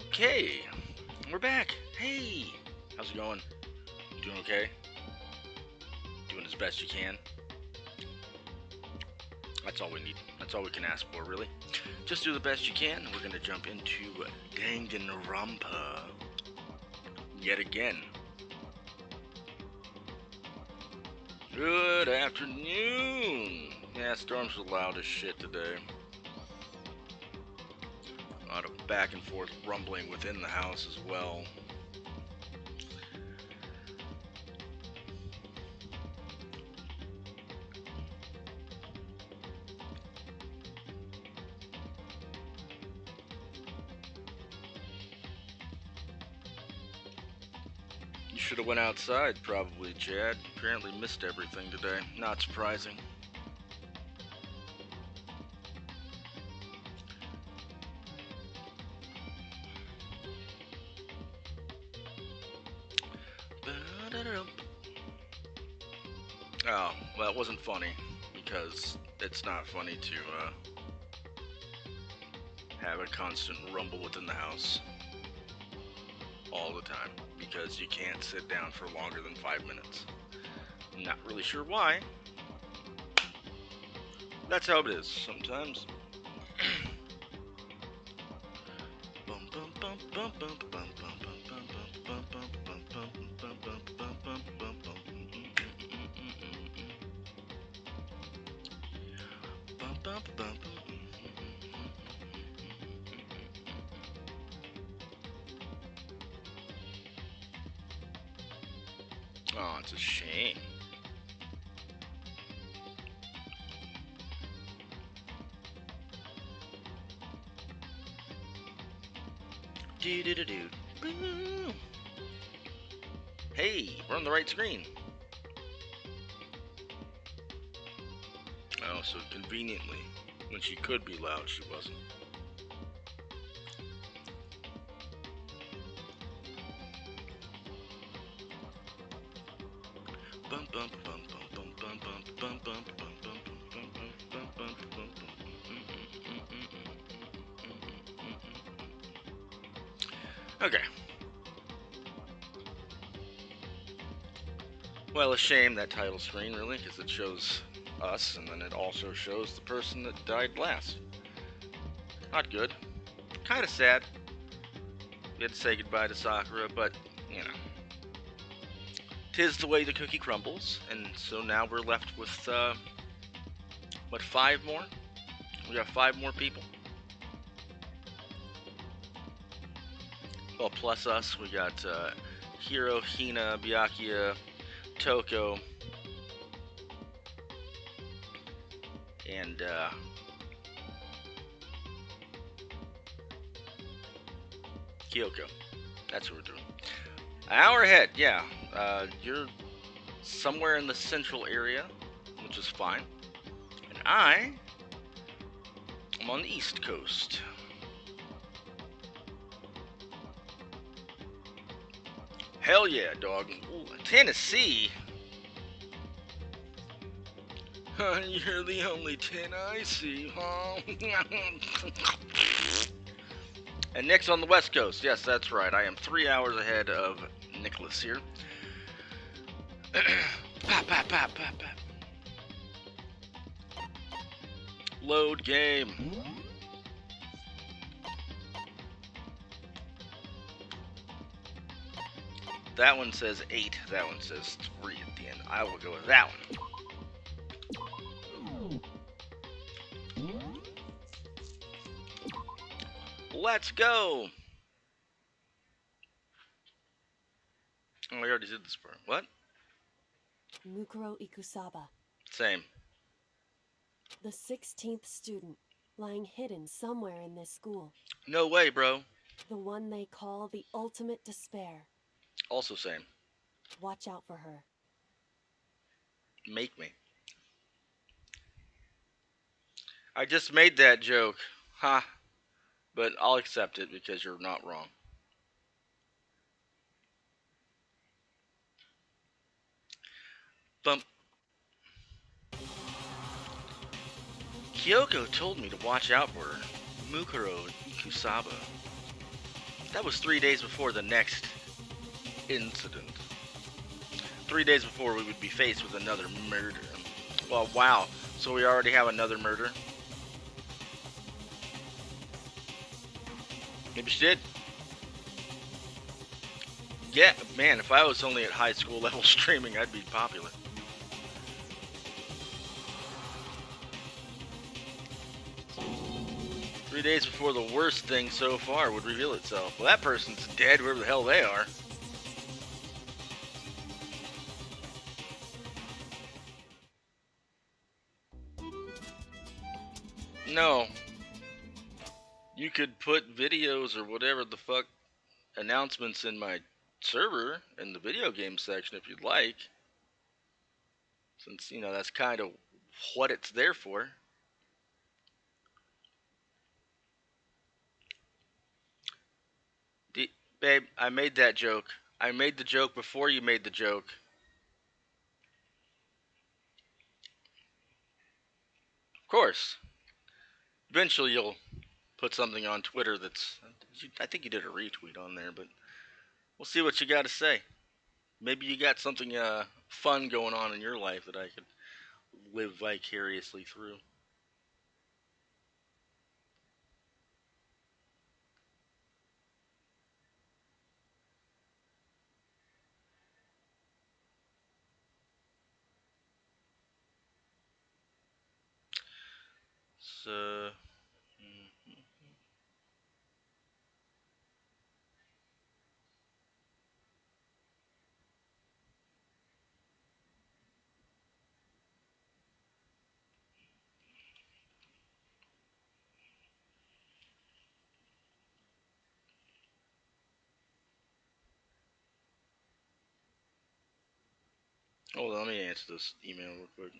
Okay, we're back. Hey, how's it going? You doing okay? Doing as best you can. That's all we need. That's all we can ask for, really. Just do the best you can, and we're gonna jump into Danganronpa yet again. Good afternoon. Yeah, storms were loud as shit today. A lot of back and forth rumbling within the house as well. You should have went outside, probably, Chad. Apparently missed everything today. Not surprising. Oh, well, it wasn't funny, because it's not funny to have a constant rumble within the house all the time, because you can't sit down for longer than 5 minutes. Not really sure why. That's how it is sometimes. Oh, it's a shame. Do-do-do-do. Boo. Hey, we're on the right screen. Oh, so conveniently, when she could be loud, she wasn't. Okay. Well, a shame, that title screen, really, because it shows us, and then it also shows the person that died last. Not good. Kind of sad. We had to say goodbye to Sakura, but, you know. 'Tis the way the cookie crumbles, and so now we're left with, 5 more? We got 5 more people. Well, plus us, we got, Hiro, Hina, Byakuya, Toko, and, Kyoko. That's what we're doing. An hour ahead, yeah. You're somewhere in the central area, which is fine. And I am on the east coast. Hell yeah, dog. Ooh, Tennessee? You're the only 10 I see, huh? And Nick's on the west coast. Yes, that's right. I am 3 hours ahead of Nicholas here. Pop, pop, pop, pop, pop. Load game. That one says 8. That one says 3 at the end. I will go with that one. Let's go. Oh, I already did this part. What? Mukuro Ikusaba. Same. The 16th student, lying hidden somewhere in this school. No way, bro. The one they call the ultimate despair. Also same. Watch out for her. Make me. I just made that joke. Ha. But I'll accept it because you're not wrong. Bump. Kyoko told me to watch out for her. Mukuro Kusaba. That was 3 days before the next incident. 3 days before we would be faced with another murder. Well, wow. So we already have another murder? Maybe she did. Yeah, man, if I was only at high school level streaming, I'd be popular. Three days before the worst thing so far would reveal itself. Well, that person's dead, wherever the hell they are. No. You could put videos or whatever the fuck announcements in my server in the video game section if you'd like. Since, that's kind of what it's there for. Babe, I made that joke. I made the joke before you made the joke. Of course. Eventually you'll put something on Twitter that's... I think you did a retweet on there, but we'll see what you got to say. Maybe you got something fun going on in your life that I could live vicariously through. So... Hold on, let me answer this email real quick.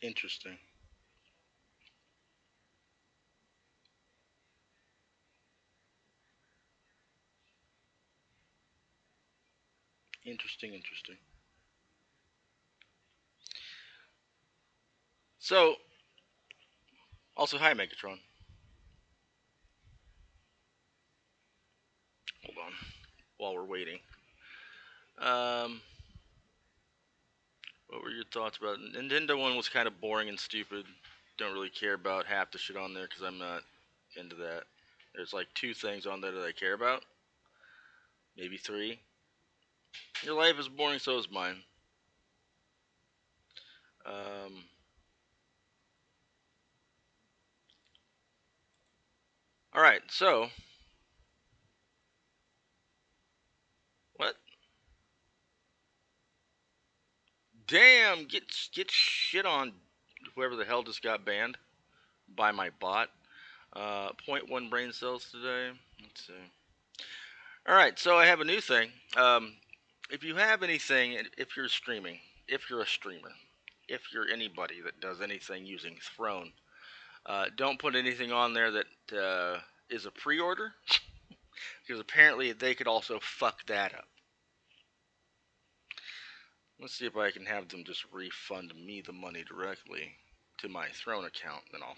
Interesting. Interesting. So, also, hi, Megatron. Hold on, while we're waiting. Um, what were your thoughts about it? Nintendo one was kind of boring and stupid. Don't really care about half the shit on there because I'm not into that. There's like two things on there that I care about. Maybe three. Your life is boring, so is mine. Um, Alright, so. What? Damn, get shit on whoever the hell just got banned by my bot. Point 0.1 brain cells today. Let's see. Alright, so I have a new thing. If you have anything, if you're streaming, if you're a streamer, if you're anybody that does anything using Throne, don't put anything on there that is a pre-order, because apparently they could also fuck that up. Let's see if I can have them just refund me the money directly to my Throne account, then I'll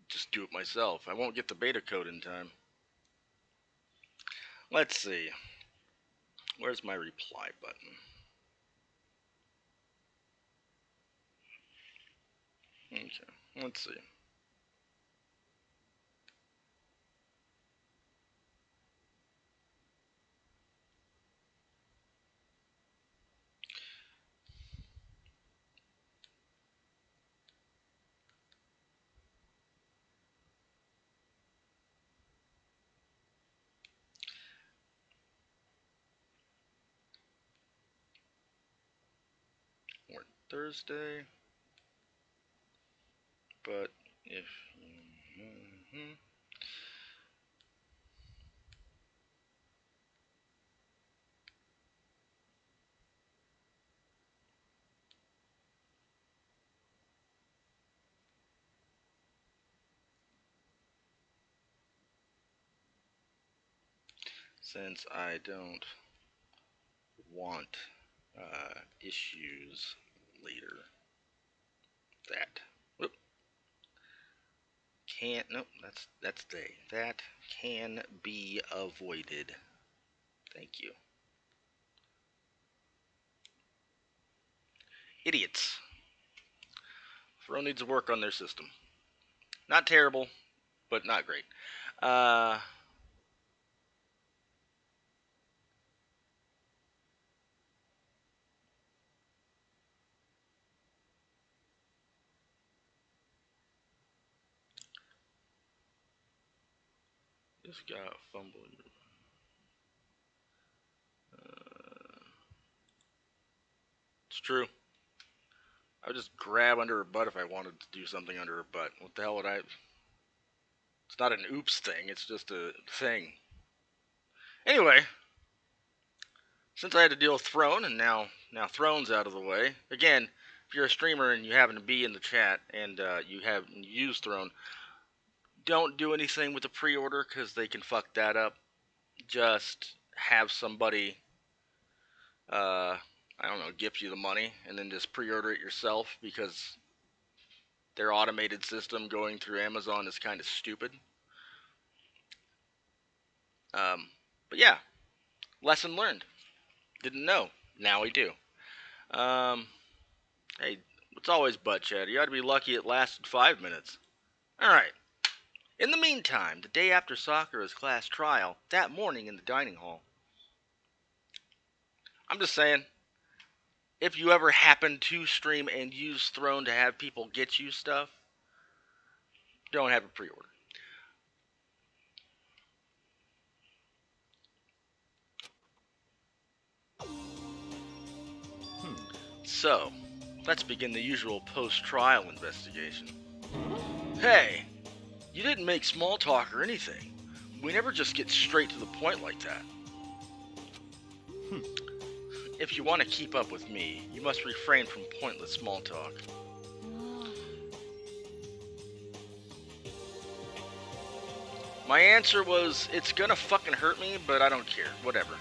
just do it myself. I won't get the beta code in time. Let's see. Where's my reply button? Okay, let's see. Thursday. But if since I don't want issues later, that whoop, can't. Nope, that's day. That can be avoided. Thank you. Idiots. Throne needs to work on their system. Not terrible, but not great. This guy fumbling. It's true. I would just grab under her butt if I wanted to do something under her butt. What the hell would I? It's not an oops thing. It's just a thing. Anyway, since I had to deal with Throne, and now Throne's out of the way. Again, if you're a streamer and you happen to be in the chat and you use Throne, don't do anything with the pre-order because they can fuck that up. Just have somebody, I don't know, gift you the money and then just pre-order it yourself because their automated system going through Amazon is kind of stupid. But yeah, lesson learned. Didn't know. Now we do. Hey, it's always butt chat. You ought to be lucky it lasted 5 minutes. Alright. In the meantime, the day after Sakura's class trial, that morning in the dining hall. I'm just saying, if you ever happen to stream and use Throne to have people get you stuff, don't have a pre-order. So, let's begin the usual post-trial investigation. Hey, you didn't make small talk or anything. We never just get straight to the point like that. If you want to keep up with me, you must refrain from pointless small talk. My answer was, it's gonna fucking hurt me, but I don't care. Whatever.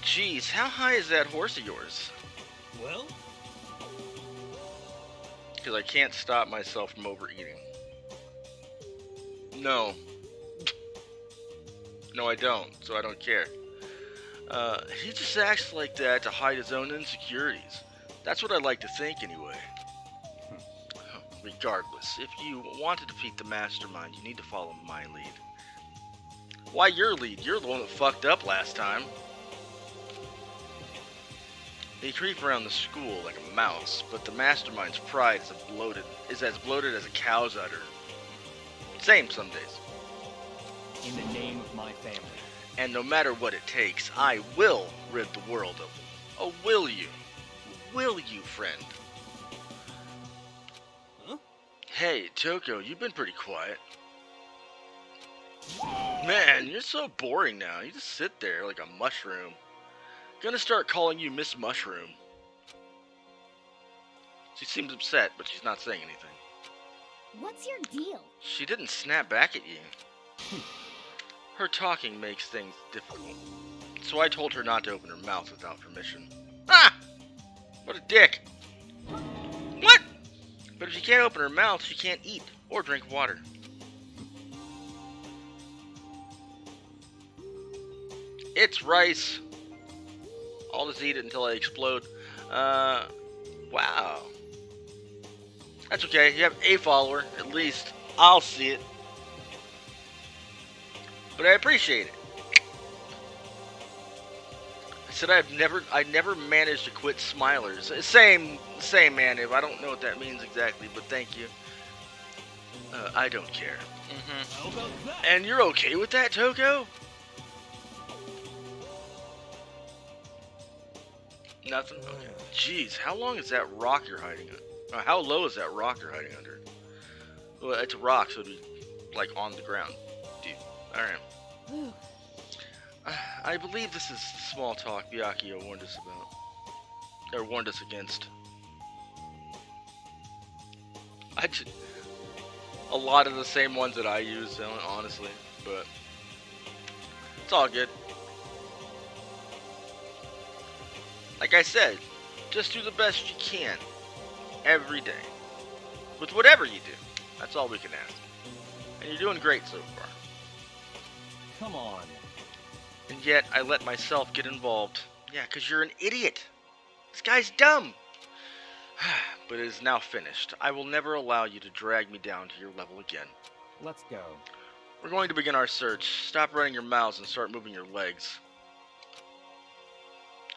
Jeez, how high is that horse of yours? Well? Because I can't stop myself from overeating. No. No, I don't, so I don't care. He just acts like that to hide his own insecurities. That's what I like to think, anyway. Regardless, if you want to defeat the mastermind, you need to follow my lead. Why your lead? You're the one that fucked up last time. They creep around the school like a mouse, but the mastermind's pride is as bloated as a cow's udder. Same some days. In the name of my family. And no matter what it takes, I will rid the world of them. Oh, will you? Will you, friend? Huh? Hey, Toko, you've been pretty quiet. Man, you're so boring now. You just sit there like a mushroom. Gonna start calling you Miss Mushroom. She seems upset, but she's not saying anything. What's your deal? She didn't snap back at you. Her talking makes things difficult. So I told her not to open her mouth without permission. Ah! What a dick! What? But if she can't open her mouth, she can't eat or drink water. It's rice. I'll just eat it until I explode. Wow. That's okay. You have a follower, at least. I'll see it. But I appreciate it. I said I never managed to quit Smilers. Same man. I don't know what that means exactly, but thank you. I don't care. How about that? And you're okay with that, Toko? Nothing? Okay. Jeez, how long is that rock you're hiding under? How low is that rock you're hiding under? Well, it's a rock, so it'd be, like, on the ground. Dude. Alright. Whew. I believe this is small talk Byakuya warned us about. Or warned us against. A lot of the same ones that I use, honestly, but it's all good. Like I said, just do the best you can every day with whatever you do. That's all we can ask. And you're doing great so far. Come on. And yet, I let myself get involved. Yeah, because you're an idiot. This guy's dumb. But it is now finished. I will never allow you to drag me down to your level again. Let's go. We're going to begin our search. Stop running your mouths and start moving your legs.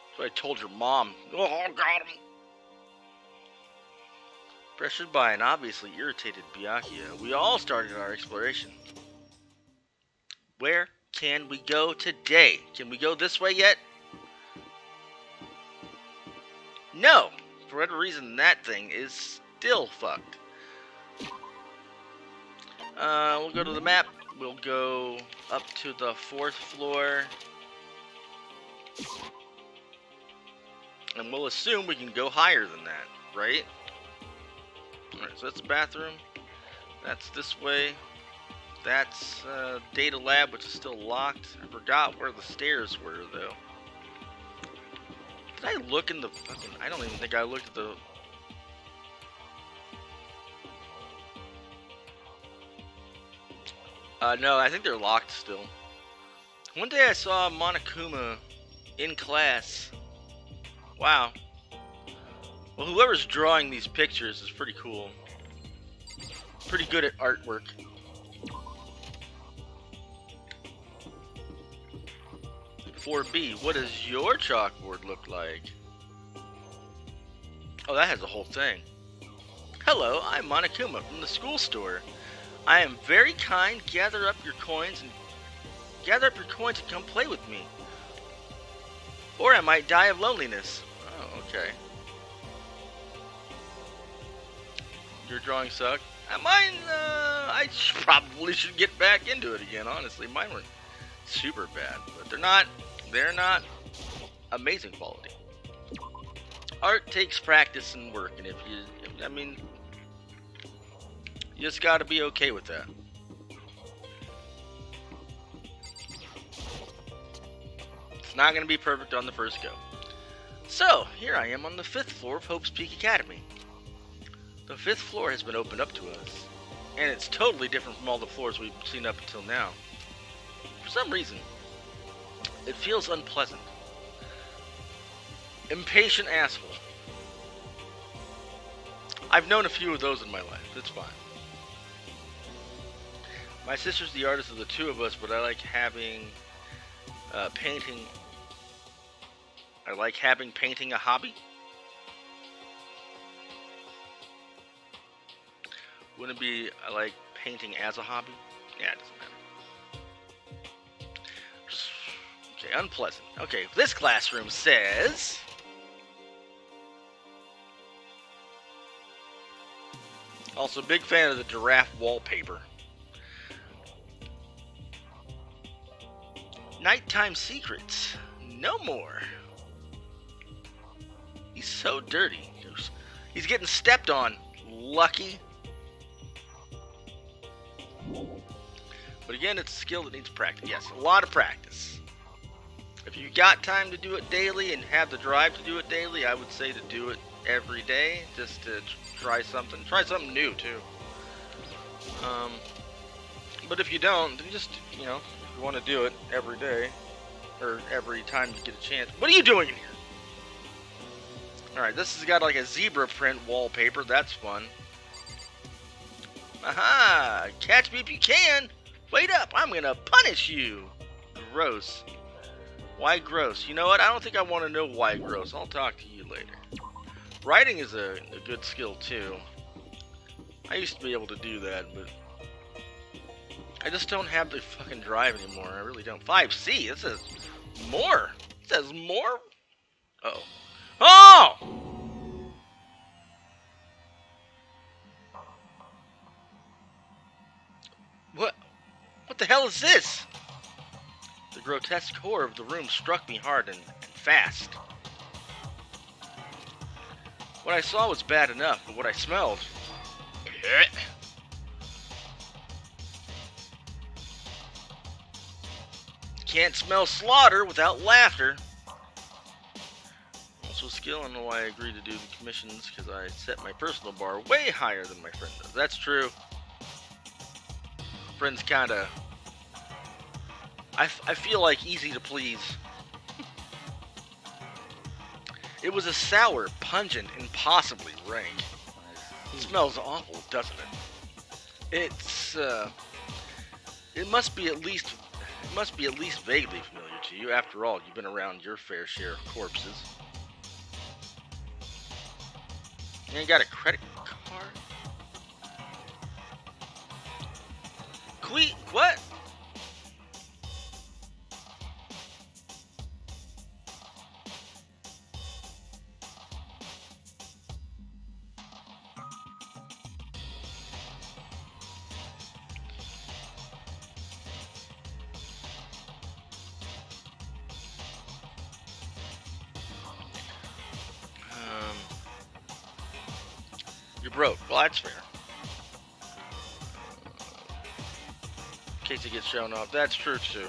That's what I told your mom. Oh, got him. Pressured by an obviously irritated Byakuya, we all started our exploration. Where can we go today? Can we go this way yet? No! For whatever reason, that thing is still fucked. We'll go to the map. We'll go up to the 4th floor. And we'll assume we can go higher than that, right? Alright, so that's the bathroom. That's this way. That's data lab, which is still locked. I forgot where the stairs were, though. Did I look in the fucking... I don't even think I looked at the... No, I think they're locked still. One day I saw Monokuma in class. Wow. Well, whoever's drawing these pictures is pretty cool. Pretty good at artwork. For B, what does your chalkboard look like? Oh, that has a whole thing. Hello, I'm Monokuma from the school store. I am very kind. Gather up your coins and come play with me. Or I might die of loneliness. Oh, okay. Your drawing sucked. Mine, I probably should get back into it again, honestly. Mine weren't super bad, but they're not amazing quality. Art takes practice and work, and I mean, you just gotta be okay with that. It's not gonna be perfect on the first go. So, here I am on the 5th floor of Hope's Peak Academy. The 5th floor has been opened up to us, and it's totally different from all the floors we've seen up until now. For some reason, it feels unpleasant. Impatient asshole. I've known a few of those in my life. It's fine. My sister's the artist of the two of us, but I like having painting. I like having painting a hobby. Wouldn't it be I like painting as a hobby? Yeah, it doesn't matter. Okay, unpleasant. Okay, this classroom says... Also, big fan of the giraffe wallpaper. Nighttime secrets. No more. He's so dirty. He's getting stepped on. Lucky. But again, it's a skill that needs practice. Yes, a lot of practice. If you got time to do it daily and have the drive to do it daily, I would say to do it every day, just to try something. Try something new, too. But if you don't, then just, if you want to do it every day, or every time you get a chance. What are you doing in here? Alright, this has got like a zebra print wallpaper. That's fun. Aha! Catch me if you can! Wait up! I'm gonna punish you! Gross. Why gross? You know what? I don't think I want to know why gross. I'll talk to you later. Writing is a good skill, too. I used to be able to do that, but I just don't have the fucking drive anymore. I really don't. 5C. It says more. It says more. Uh-oh. Oh! What? What the hell is this? The grotesque horror of the room struck me hard and fast. What I saw was bad enough, but what I smelled... Can't smell slaughter without laughter. Also skill, I don't know why I agreed to do the commissions, because I set my personal bar way higher than my friend does. That's true. Friend's kinda... I feel like easy to please. It was a sour, pungent, impossibly rank. It smells awful, doesn't it? It must be at least vaguely familiar to you. After all, you've been around your fair share of corpses. You ain't got a credit card? What? You're broke. Well, that's fair. In case it gets shown off. That's true, too.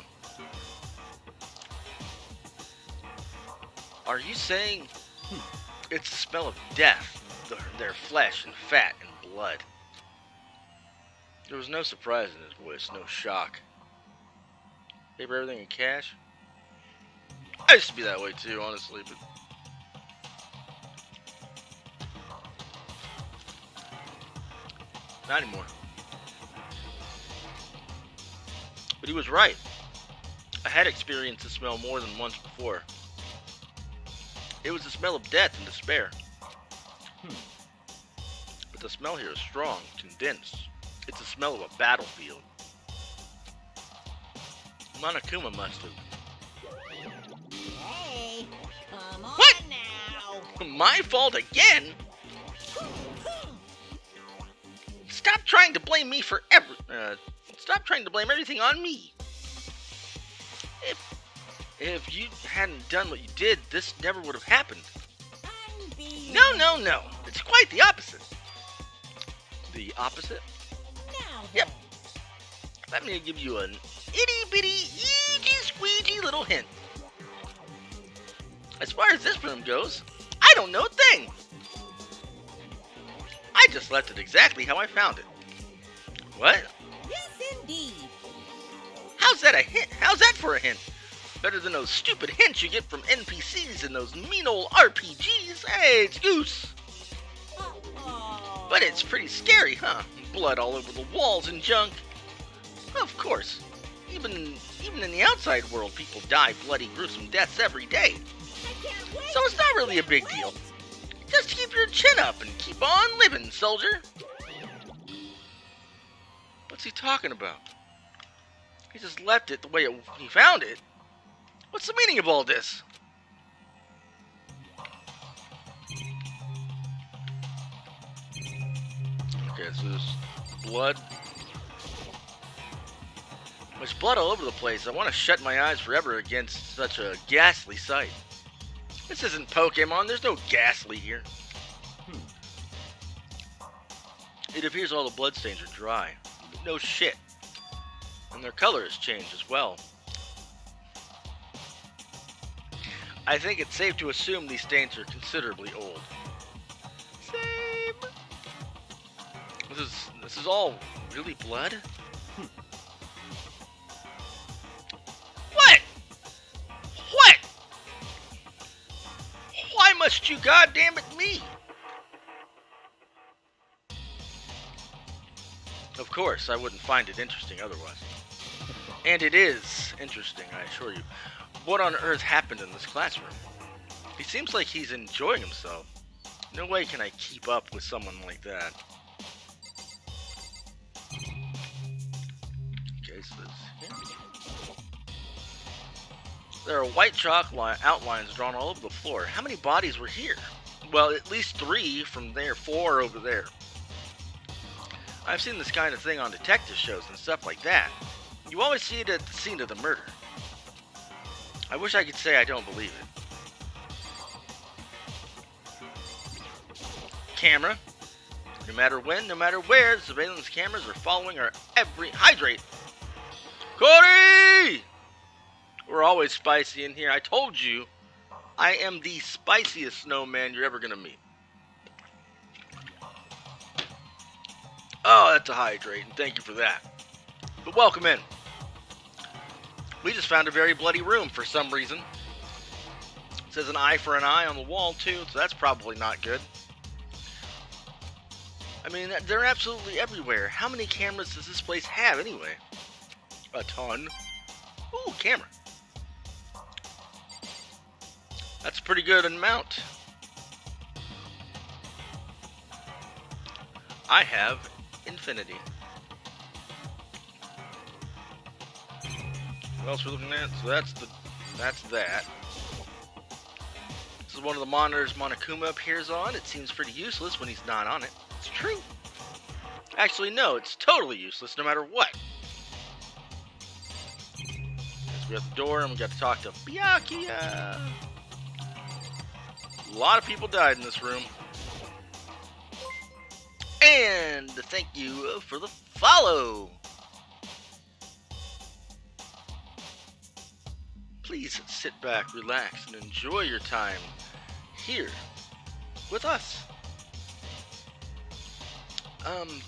Are you saying it's the smell of death? Their flesh and fat and blood. There was no surprise in his voice, no shock. Pay for everything in cash? I used to be that way, too, honestly, but... not anymore. But he was right. I had experienced the smell more than once before. It was the smell of death and despair. But the smell here is strong, condensed. It's the smell of a battlefield. Monokuma must have. Hey, come on What? now. My fault again? Stop trying to blame me for stop trying to blame everything on me. If you hadn't done what you did, this never would have happened. No. It's quite the opposite. The opposite? Now Yep. Let me give you an itty-bitty, eegee-squeegee little hint. As far as this room goes, I don't know a thing. I just left it exactly how I found it. What? Yes, indeed. How's that a hint? How's that for a hint? Better than those stupid hints you get from NPCs and those mean old RPGs. Hey, it's Goose. Uh-oh. But it's pretty scary, huh? Blood all over the walls and junk. Of course. Even in the outside world, people die bloody, gruesome deaths every day. I can't wait. So it's not really a big deal. Just keep your chin up and keep on living, soldier. What's he talking about? He just left it the way he found it. What's the meaning of all this? Okay, so there's blood. There's blood all over the place. I want to shut my eyes forever against such a ghastly sight. This isn't Pokemon. There's no ghastly here. It appears all the bloodstains are dry. No shit. And their color has changed as well. I think it's safe to assume these stains are considerably old. Same. This is all really blood? What? What? Why must you goddamn it me? Of course, I wouldn't find it interesting otherwise. And it is interesting, I assure you. What on earth happened in this classroom? He seems like he's enjoying himself. No way can I keep up with someone like that. place it is here. There are white chalk outlines drawn all over the floor. How many bodies were here? Well, at least 3 from there, 4 over there. I've seen this kind of thing on detective shows and stuff like that. You always see it at the scene of the murder. I wish I could say I don't believe it. Camera. No matter when, no matter where, the surveillance cameras are following our every... Hydrate! Cody! We're always spicy in here. I told you, I am the spiciest snowman you're ever gonna meet. Oh, that's a hydrate, and thank you for that. But welcome in. We just found a very bloody room for some reason. It says an eye for an eye on the wall, too, so that's probably not good. I mean, they're absolutely everywhere. How many cameras does this place have, anyway? A ton. Ooh, camera. That's a pretty good amount. I have infinity. What else we're looking at? So that's that. This is one of the monitors Monokuma appears on. It seems pretty useless when he's not on it. It's true. Actually, no, it's totally useless no maso what. Next we got the door, and we got to talk to Byakuya. A lot of people died in this room. And thank you for the follow. Please sit back, relax, and enjoy your time here with us.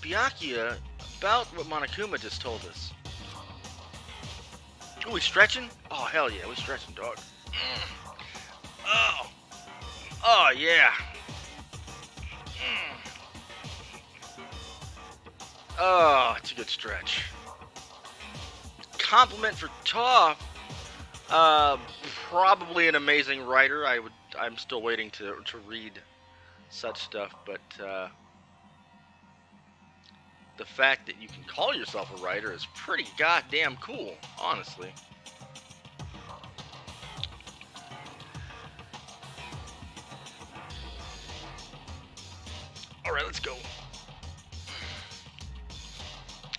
Byakuya, about what Monokuma just told us. Oh, we stretching? Oh, hell yeah, we stretching, dog. Oh, yeah. Oh, it's a good stretch. Compliment for Toph. Probably an amazing writer. I'm still waiting to read such stuff, but the fact that you can call yourself a writer is pretty goddamn cool, honestly. Alright, let's go.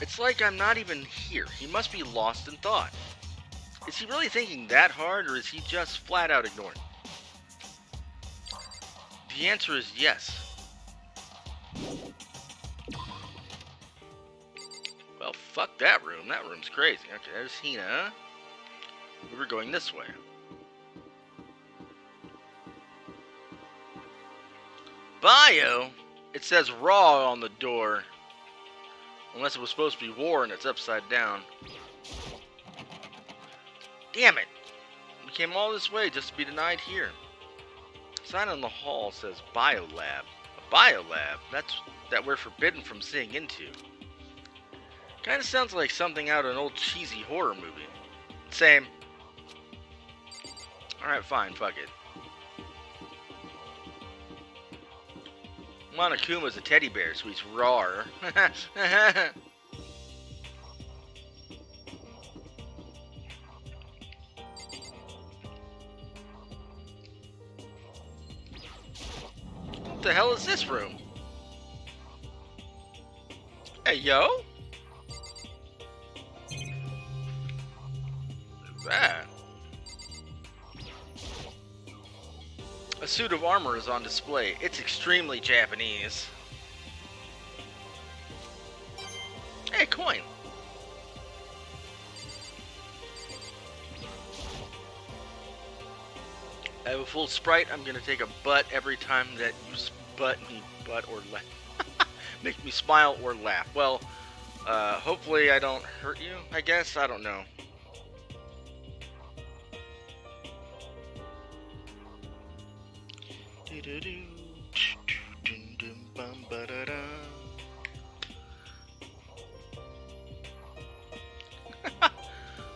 It's like I'm not even here. He must be lost in thought. Is he really thinking that hard, or is he just flat out ignoring? The answer is yes. Well, fuck that room. That room's crazy. Okay, there's Hina. We were going this way. Bio? It says raw on the door. Unless it was supposed to be war and it's upside down. Damn it! We came all this way just to be denied here. Sign on the hall says biolab. A biolab? That's that we're forbidden from seeing into. Kinda sounds like something out of an old cheesy horror movie. Same. Alright, fine, fuck it. Monokuma's a teddy bear, so he's rawr. What the hell is this room? Hey, yo? What's that? A suit of armor is on display. It's extremely Japanese. Hey, coin. I have a full sprite. I'm gonna take a butt every time that you butt me, butt or laugh. Make me smile or laugh. Well, hopefully I don't hurt you, I guess. I don't know.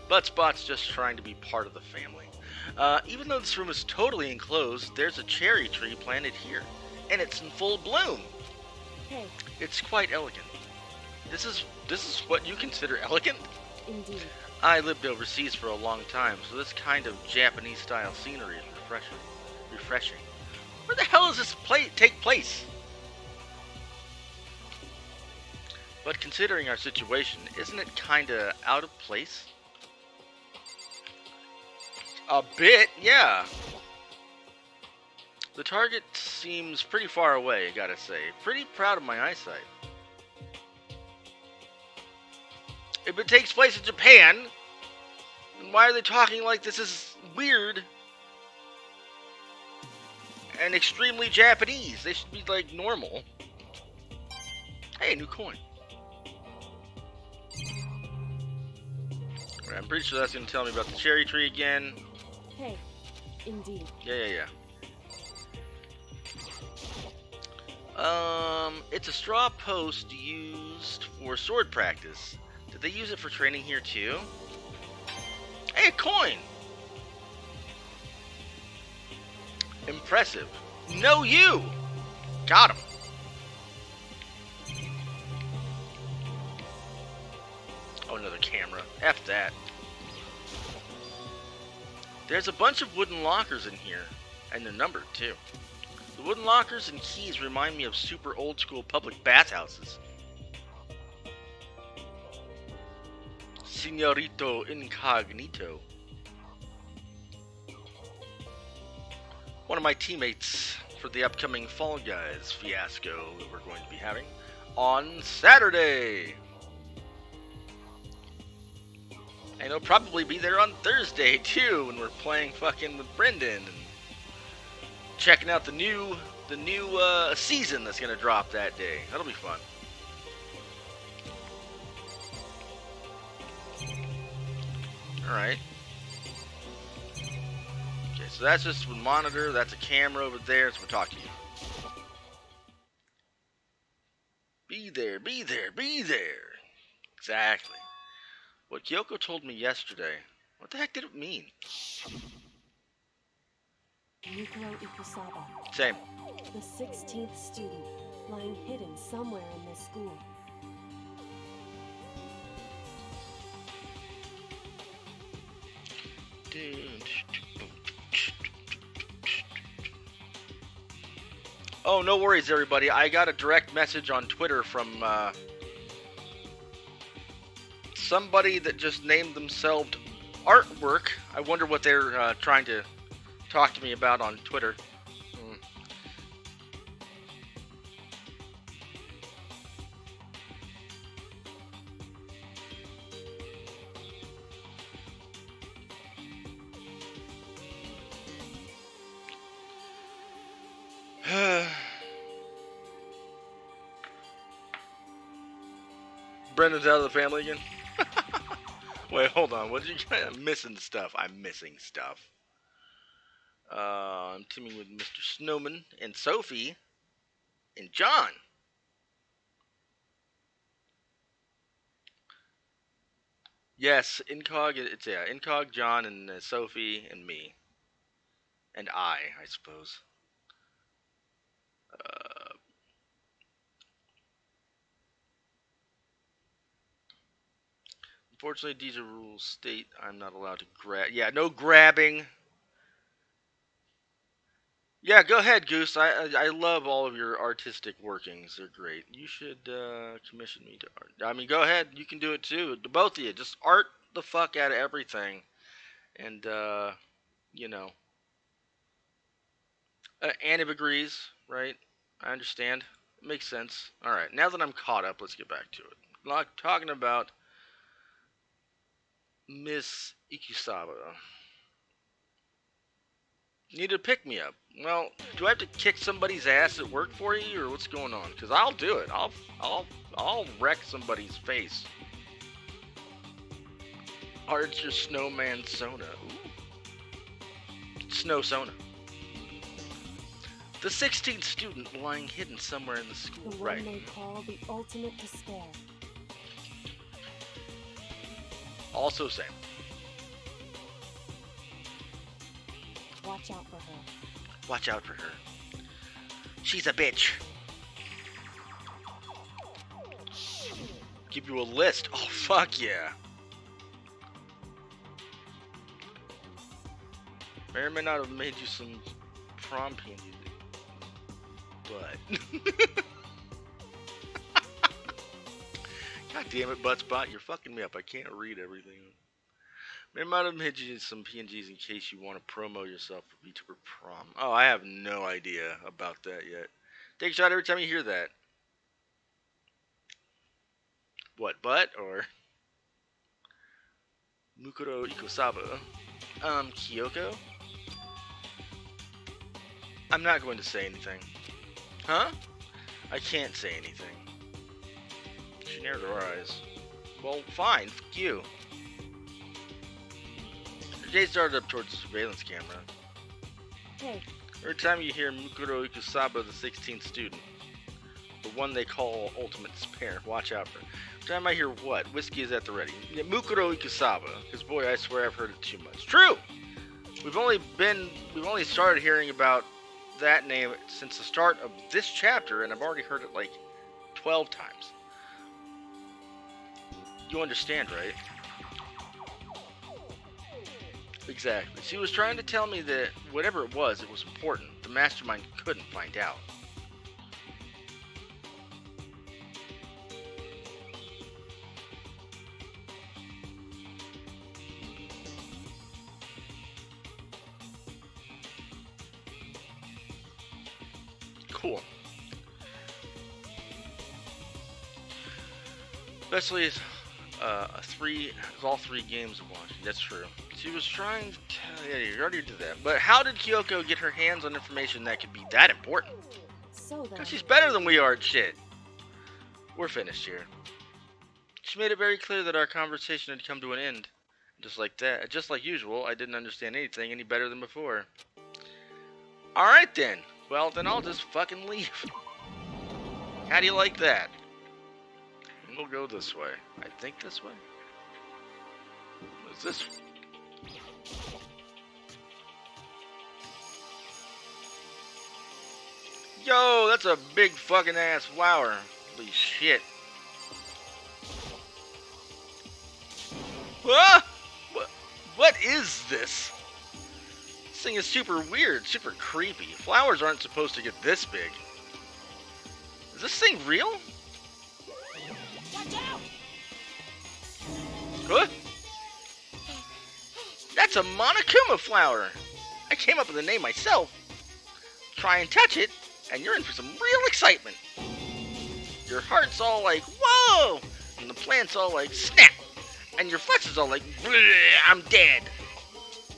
But Spot's just trying to be part of the family. Even though this room is totally enclosed, there's a cherry tree planted here, and it's in full bloom. Hey, It's quite elegant. This is what you consider elegant? Indeed. I lived overseas for a long time, so this kind of Japanese-style scenery is refreshing. Where the hell does this take place? But considering our situation, isn't it kinda out of place? A bit, yeah. The target seems pretty far away, I gotta say. Pretty proud of my eyesight. If it takes place in Japan, then why are they talking like this is weird and extremely Japanese? They should be like normal. Hey, new coin. Right, I'm pretty sure that's gonna tell me about the cherry tree again. Hey, indeed. Yeah. It's a straw post used for sword practice. Did they use it for training here too? Hey, a coin! Impressive. No, you! Got him. Oh, another camera. F that. There's a bunch of wooden lockers in here, and they're numbered too. The wooden lockers and keys remind me of super old school public bathhouses. Señorito Incognito. One of my teammates for the upcoming Fall Guys fiasco that we're going to be having on Saturday. And he'll probably be there on Thursday too when we're playing fucking with Brendan and checking out the new season that's gonna drop that day. That'll be fun. Alright. Okay, so that's just a monitor, that's a camera over there, so we'll talk to you. Be there, be there, be there. Exactly. What Kyoko told me yesterday, what the heck did it mean? Mikuro Ikusaba, Same. the 16th student, lying hidden somewhere in this school. Oh, no worries, everybody. I got a direct message on Twitter from somebody that just named themselves Artwork. I wonder what they're trying to talk to me about on Twitter. Brendan's out of the family again? Wait, hold on. What did you get? I'm missing stuff. I'm missing stuff. I'm teaming with Mr. Snowman and Sophie and John. Yes, Incog. It's Incog, John, and Sophie, and me, and I suppose. Unfortunately, these rules state I'm not allowed to grab. Yeah, no grabbing. Yeah, go ahead, Goose. I love all of your artistic workings. They're great. You should commission me to art. I mean, go ahead. You can do it too. Both of you. Just art the fuck out of everything. And, you know. Anib agrees, right? I understand. It makes sense. Alright, now that I'm caught up, let's get back to it. Like, talking about Miss Ikusaba. Need to pick me up. Well, do I have to kick somebody's ass at work for you, or what's going on? Because I'll do it. I'll wreck somebody's face. Or it's your Snowman Sona. Ooh. Snow Sona. The 16th student lying hidden somewhere in the school. The one Right. they call the ultimate despair. Also same. Watch out for her. Watch out for her. She's a bitch. Give you a list. Oh, fuck yeah. May or may not have made you some prom panties. But. God damn it, Buttspot, you're fucking me up. I can't read everything. May or might have made you some PNGs in case you want to promo yourself for VTuber prom. Oh, I have no idea about that yet. Take a shot every time you hear that. What, butt? Or. Mukuro Ikosaba. Kyoko? I'm not going to say anything. Huh? I can't say anything. She narrowed her eyes. Well, fine, fuck you. Her gaze started up towards the surveillance camera. Hey, Every time you hear Mukuro Ikusaba, the 16th student, the one they call Ultimate Despair, watch out for her. Every time I hear what? Whiskey is at the ready. Yeah, Mukuro Ikusaba, because boy, I swear I've heard it too much. True! We've only started hearing about that name since the start of this chapter, and I've already heard it like 12 times. You understand, right? Exactly. She was trying to tell me that whatever it was important. The mastermind couldn't find out. Cool. Especially as all three games of watching. That's true. She was trying to tell. Yeah, you already did that. But how did Kyoko get her hands on information that could be that important? so then. Because she's better than we are at shit. We're finished here. She made it very clear that our conversation had come to an end. Just like that. Just like usual, I didn't understand anything any better than before. Alright then. Well, then I'll just fucking leave. How do you like that? We'll go this way. I think this way? What's this? Yo, that's a big fucking ass flower. Holy shit. Ah! What is this? This thing is super weird, super creepy. Flowers aren't supposed to get this big. Is this thing real? Watch out! Huh? That's a Monokuma flower. I came up with the name myself. Try and touch it, and you're in for some real excitement. Your heart's all like, whoa! And the plant's all like, snap! And your flesh is all like, I'm dead.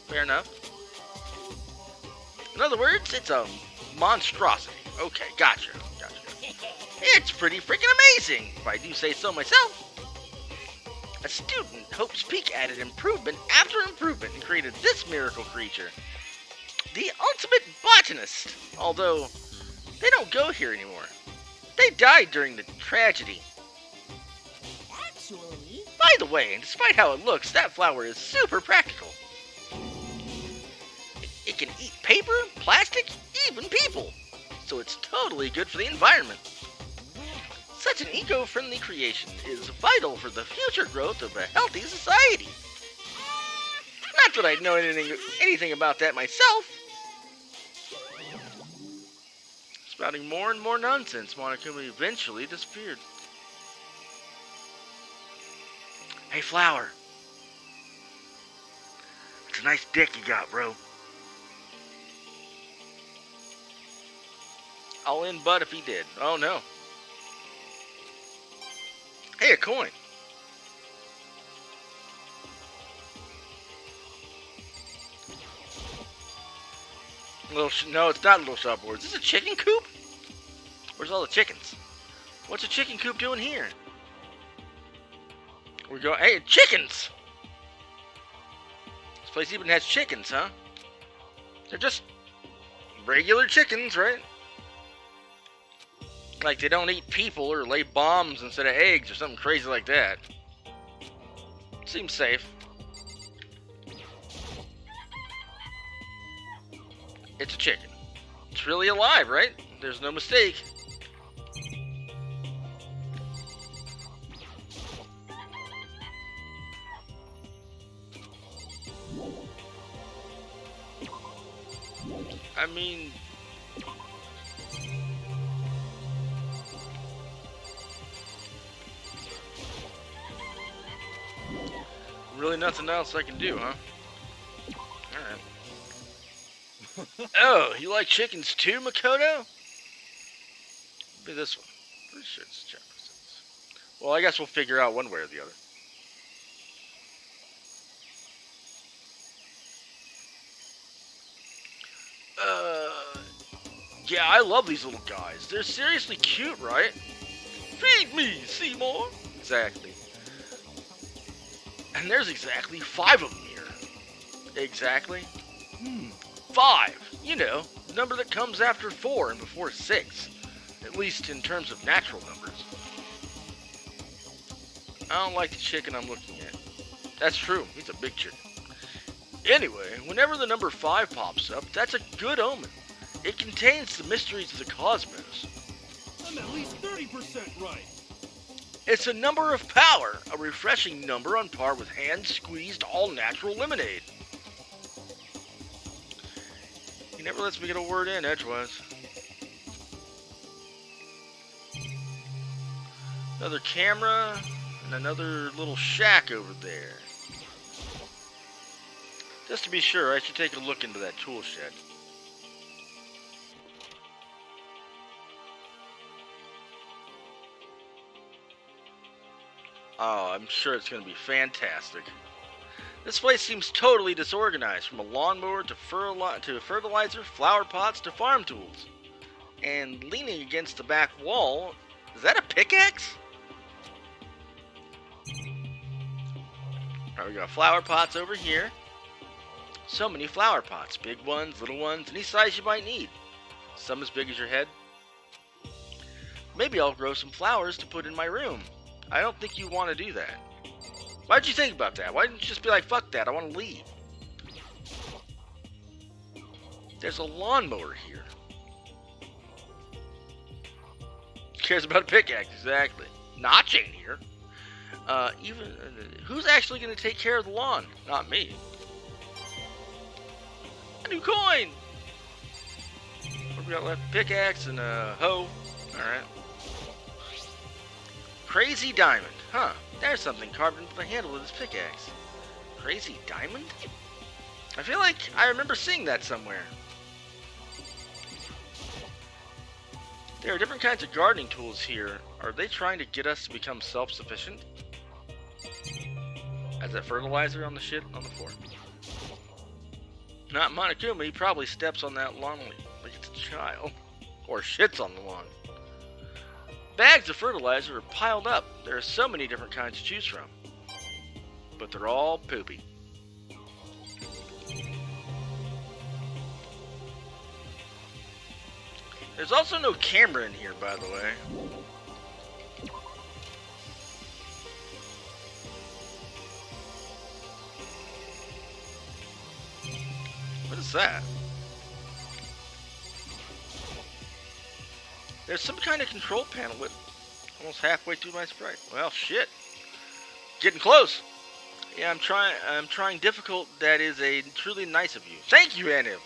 Fair enough. In other words, it's a monstrosity. Okay, gotcha. It's pretty freaking amazing, if I do say so myself. A student hopes Peak added improvement after improvement and created this miracle creature. The ultimate botanist. Although, they don't go here anymore. They died during the tragedy. Actually, By the way, despite how it looks, that flower is super practical. It can eat paper, plastic, even people. So it's totally good for the environment. Such an eco-friendly creation is vital for the future growth of a healthy society. Not that I know anything about that myself. Spouting more and more nonsense, Monokuma eventually disappeared. Hey, Flower. It's a nice dick you got, bro. All in butt if he did. Oh, no. Hey, a coin. No, it's not Little Shop Boards. Is this a chicken coop? Where's all the chickens? What's a chicken coop doing here? We're going. Hey, chickens! This place even has chickens, huh? They're just regular chickens, right? Like they don't eat people or lay bombs instead of eggs or something crazy like that. Seems safe. It's a chicken. It's really alive, right? There's no mistake. I mean, really nothing else I can do, huh? Alright. Oh, you like chickens too, Makoto? Maybe this one. Pretty sure it's Jefferson's. Well, I guess we'll figure out one way or the other. Yeah, I love these little guys. They're seriously cute, right? Feed me, Seymour! Exactly. And there's exactly 5 of them here. Exactly? 5. You know, the number that comes after 4 and before 6. At least in terms of natural numbers. I don't like the chicken I'm looking at. That's true, he's a big chicken. Anyway, whenever the number 5 pops up, that's a good omen. It contains the mysteries of the cosmos. I'm at least 30% right. It's a number of power, a refreshing number on par with hand-squeezed all-natural lemonade. He never lets me get a word in edgewise. Another camera, and another little shack over there. Just to be sure, I should take a look into that tool shed. Oh, I'm sure it's going to be fantastic. This place seems totally disorganized, from a lawnmower to fertilizer, flower pots to farm tools. And leaning against the back wall, is that a pickaxe? Alright, we got flower pots over here. So many flower pots, big ones, little ones, any size you might need. Some as big as your head. Maybe I'll grow some flowers to put in my room. I don't think you want to do that. Why'd you think about that? Why didn't you just be like, fuck that, I want to leave? There's a lawnmower here. Who cares about a pickaxe? Exactly. Notch ain't here. Who's actually going to take care of the lawn? Not me. A new coin! What we got left? Pickaxe and a hoe. Alright. Crazy diamond. Huh. There's something carved into the handle of this pickaxe. Crazy diamond? I feel like I remember seeing that somewhere. There are different kinds of gardening tools here. Are they trying to get us to become self-sufficient? As that fertilizer on the floor. Not Monokuma, he probably steps on that lawn like it's a child. Or shits on the lawn. Bags of fertilizer are piled up. There are so many different kinds to choose from. But they're all poopy. There's also no camera in here, by the way. What is that? There's some kind of control panel with almost halfway through my sprite. Well, shit. Getting close. Yeah, I'm trying difficult. That is truly nice of you. Thank you, Aniv.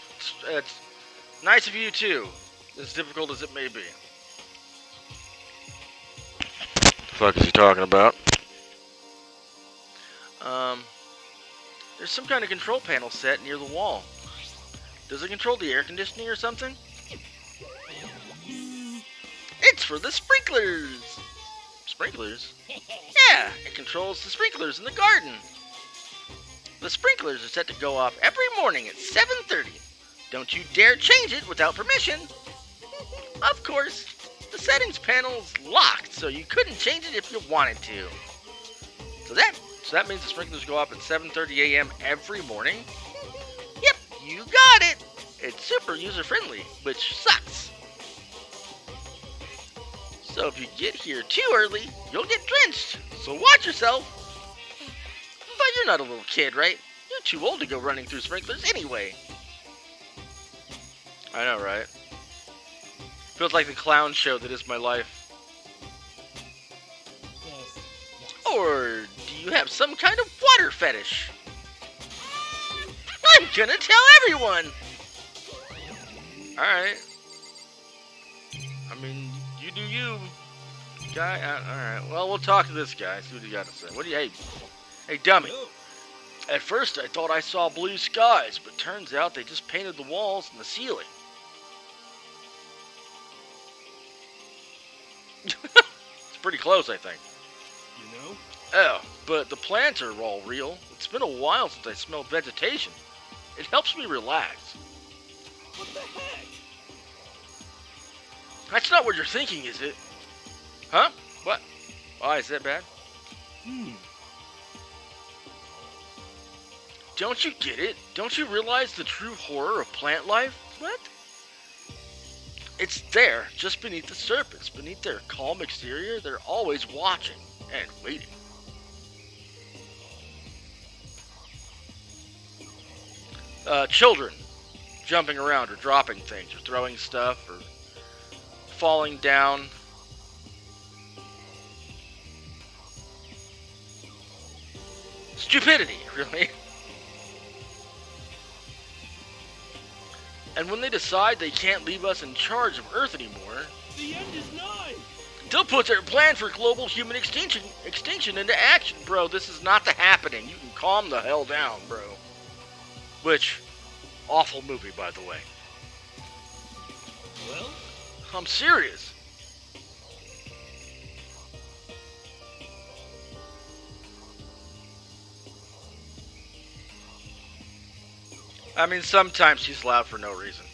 It's nice of you too. As difficult as it may be. The fuck is he talking about? There's some kind of control panel set near the wall. Does it control the air conditioning or something? It's for the sprinklers! Sprinklers? Yeah, it controls the sprinklers in the garden. The sprinklers are set to go off every morning at 7:30. Don't you dare change it without permission. Of course, the settings panel's locked, so you couldn't change it if you wanted to. So that means the sprinklers go off at 7:30 a.m. every morning? Yep, you got it! It's super user-friendly, which sucks. So if you get here too early, you'll get drenched, so watch yourself. But you're not a little kid, right? You're too old to go running through sprinklers anyway. I know, right? Feels like the clown show that is my life. Yes. Or do you have some kind of water fetish? I'm gonna tell everyone! Alright. I mean, you do you, guy. Alright, well, we'll talk to this guy, see what he got to say. What do you, hey, dummy. Oh, At first, I thought I saw blue skies, but turns out they just painted the walls and the ceiling. It's pretty close, I think. you know? Oh, but the plants are all real. It's been a while since I smelled vegetation. It helps me relax. What the heck? That's not what you're thinking, is it? Huh? What? Why, is that bad? Don't you get it? Don't you realize the true horror of plant life? What? It's there, just beneath the surface. Beneath their calm exterior, they're always watching and waiting. Children jumping around or dropping things or throwing stuff or falling down. Stupidity, really. And when they decide they can't leave us in charge of Earth anymore, The end is nigh. they'll put their plan for global human extinction into action, bro. This is not the happening. You can calm the hell down, bro. Which, awful movie, by the way. Well, I'm serious. I mean, sometimes she's loud for no reason.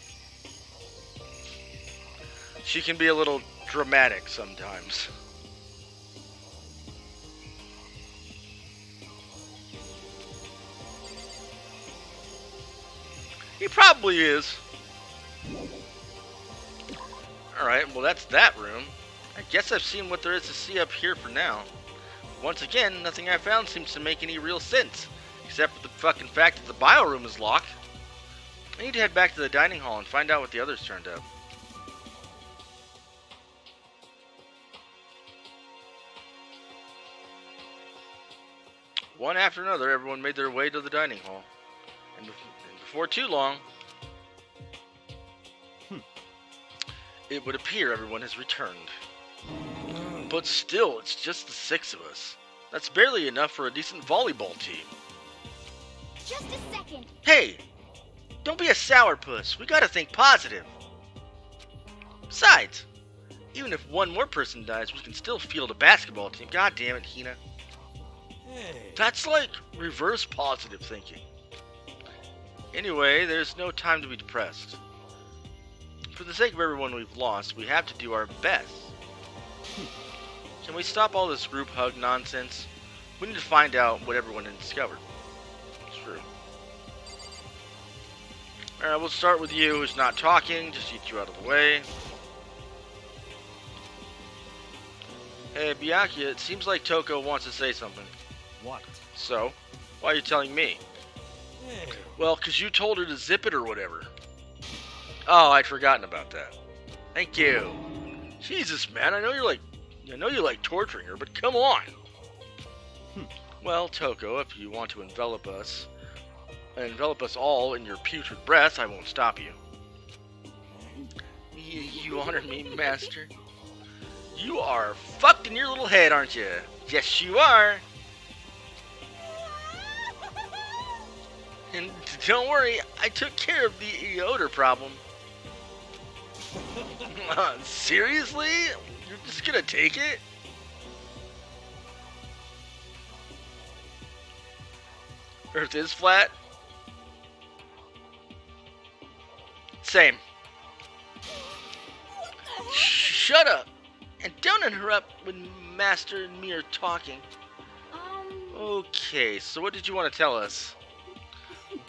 She can be a little dramatic sometimes. He probably is. Alright, well that's that room. I guess I've seen what there is to see up here for now. Once again, nothing I found seems to make any real sense. Except for the fucking fact that the bio room is locked. I need to head back to the dining hall and find out what the others turned up. One after another, everyone made their way to the dining hall. And before too long, it would appear everyone has returned. But still, it's just the 6 of us. That's barely enough for a decent volleyball team. Just a second. Hey! Don't be a sourpuss. We gotta think positive. Besides, even if one more person dies, we can still field a basketball team. God damn it, Hina. hey. That's like reverse positive thinking. Anyway, there's no time to be depressed. For the sake of everyone we've lost, we have to do our best. Can we stop all this group hug nonsense? We need to find out what everyone has discovered. True. Alright, we'll start with you, who's not talking. Just get you out of the way. Hey, Byakuya, it seems like Toko wants to say something. What? So, why are you telling me? Hey. Well, 'cause you told her to zip it or whatever. Oh, I'd forgotten about that. Thank you. Jesus, man, I know you like torturing her, but come on. Well, Toko, if you want to envelop us all in your putrid breath, I won't stop you. You honor me, master. You are fucked in your little head, aren't you? Yes, you are. And don't worry, I took care of the odor problem. Seriously? You're just gonna take it? Earth is flat? Same. Shut up! And don't interrupt when Master and me are talking. Okay, so what did you want to tell us?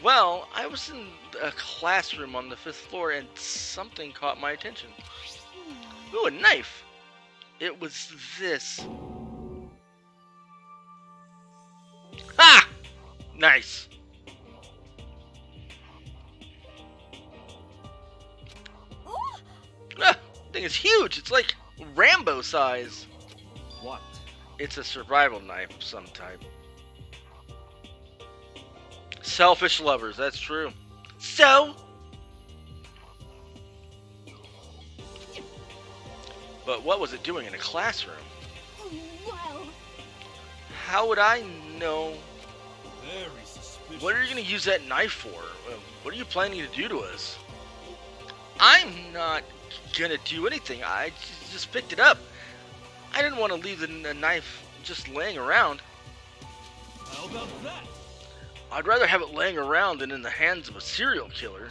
Well, I was in a classroom on the 5th floor and something caught my attention. Ooh, a knife! It was this. Ha! Nice. Ah, thing is huge. It's like Rambo size. What? It's a survival knife of some type. Selfish lovers, that's true. So? But what was it doing in a classroom? Well, How would I know? Very suspicious. What are you going to use that knife for? What are you planning to do to us? I'm not going to do anything. I just picked it up. I didn't want to leave the knife just laying around. How about that? I'd rather have it laying around than in the hands of a serial killer.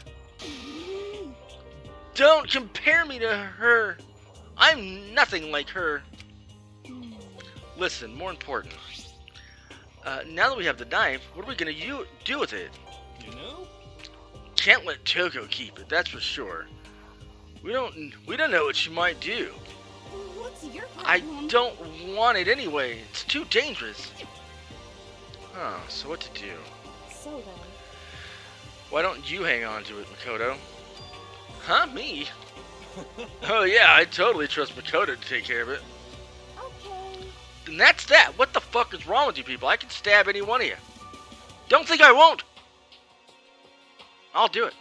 Don't compare me to her. I'm nothing like her. Listen, more important. Now that we have the knife, what are we going to do with it? You know? Can't let Toko keep it, that's for sure. We don't know what she might do. what's your I problem? don't want it anyway. It's too dangerous. Huh, so what to do? So then, Why don't you hang on to it, Makoto? Huh, me? Oh yeah, I totally trust Makoto to take care of it. Okay. And that's that. What the fuck is wrong with you people? I can stab any one of you. Don't think I won't. I'll do it.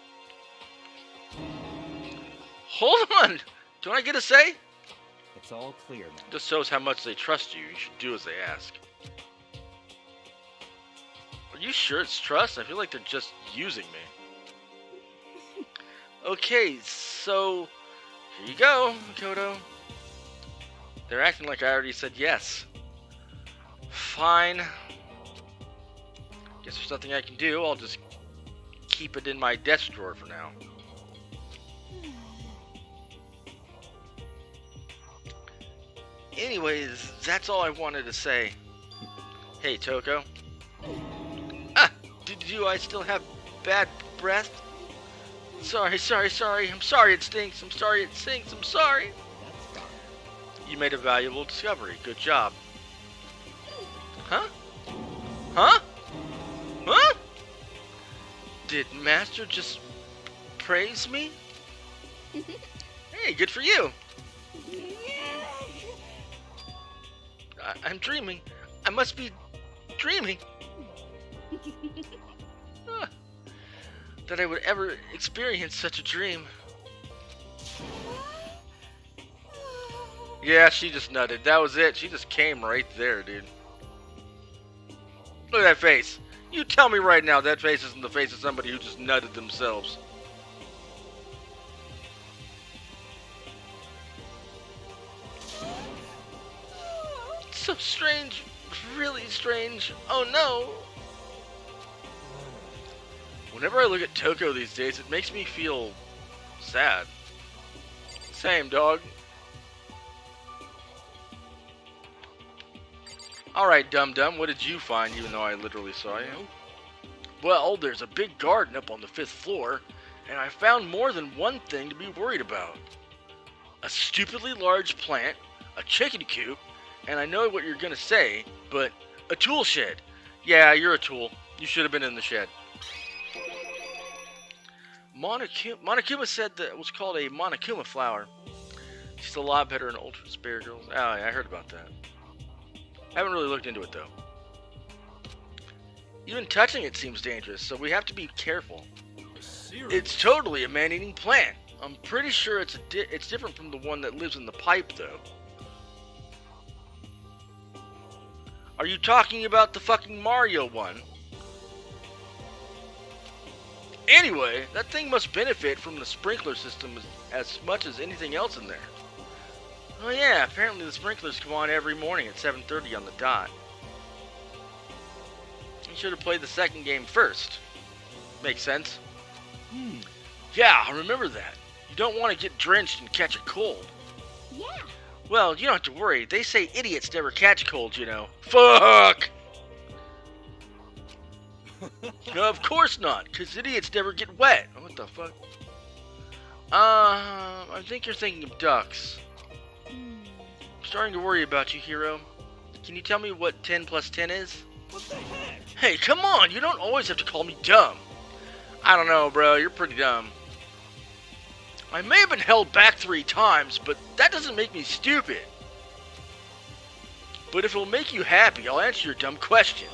Hold on. Don't I get a say? It's all clear now. Just shows how much they trust you. You should do as they ask. Are you sure it's trust? I feel like they're just using me. Okay, so here you go, Makoto. They're acting like I already said yes. Fine. Guess there's nothing I can do. I'll just keep it in my desk drawer for now. Anyways, that's all I wanted to say. Hey, Toko. Do I still have bad breath? Sorry. I'm sorry it stinks. I'm sorry it stinks. I'm sorry. That's fine. You made a valuable discovery. Good job. Huh? Huh? Huh? Did Master just praise me? Hey, good for you. I'm dreaming. I must be dreaming. Huh. That I would ever experience such a dream. Yeah, she just nutted. That was it. She just came right there, dude. Look at that face. You tell me right now that face isn't the face of somebody who just nutted themselves. So strange. Really strange. Oh no. Whenever I look at Toko these days, it makes me feel sad. Same, dog. Alright, dum-dum, what did you find, even though I literally saw you? Well, there's a big garden up on the 5th floor, and I found more than one thing to be worried about. A stupidly large plant, a chicken coop, and I know what you're gonna say, but a tool shed. Yeah, you're a tool. You should have been in the shed. Monokuma said that it was called a Monokuma flower. She's a lot better than Ultra Spirit Girls. Oh, yeah, I heard about that. I haven't really looked into it, though. Even touching it seems dangerous, so we have to be careful. Serious. It's totally a man-eating plant. I'm pretty sure it's different from the one that lives in the pipe, though. Are you talking about the fucking Mario one? Anyway, that thing must benefit from the sprinkler system as much as anything else in there. Oh yeah, apparently the sprinklers come on every morning at 7:30 on the dot. You should have played the second game first. Makes sense. Yeah, remember that. You don't want to get drenched and catch a cold. Yeah. Well, you don't have to worry. They say idiots never catch colds, you know. Fuck! No, of course not, because idiots never get wet. What the fuck? I think you're thinking of ducks. I'm starting to worry about you, Hero. Can you tell me what 10 plus 10 is? What the heck? Hey, come on! You don't always have to call me dumb. I don't know, bro. You're pretty dumb. I may have been held back 3 times, but that doesn't make me stupid. But if it'll make you happy, I'll answer your dumb question.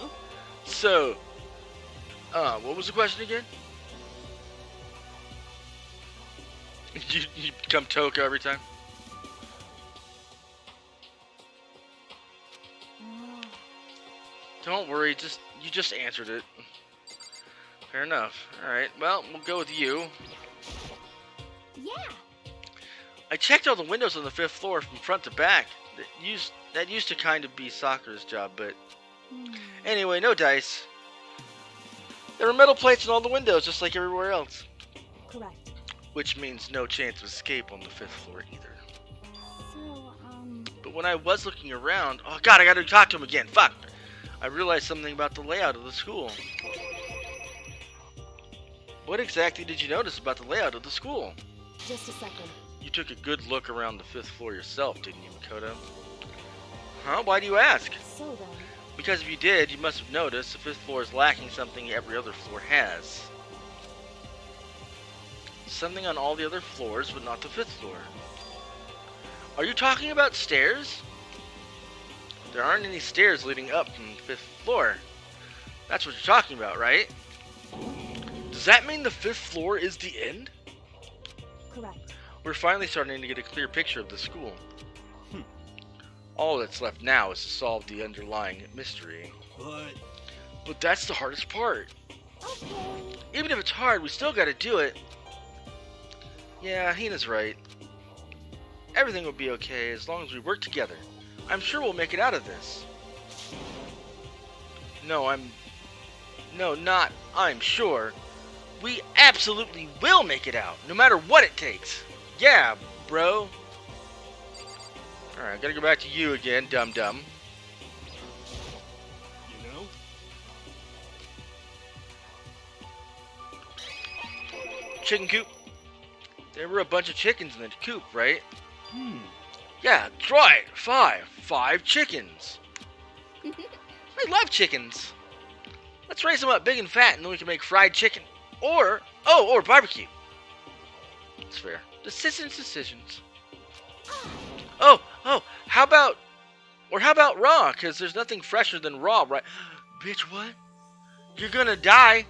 So, what was the question again? You become Toko every time? Don't worry, you just answered it. Fair enough. Alright, well, we'll go with you. Yeah. I checked all the windows on the 5th floor from front to back. That used to kind of be Sakura's job, but... Anyway, no dice. There were metal plates in all the windows, just like everywhere else. Correct. Which means no chance of escape on the 5th floor either. So, But when I was looking around... Oh god, I gotta talk to him again, fuck! I realized something about the layout of the school. What exactly did you notice about the layout of the school? Just a second. You took a good look around the 5th floor yourself, didn't you, Makoto? Huh? Why do you ask? So then, Because if you did, you must have noticed the 5th floor is lacking something every other floor has. Something on all the other floors, but not the 5th floor. Are you talking about stairs? There aren't any stairs leading up from the 5th floor. That's what you're talking about, right? Does that mean the 5th floor is the end? correct. We're finally starting to get a clear picture of the school. All that's left now is to solve the underlying mystery. But that's the hardest part. okay. Even if it's hard, we still gotta do it. Yeah, Hina's right. Everything will be okay as long as we work together. I'm sure we'll make it out of this. I'm sure. We absolutely will make it out, no matter what it takes. Yeah, bro. Alright, gotta go back to you again, dum-dum. You know? Chicken coop. There were a bunch of chickens in the coop, right? Yeah, that's right. Five chickens. I love chickens. Let's raise them up big and fat, and then we can make fried chicken. Or barbecue. That's fair. Decisions. Oh, how about raw? Because there's nothing fresher than raw, right? Bitch, what? You're gonna die.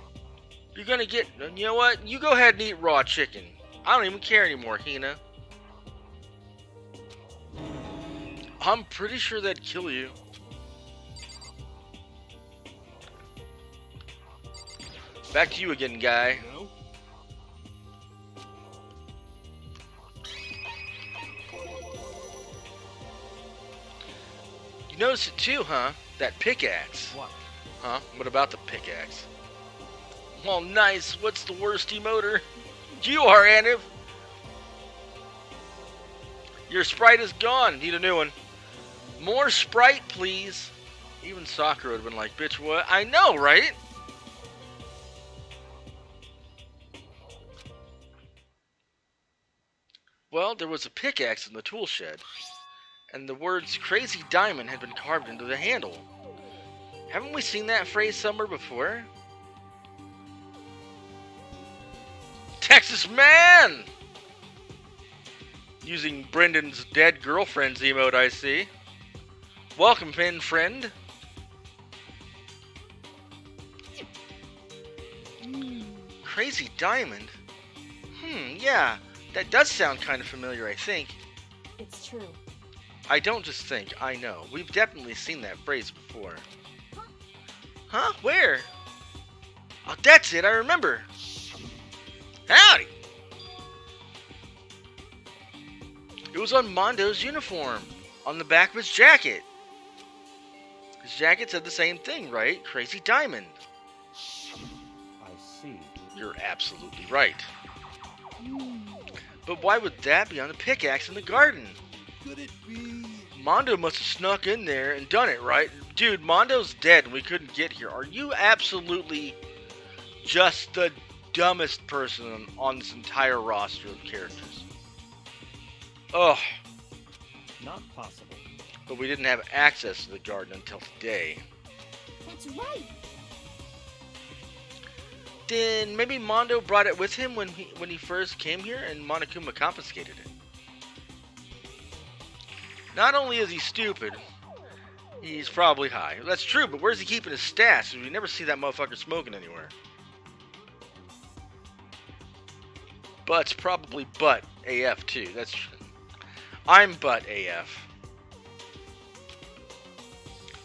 You're gonna get, you know what? You go ahead and eat raw chicken. I don't even care anymore, Hina. I'm pretty sure that'd kill you. Back to you again, guy. You know? You noticed it too, huh? That pickaxe. What? Huh? What about the pickaxe? Well, nice. What's the worst emoter? You are, Aniv. Your sprite is gone. Need a new one. More sprite, please. Even Sakura would have been like, bitch, what? I know, right? Well, there was a pickaxe in the tool shed, and the words Crazy Diamond had been carved into the handle. Haven't we seen that phrase somewhere before? Texas Man! Using Brendan's dead girlfriend's emote, I see. Welcome, Pin friend. Crazy Diamond? Yeah. That does sound kind of familiar, I think. It's true. I don't just think, I know. We've definitely seen that phrase before. Huh? Where? Oh, that's it, I remember. Howdy! It was on Mondo's uniform, on the back of his jacket. His jacket said the same thing, right? Crazy Diamond. I see. You're absolutely right. But why would that be on the pickaxe in the garden? Could it be? Mondo must have snuck in there and done it, right? Dude, Mondo's dead and we couldn't get here. Are you absolutely just the dumbest person on this entire roster of characters? Ugh. Not possible. But we didn't have access to the garden until today. That's right. Then maybe Mondo brought it with him when he first came here and Monokuma confiscated it. Not only is he stupid, he's probably high. That's true, but where's he keeping his stash? We never see that motherfucker smoking anywhere. Butt's probably butt AF too. That's true. I'm butt AF.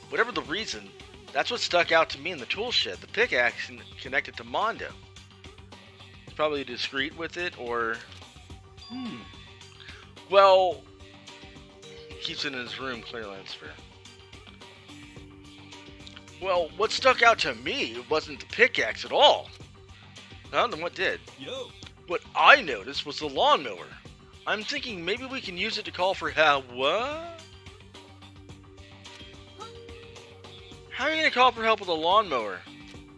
Whatever the reason, That's what stuck out to me in the tool shed. The pickaxe connected to Mondo. He's probably discreet with it, or... Well... He keeps it in his room, clearly, that's fair. Well, what stuck out to me wasn't the pickaxe at all. Then what did? Yo. What I noticed was the lawnmower. I'm thinking maybe we can use it to call for help. What? How are you gonna call for help with a lawnmower?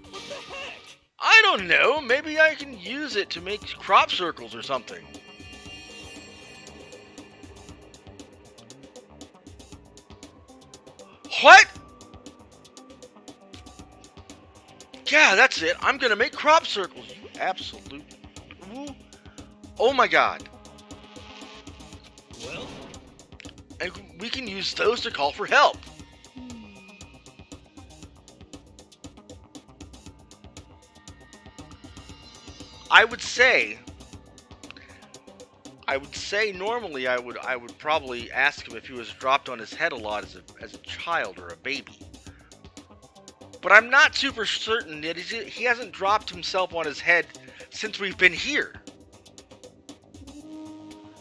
What the heck? I don't know. Maybe I can use it to make crop circles or something. What? Yeah, that's it. I'm gonna make crop circles. You absolute. Ooh. Oh my god. Well, And we can use those to call for help. I would say normally I would probably ask him if he was dropped on his head a lot as a child or a baby. But I'm not super certain that he hasn't dropped himself on his head since we've been here.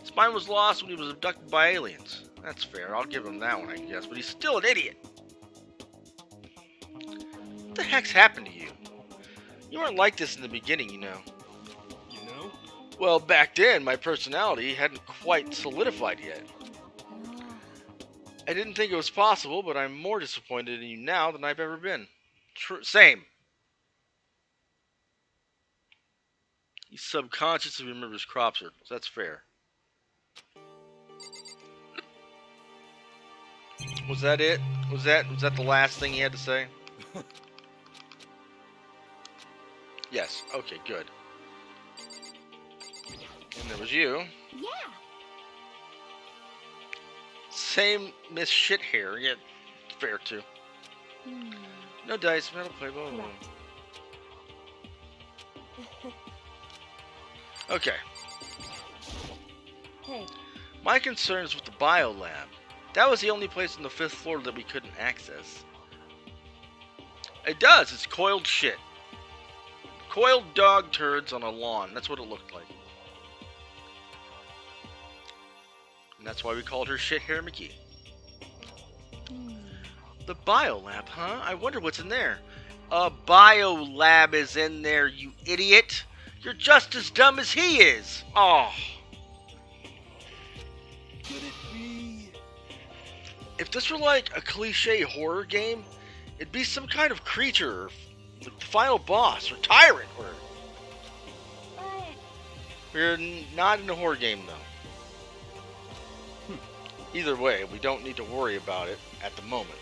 His mind was lost when he was abducted by aliens. That's fair, I'll give him that one, I guess, but he's still an idiot. What the heck's happened to you? You weren't like this in the beginning, you know. you know? Well, back then, my personality hadn't quite solidified yet. I didn't think it was possible, but I'm more disappointed in you now than I've ever been. Same. He subconsciously remembers crop circles. That's fair. Was that it? Was that the last thing he had to say? Yes. Okay, good. And there was you. Yeah. Same Miss Shit Hair. Yeah, fair too. No dice, metal play, blah, blah, blah. Okay. Hey, My concerns with the biolab. That was the only place on the 5th floor that we couldn't access. It does. It's coiled shit. Coiled dog turds on a lawn. That's what it looked like. And that's why we called her Shit Hair McGee. The biolab, huh? I wonder what's in there. A biolab is in there, you idiot. You're just as dumb as he is. Oh. Could it be? If this were like a cliche horror game, it'd be some kind of creature, or like the final boss, or tyrant, or... But We're not in a horror game, though. Either way, we don't need to worry about it at the moment.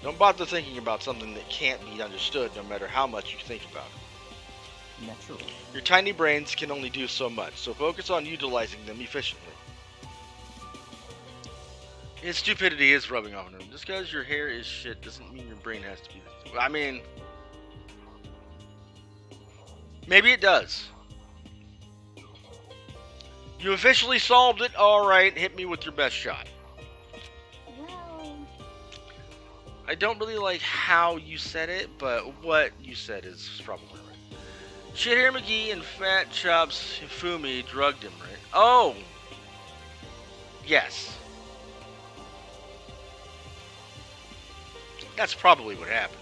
Don't bother thinking about something that can't be understood no matter how much you think about it. Naturally. Your tiny brains can only do so much, so focus on utilizing them efficiently. His stupidity is rubbing off on him. Just because your hair is shit doesn't mean your brain has to be this. I mean... maybe it does. You officially solved it? Alright, hit me with your best shot. well, I don't really like how you said it, but what you said is probably right. Shithair McGee and Fat Chops Fumi drugged him, right? Oh! Yes. That's probably what happened.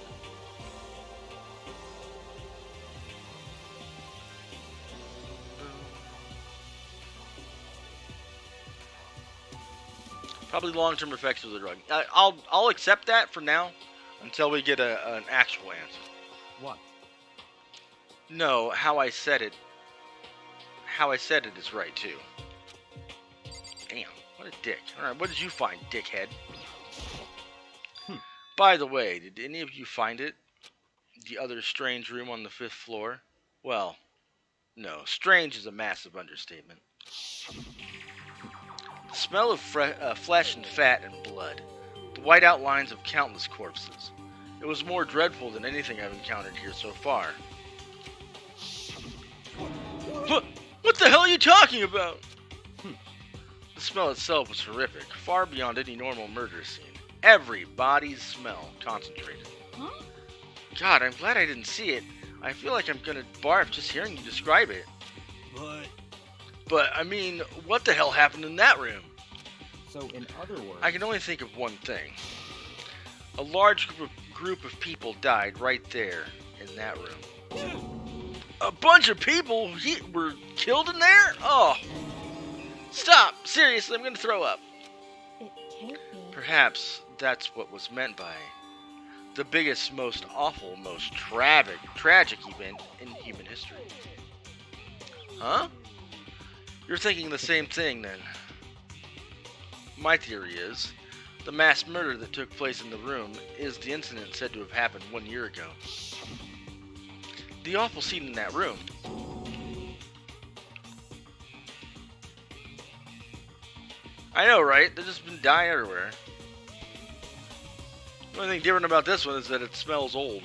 Probably long-term effects of the drug. I'll accept that for now, until we get an actual answer. What? No, how I said it is right too. Damn, what a dick. Alright, what did you find, dickhead? By the way, did any of you find it? The other strange room on the 5th floor? Well, no, strange is a massive understatement. The smell of flesh and fat and blood. The white outlines of countless corpses. It was more dreadful than anything I've encountered here so far. What the hell are you talking about? The smell itself was horrific, far beyond any normal murder scene. Every body's smell concentrated. Huh? God, I'm glad I didn't see it. I feel like I'm gonna barf just hearing you describe it. But, I mean, what the hell happened in that room? So, in other words, I can only think of one thing. A large group of people died right there in that room. A bunch of people were killed in there? Oh. Stop! Seriously, I'm gonna throw up. It can't be. Perhaps that's what was meant by the biggest, most awful, most tragic event in human history. Huh? You're thinking the same thing, then. My theory is, the mass murder that took place in the room is the incident said to have happened 1 year ago. The awful scene in that room. I know, right? They've just been dying everywhere. The only thing different about this one is that it smells old.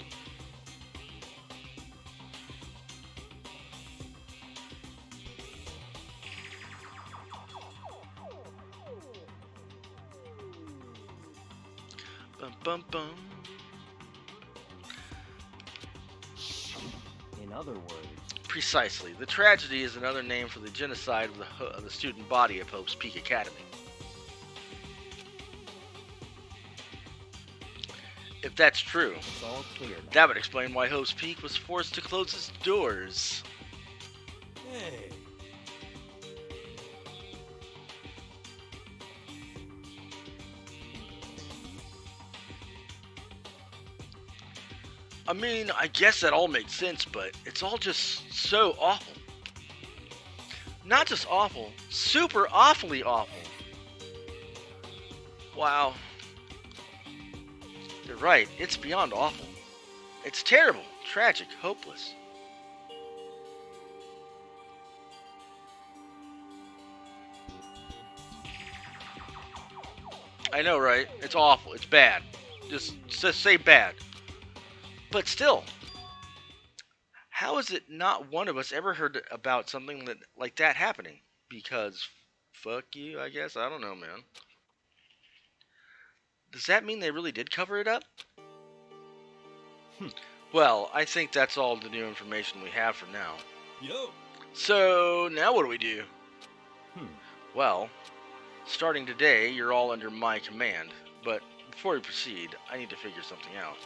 Bum bum bum. in other words, Precisely. The tragedy is another name for the genocide of the student body of Hope's Peak Academy. If that's true, it's all clear now. that would explain why Hope's Peak was forced to close its doors. Hey. I mean, I guess that all makes sense, but it's all just so awful. Not just awful, super awfully awful. Wow. You're right, it's beyond awful. It's terrible, tragic, hopeless. I know, right? It's awful, it's bad. Just say bad. But still, how is it not one of us ever heard about something like that happening? Because fuck you, I guess. I don't know, man. Does that mean they really did cover it up? Well, I think that's all the new information we have for now. Yo. So, now what do we do? Hmm. Well, starting today, you're all under my command. But before we proceed, I need to figure something out.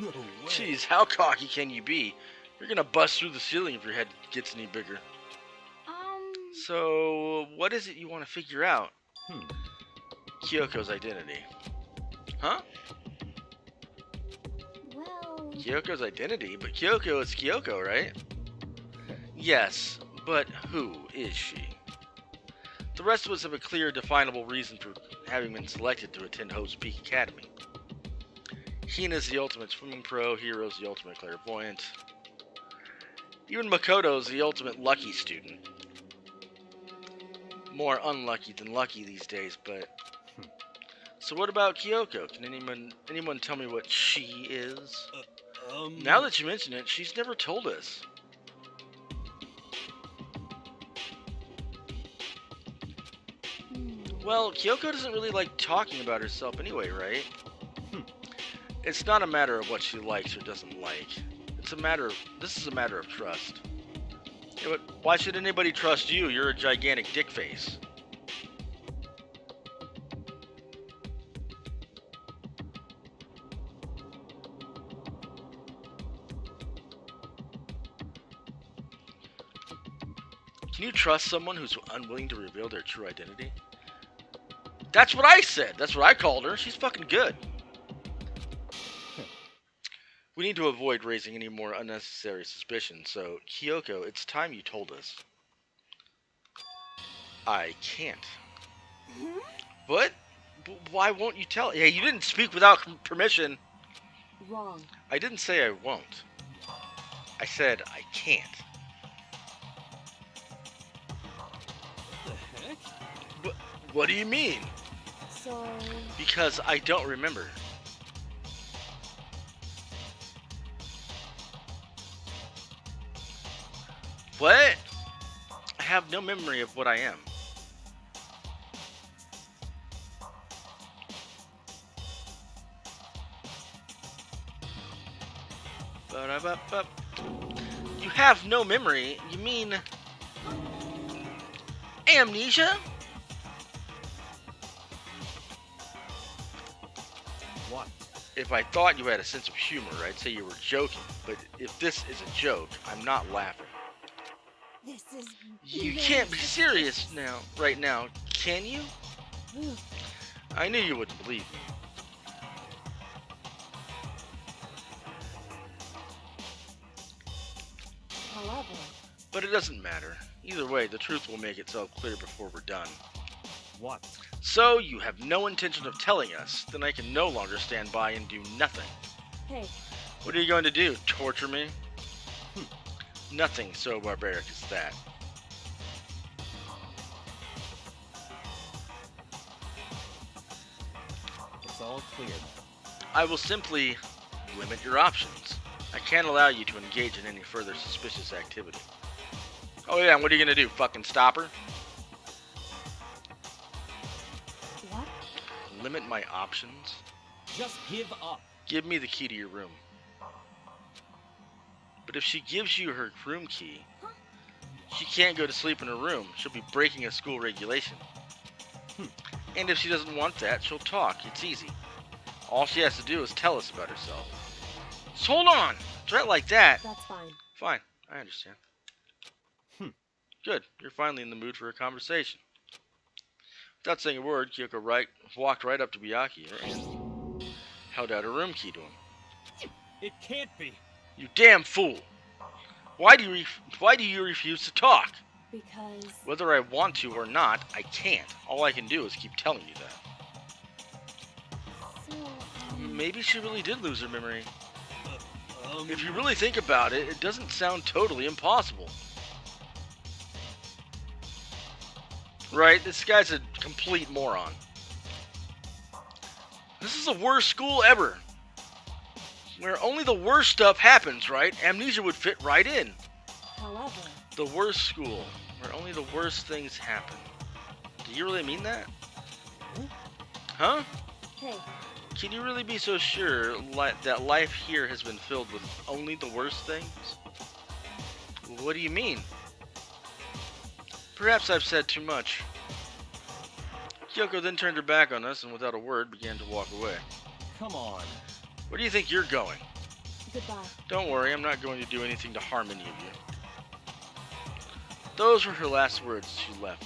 No way. Jeez, how cocky can you be? You're gonna bust through the ceiling if your head gets any bigger. So, what is it you want to figure out? Kyoko's identity. Huh? Well, Kyoko's identity? But Kyoko is Kyoko, right? Yes, but who is she? The rest of us have a clear, definable reason for having been selected to attend Hope's Peak Academy. Hina's the ultimate swimming pro, Hiro's the ultimate clairvoyant. Even Makoto's the ultimate lucky student. More unlucky than lucky these days, but... So what about Kyoko? Can anyone tell me what she is? Now that you mention it, she's never told us. Well, Kyoko doesn't really like talking about herself anyway, right? It's not a matter of what she likes or doesn't like. This is a matter of trust. Yeah, but why should anybody trust you? You're a gigantic dick face. Can you trust someone who's unwilling to reveal their true identity? That's what I said. That's what I called her. She's fucking good. We need to avoid raising any more unnecessary suspicions, so, Kyoko, it's time you told us. I can't. What? Why won't you tell? Hey, you didn't speak without permission. Wrong. I didn't say I won't. I said I can't. The heck? What do you mean? So, Because I don't remember. What? I have no memory of what I am. Ba-da-ba-ba. You have no memory? You mean amnesia? What? If I thought you had a sense of humor, I'd say you were joking. But if this is a joke, I'm not laughing. This is. You very can't be suspicious. serious now, right now, can you? I knew you wouldn't believe me. However, But it doesn't matter. Either way, the truth will make itself clear before we're done. What? So, you have no intention of telling us, then I can no longer stand by and do nothing. hey, What are you going to do? Torture me? Nothing so barbaric as that. It's all clear now. I will simply limit your options. I can't allow you to engage in any further suspicious activity. Oh yeah, and what are you gonna do? Fucking stop her? what? Limit my options? Just give up. Give me the key to your room. But if she gives you her room key, she can't go to sleep in her room. She'll be breaking a school regulation. And if she doesn't want that, she'll talk. It's easy. All she has to do is tell us about herself. Just hold on! A threat like that. That's fine. Fine, I understand. Good, you're finally in the mood for a conversation. Without saying a word, Kyoko walked right up to Byakuya and held out her room key to him. It can't be. You damn fool! Why do you refuse to talk? Because. Whether I want to or not, I can't. All I can do is keep telling you that. So, Maybe she really did lose her memory. If you really think about it, it doesn't sound totally impossible. Right, this guy's a complete moron. This is the worst school ever. Where only the worst stuff happens, right? Amnesia would fit right in. However, The worst school, where only the worst things happen. Do you really mean that? Huh? hey, Can you really be so sure that life here has been filled with only the worst things? What do you mean? Perhaps I've said too much. Kyoko then turned her back on us and without a word began to walk away. Come on. Where do you think you're going? goodbye. Don't worry, I'm not going to do anything to harm any of you. Those were her last words as she left.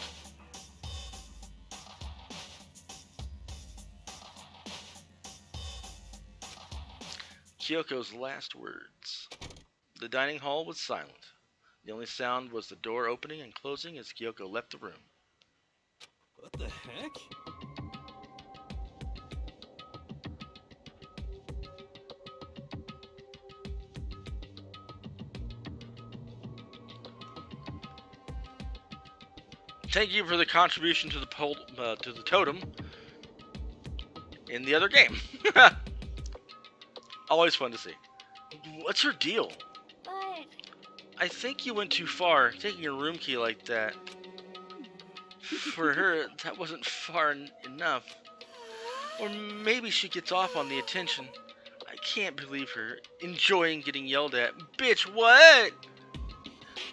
Kyoko's last words. The dining hall was silent. The only sound was the door opening and closing as Kyoko left the room. What the heck? Thank you for the contribution to the totem in the other game. Always fun to see. What's her deal? but I think you went too far, taking your room key like that. For her, that wasn't far enough. Or maybe she gets off on the attention. I can't believe her. Enjoying getting yelled at. Bitch, what?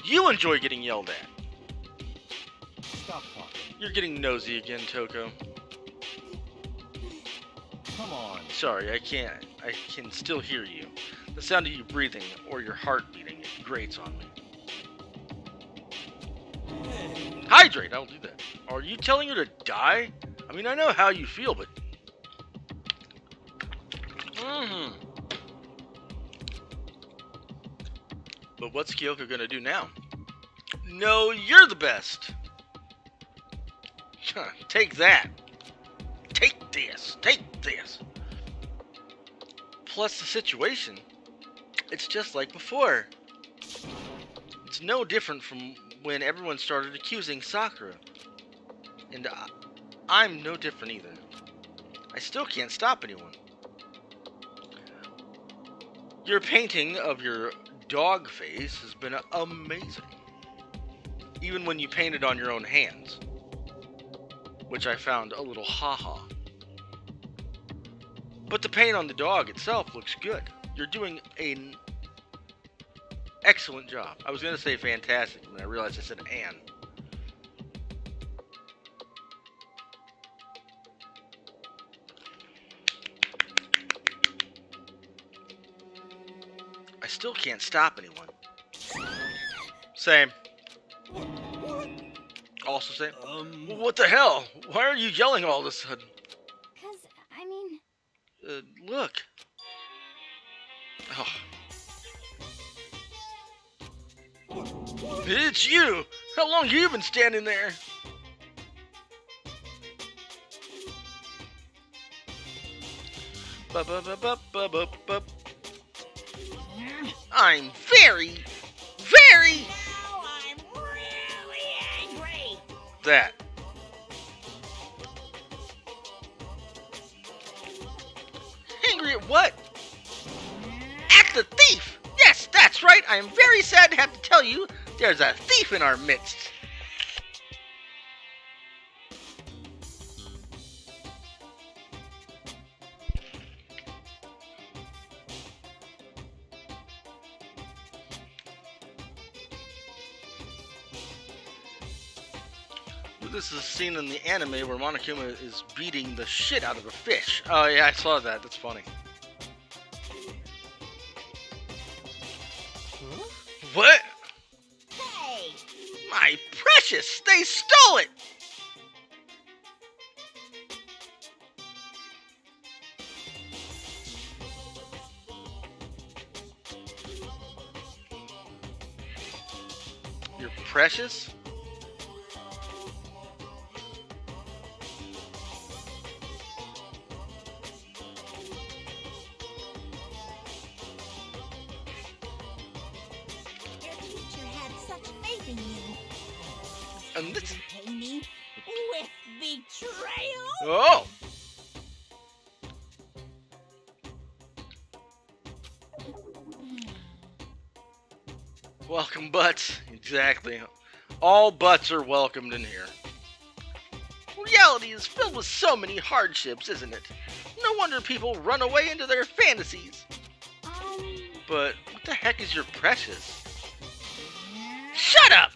You enjoy getting yelled at. Stop talking. You're getting nosy again, Toko. Come on. Sorry, I can still hear you. The sound of you breathing or your heart beating grates on me. Hey, Hydrate, I'll do that. Are you telling her to die? I mean, I know how you feel, but... But what's Kyoko gonna do now? No, you're the best! Take that! Take this! Take this! Plus the situation, it's just like before. It's no different from when everyone started accusing Sakura. And I'm no different either. I still can't stop anyone. Your painting of your dog face has been amazing. Even when you painted on your own hands. Which I found a little haha. But the paint on the dog itself looks good. You're doing Excellent job. I was going to say fantastic, and I realized I said Anne. I still can't stop anyone. Same. Also same. Well, what the hell? Why are you yelling all of a sudden? 'Cause, I mean, Look. Oh. It's you! How long have you been standing there? Ba-ba-ba-ba-ba-ba-ba. I'm very, very... Now I'm really angry. That. Angry at what? At the thief! Yes, that's right. I am very sad to have to tell you there's a thief in our midst. This is a scene in the anime where Monokuma is beating the shit out of a fish. Oh yeah, I saw that. That's funny. What? Hey, My precious! They stole it! Your precious? your teacher had such faith in you. And this... Repay me with betrayal? Oh! Welcome butts. Exactly. All butts are welcomed in here. Reality is filled with so many hardships, isn't it? No wonder people run away into their fantasies. But what the heck is your precious? Shut up!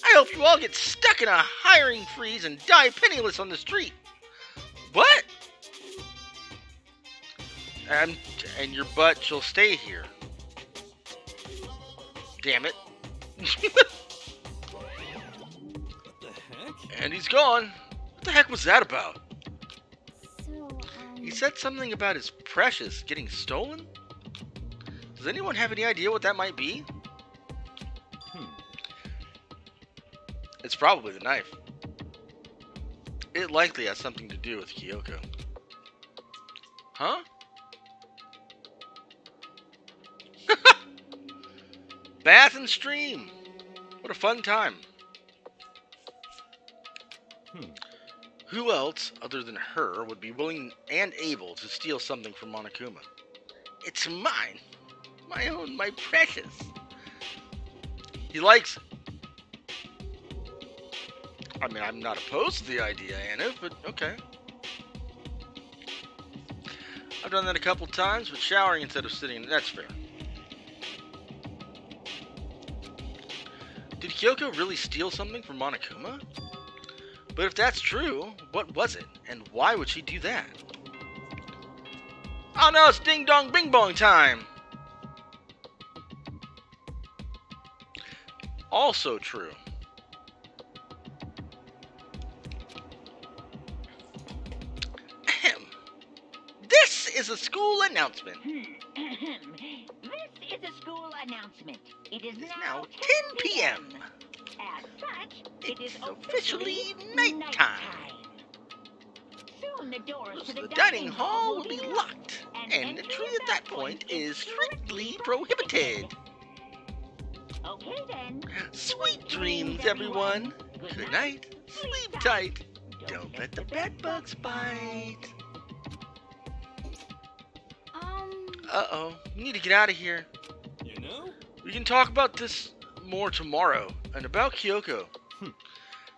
I hope you all get stuck in a hiring freeze and die penniless on the street. What? And your butt shall stay here. Damn it. What the heck? And he's gone. What the heck was that about? so, He said something about his precious getting stolen? Does anyone have any idea what that might be? It's probably the knife. It likely has something to do with Kyoko. Huh? Bath and stream! What a fun time. Who else, other than her, would be willing and able to steal something from Monokuma? It's mine. My own, my precious. He likes it. I mean, I'm not opposed to the idea, Anna, but okay. I've done that a couple times, but showering instead of sitting, that's fair. Did Kyoko really steal something from Monokuma? But if that's true, what was it? And why would she do that? Oh no, it's ding dong bing bong time! Also true. Ahem. This is a school announcement. This is a school announcement. It is It's now now 10 p.m. As such, it is It's officially officially nighttime. Soon the doors So to the dining hall will be locked, and entry at that point is strictly prohibited. Okay then. Sweet dreams, everyone. Good night. Sleep tight. Don't let the bed bugs bite. Uh-oh. We need to get out of here. You know? We can talk about this more tomorrow, and about Kyoko.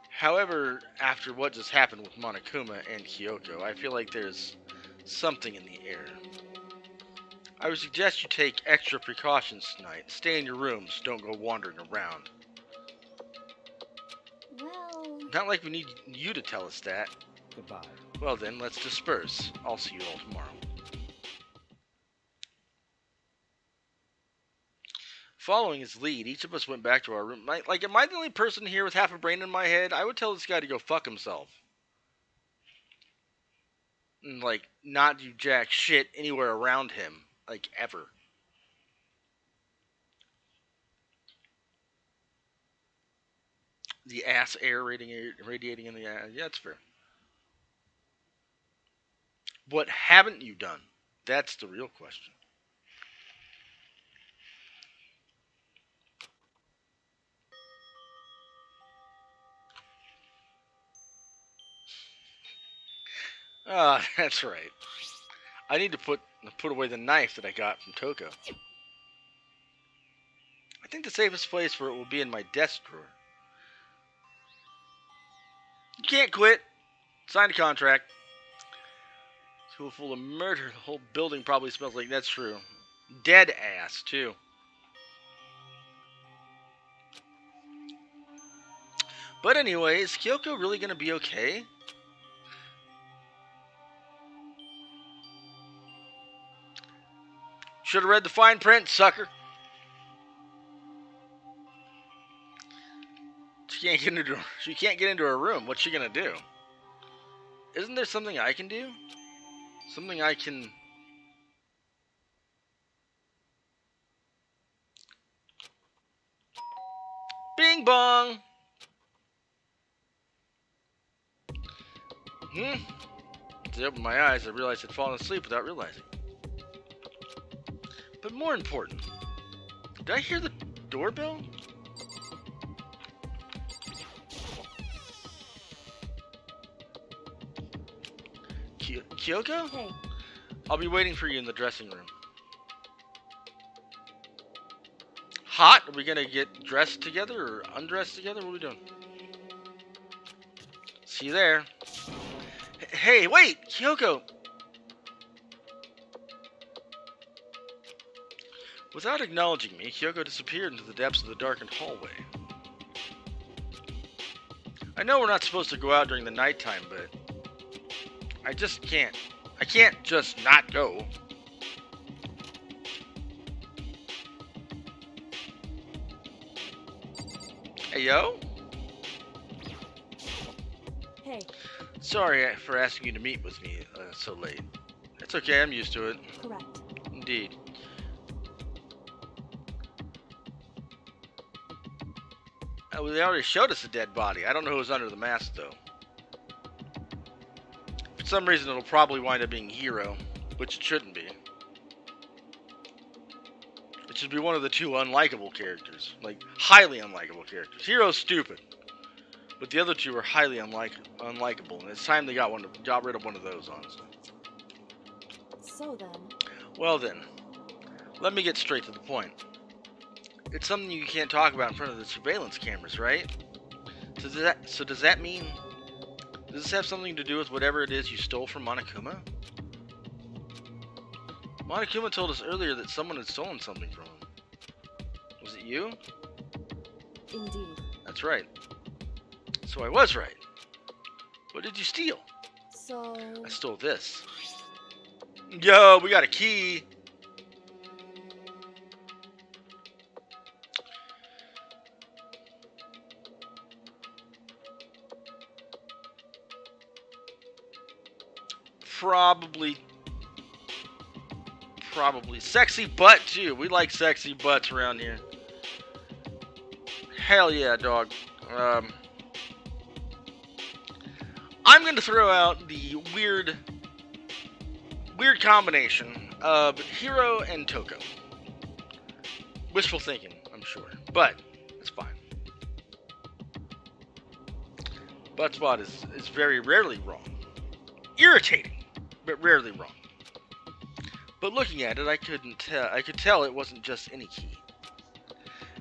However, after what just happened with Monokuma and Kyoko, I feel like there's something in the air. I would suggest you take extra precautions tonight. Stay in your rooms. Don't go wandering around. Well, Not like we need you to tell us that. Goodbye. Well then, let's disperse. I'll see you all tomorrow. Following his lead, each of us went back to our room. Am I the only person here with half a brain in my head? I would tell this guy to go fuck himself. And, not do jack shit anywhere around him. Ever. The ass air radiating in the ass. Yeah, that's fair. What haven't you done? That's the real question. Ah, that's right. I need to put away the knife that I got from Toko. I think the safest place for it will be in my desk drawer. You can't quit. Sign a contract. School full of murder. The whole building probably smells like. That's true. Dead ass, too. But anyway, is Kyoko really gonna be okay? Should have read the fine print, sucker. She can't get into her room. What's she gonna do? Isn't there something I can do? Something I can... Bing bong! As I opened my eyes, I realized I'd fallen asleep without realizing. But more important, did I hear the doorbell? Kyoko? Hey, I'll be waiting for you in the dressing room. Hot? Are we gonna get dressed together or undressed together? What are we doing? See you there. Hey, wait! Kyoko! Without acknowledging me, Kyoko disappeared into the depths of the darkened hallway. I know we're not supposed to go out during the nighttime, but I just can't. I can't just not go. Hey, yo? hey, Sorry for asking you to meet with me so late. It's okay, I'm used to it. correct. Indeed. They already showed us a dead body. I don't know who's under the mask, though. For some reason, it'll probably wind up being Hero, which it shouldn't be. It should be one of the two unlikable characters. Highly unlikable characters. Hero's stupid. But the other two are highly unlikable, and it's time they got rid of one of those, honestly. So then, Well then, let me get straight to the point. It's something you can't talk about in front of the surveillance cameras, right? So does that mean... Does this have something to do with whatever it is you stole from Monokuma? Monokuma told us earlier that someone had stolen something from him. Was it you? indeed. That's right. So I was right. What did you steal? So, I stole this. Yo, we got a key! Probably sexy butt too. We like sexy butts around here. Hell yeah, dog. I'm gonna throw out the weird combination of Hiro and Toko. Wishful thinking, I'm sure, but it's fine. Buttspot is very rarely wrong. Irritating, but rarely wrong. But looking at it, I could tell it wasn't just any key.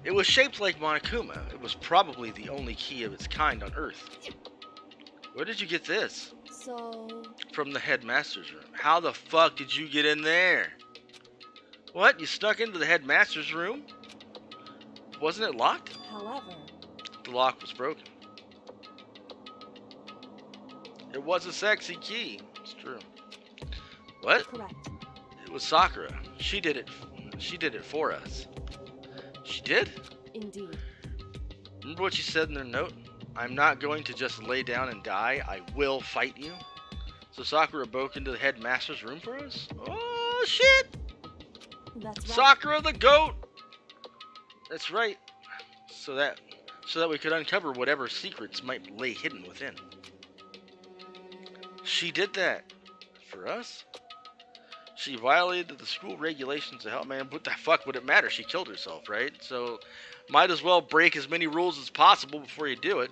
It was shaped like Monokuma. It was probably the only key of its kind on Earth. Where did you get this? so, From the headmaster's room. How the fuck did you get in there? What? You snuck into the headmaster's room? Wasn't it locked? However, The lock was broken. It was a sexy key. It's true. What? correct. It was Sakura. She did it. She did it for us. She did? Indeed. Remember what she said in their note? I'm not going to just lay down and die. I will fight you. So Sakura broke into the headmaster's room for us? Oh, shit! That's right. Sakura the goat! That's right. So that we could uncover whatever secrets might lay hidden within. She did that. For us? She violated the school regulations to help, man. What the fuck would it matter? She killed herself, right? So, might as well break as many rules as possible before you do it.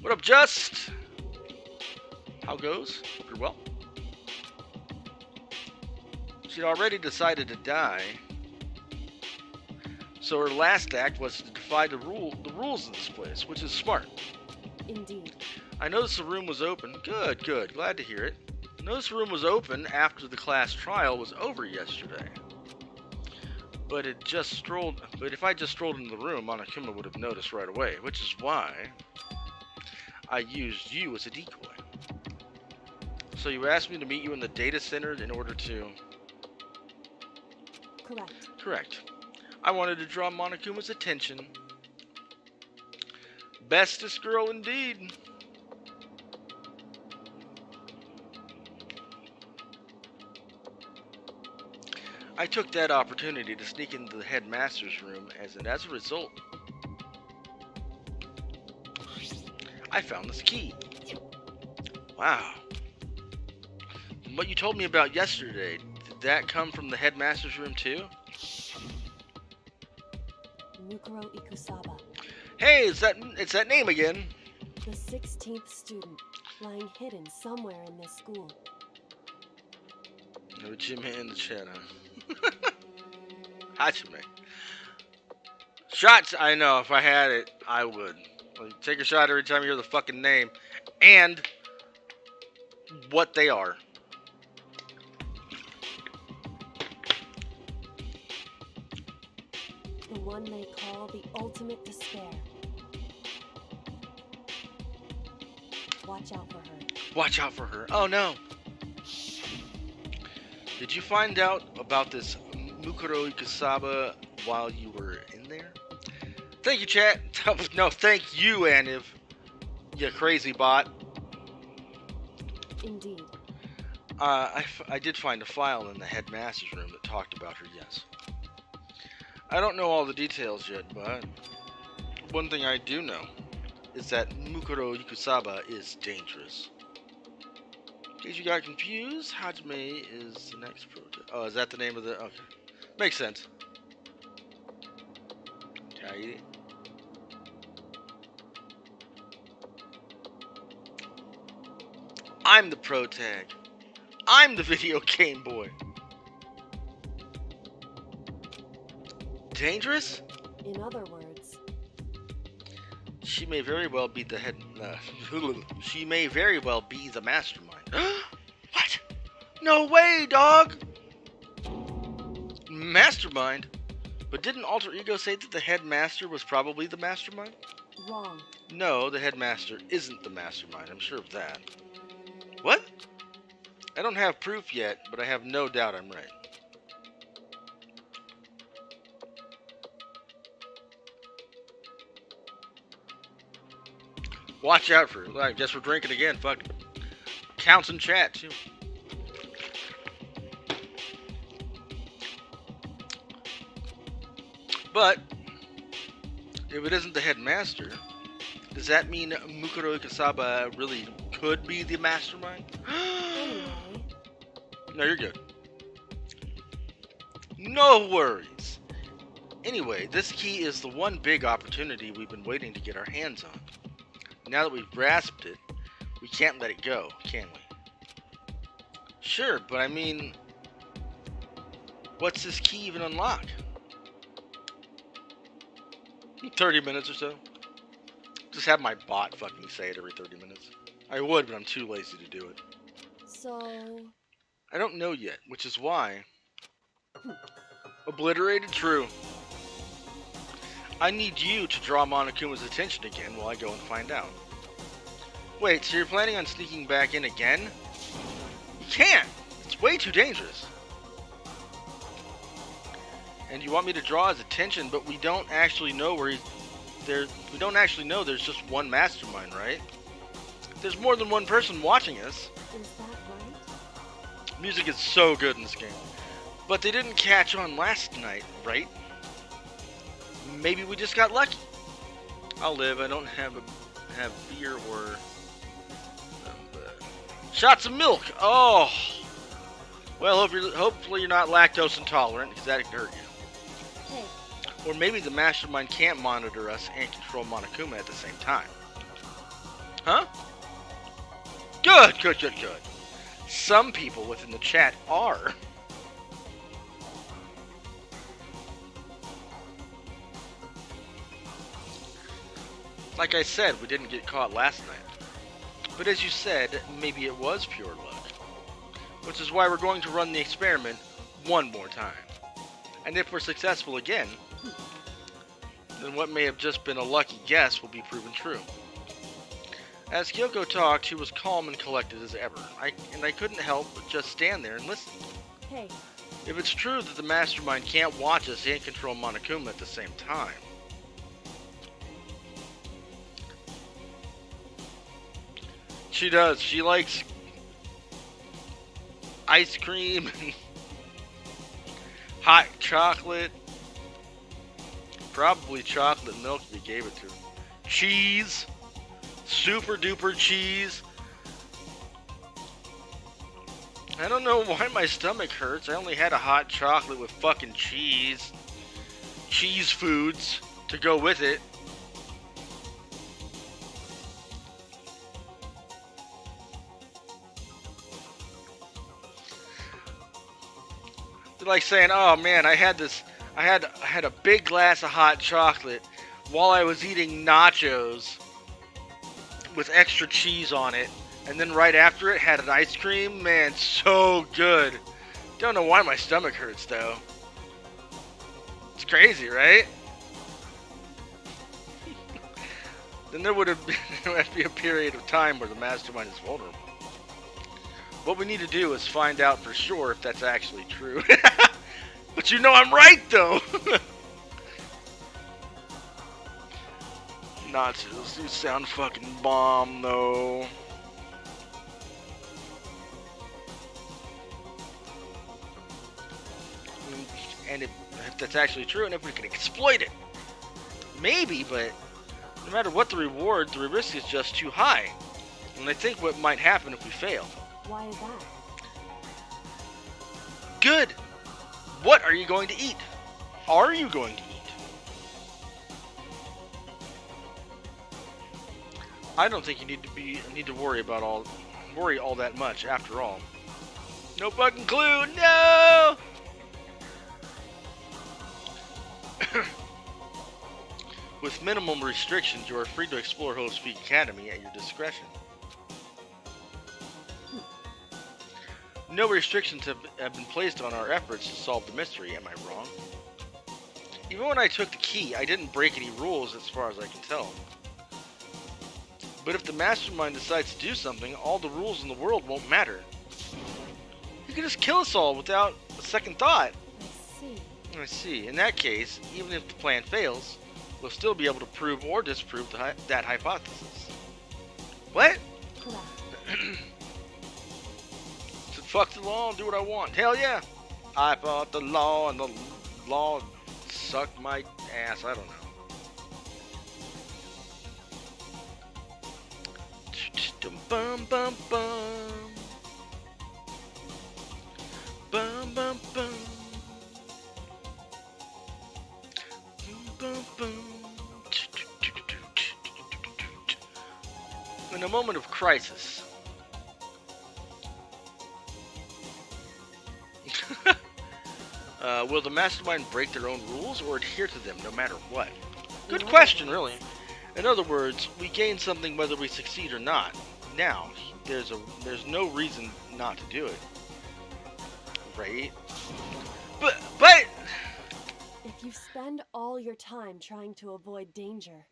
What up, Just? How goes? Hope you're well. She'd already decided to die. So her last act was to defy the rules of this place, which is smart. Indeed. I noticed the room was open. Good, good. Glad to hear it. Noticed the room was open after the class trial was over yesterday. But if I just strolled into the room, Monokuma would have noticed right away, which is why I used you as a decoy. So you asked me to meet you in the data center in order to... Correct. Correct. I wanted to draw Monokuma's attention. Bestest girl indeed. I took that opportunity to sneak into the headmaster's room, as a result, I found this key. Wow. What you told me about yesterday, did that come from the headmaster's room too? Mukuro Ikusaba, Hey, it's that name again. the 16th student, lying hidden somewhere in this school. No Jimmy in the chat, huh? Hachime. Shots, I know, if I had it, I would. Like, take a shot every time you hear the fucking name. And what they are. The one they call the ultimate despair. Watch out for her. Watch out for her. Oh no. Did you find out about this Mukuro Ikusaba while you were in there? Thank you, chat. No, thank you, Aniv. You crazy bot. Indeed. I did find a file in the headmaster's room that talked about her, yes. I don't know all the details yet, but one thing I do know is that Mukuro Ikusaba is dangerous. In case you got confused, Hajime is the next project. Oh, is that the name of the... Okay. Makes sense. Tai. I'm the pro tag. I'm the video game boy. Dangerous? In other words, She may very well be the head. She may very well be the mastermind. What? No way, dog! Mastermind? But didn't Alter Ego say that the headmaster was probably the mastermind? wrong. No, the headmaster isn't the mastermind. I'm sure of that. What? I don't have proof yet, but I have no doubt I'm right. Watch out for it. I guess we're drinking again. Fuck. Counts in chat, too. But, if it isn't the headmaster, does that mean Mukuro Ikusaba really could be the mastermind? Anyway, No, you're good. No worries. Anyway, this key is the one big opportunity we've been waiting to get our hands on. Now that we've grasped it, we can't let it go, can we? Sure, but I mean, what's this key even unlock? 30 minutes or so? Just have my bot fucking say it every 30 minutes. I would, but I'm too lazy to do it. so I don't know yet, which is why. Obliterated, true. I need you to draw Monokuma's attention again while I go and find out. Wait, so you're planning on sneaking back in again? You can't! It's way too dangerous. And you want me to draw his attention, but we don't actually know where he's... We don't actually know there's just one mastermind, right? There's more than one person watching us. Is that right? Music is so good in this game. But they didn't catch on last night, right? Maybe we just got lucky. I'll live. I don't have beer or shots of milk. Oh, well, hopefully you're not lactose intolerant, because that could hurt you. Hey, Or maybe the mastermind can't monitor us and control Monokuma at the same time. Huh? Good, good, good, good. Some people within the chat are. Like I said, we didn't get caught last night. But as you said, maybe it was pure luck. Which is why we're going to run the experiment one more time. And if we're successful again, then what may have just been a lucky guess will be proven true. As Kyoko talked, she was calm and collected as ever. I couldn't help but just stand there and listen. hey, If it's true that the mastermind can't watch us and control Monokuma at the same time, she does. She likes ice cream and hot chocolate. Probably chocolate milk if you gave it to her. Cheese. Super duper cheese. I don't know why my stomach hurts. I only had a hot chocolate with fucking cheese. Cheese foods to go with it. Like saying, "Oh man, I had a big glass of hot chocolate while I was eating nachos with extra cheese on it, and then right after it had an ice cream. Man, so good. Don't know why my stomach hurts though. It's crazy, right?" Then there would have to be a period of time where the mastermind is vulnerable. What we need to do is find out for sure if that's actually true. But you know I'm right, though. Nachos, you sound fucking bomb, though. And if that's actually true, and if we can exploit it. Maybe, but no matter what the reward, the risk is just too high. And I think what might happen if we fail. why is that? Good! What are you going to eat? Are you going to eat? I don't think you need to worry all that much after all. No fucking clue, no! With minimum restrictions, you are free to explore Host Peak Academy at your discretion. No restrictions have been placed on our efforts to solve the mystery, am I wrong? Even when I took the key, I didn't break any rules as far as I can tell. But if the mastermind decides to do something, all the rules in the world won't matter. He could just kill us all without a second thought. I see. I see. In that case, even if the plan fails, we'll still be able to prove or disprove that hypothesis. What? Correct. Fuck the law and do what I want. Hell yeah. I fought the law and the law sucked my ass. I don't know. Bum bum bum. Bum bum bum. Bum bum. In a moment of crisis, will the mastermind break their own rules or adhere to them no matter what? Good question, really. In other words, we gain something whether we succeed or not. Now, there's no reason not to do it. Right? But If you spend all your time trying to avoid danger,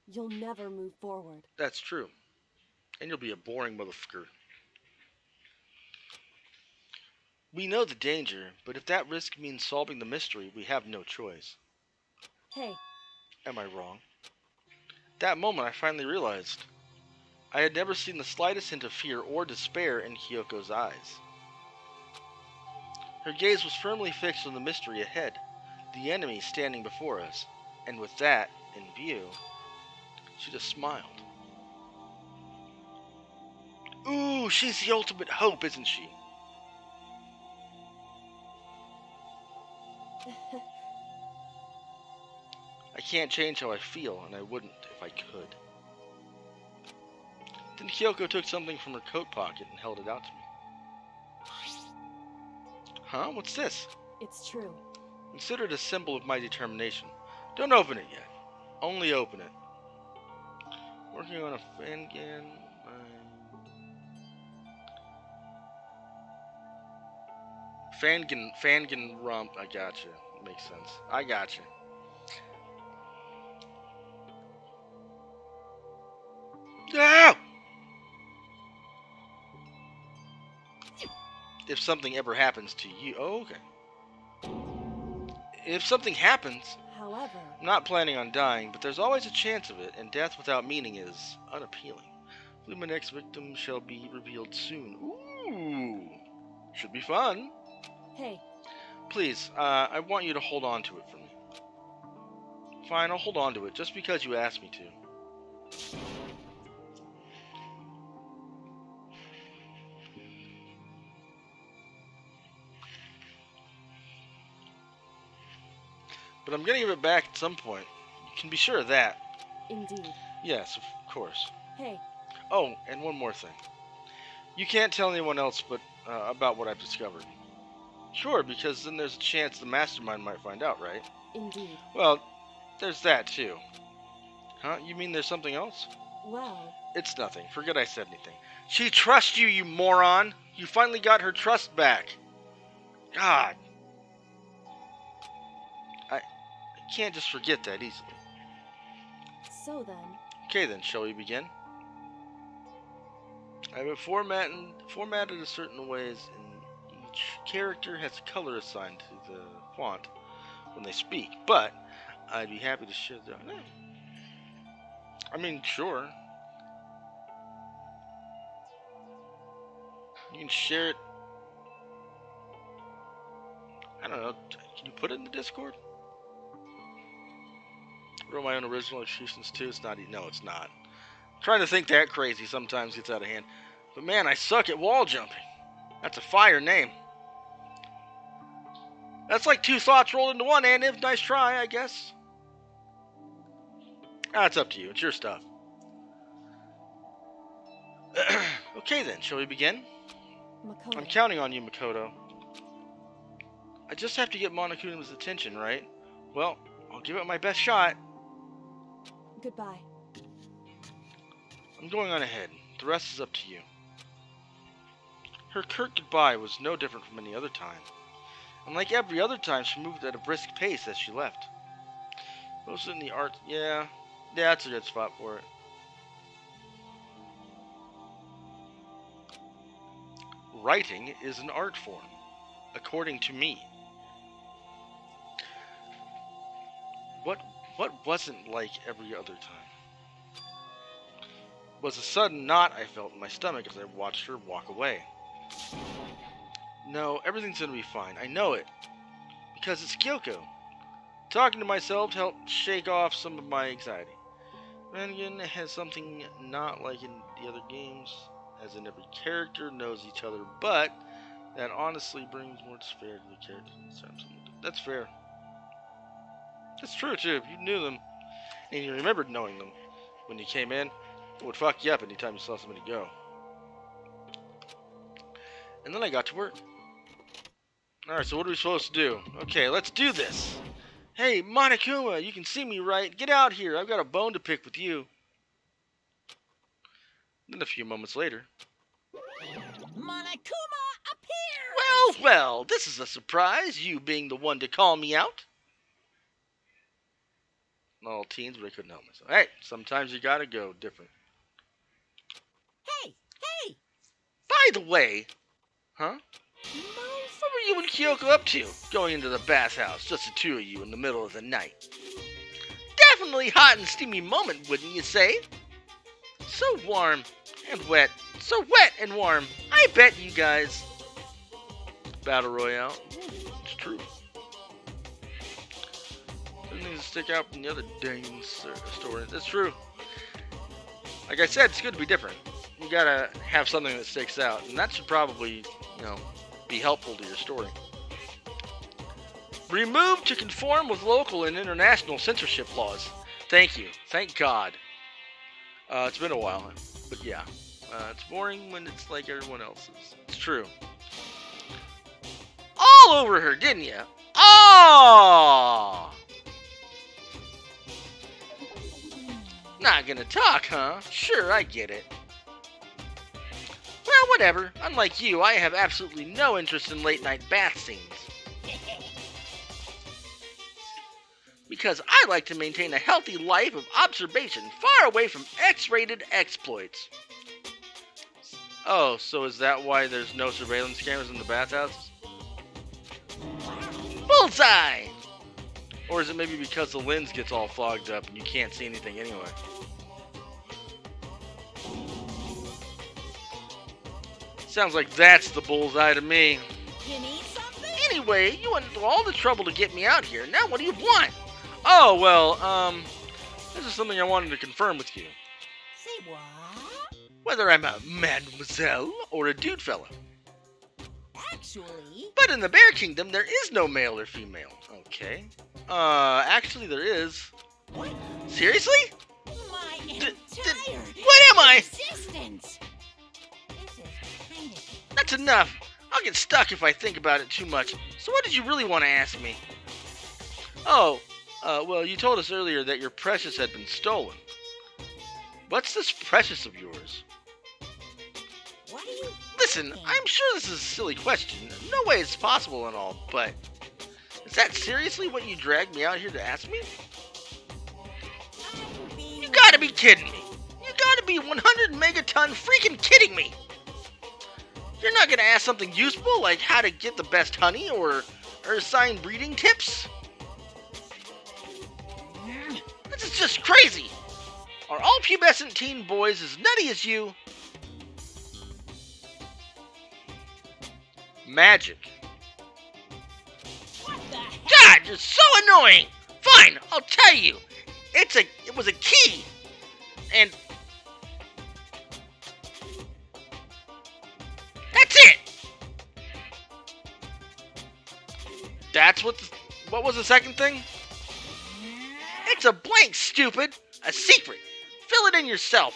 you'll never move forward. that's true. And you'll be a boring motherfucker. We know the danger, but if that risk means solving the mystery, we have no choice. Hey, Am I wrong? That moment I finally realized I had never seen the slightest hint of fear or despair in Kyoko's eyes. Her gaze was firmly fixed on the mystery ahead, the enemy standing before us, and with that in view, she just smiled. Ooh, she's the ultimate hope, isn't she? I can't change how I feel, and I wouldn't if I could. Then Kyoko took something from her coat pocket and held it out to me. Huh? What's this? it's true. Consider it a symbol of my determination. Don't open it yet. Only open it. Working on a Fangan. Danganronpa. I gotcha. Makes sense. I gotcha. Ah! If something ever happens to you. Oh, okay. If something happens, However, I'm not planning on dying, but there's always a chance of it, and death without meaning is unappealing. Hopefully my next victim shall be revealed soon. Ooh! Should be fun. hey, Please, I want you to hold on to it for me. Fine, I'll hold on to it, just because you asked me to. But I'm gonna give it back at some point. You can be sure of that. indeed. Yes, of course. Hey, Oh, and one more thing. You can't tell anyone else but about what I've discovered. Sure, because then there's a chance the mastermind might find out, right? indeed. Well, there's that too. Huh? You mean there's something else? Well, It's nothing. Forget I said anything. She trusts you, you moron! You finally got her trust back. God. I can't just forget that easily. so then, Okay then, shall we begin? I have it formatted a certain ways, and each character has a color assigned to the font when they speak, but I'd be happy to share that. I mean, sure. You can share it. I don't know. Can you put it in the Discord? Wrote my own original executions too. It's not. No, it's not. Trying to think that crazy sometimes gets out of hand. But man, I suck at wall jumping. That's a fire name. That's like two thoughts rolled into one, and if nice try, I guess. It's up to you. It's your stuff. Okay then, shall we begin? Makoto. I'm counting on you, Makoto. I just have to get Monokuma's attention, right? Well, I'll give it my best shot. Goodbye. I'm going on ahead. The rest is up to you. Her curt goodbye was no different from any other time. And like every other time, she moved at a brisk pace as she left. Most in the art... Yeah, that's a good spot for it. Writing is an art form, according to me. What wasn't like every other time? Was a sudden knot I felt in my stomach as I watched her walk away. No, everything's gonna be fine. I know it. Because it's Kyoko. Talking to myself helped shake off some of my anxiety. Rangan has something not like in the other games, as in every character knows each other, but that honestly brings more despair to the characters. That's fair. That's true too. If you knew them and you remembered knowing them when you came in, it would fuck you up anytime you saw somebody go. And then I got to work. Alright, so what are we supposed to do? Okay, let's do this. Hey, Monokuma, you can see me, right? Get out here. I've got a bone to pick with you. Then a few moments later. Monokuma Well, well, this is a surprise, you being the one to call me out. Not all teens, but I couldn't help myself. Hey, sometimes you gotta go different. Hey, hey! By the way, huh? What were you and Kyoko up to, going into the bathhouse, just the two of you in the middle of the night? Definitely hot and steamy moment, wouldn't you say? So warm and wet. So wet and warm. I bet you guys. Battle Royale. It's true. Doesn't need to stick out from the other dang stories. It's true. Like I said, it's good to be different. You gotta have something that sticks out, and that should probably, be helpful to your story. Removed to conform with local and international censorship laws. Thank you. Thank God. It's been a while, but yeah. It's boring when it's like everyone else's. It's true. All over her, didn't you? Oh! Not gonna talk, huh? Sure, I get it. Well, whatever. Unlike you, I have absolutely no interest in late-night bath scenes. Because I like to maintain a healthy life of observation far away from X-rated exploits. Oh, so is that why there's no surveillance cameras in the bathhouses? Bullseye! Or is it maybe because the lens gets all fogged up and you can't see anything anyway? Sounds like that's the bullseye to me. You need something? Anyway, you went through all the trouble to get me out here. Now what do you want? Oh, well, this is something I wanted to confirm with you. Say what? Whether I'm a mademoiselle or a dude fella. Actually... But in the Bear Kingdom, there is no male or female. Okay. Actually there is. What? Seriously? My D- entire what am I? existence! This is kind of... That's enough. I'll get stuck if I think about it too much. So what did you really want to ask me? Oh, well, you told us earlier that your precious had been stolen. What's this precious of yours? What are you... Listen, I'm sure this is a silly question. No way it's possible and all, but... Is that seriously what you dragged me out here to ask me? You gotta be kidding me! You gotta be 100 megaton freaking kidding me! You're not gonna ask something useful like how to get the best honey or assign breeding tips? This is just crazy! Are all pubescent teen boys as nutty as you? Magic. What the heck? God, you're so annoying! Fine, I'll tell you. It was a key. And that's it. That's what was the second thing? It's a blank, stupid. A secret. Fill it in yourself.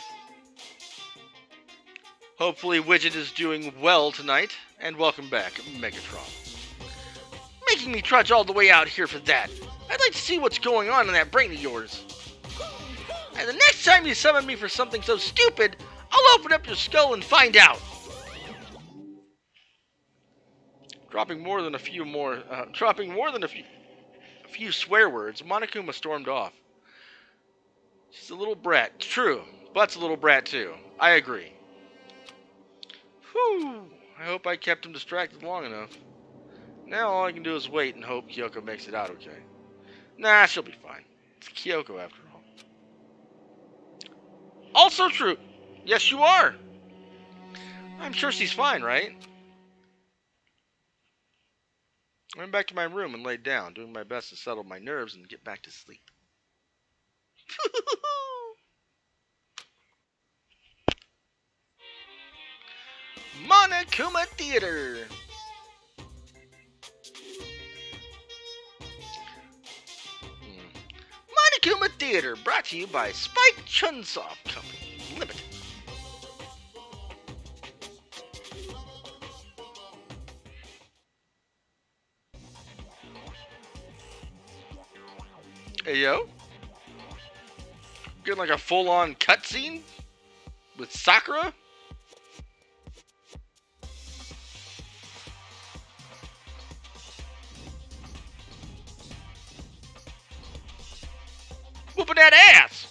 Hopefully Widget is doing well tonight, and welcome back, Megatron. Making me trudge all the way out here for that. I'd like to see what's going on in that brain of yours. And the next time you summon me for something so stupid, I'll open up your skull and find out. Dropping more than a few swear words, Monokuma stormed off. She's a little brat. It's true. Butt's a little brat too. I agree. Whew. I hope I kept him distracted long enough. Now all I can do is wait and hope Kyoko makes it out okay. Nah, she'll be fine. It's Kyoko after all. Also true. Yes, you are. I'm sure she's fine, right? I went back to my room and laid down, doing my best to settle my nerves and get back to sleep. Monokuma Theater. Monokuma Theater, brought to you by Spike Chunsoft Company Limited. Hey yo, getting like a full-on cutscene with Sakura. Whooping that ass!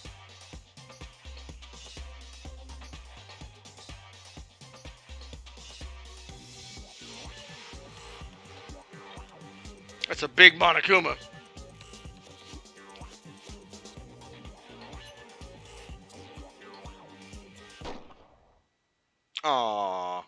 That's a big Monokuma. Aww.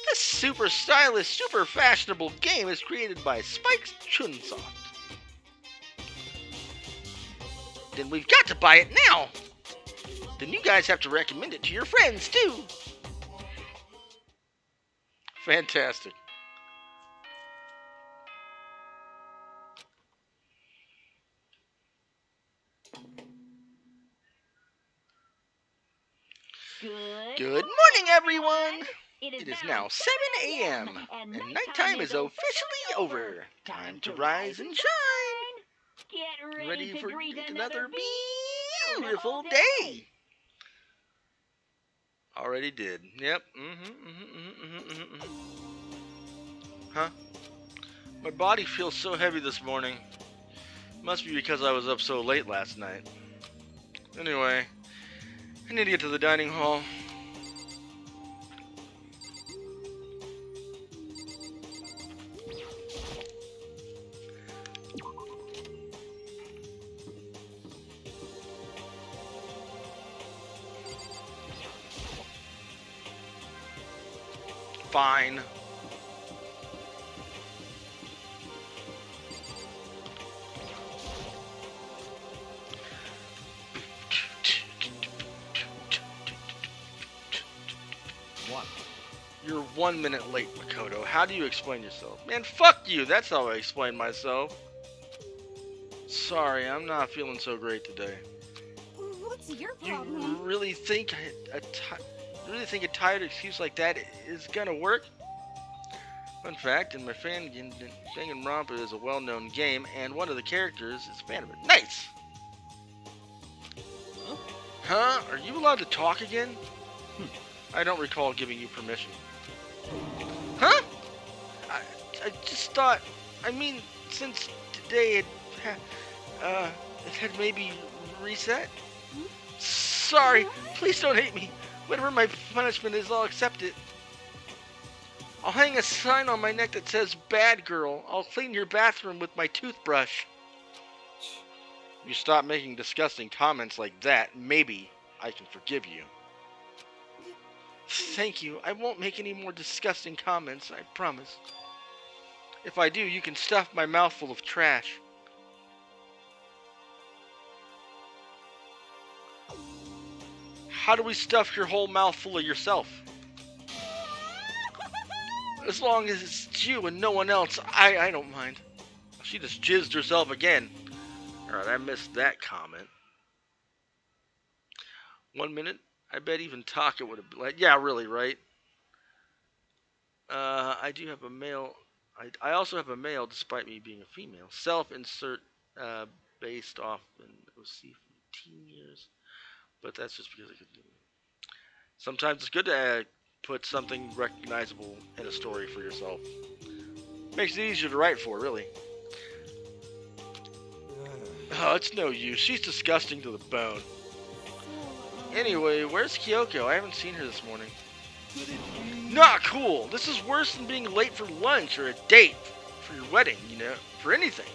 This super stylish, super fashionable game is created by Spike's Chunsoft. Then we've got to buy it now. Then you guys have to recommend it to your friends too. Fantastic. Good morning, everyone. It is now 7 a.m. and nighttime is officially over. Time to rise and shine. Get Ready to for greet another beautiful day. Already did. Yep. Huh? My body feels so heavy this morning. Must be because I was up so late last night. Anyway, I need to get to the dining hall. Fine. What? You're 1 minute late, Makoto. How do you explain yourself? Man, fuck you. That's how I explain myself. Sorry, I'm not feeling so great today. What's your You problem? really think a tired excuse like that is gonna work? Fun fact, in my fan game, Danganronpa is a well-known game, and one of the characters is a fan of it. Nice! Huh? Are you allowed to talk again? I don't recall giving you permission. Huh? I just thought, I mean, since today it had maybe reset? Sorry, please don't hate me. Whatever my punishment is, I'll accept it. I'll hang a sign on my neck that says, "Bad girl. I'll clean your bathroom with my toothbrush." You stop making disgusting comments like that, maybe I can forgive you. Thank you. I won't make any more disgusting comments, I promise. If I do, you can stuff my mouth full of trash. How do we stuff your whole mouth full of yourself? As long as it's you and no one else, I don't mind. She just jizzed herself again. Alright, I missed that comment. 1 minute? I bet even Taka would have been like, yeah, really, right? I do have a male. I also have a male, despite me being a female. Self-insert based off an OC from teen years. But that's just because I could do it. Sometimes it's good to put something recognizable in a story for yourself. Makes it easier to write for, really. Oh, it's no use. She's disgusting to the bone. Anyway, where's Kyoko? I haven't seen her this morning. Not cool. This is worse than being late for lunch or a date for your wedding, you know, for anything.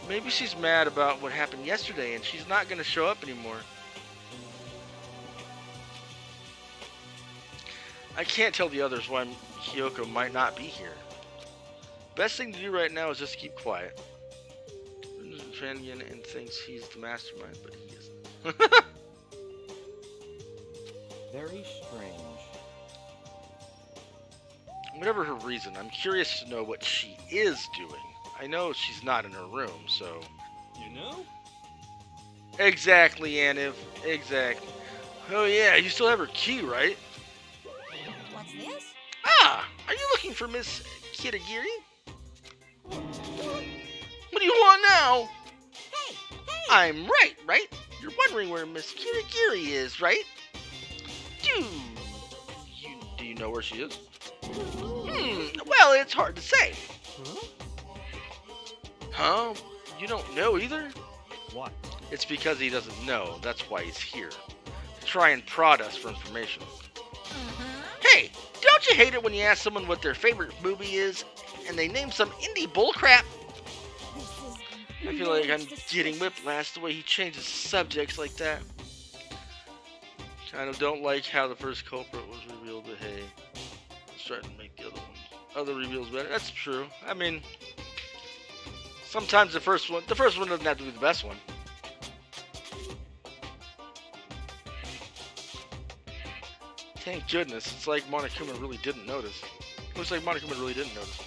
Maybe she's mad about what happened yesterday and she's not going to show up anymore. I can't tell the others why Kyoko might not be here. Best thing to do right now is just keep quiet. And thinks he's the mastermind, but he isn't. Very strange. Whatever her reason, I'm curious to know what she is doing. I know she's not in her room, so... You know? Exactly, Aniv. Exactly. Oh yeah, you still have her key, right? What's this? Ah! Are you looking for Miss Kitagiri? What do you want now? Hey! I'm right? You're wondering where Miss Kirigiri is, right? Dude, know where she is? Well, it's hard to say. Huh? Huh? You don't know either? What? It's because he doesn't know. That's why he's here. To try and prod us for information. Hey, don't you hate it when you ask someone what their favorite movie is and they name some indie bullcrap? I feel like I'm getting whiplash the way he changes subjects like that. Kind of don't like how the first culprit was revealed, but hey, let's try to make the other reveals better. That's true. I mean, sometimes the first one doesn't have to be the best one. Thank goodness. It's like Monokuma really didn't notice. Looks like Monokuma really didn't notice.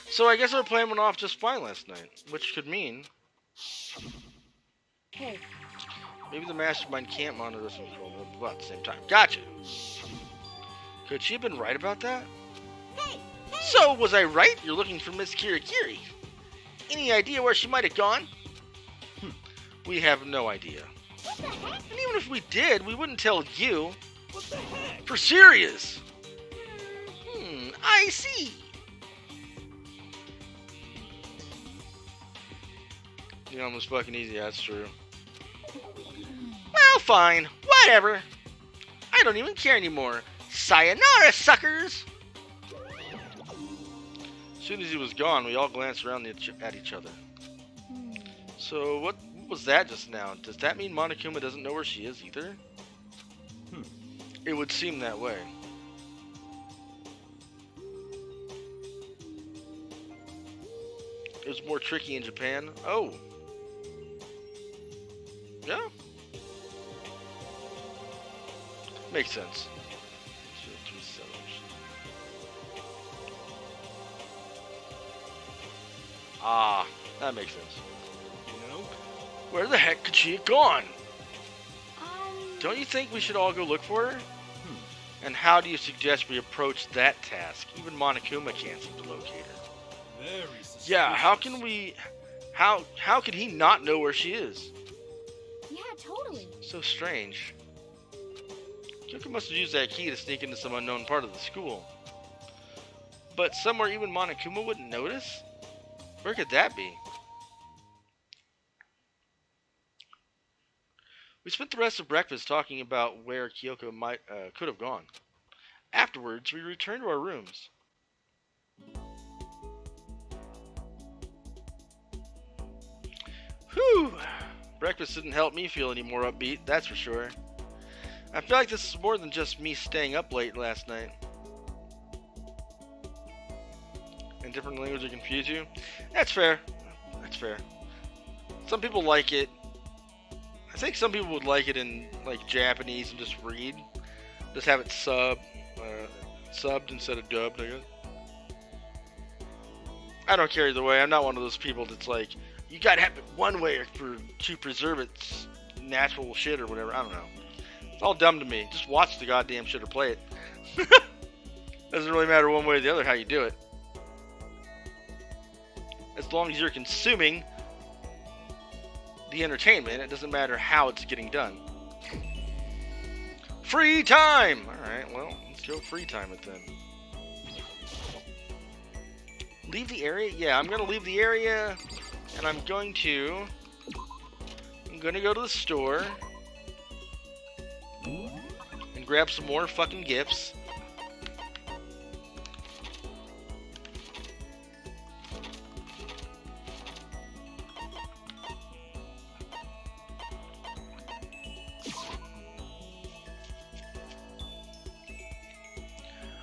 So I guess our plan went off just fine last night, which could mean Hey, maybe the mastermind can't monitor us and control them both at the same time. Gotcha. Could she have been right about that? So, was I right? You're looking for Miss Kirikiri. Any idea where she might have gone? We have no idea. And even if we did, we wouldn't tell you. What the heck? For serious. I see. You know, it was fucking easy, that's true. Well, fine. Whatever. I don't even care anymore. Sayonara, suckers! As soon as he was gone, we all glanced around at each other. So, what was that just now? Does that mean Monokuma doesn't know where she is either? It would seem that way. It was more tricky in Japan. Oh. Yeah. Makes sense. Ah, that makes sense. You know? Where the heck could she have gone? Don't you think we should all go look for her? And how do you suggest we approach that task? Even Monokuma can't seem to locate her. Very suspicious. Yeah, how can we... How could he not know where she is? Yeah, totally. So strange. Kyoko must have used that key to sneak into some unknown part of the school. But somewhere even Monokuma wouldn't notice? Where could that be? We spent the rest of breakfast talking about where Kyoko could have gone. Afterwards, we returned to our rooms. Whew! Breakfast didn't help me feel any more upbeat, that's for sure. I feel like this is more than just me staying up late last night. In different language to confuse you? That's fair. That's fair. Some people like it. I think some people would like it in like Japanese and just read. Just have it subbed instead of dubbed, I guess. I don't care either way. I'm not one of those people that's like, you gotta have it one way to preserve its natural shit or whatever. I don't know. It's all dumb to me. Just watch the goddamn shit or play it. Doesn't really matter one way or the other how you do it. As long as you're consuming the entertainment, it doesn't matter how it's getting done. Free time! Alright, well, let's go free time it then. Leave the area? Yeah, I'm gonna leave the area, and I'm gonna go to the store and grab some more fucking gifts.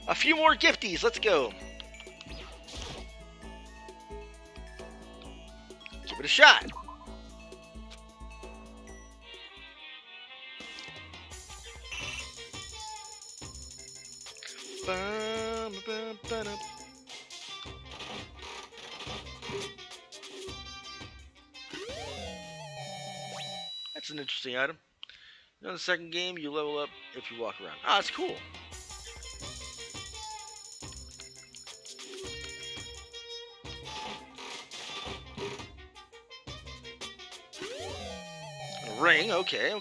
A few more gifties, let's go. Give it a shot. That's an interesting item. You know, the second game, you level up if you walk around. Ah, that's cool. A ring, okay.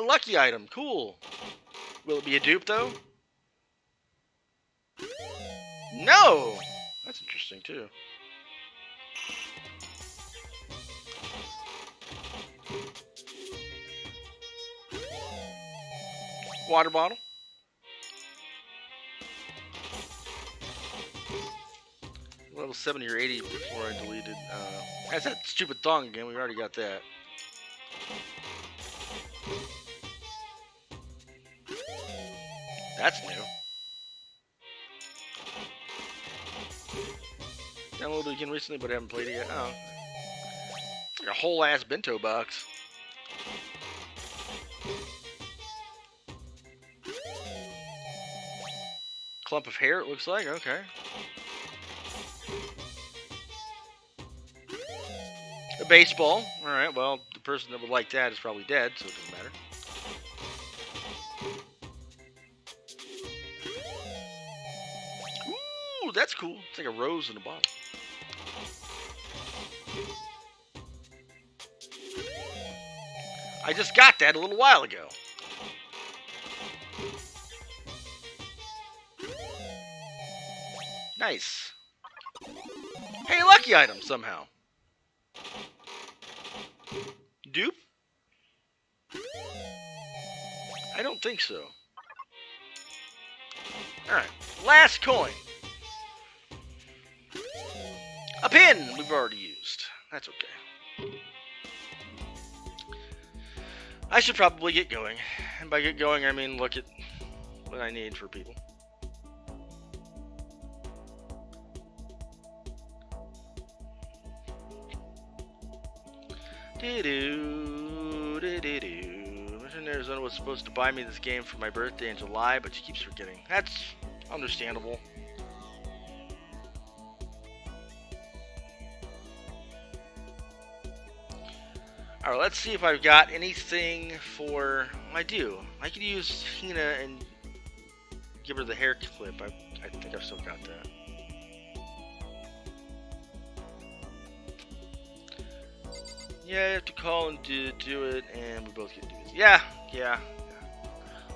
lucky item. Cool. Will it be a dupe, though? No! That's interesting, too. Water bottle. Level 70 or 80 before I deleted. That's that stupid thong again. We already got that. That's new. Downloaded it again recently, but I haven't played it yet. Oh. Like a whole ass bento box. Clump of hair, it looks like. Okay. A baseball. Alright, well, the person that would like that is probably dead, so it doesn't matter. Ooh, that's cool. It's like a rose in a bottle. I just got that a little while ago. Nice. Hey, lucky item somehow. Dupe? I don't think so. Alright, last coin. A pin we've already used. That's okay. I should probably get going. And by get going, I mean look at what I need for people. Mission Arizona was supposed to buy me this game for my birthday in July, but she keeps forgetting. That's understandable. Alright, let's see if I've got anything for... I do. I could use Hina and give her the hair clip. I think I've still got that. Yeah, I have to call and do it, and we both get to do it. Yeah.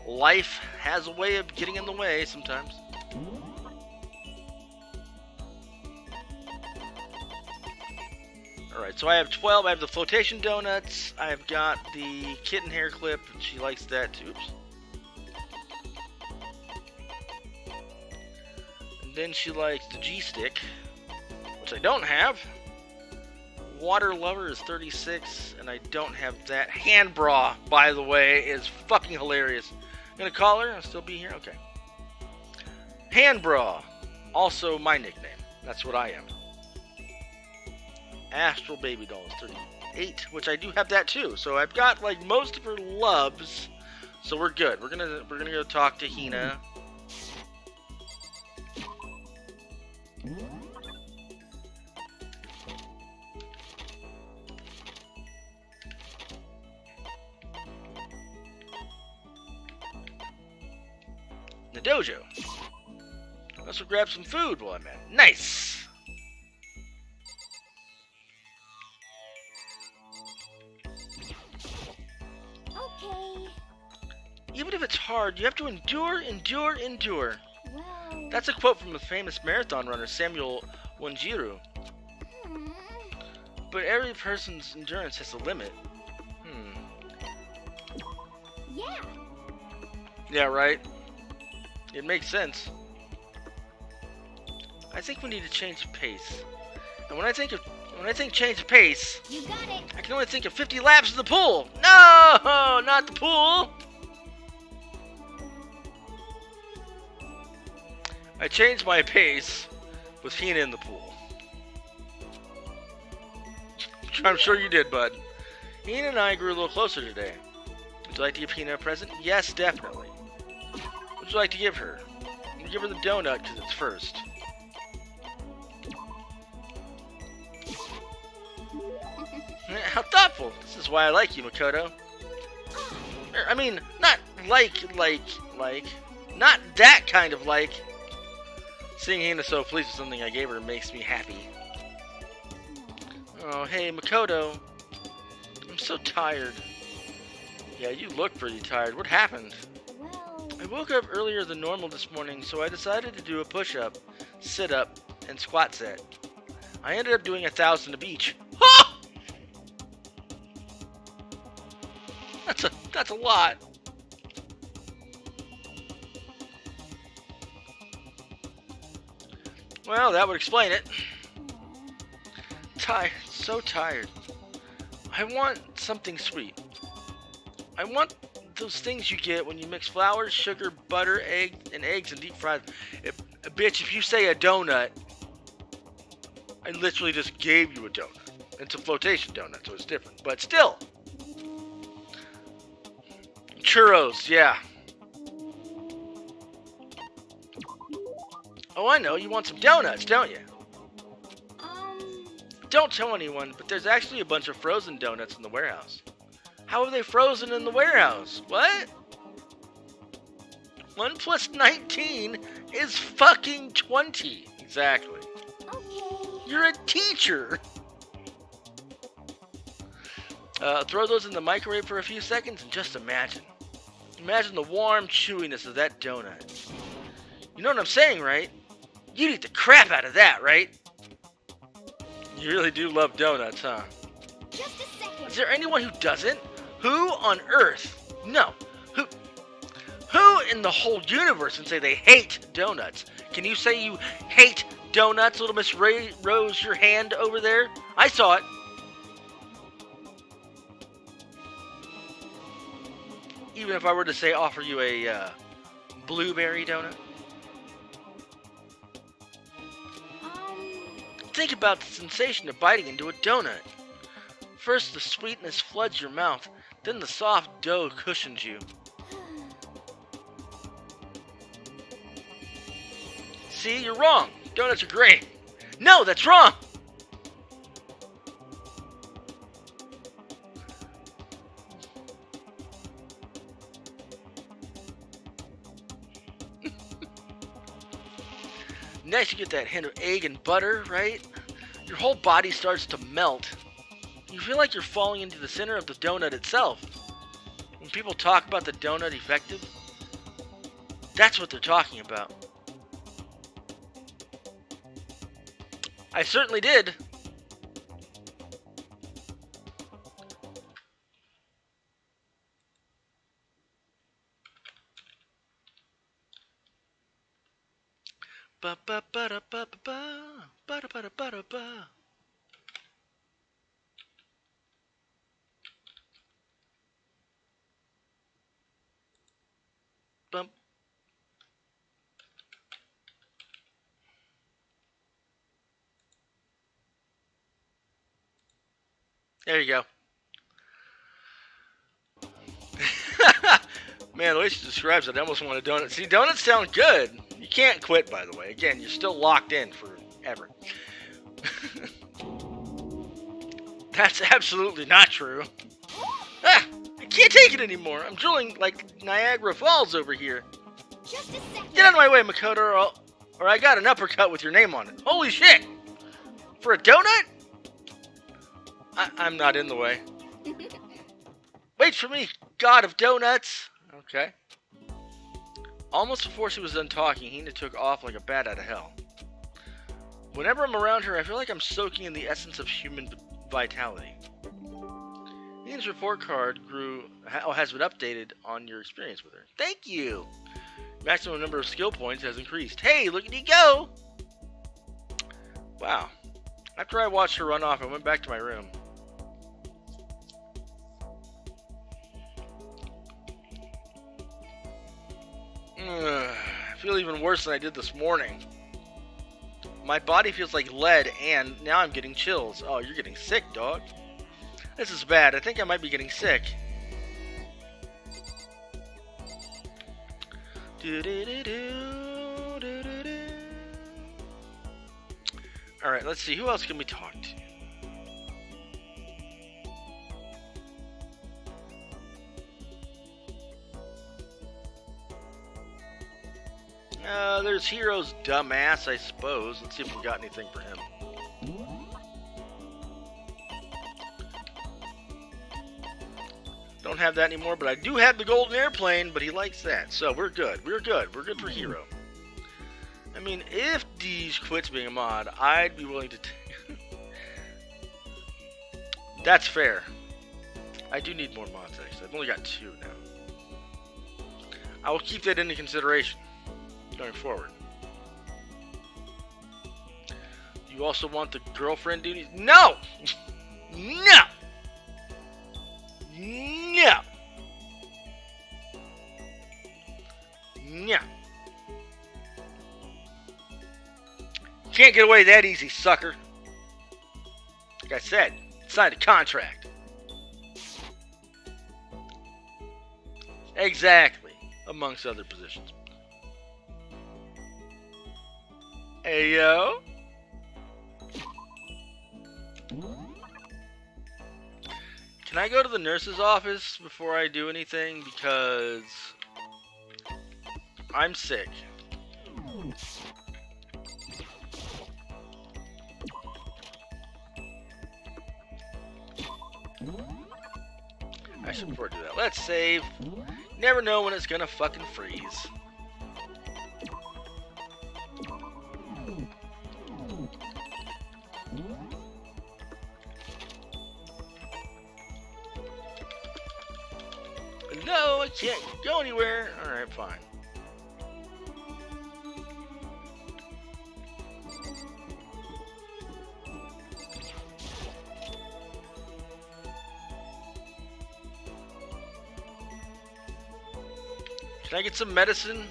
Life has a way of getting in the way sometimes. Alright, so I have 12. I have the flotation donuts. I've got the kitten hair clip, and she likes that too. Oops. And then she likes the G-stick, which I don't have. Water Lover is 36, and I don't have that. Hand Bra, by the way, is fucking hilarious. I'm gonna call her. I'll still be here. Okay. Hand Bra, also my nickname. That's what I am. Astral Baby Doll is 38, which I do have that too. So I've got like most of her loves, so we're good. We're gonna go talk to Hina. The dojo. Let's grab some food while I'm at it. Nice! Okay. Even if it's hard, you have to endure. Well. That's a quote from the famous marathon runner Samuel Wanjiru. Hmm. But every person's endurance has a limit. Yeah. Yeah, right? It makes sense. I think we need to change the pace. And when I think change the pace, You got it. I can only think of 50 laps in the pool. No, not the pool. I changed my pace with Hina in the pool. I'm sure you did, bud. Hina and I grew a little closer today. Would you like to give Hina a present? Yes, definitely. What would you like to give her? I'm gonna give her the donut because it's first. How thoughtful. This is why I like you, Makoto. I mean, not like. Not that kind of like. Seeing Hina so pleased with something I gave her makes me happy. Oh, hey, Makoto. I'm so tired. Yeah, you look pretty tired. What happened? Well, I woke up earlier than normal this morning, so I decided to do a push-up, sit-up, and squat set. I ended up doing 1,000 of each. Ha! That's a lot. Well, that would explain it. Tired, so tired. I want something sweet. I want those things you get when you mix flour, sugar, butter, eggs and deep fry them. Bitch, if you say a donut, I literally just gave you a donut. It's a flotation donut, so it's different. But still. Churros, yeah. Oh, I know. You want some donuts, don't you? Don't tell anyone, but there's actually a bunch of frozen donuts in the warehouse. How are they frozen in the warehouse? What? 1 plus 19 is fucking 20. Exactly. okay. You're a teacher. Throw those in the microwave for a few seconds and just imagine. Imagine the warm chewiness of that donut. You know what I'm saying, right? You'd eat the crap out of that, right? You really do love donuts, huh? Just a second. Is there anyone who doesn't? Who on earth? No. Who in the whole universe can say they hate donuts? Can you say you hate donuts, little Miss Rose, your hand over there? I saw it. Even if I were to say offer you a blueberry donut. Think about the sensation of biting into a donut. First, the sweetness floods your mouth, then the soft dough cushions you. See, you're wrong. Donuts are great. No, that's wrong. Next, you get that hint of egg and butter, right? Your whole body starts to melt. You feel like you're falling into the center of the donut itself. When people talk about the donut effective, that's what they're talking about. I certainly did. Ba ba ba da ba ba ba da ba da ba da ba. Bump. There you go. Man, the way she describes it, I almost want a donut. See, donuts sound good. You can't quit, by the way. Again, you're still locked in forever. That's absolutely not true. Ah, I can't take it anymore. I'm drooling like Niagara Falls over here. Just a second. Get out of my way, Makoto, or I got an uppercut with your name on it. Holy shit! For a donut? I'm not in the way. Wait for me, god of donuts! Okay. Almost before she was done talking, Hina took off like a bat out of hell. Whenever I'm around her, I feel like I'm soaking in the essence of human vitality. Hina's report card has been updated on your experience with her. Thank you! Maximum number of skill points has increased. Hey, look at you go! Wow. After I watched her run off, I went back to my room. I feel even worse than I did this morning. My body feels like lead, and now I'm getting chills. Oh, you're getting sick, dog. This is bad. I think I might be getting sick. Alright, let's see. Who else can we talk to? There's Hero's dumbass, I suppose. Let's see if we got anything for him. Don't don't have that anymore, but I do have the golden airplane, but he likes that. So we're good. We're good. We're good for Hero. I mean, if Deej quits being a mod, I'd be willing to That's fair. I do need more mods, actually. I've only got 2 now. I will keep that into consideration going forward. You also want the girlfriend duties? No! No! No! No! Can't get away that easy, sucker. Like I said, signed a contract. Exactly. Amongst other positions. Ayo. Can I go to the nurse's office before I do anything? Because I'm sick. I should before I do that. Let's save. Never know when it's gonna fucking freeze. No, I can't go anywhere. Alright, fine. Can I get some medicine?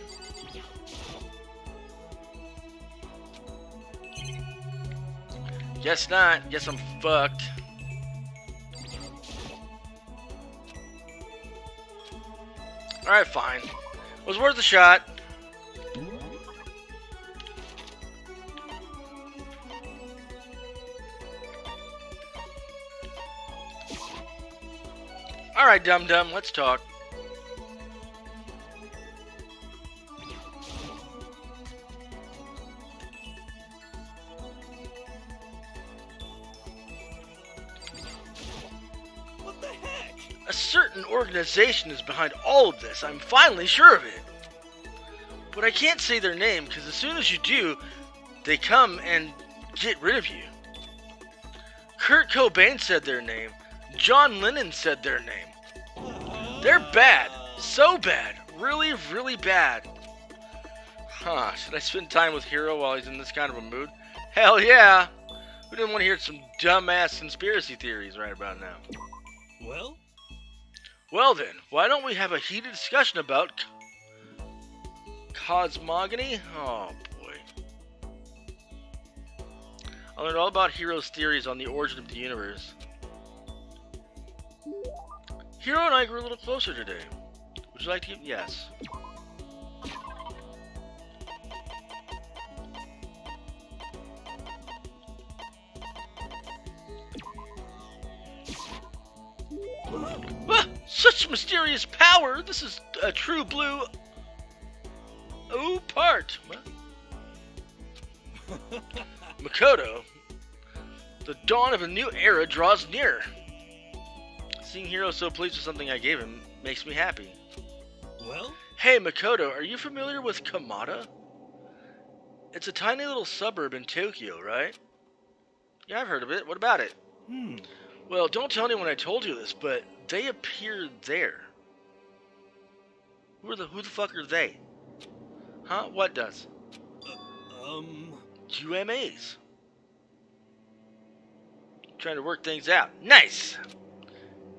Guess not. Guess I'm fucked. Alright, fine. Was worth a shot. Alright, dum-dum, let's talk. What the heck? A certain organization is behind all of this. I'm finally sure of it. But I can't say their name, because as soon as you do, they come and get rid of you. Kurt Cobain said their name. John Lennon said their name. They're bad. So bad. Really, really bad. Huh, should I spend time with Hero while he's in this kind of a mood? Hell yeah! Who didn't want to hear some dumbass conspiracy theories right about now? Well? Well then, why don't we have a heated discussion about cosmogony? Oh boy. I learned all about Hero's theories on the origin of the universe. Hero and I grew a little closer today. Would you like to give... Yes. Ah, such mysterious power! This is a true blue... part. What? Makoto. The dawn of a new era draws near. Seeing Hero so pleased with something I gave him makes me happy. Well? Hey Makoto, are you familiar with Kamada? It's a tiny little suburb in Tokyo, right? Yeah, I've heard of it. What about it? Well, don't tell anyone I told you this, but they appear there. Who the fuck are they? Huh? What does? UMAs. Trying to work things out. Nice!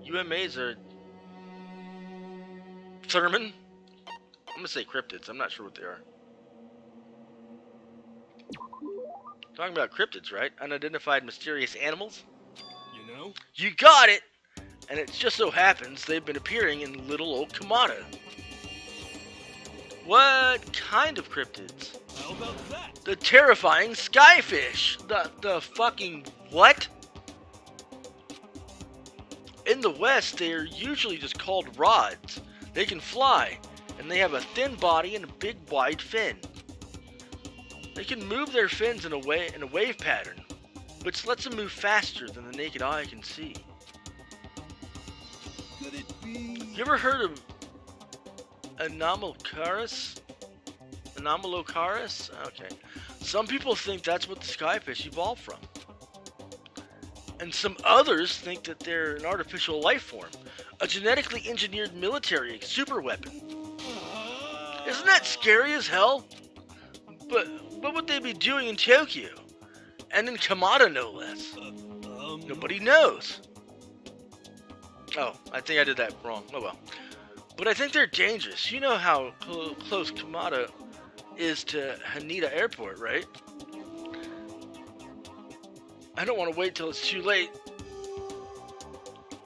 UMAs are... Thurman? I'm gonna say cryptids. I'm not sure what they are. Talking about cryptids, right? Unidentified mysterious animals? You know? You got it! And it just so happens they've been appearing in little old Kamada. What kind of cryptids? How about that? The terrifying skyfish! The fucking what? In the West, they are usually just called rods. They can fly, and they have a thin body and a big wide fin. They can move their fins in a wave pattern, which lets them move faster than the naked eye can see. could it be? You ever heard of Anomalocaris? Anomalocaris? Okay. Some people think that's what the skyfish evolved from. And some others think that they're an artificial life form. A genetically engineered military superweapon. Isn't that scary as hell? But what would they be doing in Tokyo? And in Kamada, no less. Nobody knows. Oh, I think I did that wrong. Oh well. But I think they're dangerous. You know how close Kamada is to Haneda Airport, right? I don't want to wait till it's too late.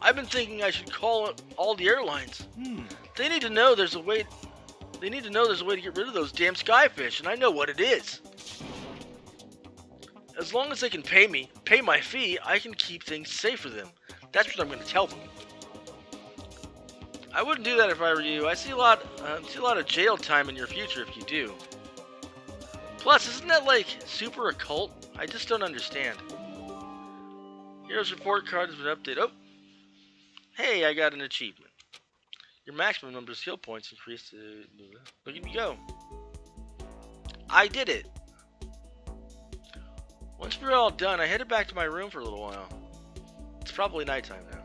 I've been thinking I should call all the airlines. They need to know there's a way. They need to know there's a way to get rid of those damn skyfish, and I know what it is. As long as they can pay my fee, I can keep things safe for them. That's what I'm going to tell them. I wouldn't do that if I were you. I see a lot of jail time in your future if you do. Plus, isn't that like super occult? I just don't understand. Hero's report card has been updated. Oh, hey, I got an achievement. Your maximum number of skill points increased to... Look at me go. I did it. Once we're all done, I headed back to my room for a little while. It's probably nighttime now.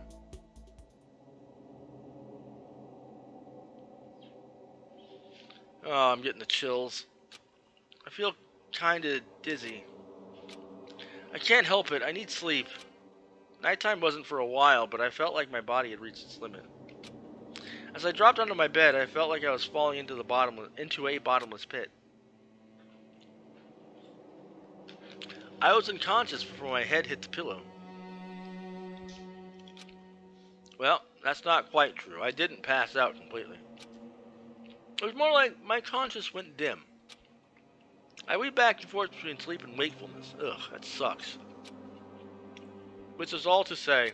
Oh, I'm getting the chills. I feel kinda dizzy. I can't help it. I need sleep. Nighttime wasn't for a while, but I felt like my body had reached its limit. As I dropped onto my bed, I felt like I was falling into a bottomless pit. I was unconscious before my head hit the pillow. Well, that's not quite true. I didn't pass out completely. It was more like my conscience went dim. I weaved back and forth between sleep and wakefulness. Ugh, that sucks. Which is all to say,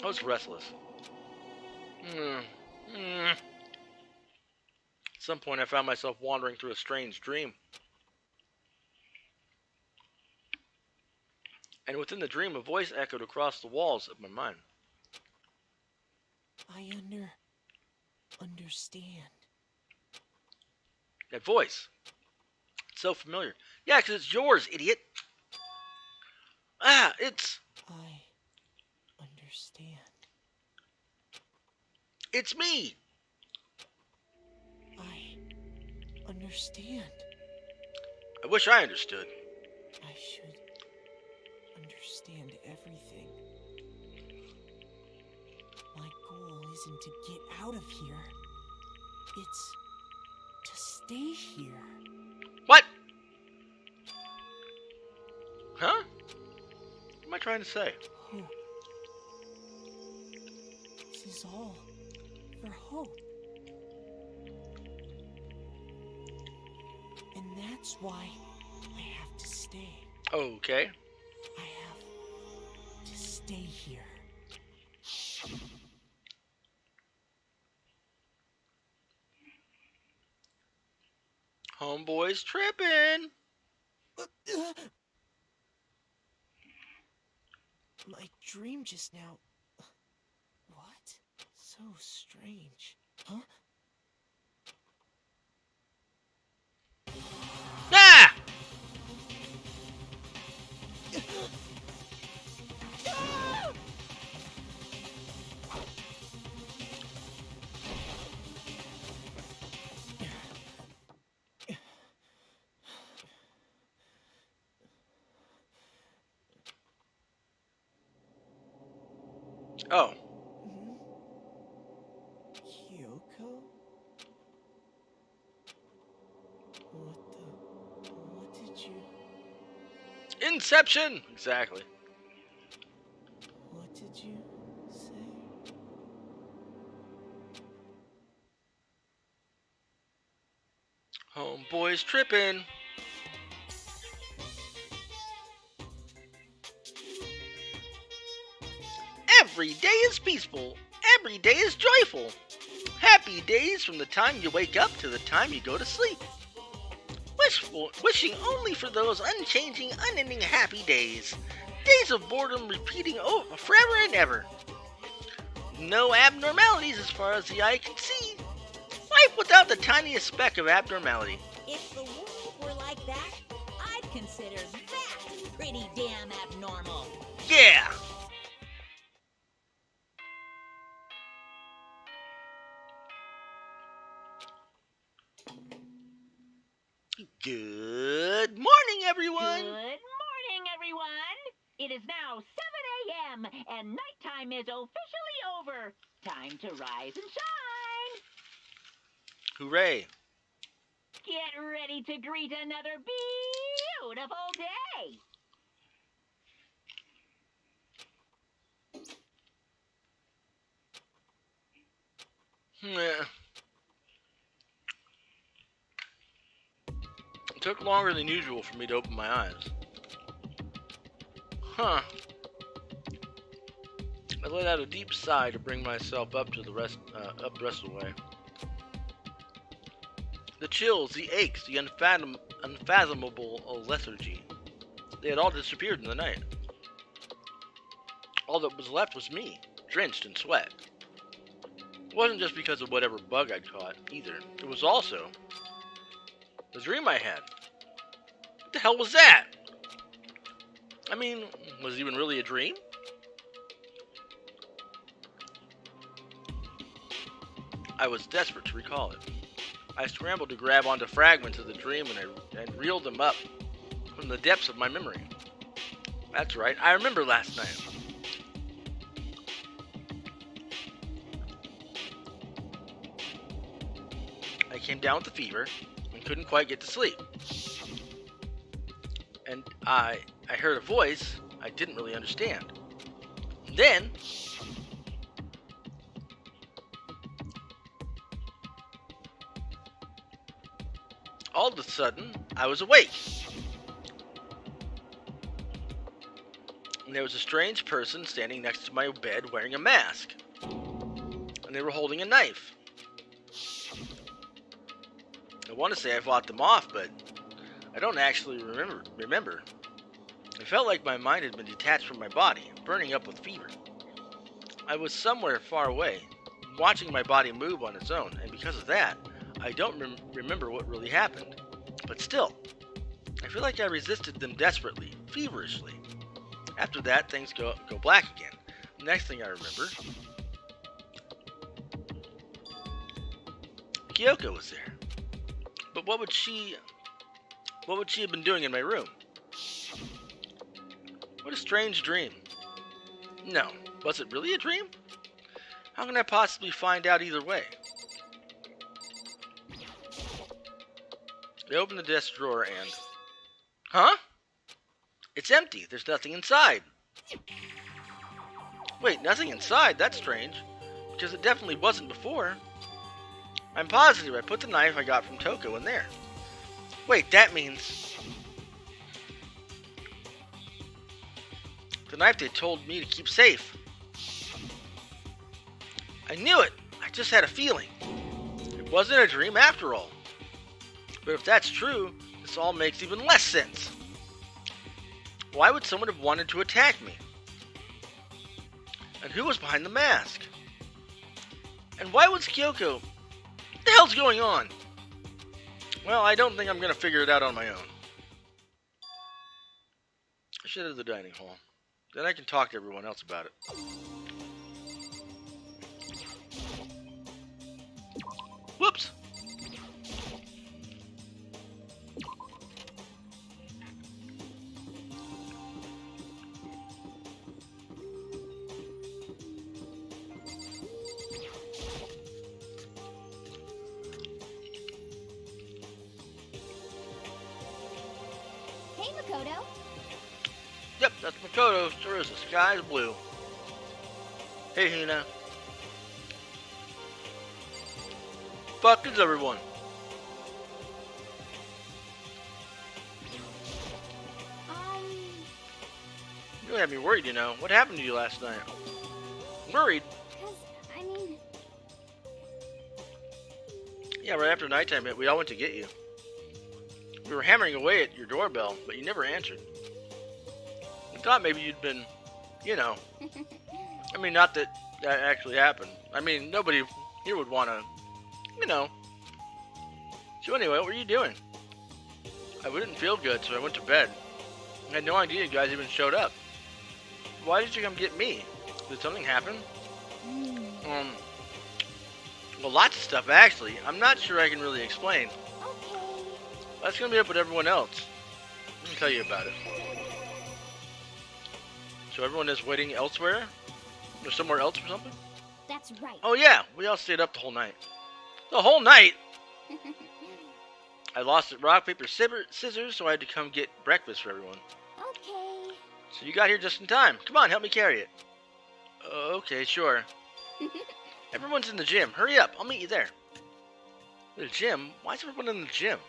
I was restless. At some point I found myself wandering through a strange dream. And within the dream, a voice echoed across the walls of my mind. I understand. That voice. It's so familiar. Yeah, because it's yours, idiot. It's I understand. It's me. I understand. I wish I understood. I should understand everything. My goal isn't to get out of here. It's to stay here. What? Huh? What am I trying to say? Hope. This is all for hope. And that's why I have to stay. Okay. I have to stay here. Homeboy's tripping. My dream just now. What? So strange. Huh? Ah! Oh. Kyoko? What did you... Inception! Exactly. What did you say? Homeboy's tripping. Every day is peaceful. Every day is joyful. Happy days from the time you wake up to the time you go to sleep. wishing only for those unchanging, unending happy days. Days of boredom repeating over forever and ever. No abnormalities as far as the eye can see. Life without the tiniest speck of abnormality. If the world were like that, I'd consider that pretty damn abnormal. Yeah! Good morning, everyone! Good morning, everyone. It is now 7 a.m. and nighttime is officially over. Time to rise and shine. Hooray! Get ready to greet another beautiful day. Meh. It took longer than usual for me to open my eyes. Huh. I let out a deep sigh to bring myself up to the rest of the way. The chills, the aches, the unfathomable lethargy. They had all disappeared in the night. All that was left was me, drenched in sweat. It wasn't just because of whatever bug I'd caught, either. It was also the dream I had. What the hell was that? I mean, was it even really a dream? I was desperate to recall it. I scrambled to grab onto fragments of the dream and reeled them up from the depths of my memory. That's right, I remember last night. I came down with a fever and couldn't quite get to sleep. And I heard a voice I didn't really understand. Then all of a sudden, I was awake. And there was a strange person standing next to my bed wearing a mask. And they were holding a knife. I want to say I fought them off, but I don't actually remember. It felt like my mind had been detached from my body, burning up with fever. I was somewhere far away, watching my body move on its own, and because of that, I don't remember what really happened. But still, I feel like I resisted them desperately, feverishly. After that, things go black again. The next thing I remember, Kyoko was there. But what would she have been doing in my room? What a strange dream. No, was it really a dream? How can I possibly find out either way? I opened the desk drawer and... Huh? It's empty. There's nothing inside. Wait, nothing inside? That's strange. Because it definitely wasn't before. I'm positive I put the knife I got from Toko in there. Wait, that means... the knife they told me to keep safe. I knew it. I just had a feeling. It wasn't a dream after all. But if that's true, this all makes even less sense. Why would someone have wanted to attack me? And who was behind the mask? And why was Kyoko? What the hell's going on? Well, I don't think I'm going to figure it out on my own. I should have the dining hall. Then I can talk to everyone else about it. Whoops! Hey, Makoto. Yep, that's Makoto. Sure as the sky is blue. Hey, Hina. Fuck is everyone? You had me worried, you know. What happened to you last night? Worried? 'Cause, I mean, Yeah, right after nighttime hit, we all went to get you. We were hammering away at your doorbell, but you never answered. We thought maybe you'd been, you know. I mean, not that that actually happened. I mean, nobody here would want to, you know. So anyway, what were you doing? I didn't feel good, so I went to bed. I had no idea you guys even showed up. Why did you come get me? Did something happen? Well, lots of stuff, actually. I'm not sure I can really explain. Okay. That's gonna be up with everyone else. Let me tell you about it. So everyone is waiting elsewhere? Or somewhere else or something? That's right. Oh yeah, we all stayed up the whole night. The whole night? I lost at rock, paper, scissors, so I had to come get breakfast for everyone. Okay. So you got here just in time. Come on, help me carry it. Okay, sure. Everyone's in the gym. Hurry up, I'll meet you there. The gym? Why is everyone in the gym?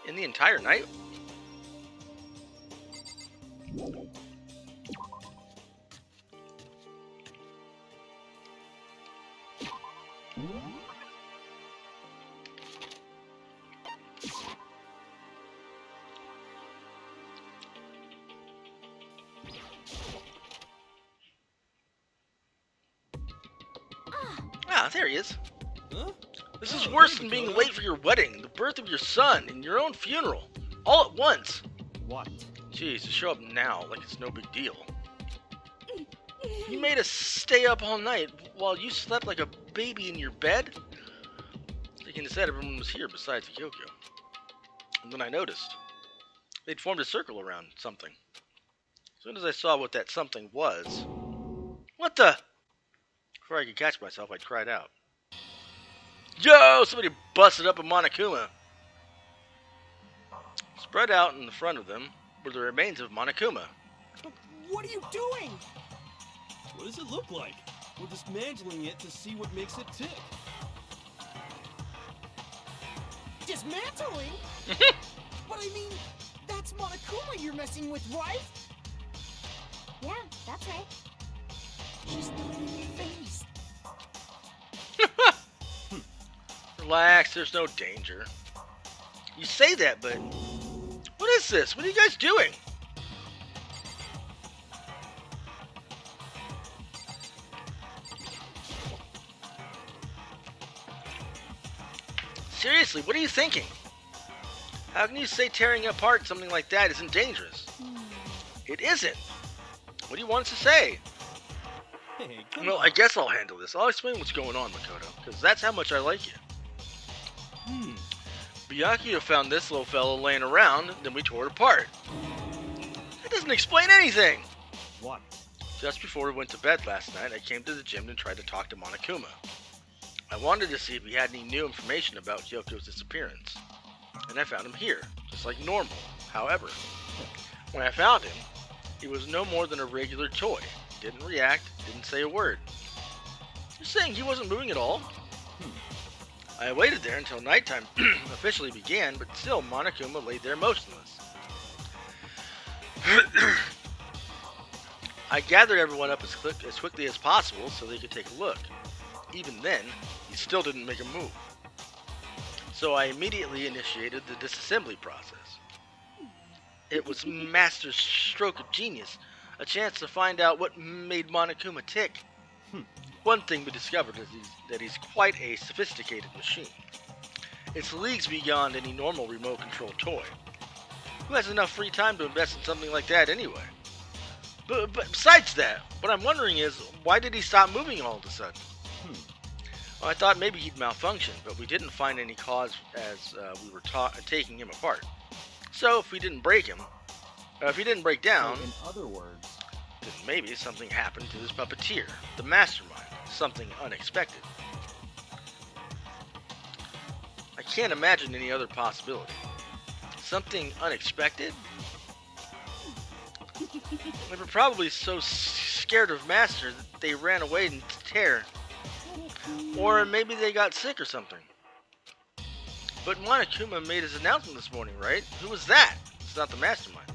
In the entire night? Ah, there he is. Huh? This is Oh, worse hey, than being Dakota. late for your wedding, the birth of your son, and your own funeral. All at once. What? Jeez, to show up now like it's no big deal. You made us stay up all night while you slept like a baby in your bed? Thinking instead everyone was here besides Kyoko. And then I noticed. They'd formed a circle around something. As soon as I saw what that something was... What the... Before I could catch myself, I cried out. Yo! Somebody busted up a Monokuma. Spread out in the front of them were the remains of Monokuma. What are you doing? What does it look like? We're dismantling it to see what makes it tick. Dismantling? But I mean, that's Monokuma you're messing with, right? Yeah, that's right. Just face. Relax, there's no danger. You say that, but... What is this? What are you guys doing? Seriously, what are you thinking? How can you say tearing apart something like that isn't dangerous? It isn't. What do you want us to say? Hey, come Well, on. I guess I'll handle this. I'll explain what's going on, Makoto, because that's how much I like you. Byakuya found this little fellow laying around, then we tore it apart. That doesn't explain anything! What? Just before we went to bed last night, I came to the gym and tried to talk to Monokuma. I wanted to see if he had any new information about Kyoko's disappearance. And I found him here, just like normal. However, when I found him, he was no more than a regular toy. Didn't react, didn't say a word. You're saying he wasn't moving at all? I waited there until nighttime officially began, but still Monokuma lay there motionless. I gathered everyone up as quickly as possible so they could take a look. Even then, he still didn't make a move. So I immediately initiated the disassembly process. It was Master's stroke of genius, a chance to find out what made Monokuma tick. One thing we discovered is that he's quite a sophisticated machine. It's leagues beyond any normal remote-controlled toy. Who has enough free time to invest in something like that anyway? But besides that, what I'm wondering is, why did he stop moving all of a sudden? Well, I thought maybe he'd malfunction, but we didn't find any cause as we were taking him apart. So if he didn't break down, So in other words, then maybe something happened to this puppeteer, the mastermind, something unexpected. I can't imagine any other possibility. Something unexpected? They were probably so scared of Master that they ran away in terror. Or maybe they got sick or something. But Monokuma made his announcement this morning, right? Who was that? It's not the mastermind.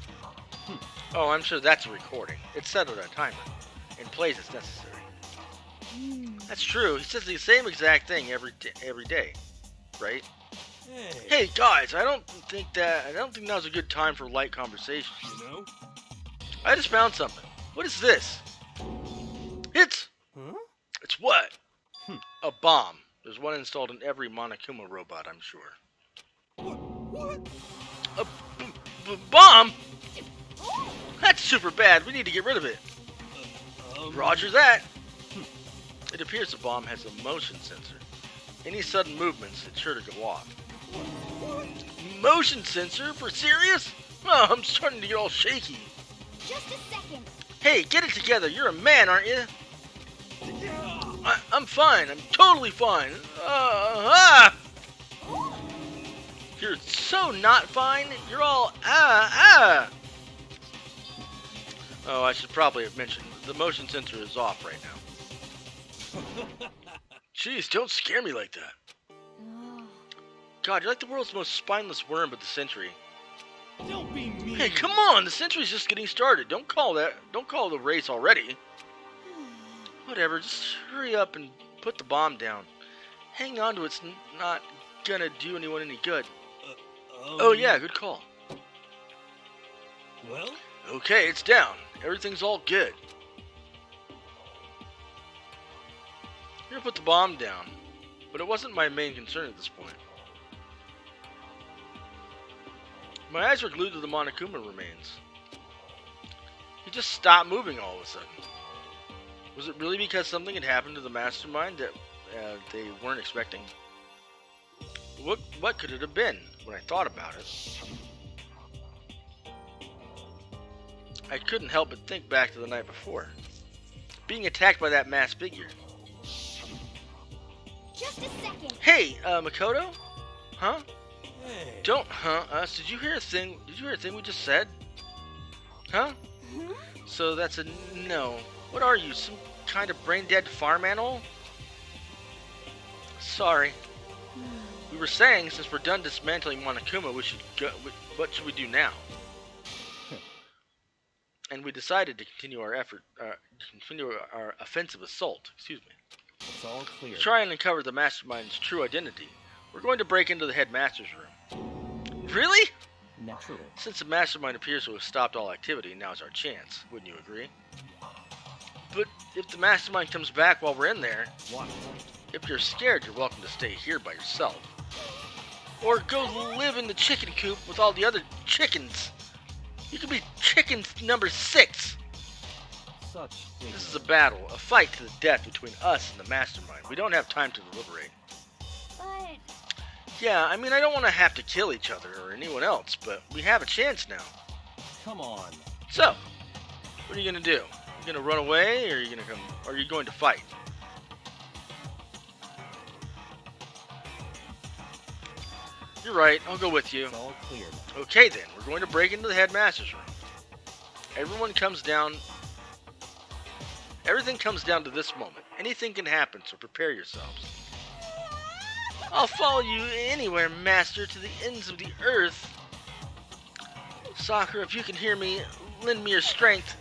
Oh, I'm sure that's a recording. It's set at a timer, and plays as necessary. That's true. He says the same exact thing every day, right? Hey guys, I don't think now's a good time for light conversation. You know? I just found something. What is this? It's Huh? It's what? Hmm. A bomb. There's one installed in every Monokuma robot, I'm sure. What? A bomb? That's super bad. We need to get rid of it. Roger that. It appears the bomb has a motion sensor. Any sudden movements, it's sure to go off. Motion sensor? For serious? Oh, I'm starting to get all shaky. Just a second. Hey, get it together. You're a man, aren't you? I'm fine. I'm totally fine. You're so not fine. You're all Oh, I should probably have mentioned the motion sensor is off right now. Jeez, don't scare me like that. God, you're like the world's most spineless worm of the century. Don't be mean. Hey, come on! The century's just getting started. Don't call the race already. Whatever, just hurry up and put the bomb down. Hanging on to it's not gonna do anyone any good. Oh yeah, good call. Well? Okay, it's down. Everything's all good. I'm gonna put the bomb down, but it wasn't my main concern at this point. My eyes were glued to the Monokuma remains. He just stopped moving all of a sudden. Was it really because something had happened to the mastermind that they weren't expecting? What could it have been when I thought about it? I couldn't help but think back to the night before. Being attacked by that masked figure. Just a second. Hey, Makoto? Huh? Hey. Don't us. Did you hear a thing we just said? Huh? So that's a no. What are you, some kind of brain-dead farm animal? Sorry. We were saying, since we're done dismantling Monokuma, we should go. What should we do now? And we decided to continue our offensive assault. Excuse me. It's all clear. To try and uncover the mastermind's true identity, we're going to break into the headmaster's room. Really? Naturally. Since the mastermind appears to have stopped all activity, now's our chance. Wouldn't you agree? But if the mastermind comes back while we're in there, What? if you're scared, you're welcome to stay here by yourself. Or go live in the chicken coop with all the other chickens. You could be chicken number 6. Such This is a battle, a fight to the death between us and the mastermind. We don't have time to deliberate. But Yeah, I mean, I don't want to have to kill each other or anyone else, but we have a chance now. Come on. So, what are you gonna do? You gonna run away, or are you gonna come? Or are you going to fight? You're right. I'll go with you. It's all clear. Okay then, we're going to break into the headmaster's room. Everything comes down to this moment. Anything can happen, so prepare yourselves. I'll follow you anywhere, master, to the ends of the earth. Sakura, if you can hear me, lend me your strength.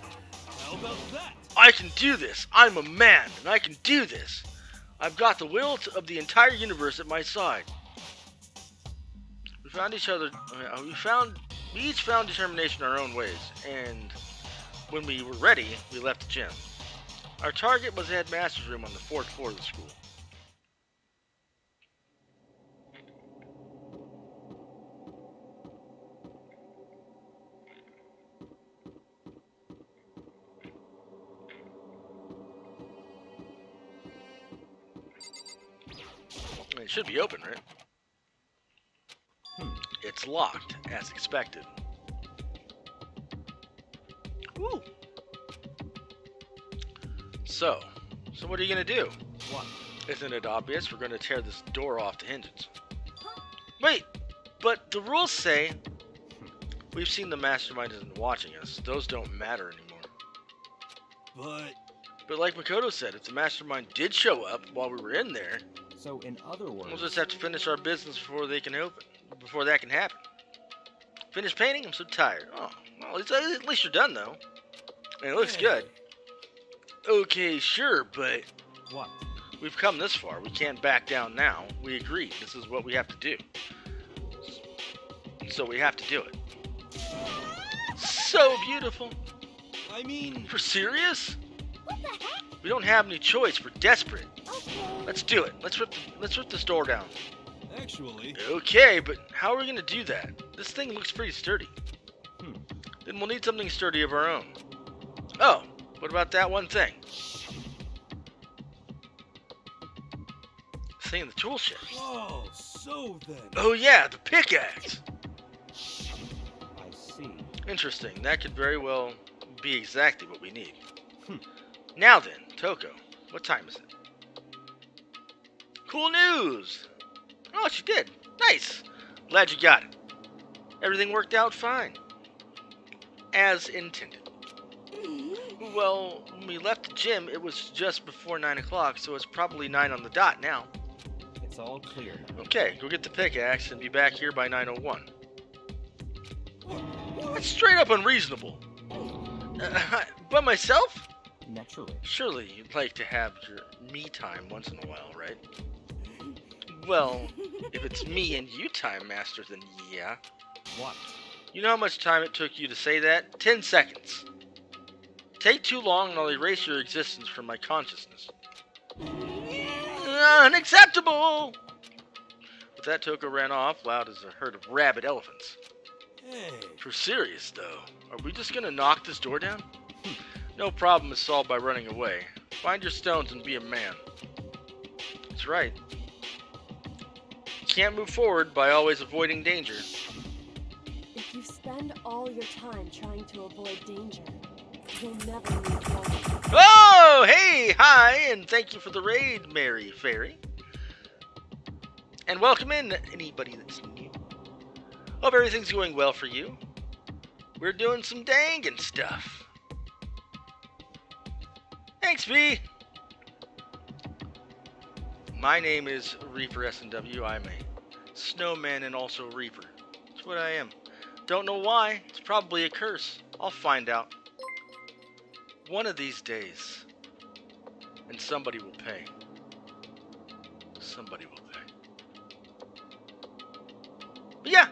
How about that? I can do this. I'm a man, and I can do this. I've got the will of the entire universe at my side. We found each other. We each found determination in our own ways, and when we were ready, we left the gym. Our target was the headmaster's room on the 4th floor of the school. It should be open, right? It's locked, as expected. Woo! So what are you gonna do? What? Isn't it obvious? We're gonna tear this door off the hinges. Wait, but the rules say we've seen the mastermind isn't watching us. Those don't matter anymore. But like Makoto said, if the mastermind did show up while we were in there, So, in other words, we'll just have to finish our business before they can open. Before that can happen. Finish painting? I'm so tired. Oh, well, at least you're done though. And it looks good. Okay, sure, but what? we've come this far. We can't back down now. We agreed. This is what we have to do. So we have to do it. So beautiful. I mean, For serious? What the heck? We don't have any choice. We're desperate. Okay. Let's do it. Let's rip this door down. actually, Okay, but how are we gonna do that? This thing looks pretty sturdy. Then we'll need something sturdy of our own. Oh, what about that one thing? Thing in the tool shed. oh, so then. Oh yeah, the pickaxe. I see. Interesting. That could very well be exactly what we need. Now then, Toko, what time is it? Cool news! Oh, she did. Nice. Glad you got it. Everything worked out fine. As intended. Well, when we left the gym, it was just before 9 o'clock, so it's probably 9 on the dot now. It's all clear now. Okay, go get the pickaxe and be back here by 9:01. That's straight up unreasonable. By myself? Naturally. Surely you'd like to have your me time once in a while, right? Well, if it's me and you time, Master, then yeah. What? You know how much time it took you to say that? 10 seconds. Take too long and I'll erase your existence from my consciousness. Unacceptable! With that, Toko ran off, loud as a herd of rabid elephants. Hey, For serious, though, are we just gonna knock this door down? No problem is solved by running away. Find your stones and be a man. That's right. Can't move forward by always avoiding danger. If you spend all your time trying to avoid danger, you'll never move forward. Oh, hey, hi, and thank you for the raid, Mary Fairy. And welcome in, anybody that's new. Hope everything's going well for you. We're doing some Dangan stuff. Thanks, V. My name is Reaper S&W. I'm a snowman and also Reaper. That's what I am. Don't know why. It's probably a curse. I'll find out. One of these days. And somebody will pay. Somebody will pay. But yeah.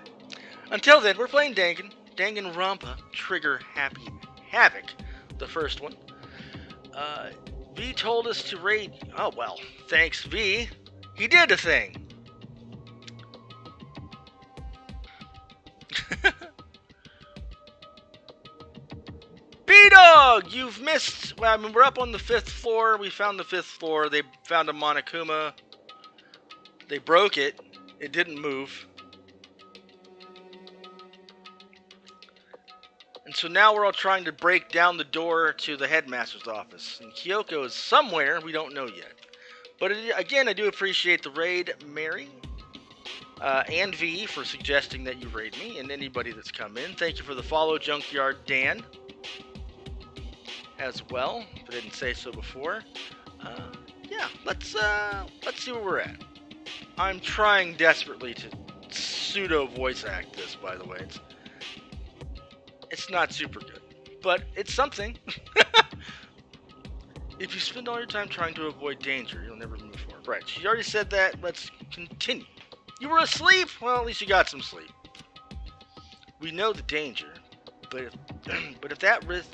Until then, we're playing Danganronpa, Trigger Happy Havoc. The first one. V told us to raid... Oh, well, thanks, V. He did a thing. B-Dog! You've missed... Well, I mean, we're up on the 5th floor. We found the 5th floor. They found a Monokuma. They broke it. It didn't move. And so now we're all trying to break down the door to the headmaster's office. And Kyoko is somewhere, we don't know yet. But again, I do appreciate the raid, Mary. And V for suggesting that you raid me. And anybody that's come in. Thank you for the follow, Junkyard Dan. As well, if I didn't say so before. Yeah, let's see where we're at. I'm trying desperately to pseudo voice act this, by the way. It's not super good, but it's something. If you spend all your time trying to avoid danger, you'll never move forward. Right, she already said that. Let's continue. You were asleep? Well, at least you got some sleep. We know the danger, but if that risk...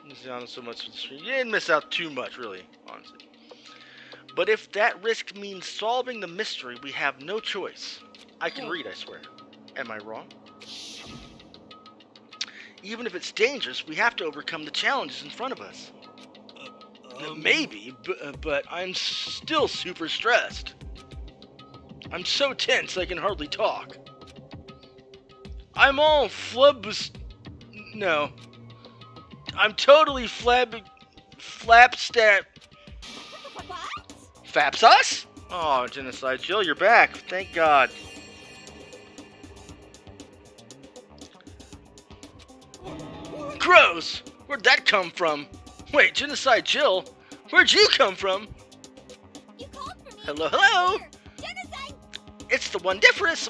Missing out on so much of the screen. You didn't miss out too much, really, honestly. But if that risk means solving the mystery, we have no choice. I can read, I swear. Am I wrong? Even if it's dangerous, we have to overcome the challenges in front of us. Maybe, but I'm still super stressed. I'm so tense I can hardly talk. I'm all No. I'm totally flapstat... Fapsus? Oh, Genocide Jill, you're back. Thank God. Gross! Where'd that come from? Wait, Genocide Jill? Where'd you come from? You called for me. Hello, hello! Genocide! It's the wondiferous,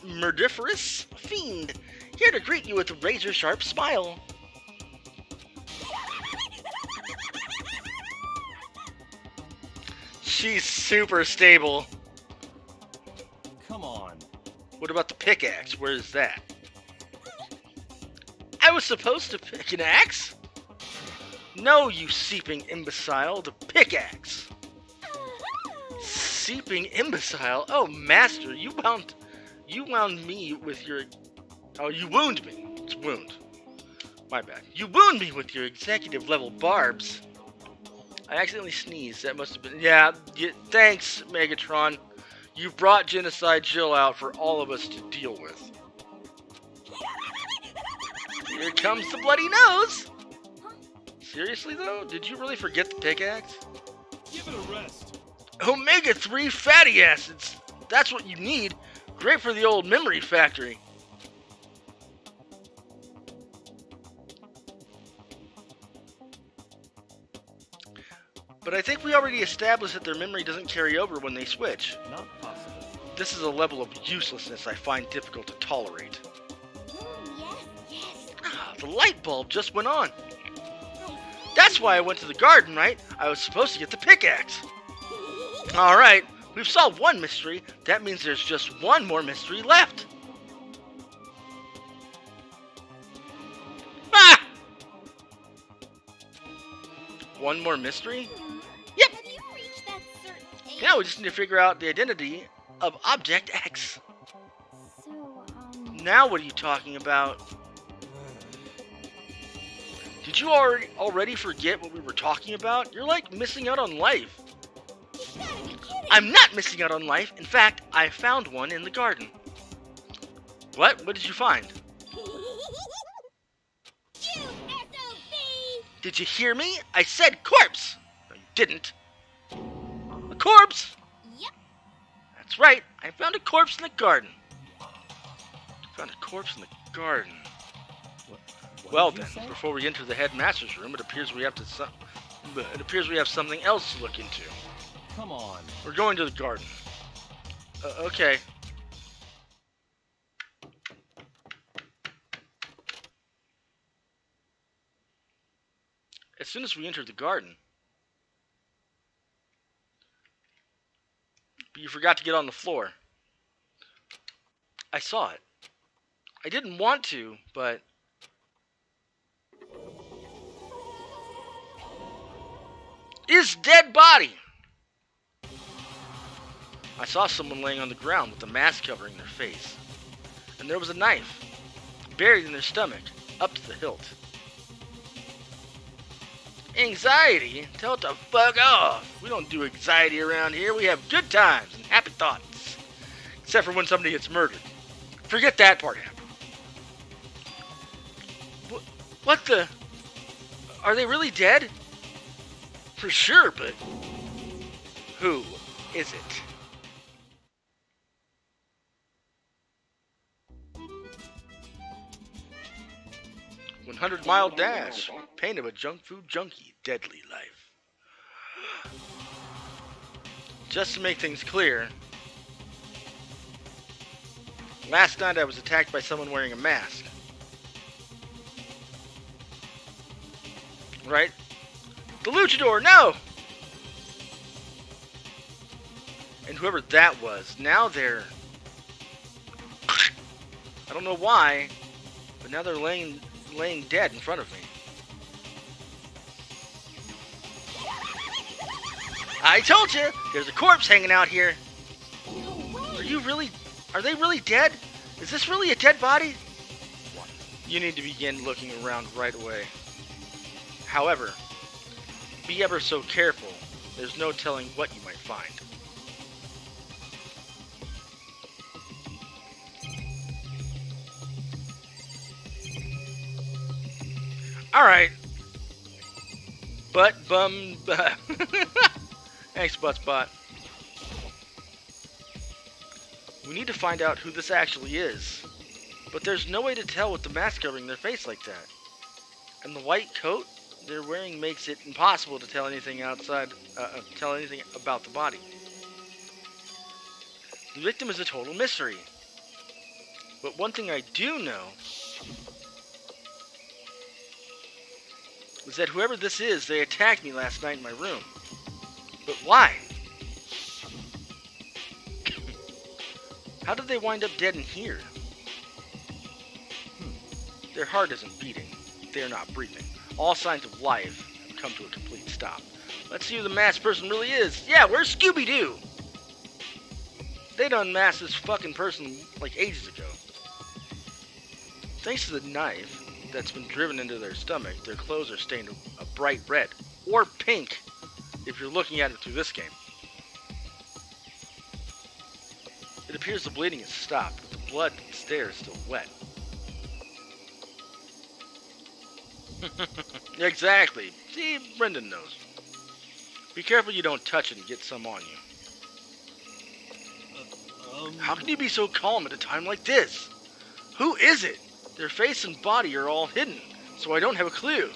murdiferous fiend, here to greet you with a razor-sharp smile. She's super stable. Come on. What about the pickaxe? Where is that? I was supposed to pick an axe? No, you seeping imbecile, the pickaxe. Seeping imbecile? Oh, master, you wound me with your... Oh, you wound me. It's wound. My bad. You wound me with your executive level barbs. I accidentally sneezed. That must have been... Yeah, thanks, Megatron. You've brought Genocide Jill out for all of us to deal with. Here comes the bloody nose! Seriously, though? Did you really forget the pickaxe? Give it a rest. Omega-3 fatty acids! That's what you need. Great for the old memory factory. But I think we already established that their memory doesn't carry over when they switch. Not possible. This is a level of uselessness I find difficult to tolerate. Yes. The light bulb just went on. That's why I went to the garden, right? I was supposed to get the pickaxe. Alright, we've solved one mystery. That means there's just one more mystery left. Ah! One more mystery? Yep. Have you reached that certain age? Now we just need to figure out the identity of Object X. So, Now what are you talking about? Did you already forget what we were talking about? You're like missing out on life. you gotta be kidding. I'm not missing out on life. In fact, I found one in the garden. What? What did you find? You SOB! Did you hear me? I said corpse! No, you didn't. A corpse? Yep. That's right. I found a corpse in the garden. Found a corpse in the garden. What Well did you then, say? before we enter the headmaster's room, it appears we have something else to look into. Come on. We're going to the garden. Okay. As soon as we entered the garden, but you forgot to get on the floor. I saw it. I didn't want to, but his dead body. I saw someone laying on the ground with a mask covering their face. And there was a knife buried in their stomach, up to the hilt. Anxiety? Tell it to fuck off. We don't do anxiety around here. We have good times and happy thoughts. Except for when somebody gets murdered. Forget that part happened. What the? Are they really dead? For sure, but who is it? "100-mile dash. Pain of a junk food junkie. Deadly life." Just to make things clear, last night I was attacked by someone wearing a mask. Right? The luchador, no! And whoever that was, now they're... I don't know why, but now they're laying dead in front of me. I told you! There's a corpse hanging out here. Are they really dead? Is this really a dead body? You need to begin looking around right away. However, be ever so careful. There's no telling what you might find. Alright. Butt bum. Thanks, Buttspot. We need to find out who this actually is. But there's no way to tell with the mask covering their face like that. And the white coat they're wearing makes it impossible to tell anything anything about the body. The victim is a total mystery. But one thing I do know is that whoever this is, they attacked me last night in my room. But why? How did they wind up dead in here? Their heart isn't beating. They are not breathing. All signs of life have come to a complete stop. Let's see who the masked person really is. Yeah, where's Scooby-Doo? They'd unmasked this fucking person like ages ago. Thanks to the knife that's been driven into their stomach, their clothes are stained a bright red. Or pink, if you're looking at it through this game. It appears the bleeding has stopped, but the blood that's there is still wet. Exactly. See, Brendan knows. Be careful you don't touch it and get some on you. How can you be so calm at a time like this? Who is it? Their face and body are all hidden, so I don't have a clue.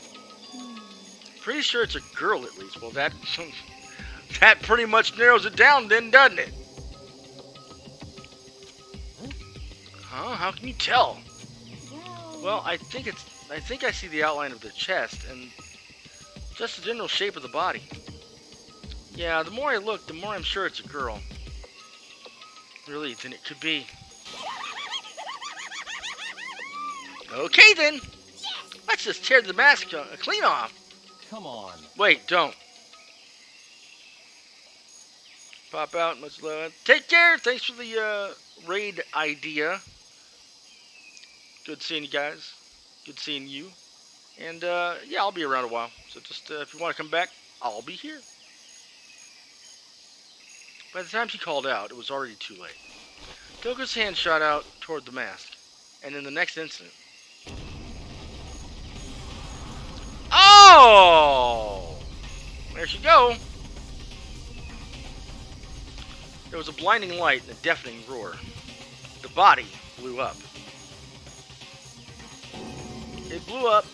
Pretty sure it's a girl at least. Well, that pretty much narrows it down then, doesn't it? Huh? How can you tell? Well, I think I see the outline of the chest and just the general shape of the body. Yeah, the more I look, the more I'm sure it's a girl. Really, then it could be. Okay then. Let's just tear the mask clean off. Come on. Wait, don't. Pop out, much love. Take care. Thanks for the raid idea. Good seeing you guys. Good seeing you. And yeah, I'll be around a while. So just if you want to come back, I'll be here. By the time she called out, it was already too late. Toko's hand shot out toward the mask, and in the next instant... Oh! There she go! There was a blinding light and a deafening roar. The body blew up. It blew up.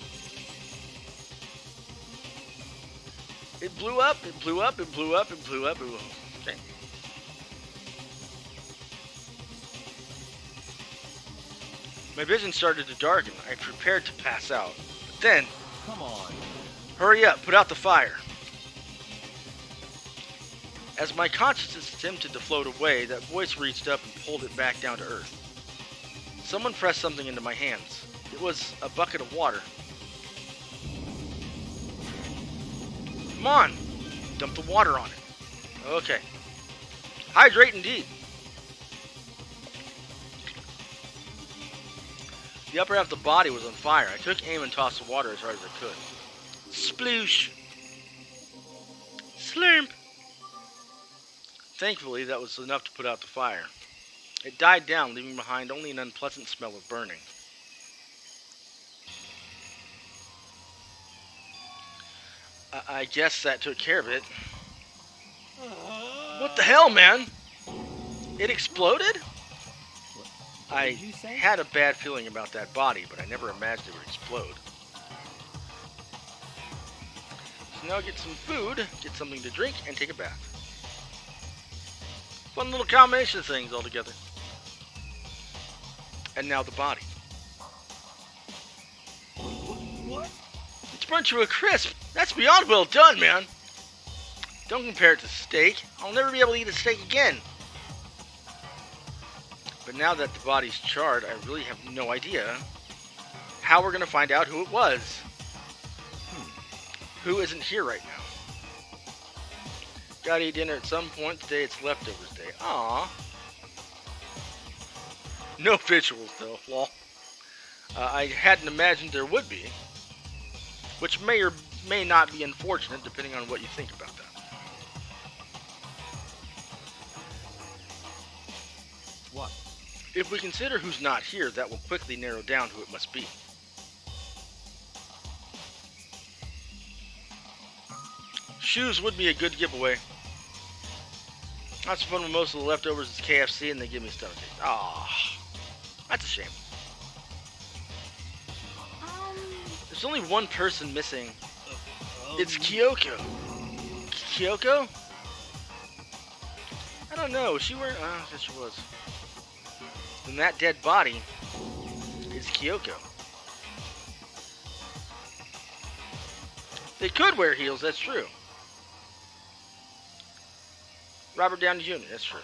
It blew up, it blew up, it blew up, it blew up, it blew up. Okay. My vision started to darken. I prepared to pass out. But then... Come on. Hurry up, put out the fire. As my consciousness attempted to float away, that voice reached up and pulled it back down to earth. Someone pressed something into my hands. It was a bucket of water. Come on! Dump the water on it. Okay. Hydrate indeed. The upper half of the body was on fire. I took aim and tossed the water as hard as I could. Sploosh! Slurp! Thankfully, that was enough to put out the fire. It died down, leaving behind only an unpleasant smell of burning. I guess that took care of it. What the hell, man? It exploded? I had a bad feeling about that body, but I never imagined it would explode. So now get some food, get something to drink, and take a bath. Fun little combination of things all together. And now the body. What? It's burnt to a crisp. That's beyond well done, man. Don't compare it to steak. I'll never be able to eat a steak again. But now that the body's charred, I really have no idea how we're going to find out who it was. Who isn't here right now? Gotta eat dinner at some point. Today it's leftovers day. Aww. No visuals though, lol. I hadn't imagined there would be. Which may or may not be unfortunate depending on what you think about that. What? If we consider who's not here, that will quickly narrow down who it must be. Shoes would be a good giveaway. That's fun when most of the leftovers is KFC and they give me stomachache. Ah, that's a shame. There's only one person missing. It's Kyoko. Kyoko? I don't know. Was she wearing... I guess she was. Then that dead body is Kyoko. They could wear heels, that's true. Robert Downey Jr., that's true.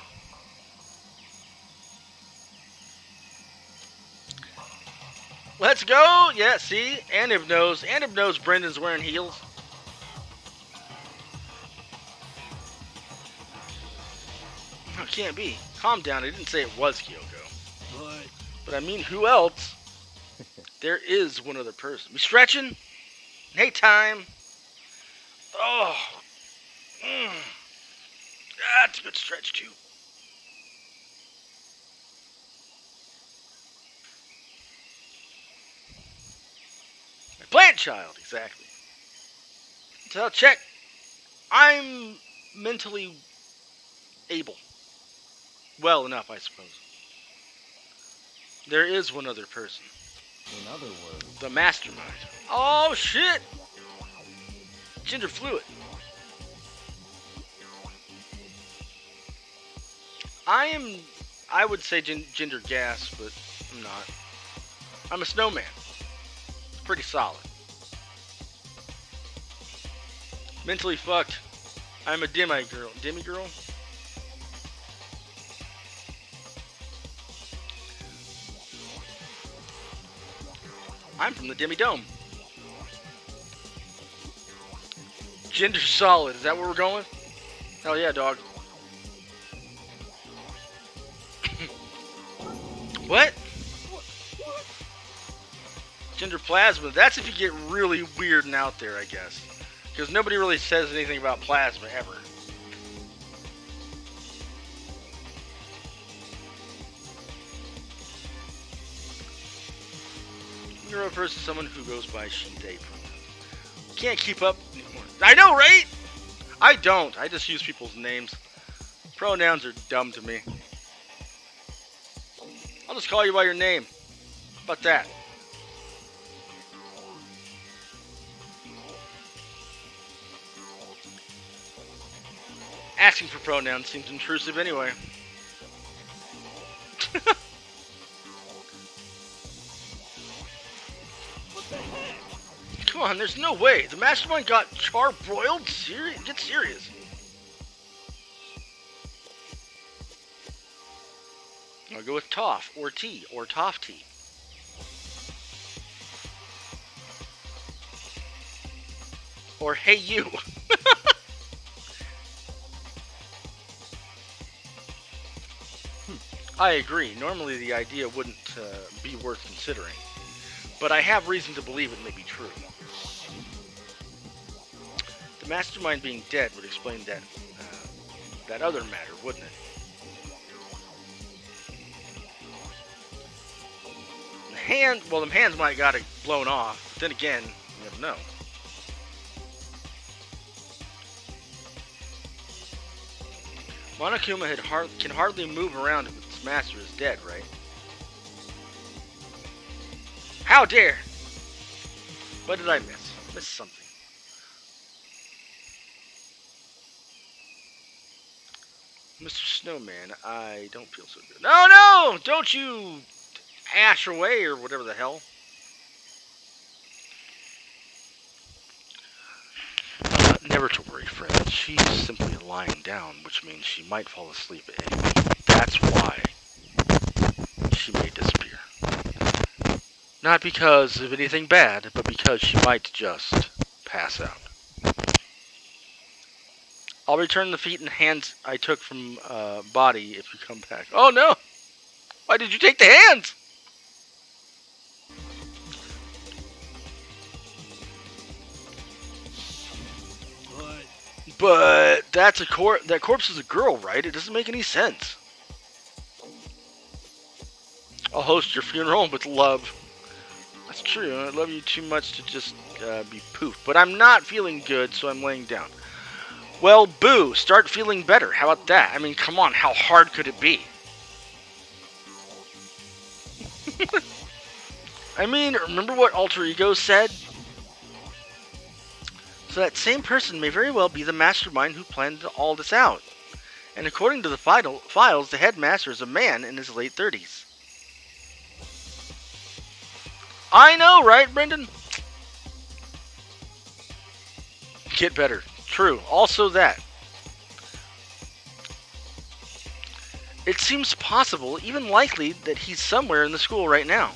Let's go. Yeah, see? Anib knows. Anib knows Brendan's wearing heels. No, can't be. Calm down. I didn't say it was Kyoko. But I mean, who else? There is one other person. We stretching? Hey, time. Oh. That's a good stretch, too. My plant child, exactly. So, check. I'm mentally able. Well enough, I suppose. There is one other person. In other words, The mastermind. Oh, shit! Gender fluid. I would say gender gas, but I'm not. I'm a snowman. Pretty solid. Mentally fucked. I'm a demi-girl. Demi-girl? I'm from the demi-dome. Gender solid. Is that where we're going? Hell yeah, dog. What? Gender plasma. That's if you get really weird and out there, I guess. Because nobody really says anything about plasma ever. You're a person, someone who goes by she, they pronouns. Can't keep up anymore. I know, right? I don't. I just use people's names. Pronouns are dumb to me. I'll just call you by your name. How about that? Asking for pronouns seems intrusive anyway. Come on, there's no way. The mastermind got charbroiled? Get serious. I'll go with Toff, or T, or Toff T. Or Hey You. I agree. Normally the idea wouldn't be worth considering. But I have reason to believe it may be true. The mastermind being dead would explain that other matter, wouldn't it? The hands might have got it blown off, but then again, you never know. Monokuma can hardly move around if its master is dead, right? How dare! What did I miss? Miss something. Mr. Snowman, I don't feel so good. No! Don't you ash away or whatever the hell. Never to worry, friend. She's simply lying down, which means she might fall asleep at any minute. That's why she may disappear. Not because of anything bad, but because she might just pass out. I'll return the feet and hands I took from body if you come back. Oh no! Why did you take the hands? But that's a that corpse is a girl, right? It doesn't make any sense. I'll host your funeral with love. That's true. I love you too much to just be poof. But I'm not feeling good, so I'm laying down. Well, boo. Start feeling better. How about that? I mean, come on. How hard could it be? I mean, remember what Alter Ego said? So that same person may very well be the mastermind who planned all this out. And according to the files, the headmaster is a man in his late 30s. I know, right, Brendan? Get better. True. Also that. It seems possible, even likely, that he's somewhere in the school right now.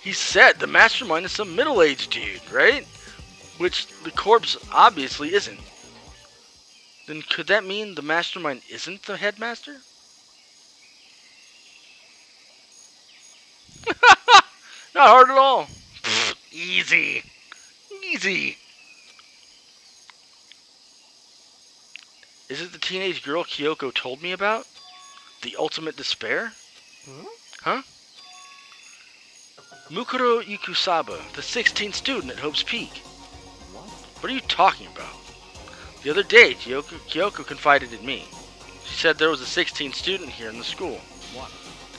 He said the mastermind is some middle-aged dude, right? Which the corpse obviously isn't. Then could that mean the mastermind isn't the headmaster? Not hard at all. Pfft, easy. Easy. Is it the teenage girl Kyoko told me about? The ultimate despair? Huh? Mukuro Ikusaba, the 16th student at Hope's Peak. What are you talking about? The other day, Kyoko confided in me. She said there was a 16th student here in the school. What?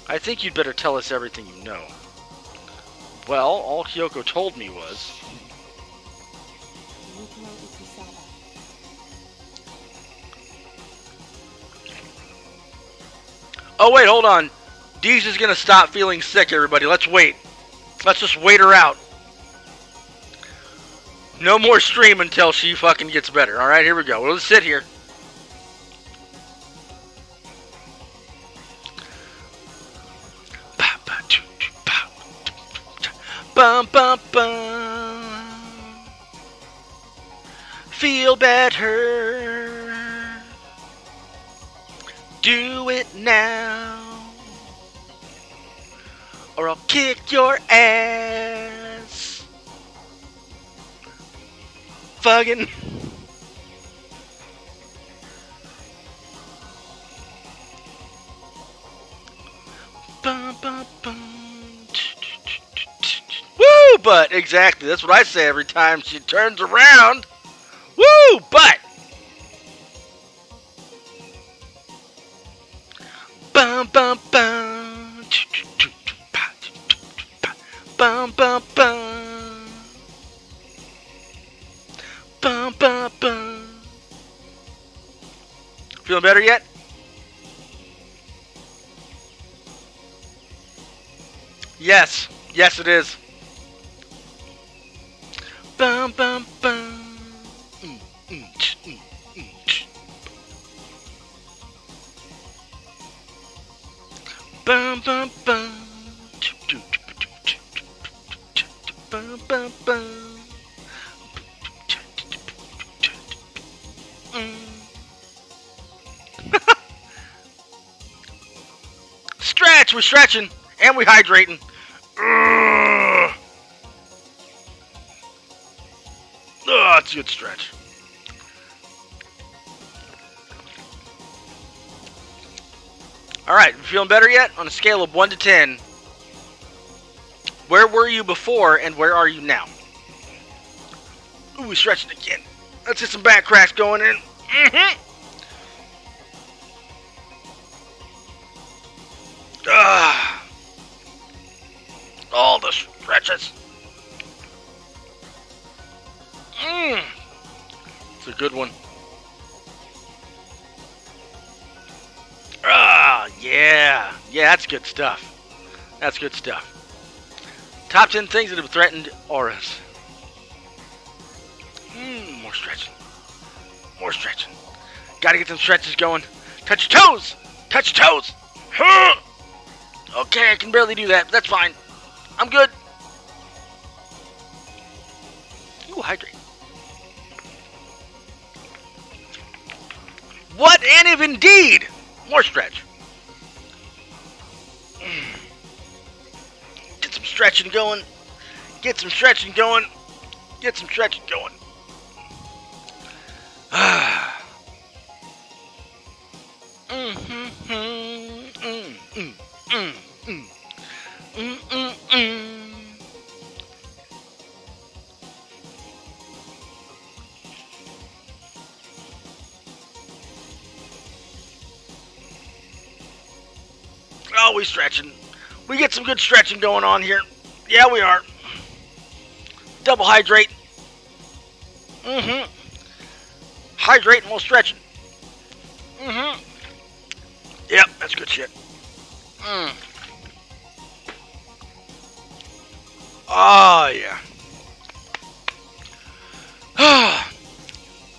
I think you'd better tell us everything you know. Well, all Kyoko told me was... Mukuro Ikusaba. Oh wait, hold on. Dee's is gonna stop feeling sick, everybody. Let's wait. Let's just wait her out. No more stream until she fucking gets better. Alright, here we go. We'll just sit here. Bum bum bum. Feel better. Do it now. Or I'll kick your ass. Fucking. Bum, bum, bum. Woo, but exactly. That's what I say every time she turns around. Woo, but. Bum, bum, bum. Bum, bum, bum. Bum, bum, bum. Feeling better yet? Yes. Yes, it is. Bum, bum, bum. Bum, bum, bum. Bum, bum, bum. Stretch! We're stretching and we're hydrating. Oh, it's a good stretch. Alright, feeling better yet? On a scale of 1 to 10, where were you before and where are you now? Ooh, we're stretching again. Let's get some back cracks going in. All the stretches. It's a good one. Yeah. Yeah, that's good stuff. That's good stuff. Top 10 things that have threatened auras. More stretching. More stretching. Gotta get some stretches going. Touch your toes! Touch your toes! Okay, I can barely do that. That's fine. I'm good. Ooh, hydrate. What and if indeed? More stretch. Get some stretching going. Get some stretching going. Get some stretching going. Oh, we stretching. We get some good stretching going on here. Yeah, we are. Double hydrate. Hydrate and we'll stretching. Yep, that's good shit. Oh, yeah.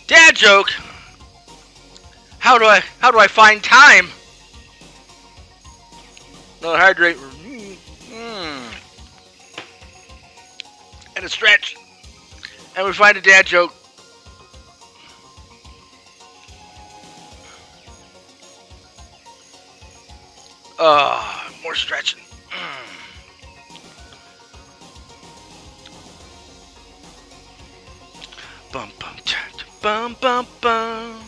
Dad joke. How do I find time? Another hydrate. and a stretch, and we find a dad joke. More stretching. Bum bum cha, cha, bum bum bum.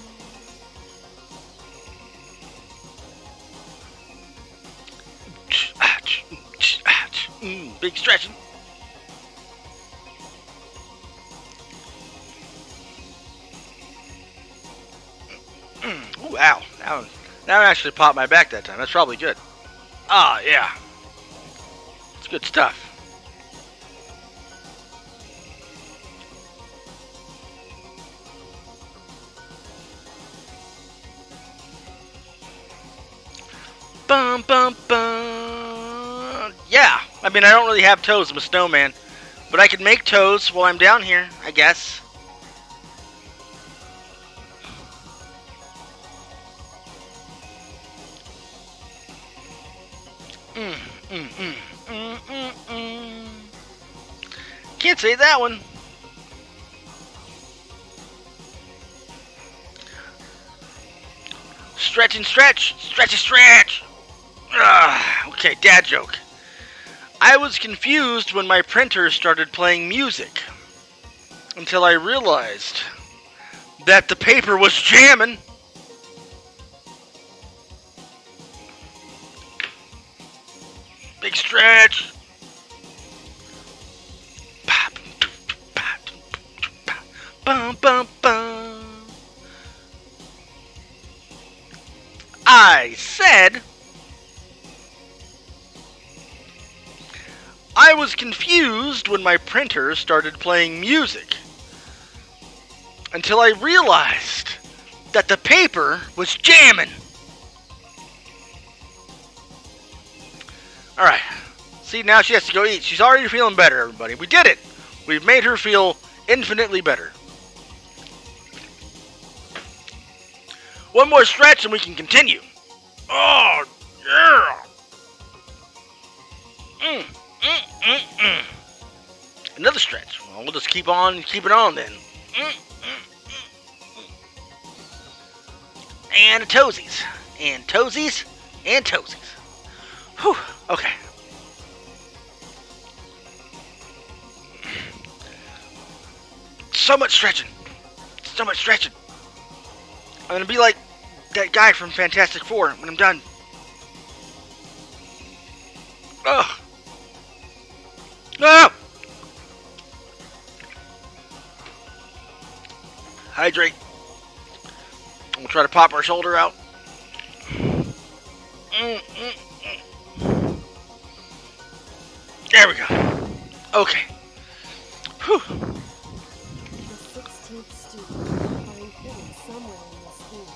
Big stretching. Ooh, ow. That one actually popped my back that time. That's probably good. Ah, yeah. It's good stuff. Bum, bum, bum. Yeah. I mean, I don't really have toes. I'm a snowman. But I can make toes while I'm down here, I guess. Can't say that one. Stretch and stretch. Stretch and stretch. Okay, dad joke. I was confused when my printer started playing music until I realized that the paper was jamming. Big stretch. Bum, bum, bum. I said I was confused when my printer started playing music until I realized that the paper was jamming. Alright. See, now she has to go eat. She's already feeling better, everybody. We did it. We've made her feel infinitely better. One more stretch and we can continue. Oh, yeah. Another stretch. Well, we'll just keep it on then. And toesies. And toesies. And toesies. Whew. Okay. So much stretching. So much stretching. I'm gonna be like that guy from Fantastic Four when I'm done. Ugh. No! Hydrate. We'll try to pop our shoulder out. There we go. Okay. Whew. The 16th student will find hidden somewhere in this school.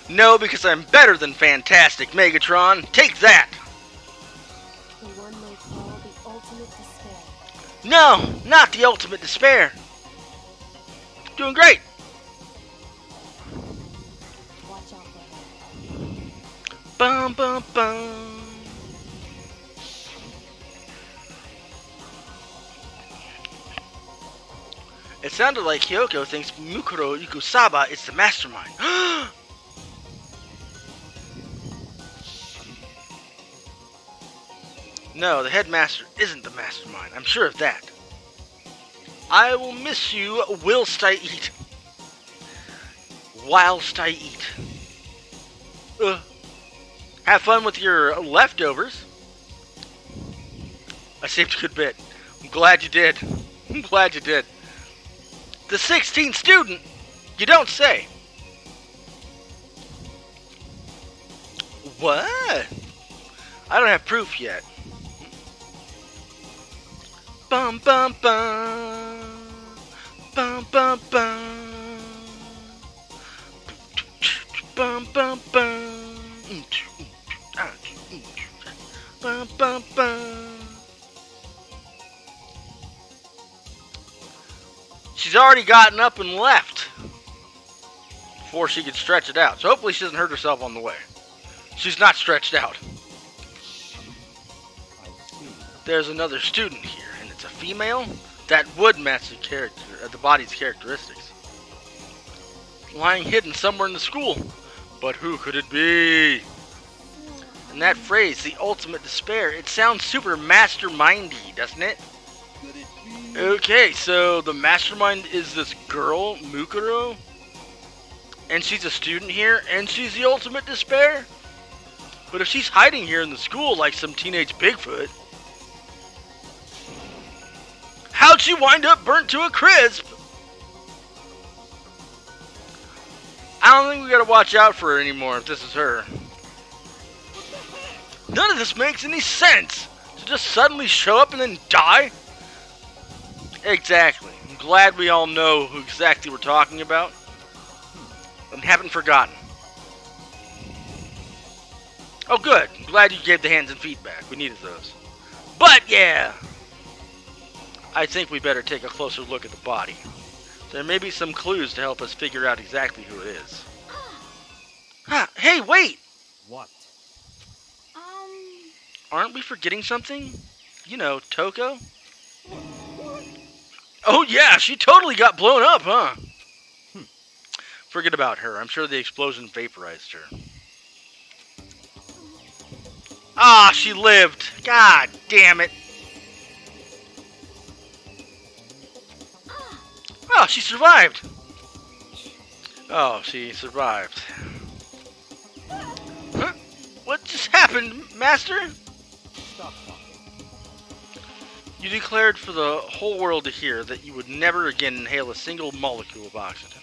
No, because I'm better than Fantastic, Megatron. Take that! The one they call the ultimate despair. No, not the ultimate despair. Doing great. Watch out for her. Bum, bum, bum. It sounded like Hyoko thinks Mukuro Ikusaba is the mastermind. No, the headmaster isn't the mastermind. I'm sure of that. I will miss you whilst I eat. Whilst I eat. Have fun with your leftovers. I saved a good bit. I'm glad you did. I'm glad you did. The 16th student? You don't say. What? I don't have proof yet. Bum bum bum. Bum bum bum. Bum bum bum. Bum bum bum. She's already gotten up and left before she could stretch it out. So hopefully she doesn't hurt herself on the way. She's not stretched out. I see. There's another student here, and it's a female? That would match the body's characteristics. Lying hidden somewhere in the school. But who could it be? And that phrase, the ultimate despair, it sounds super mastermindy, doesn't it? Could it be? Okay, so the mastermind is this girl, Mukuro, and she's a student here, and she's the ultimate despair? But if she's hiding here in the school like some teenage Bigfoot, how'd she wind up burnt to a crisp? I don't think we gotta watch out for her anymore if this is her. None of this makes any sense. To just suddenly show up and then die? Exactly. I'm glad we all know who exactly we're talking about. And haven't forgotten. Oh good. I'm glad you gave the hands and feet back. We needed those. But yeah. I think we better take a closer look at the body. There may be some clues to help us figure out exactly who it is. Huh, hey, wait! What? Aren't we forgetting something? You know, Toko? Oh yeah, she totally got blown up, huh? Forget about her. I'm sure the explosion vaporized her. Ah, she lived. God damn it. Oh, she survived. Oh, she survived. Huh? What just happened, Master? Stop talking. You declared for the whole world to hear that you would never again inhale a single molecule of oxygen.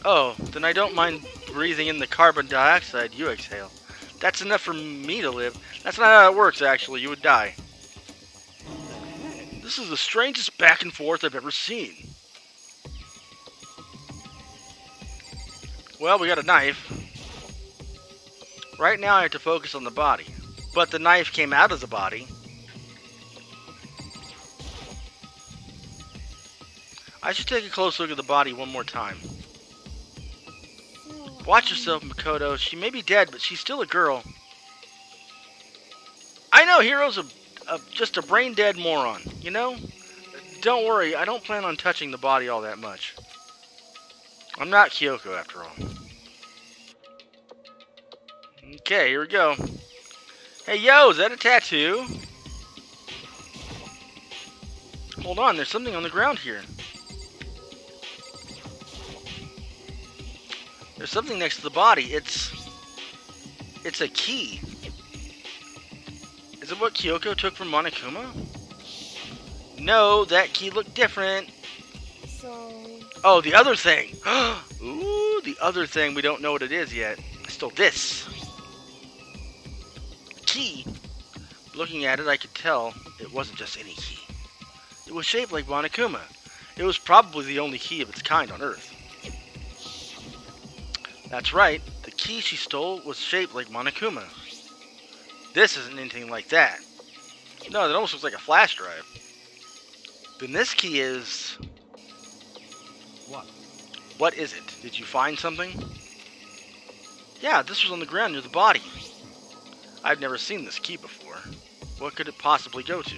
Oh, then I don't mind breathing in the carbon dioxide you exhale. That's enough for me to live. That's not how it works, actually. You would die. This is the strangest back and forth I've ever seen. Well, we got a knife. Right now I have to focus on the body. But the knife came out of the body. I should take a close look at the body one more time. Watch yourself, Makoto. She may be dead, but she's still a girl. I know, Hiro's just a brain-dead moron, you know? Don't worry, I don't plan on touching the body all that much. I'm not Kyoko, after all. Okay, here we go. Hey, yo, is that a tattoo? Hold on, there's something on the ground here. There's something next to the body. It's a key. Is it what Kyoko took from Monokuma? No, that key looked different. So... Oh, the other thing. Ooh, the other thing. We don't know what it is yet. Still this. Key. Looking at it, I could tell it wasn't just any key. It was shaped like Monokuma. It was probably the only key of its kind on Earth. That's right. The key she stole was shaped like Monokuma. This isn't anything like that. No, that almost looks like a flash drive. Then this key is... What? What is it? Did you find something? Yeah, this was on the ground near the body. I've never seen this key before. What could it possibly go to?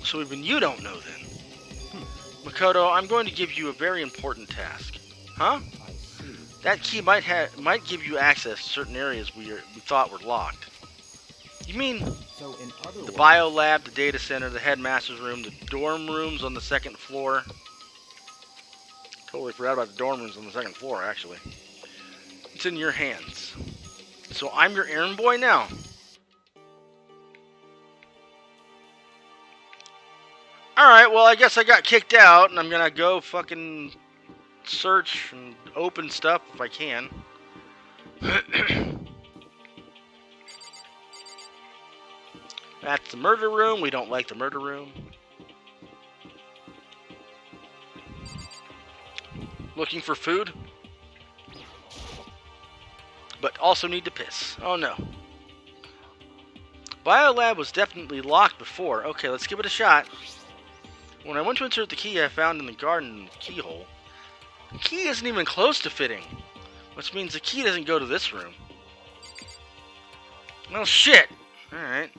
So even you don't know then. Makoto, I'm going to give you a very important task. Huh? I see. That key might give you access to certain areas we thought were locked. You mean So in other the words, bio lab, the data center, the headmaster's room, the dorm rooms on the second floor? Totally forgot about the dorm rooms on the second floor, actually. It's in your hands. So I'm your errand boy now. Alright, well I guess I got kicked out and I'm gonna go fucking search and open stuff if I can. That's the murder room. We don't like the murder room. Looking for food. But also need to piss. Oh no. Biolab was definitely locked before. Okay, let's give it a shot. When I went to insert the key I found in the garden keyhole, the key isn't even close to fitting. Which means the key doesn't go to this room. Well, shit. Alright.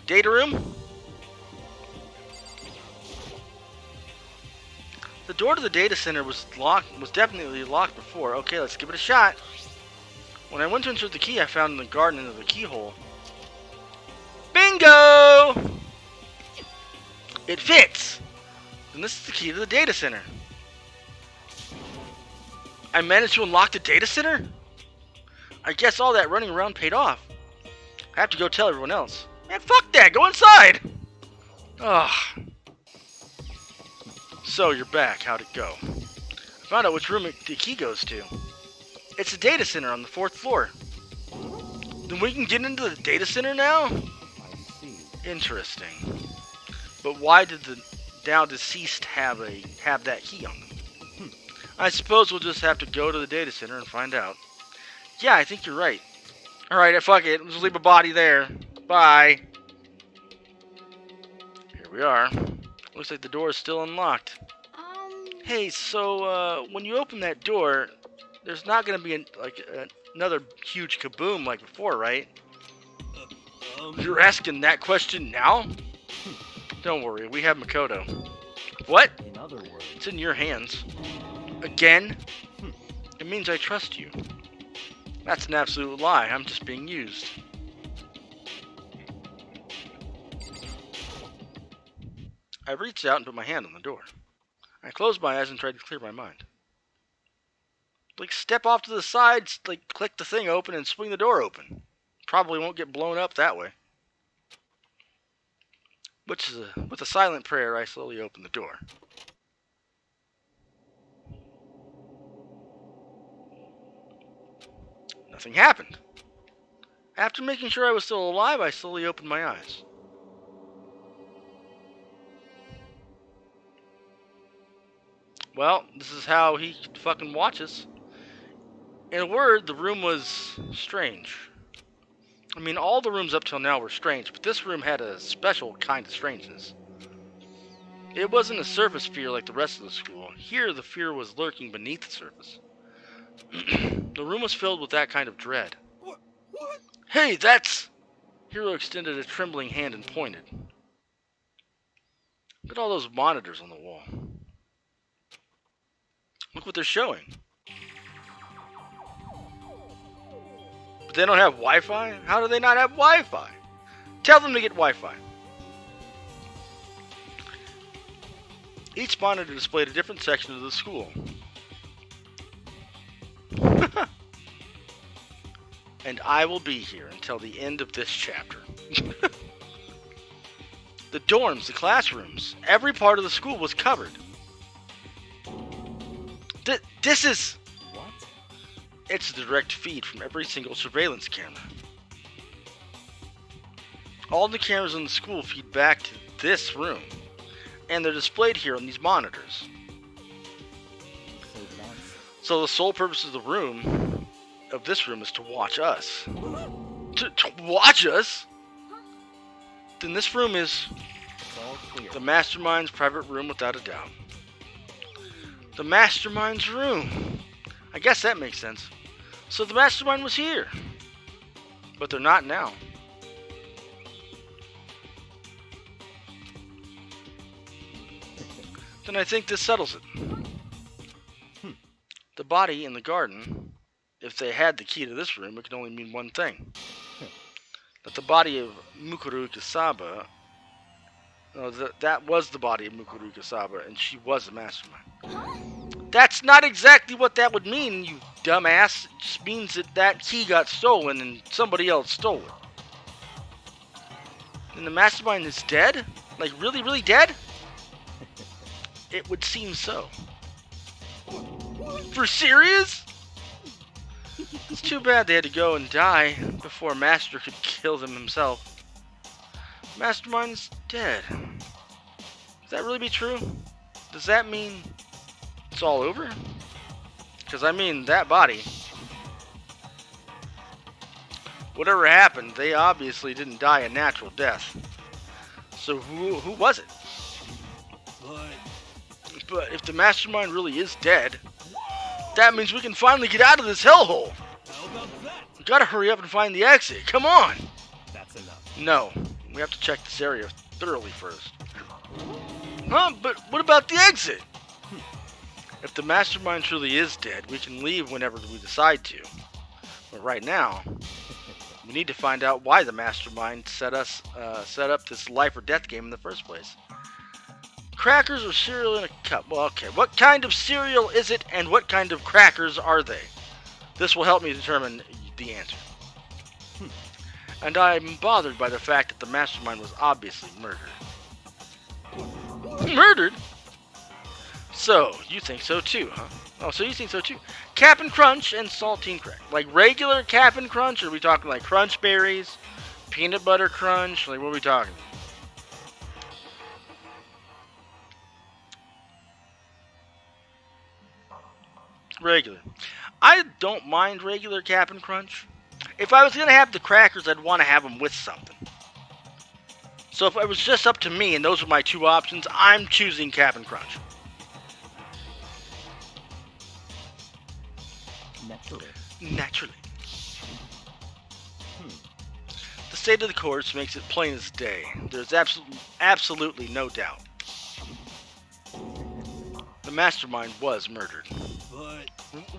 Data room? The door to the data center was definitely locked before. Okay, let's give it a shot. When I went to insert the key, I found in the garden under the keyhole. Bingo! It fits! Then this is the key to the data center. I managed to unlock the data center? I guess all that running around paid off. I have to go tell everyone else. Man, fuck that! Go inside! Ugh. So, you're back. How'd it go? I found out which room the key goes to. It's a data center on the 4th floor. Then we can get into the data center now? I see. Interesting. But why did the now deceased have that key on them? I suppose we'll just have to go to the data center and find out. Yeah, I think you're right. Alright, fuck it. Let's leave a body there. Bye. Here we are. Looks like the door is still unlocked. Hey, so, when you open that door, there's not gonna be another huge kaboom like before, right? You're asking that question now? Don't worry, we have Makoto. What? In other words, It's in your hands. Again? It means I trust you. That's an absolute lie. I'm just being used. I reached out and put my hand on the door. I closed my eyes and tried to clear my mind. Like, step off to the side, like, click the thing open and swing the door open. Probably won't get blown up that way. With a silent prayer, I slowly opened the door. Nothing happened. After making sure I was still alive, I slowly opened my eyes. Well, this is how he fucking watches. In a word, the room was strange. I mean, all the rooms up till now were strange, but this room had a special kind of strangeness. It wasn't a surface fear like the rest of the school. Here, the fear was lurking beneath the surface. The room was filled with that kind of dread. What? Hey, that's... Hiro extended a trembling hand and pointed. Look at all those monitors on the wall. Look what they're showing. But they don't have Wi-Fi? How do they not have Wi-Fi? Tell them to get Wi-Fi. Each monitor displayed a different section of the school. And I will be here until the end of this chapter. The dorms, the classrooms, every part of the school was covered. This is... what? It's a direct feed from every single surveillance camera. All the cameras in the school feed back to this room, and they're displayed here on these monitors. So that's... So the sole purpose of this room is to watch us. To watch us? Then this room is It's all clear. the Mastermind's private room without a doubt. The Mastermind's room. I guess that makes sense. So the Mastermind was here. But they're not now. Then I think this settles it. The body in the garden, if they had the key to this room, it could only mean one thing. That the body of Mukuru Kasaba, that was the body of Mukuru Kasaba, and she was a mastermind. That's not exactly what that would mean, you dumbass. It just means that key got stolen and somebody else stole it. And the mastermind is dead? Like, really, really dead? It would seem so. For serious? It's too bad they had to go and die before Master could kill them himself. Mastermind is dead. Does that really be true? Does that mean it's all over? Because, I mean, that body... Whatever happened, they obviously didn't die a natural death. So who was it? But if the mastermind really is dead, that means we can finally get out of this hellhole. How about that? We gotta hurry up and find the exit. Come on! That's enough. No, we have to check this area thoroughly first. Huh? But what about the exit? If the mastermind truly is dead, we can leave whenever we decide to. But right now, we need to find out why the mastermind set up this life or death game in the first place. Crackers or cereal in a cup? Well, okay. What kind of cereal is it, and what kind of crackers are they? This will help me determine the answer. And I'm bothered by the fact that the mastermind was obviously murdered. Murdered? So, you think so too, huh? Oh, so you think so too. Cap'n Crunch and Saltine Crack. Like regular Cap'n Crunch, or are we talking like Crunch Berries? Peanut Butter Crunch? Like, what are we talking? Regular. I don't mind regular Cap'n Crunch. If I was going to have the crackers, I'd want to have them with something. So if it was just up to me and those are my two options, I'm choosing Cap'n Crunch. Naturally. The state of the course makes it plain as day. There's absolutely no doubt. The mastermind was murdered. But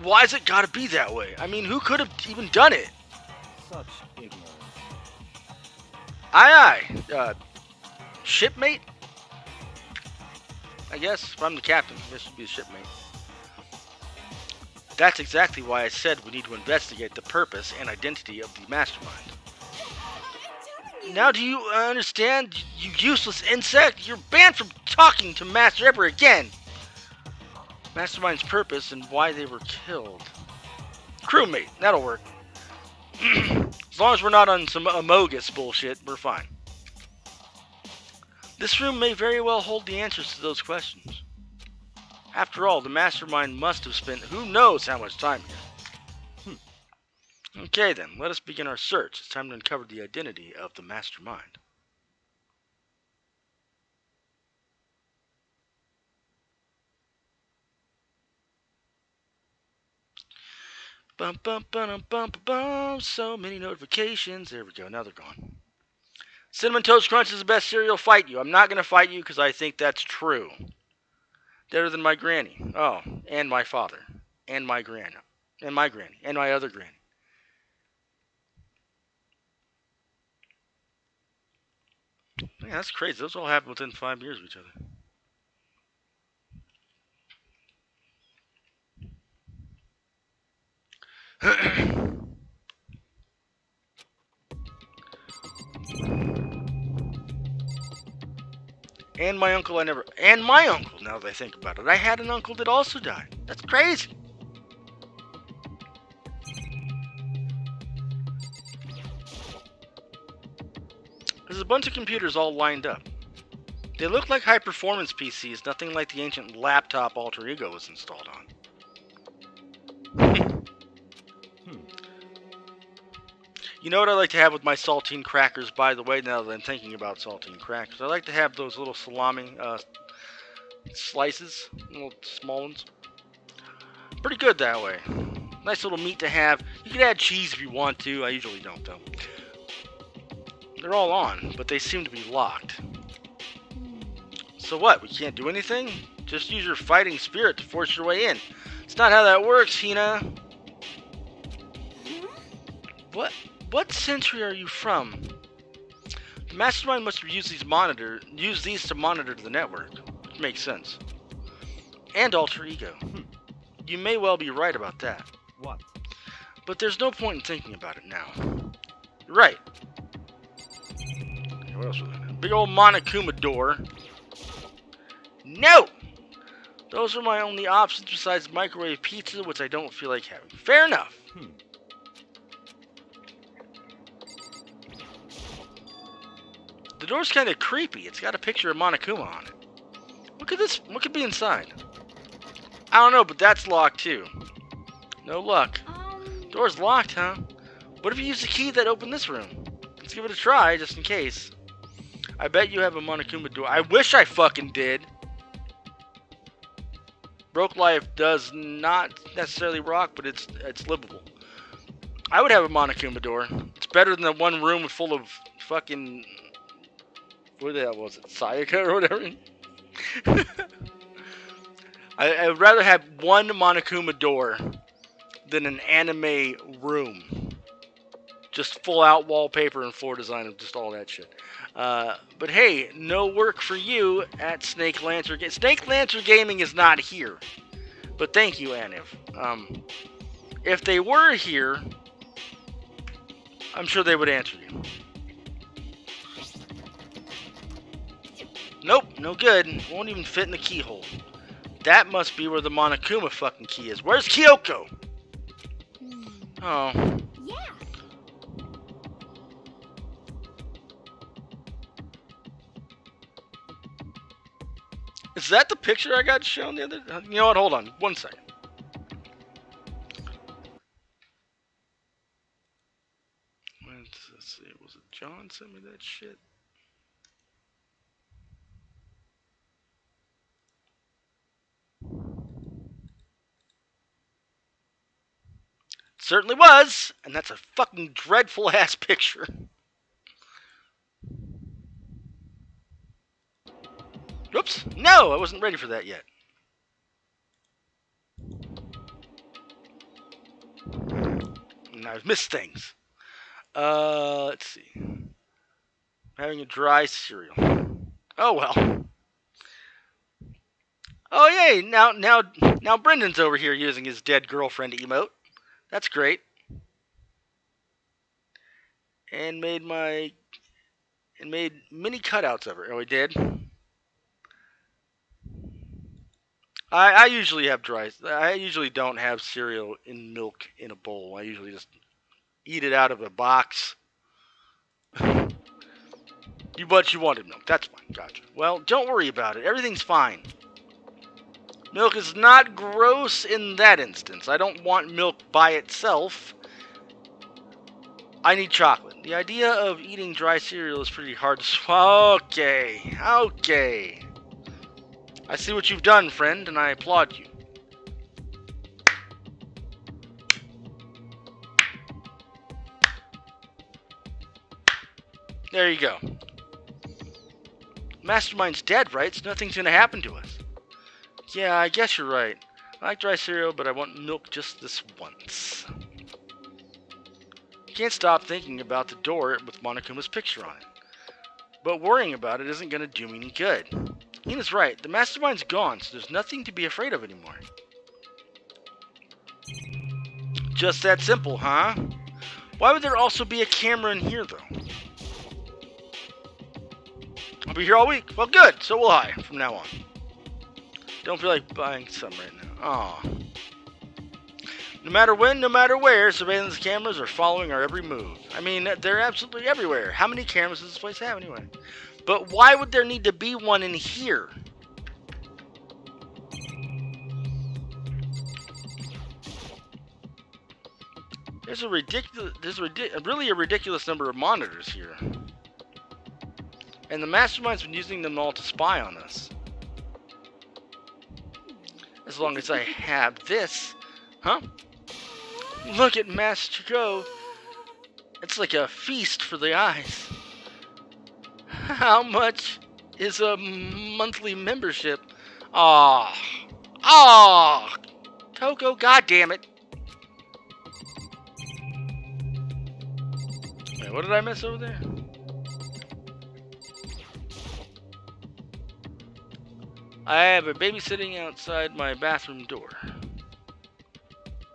Why's it gotta be that way? I mean, who could have even done it? Such ignorance. Aye. Shipmate? I guess, if I'm the captain, this would be a shipmate. That's exactly why I said we need to investigate the purpose and identity of the mastermind. Now do you understand, you useless insect? You're banned from talking to Master ever again! Mastermind's purpose and why they were killed. Crewmate, that'll work. As long as we're not on some Amogus bullshit, we're fine. This room may very well hold the answers to those questions. After all, the mastermind must have spent who knows how much time here. Okay then, let us begin our search. It's time to uncover the identity of the mastermind. Bum bum bum bum bum. So many notifications. There we go. Now they're gone. Cinnamon Toast Crunch is the best cereal. Fight you. I'm not gonna fight you because I think that's true. Better than my granny. Oh, and my father, and my granny, and my granny, and my other granny. Man, that's crazy. Those all happened within 5 years of each other. And my uncle now that I think about it. I had an uncle that also died. That's crazy. There's a bunch of computers all lined up. They look like high-performance PCs, nothing like the ancient laptop Alter Ego was installed on. You know what I like to have with my saltine crackers, by the way, now that I'm thinking about saltine crackers? I like to have those little salami slices, little small ones. Pretty good that way. Nice little meat to have. You can add cheese if you want to. I usually don't, though. They're all on, but they seem to be locked. So what? We can't do anything? Just use your fighting spirit to force your way in. It's not how that works, Hina. What century are you from? The mastermind must have used these to monitor the network. Which makes sense. And Alter Ego. You may well be right about that. What? But there's no point in thinking about it now. You're right. What else was there? Big old Monokuma door. No! Those are my only options besides microwave pizza, which I don't feel like having. Fair enough. The door's kind of creepy. It's got a picture of Monokuma on it. Look at this. What could be inside? I don't know, but that's locked too. No luck. Um, Door's locked, huh? What if you use the key that opened this room? Let's give it a try, just in case. I bet you have a Monokuma door. I wish I fucking did. Broke life does not necessarily rock, but it's livable. I would have a Monokuma door. It's better than the one room full of fucking... What the hell was it? Sayaka or whatever? I would rather have one Monokuma door than an anime room. Just full out wallpaper and floor design and just all that shit. But hey, no work for you at Snake Lancer. Snake Lancer Gaming is not here. But thank you, Aniv. If they were here, I'm sure they would answer you. Nope, no good. Won't even fit in the keyhole. That must be where the Monokuma fucking key is. Where's Kyoko? Oh. yeah. Is that the picture I got shown the other? You know what? Hold on, 1 second. Let's see. Was it John sent me that shit? Certainly was, and that's a fucking dreadful ass picture. Whoops! No, I wasn't ready for that yet. And I've missed things. Let's see. Having a dry cereal. Oh well. Oh yay! Now Brendan's over here using his dead girlfriend emote. That's great. And made mini cutouts of her. Oh, he did. I usually have I usually don't have cereal in milk in a bowl. I usually just eat it out of a box. You wanted milk. That's fine. Gotcha. Well, don't worry about it. Everything's fine. Milk is not gross in that instance. I don't want milk by itself. I need chocolate. The idea of eating dry cereal is pretty hard to swallow. Okay. I see what you've done, friend, and I applaud you. There you go. Mastermind's dead, right? So nothing's gonna happen to us. Yeah, I guess you're right. I like dry cereal, but I want milk just this once. Can't stop thinking about the door with Monokuma's picture on it. But worrying about it isn't gonna do me any good. Ina's right. The mastermind's gone, so there's nothing to be afraid of anymore. Just that simple, huh? Why would there also be a camera in here, though? I'll be here all week. Well, good. So will I, from now on. Don't feel like buying some right now. Aw. No matter when, no matter where, surveillance cameras are following our every move. I mean, they're absolutely everywhere. How many cameras does this place have, anyway? But why would there need to be one in here? There's really a ridiculous number of monitors here. And the mastermind's been using them all to spy on us. As long as I have this. Huh? Look at Master go. It's like a feast for the eyes. How much is a monthly membership? Ah, Toko, goddammit. Wait, what did I miss over there? I have a baby sitting outside my bathroom door.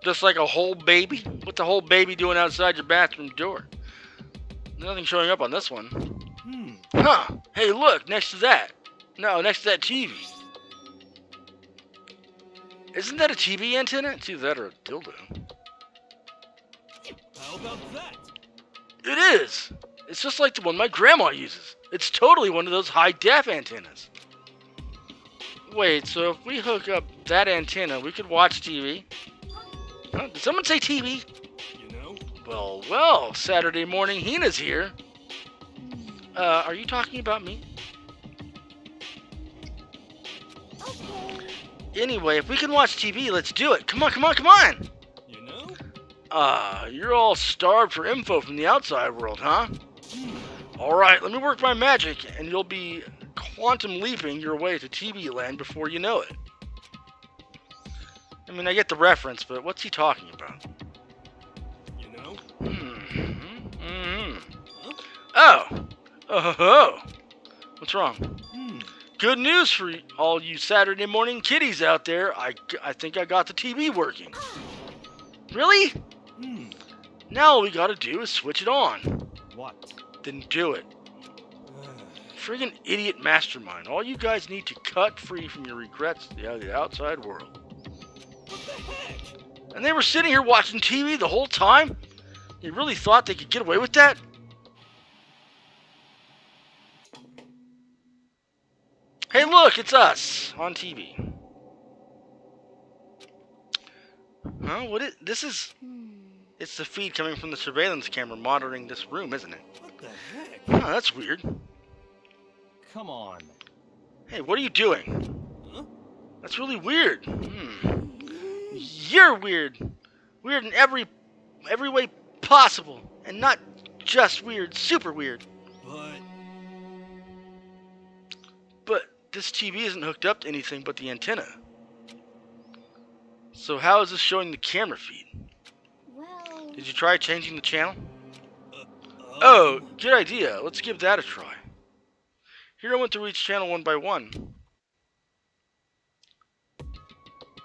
Just like a whole baby? What's a whole baby doing outside your bathroom door? Nothing showing up on this one. Huh. Hey, look, next to that. No, next to that TV. Isn't that a TV antenna? It's either that or a dildo. How about that? It is. It's just like the one my grandma uses. It's totally one of those high-def antennas. Wait, so if we hook up that antenna, we could watch TV? Huh? Did someone say TV? You know? Well, well, Saturday morning Hina's here. Are you talking about me? Okay. Anyway, if we can watch TV, let's do it. Come on, come on, come on! You know? You're all starved for info from the outside world, huh? Alright, let me work my magic, and you'll be quantum leaping your way to TV land before you know it. I mean, I get the reference, but what's he talking about? You know? Oh! What's wrong? Hmm. Good news for all you Saturday morning kiddies out there. I think I got the TV working. Really? Hmm. Now all we gotta do is switch it on. What? Then do it. Friggin' idiot mastermind. All you guys need to cut free from your regrets to the outside world. What the heck? And they were sitting here watching TV the whole time? They really thought they could get away with that? Hey look, it's us on TV. Huh? This is... It's the feed coming from the surveillance camera monitoring this room, isn't it? What the heck? Oh, that's weird. Come on. Hey, what are you doing? Huh? That's really weird. You're weird. Weird in every way possible. And not just weird, super weird. But this TV isn't hooked up to anything but the antenna. So how is this showing the camera feed? Well. Did you try changing the channel? Oh, good idea. Let's give that a try. Here I went through each channel one by one.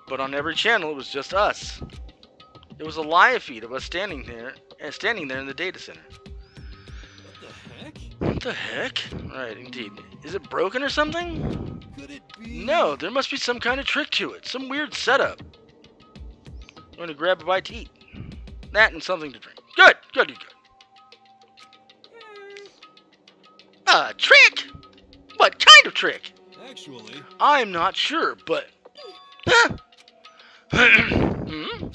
But on every channel it was just us. It was a live feed of us standing there in the data center. What the heck? What the heck? Right, indeed. Is it broken or something? Could it be? No, there must be some kind of trick to it. Some weird setup. I'm going to grab a bite to eat. That and something to drink. Good, good, good. Trick? What kind of trick? Actually. I'm not sure, but... Huh? Hmm?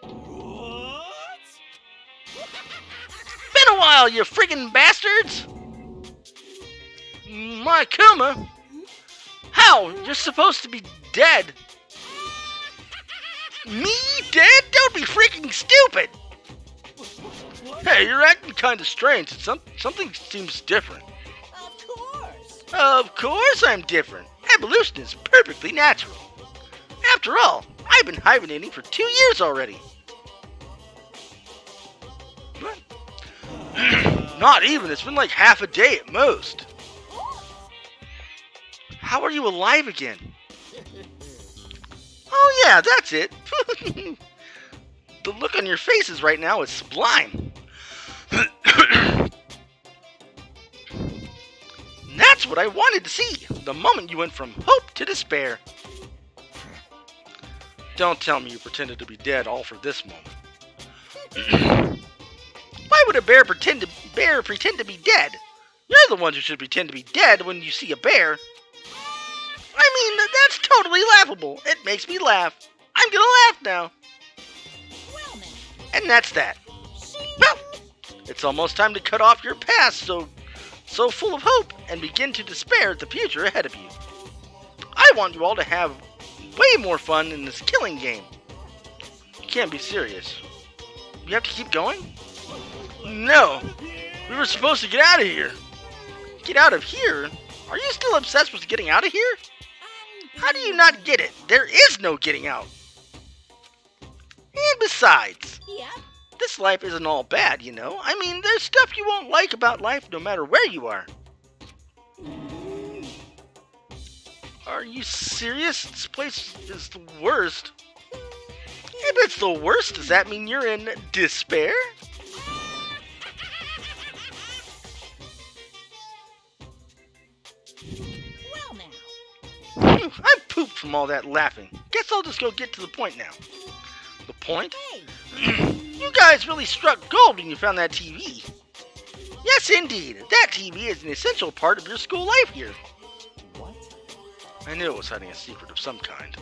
What? Been a while, you friggin' bastards! My Kuma? How? You're supposed to be dead. Me dead? Don't be freaking stupid! Hey, you're acting kinda strange. Something seems different. Of course. Of course I'm different. Evolution is perfectly natural. After all, I've been hibernating for 2 years already. What? Not even. It's been like half a day at most. How are you alive again? Oh yeah, that's it. The look on your faces right now is sublime. That's what I wanted to see. The moment you went from hope to despair. Don't tell me you pretended to be dead all for this moment. Why would a bear pretend to be dead? You're the ones who should pretend to be dead when you see a bear. I mean, that's totally laughable. It makes me laugh. I'm gonna laugh now. Well, now. And that's that. Well, it's almost time to cut off your past so full of hope and begin to despair at the future ahead of you. I want you all to have way more fun in this killing game. You can't be serious. You have to keep going? No. We were supposed to get out of here. Get out of here? Are you still obsessed with getting out of here? How do you not get it? There is no getting out. And besides, Yep. this life isn't all bad, you know. I mean, there's stuff you won't like about life no matter where you are. Are you serious? This place is the worst. If it's the worst, does that mean you're in despair? Well, now. I'm pooped from all that laughing. Guess I'll just go get to the point now. The point? Hey. You guys really struck gold when you found that TV. Yes, indeed. That TV is an essential part of your school life here. What? I knew it was hiding a secret of some kind.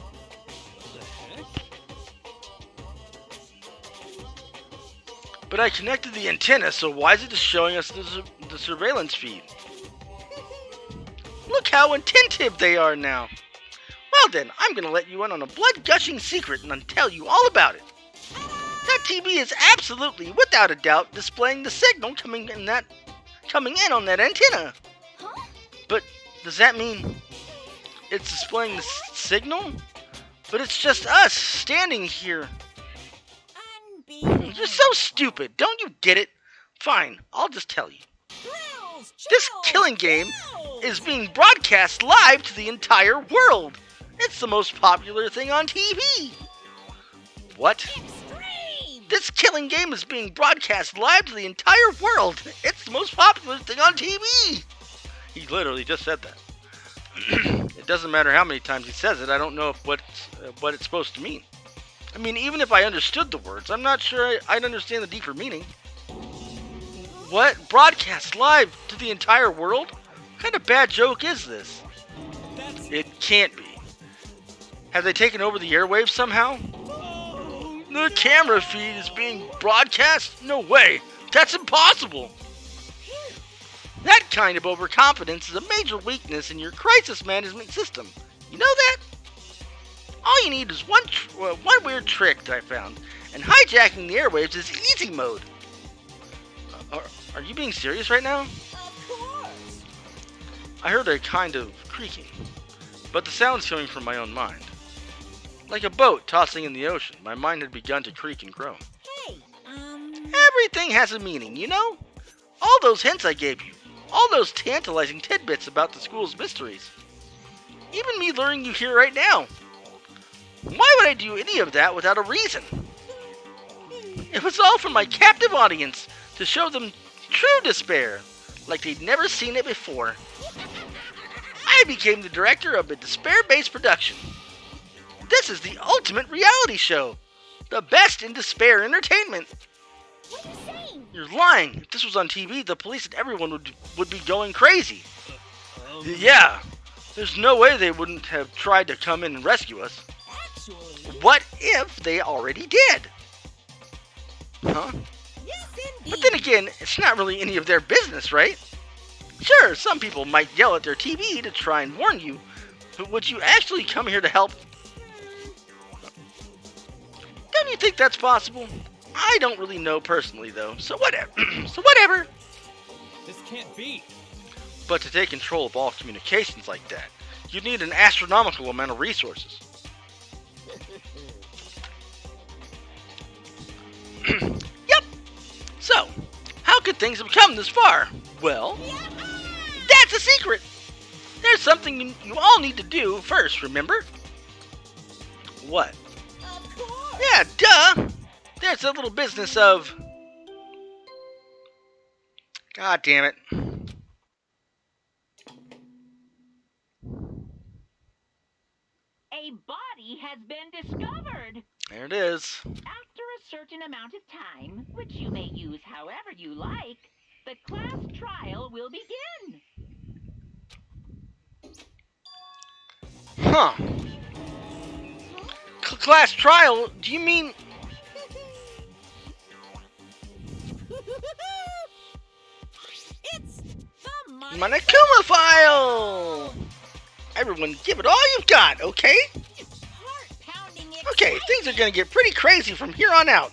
But I connected the antenna, so why is it just showing us the surveillance feed? Look how attentive they are now. Well then, I'm gonna let you in on a blood-gushing secret and tell you all about it. That TV is absolutely, without a doubt, displaying the signal coming in on that antenna. Huh? But does that mean it's displaying the signal? But it's just us standing here. Unbeatable. You're so stupid. Don't you get it? Fine, I'll just tell you. Thrills, This chills, killing game thrills. is being broadcast live to the entire world. It's the most popular thing on TV. What? Extreme. This killing game is being broadcast live to the entire world. It's the most popular thing on TV. He literally just said that. It doesn't matter how many times he says it. I don't know what it's supposed to mean. I mean, even if I understood the words, I'm not sure I'd understand the deeper meaning. What? Broadcast live to the entire world? What kind of bad joke is this? That's... It can't be. Have they taken over the airwaves somehow? The camera feed is being broadcast? No way. That's impossible. That kind of overconfidence is a major weakness in your crisis management system. You know that? All you need is one weird trick that I found, and hijacking the airwaves is easy mode. Are you being serious right now? Of course. I heard a kind of creaking, but the sound's coming from my own mind. Like a boat tossing in the ocean, my mind had begun to creak and groan. Hey, Everything has a meaning, you know? All those hints I gave you, all those tantalizing tidbits about the school's mysteries. Even me luring you here right now. Why would I do any of that without a reason? It was all for my captive audience, to show them true despair, like they'd never seen it before. I became the director of a despair-based production. This is the ultimate reality show. The best in despair entertainment. What are you saying? You're lying. If this was on TV, the police and everyone would be going crazy. Yeah. There's no way they wouldn't have tried to come in and rescue us. actually, What if they already did? Huh? yes indeed. But then again, it's not really any of their business, right? Sure, some people might yell at their TV to try and warn you, but would you actually come here to help? Don't you think that's possible? I don't really know personally, though, so whatever. This can't be. But to take control of all communications like that, you'd need an astronomical amount of resources. Yep. So, how could things have come this far? Well, that's a secret. There's something you all need to do first, remember? What? Of course. Yeah, duh. There's a little business of... God damn it. A body has been discovered. There it is. After a certain amount of time, which you may use however you like, the class trial will begin. Huh. Class trial? Do you mean... It's the money. Monokuma file! Everyone give it all you've got, okay? Heart-pounding Okay, things are gonna get pretty crazy from here on out.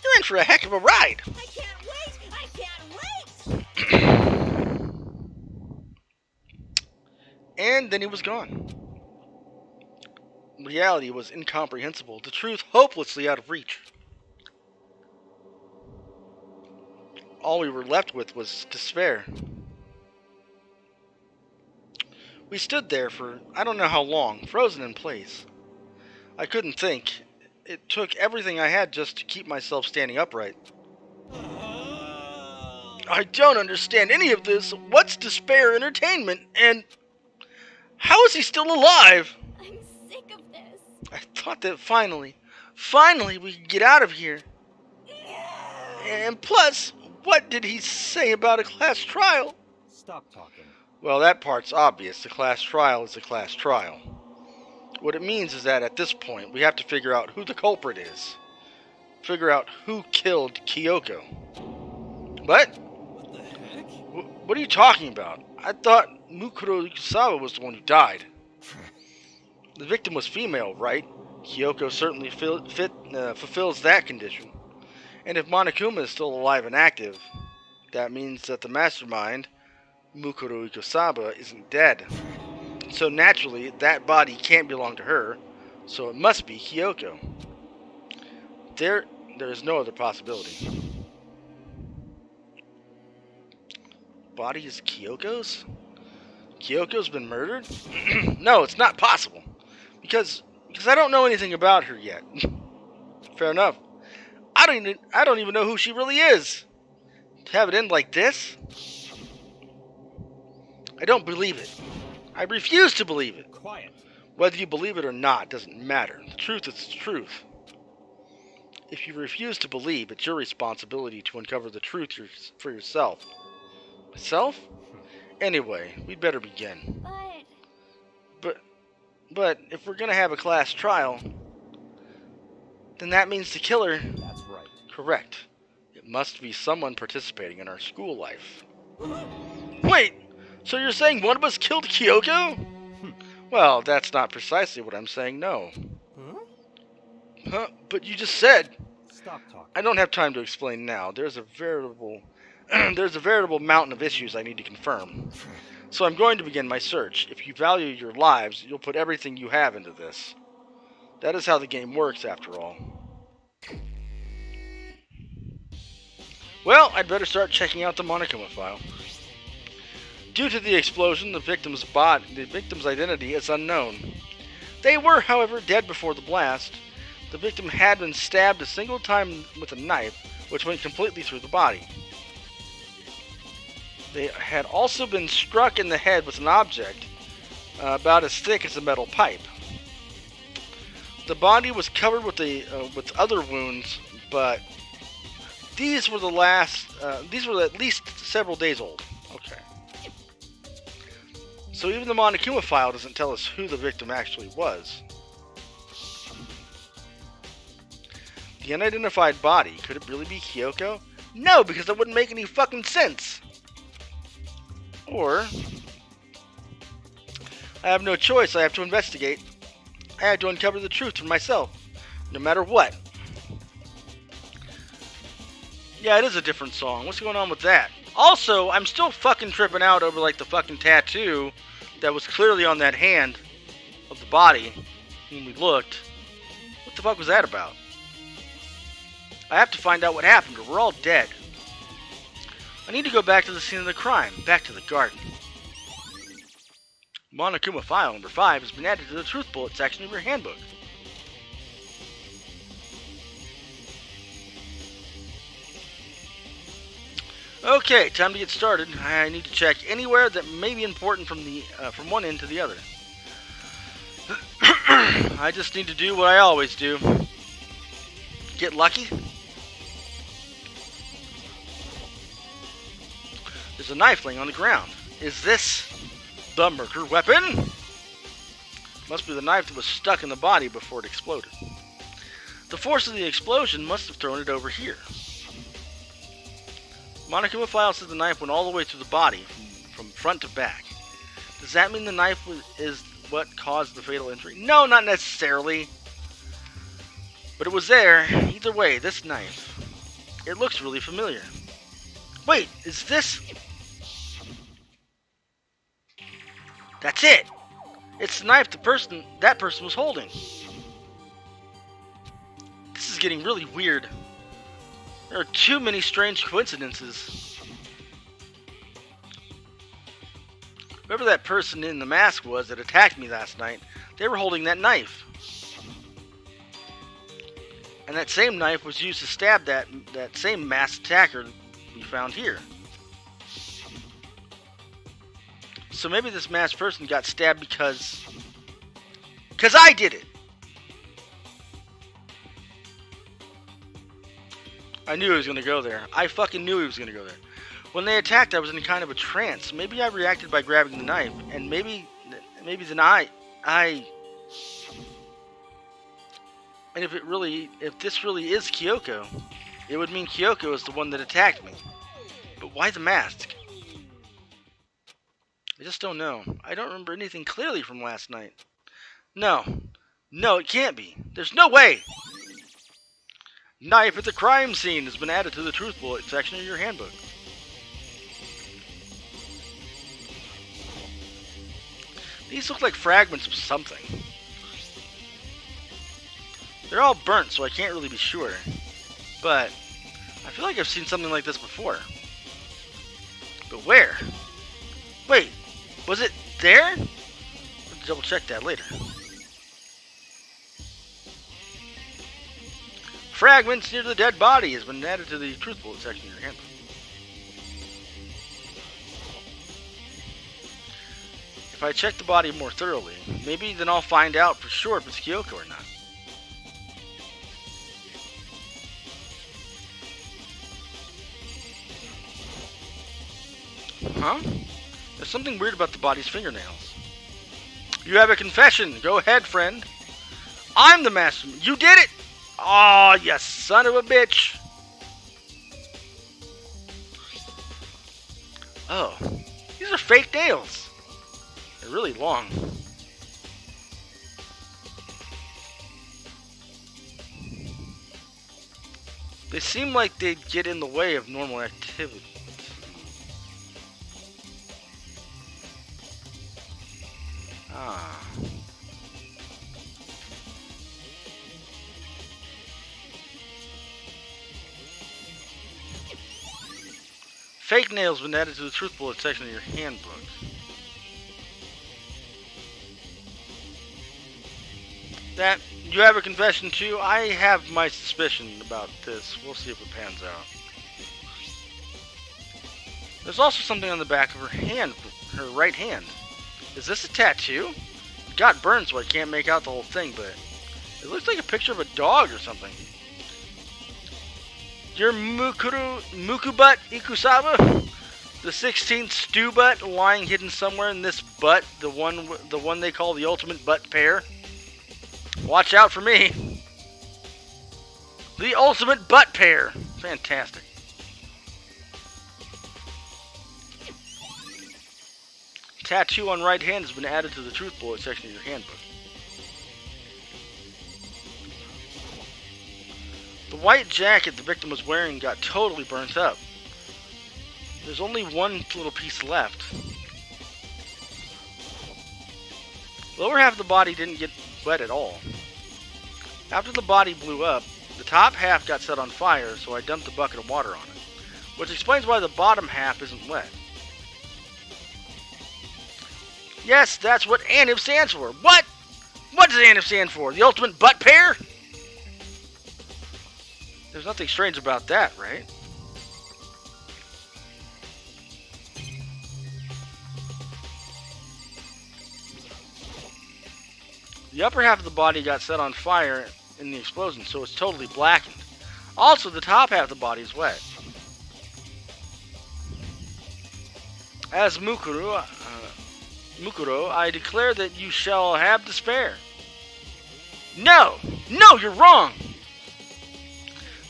You're in for a heck of a ride. I can't wait. I can't wait. And then he was gone. Reality was incomprehensible, the truth hopelessly out of reach. All we were left with was despair. We stood there for I don't know how long, frozen in place. I couldn't think. It took everything I had just to keep myself standing upright. I don't understand any of this. What's despair entertainment? And how is he still alive? I'm sick of this. I thought that finally we could get out of here. And plus, what did he say about a class trial? Stop talking. Well, that part's obvious. A class trial is a class trial. What it means is that at this point, we have to figure out who the culprit is. figure out who killed Kyoko. What? What the heck? What are you talking about? I thought Mukuro Ikusawa was the one who died. The victim was female, right? Kyoko certainly fulfills that condition. And if Monokuma is still alive and active, that means that the mastermind, Mukuro Ikusawa, isn't dead. So naturally, that body can't belong to her, so it must be Kyoko. There is no other possibility. Body is Kyoko's? Kyoko's been murdered? No, it's not possible. Because I don't know anything about her yet. Fair enough. I don't even know who she really is. To have it end like this? I don't believe it. I refuse to believe it. Quiet. Whether you believe it or not doesn't matter. The truth is the truth. If you refuse to believe, it's your responsibility to uncover the truth for yourself. Myself? Anyway, we'd better begin. But if we're gonna have a class trial, then that means the killer... That's right. Correct. It must be someone participating in our school life. Wait! So you're saying one of us killed Kyoko? Well, that's not precisely what I'm saying, no. Huh? But you just said... Stop talking. I don't have time to explain now. There's a veritable mountain of issues I need to confirm. So I'm going to begin my search. If you value your lives, you'll put everything you have into this. That is how the game works, after all. Well, I'd better start checking out the Monokuma file. Due to the explosion, the victim's identity is unknown. They were, however, dead before the blast. The victim had been stabbed a single time with a knife, which went completely through the body. They had also been struck in the head with an object about as thick as a metal pipe. The body was covered with other wounds, but these were at least several days old. Okay. So even the Monokuma file doesn't tell us who the victim actually was. The unidentified body, could it really be Kyoko? No, because that wouldn't make any fucking sense. Or, I have no choice, I have to investigate. I have to uncover the truth for myself, no matter what. Yeah, it is a different song. What's going on with that? Also, I'm still fucking tripping out over like the fucking tattoo that was clearly on that hand of the body when we looked. What the fuck was that about? I have to find out what happened, or we're all dead. I need to go back to the scene of the crime, back to the garden. Monokuma file number 5 has been added to the Truth Bullet section of your handbook. Okay, time to get started. I need to check anywhere that may be important from one end to the other. I just need to do what I always do. Get lucky. There's a knife laying on the ground. Is this the murder weapon? Must be the knife that was stuck in the body before it exploded. The force of the explosion must have thrown it over here. Monokuma file says the knife went all the way through the body, from front to back. Does that mean the knife is what caused the fatal injury? No, not necessarily. But it was there. Either way, this knife. It looks really familiar. Wait, is this... That's it! It's the knife that person was holding. This is getting really weird. There are too many strange coincidences. Whoever that person in the mask was that attacked me last night, they were holding that knife. And that same knife was used to stab that same masked attacker we found here. So maybe this masked person got stabbed because I did it! I knew he was going to go there. I fucking knew he was going to go there. When they attacked, I was in kind of a trance. Maybe I reacted by grabbing the knife, and maybe then I And if this really is Kyoko, it would mean Kyoko is the one that attacked me. But why the mask? I just don't know. I don't remember anything clearly from last night. No. No, it can't be. There's no way! Knife at the crime scene has been added to the truth bullet section of your handbook. These look like fragments of something. They're all burnt, so I can't really be sure. But I feel like I've seen something like this before. But where? Wait, was it there? I'll double check that later. Fragments near the dead body has been added to the truth bullet section of your handbook. If I check the body more thoroughly, maybe then I'll find out for sure if it's Kyoko or not. Huh? There's something weird about the body's fingernails. You have a confession. Go ahead, friend. I'm the master. You did it! Aw, you son of a bitch. Oh, these are fake nails. They're really long. They seem like they'd get in the way of normal activity. Ah. Fake nails been added to the truth bullet section of your handbook. That you have a confession too? I have my suspicion about this. We'll see if it pans out. There's also something on the back of her hand, her right hand. Is this a tattoo? It got burned, so I can't make out the whole thing, but it looks like a picture of a dog or something. Your Mukubutt Ikusawa? The 16th stew butt lying hidden somewhere in this butt, the one they call the ultimate butt pair? Watch out for me. The ultimate butt pair. Fantastic. Tattoo on right hand has been added to the truth bullet section of your handbook. The white jacket the victim was wearing got totally burnt up. There's only one little piece left. The lower half of the body didn't get wet at all. After the body blew up, the top half got set on fire, so I dumped a bucket of water on it, which explains why the bottom half isn't wet. Yes, that's what ANIV stands for. What? What does ANIV stand for? The ultimate butt pair? There's nothing strange about that, right? The upper half of the body got set on fire in the explosion, so it's totally blackened. Also, the top half of the body is wet. As Mukuro, I declare that you shall have despair. No! No, you're wrong!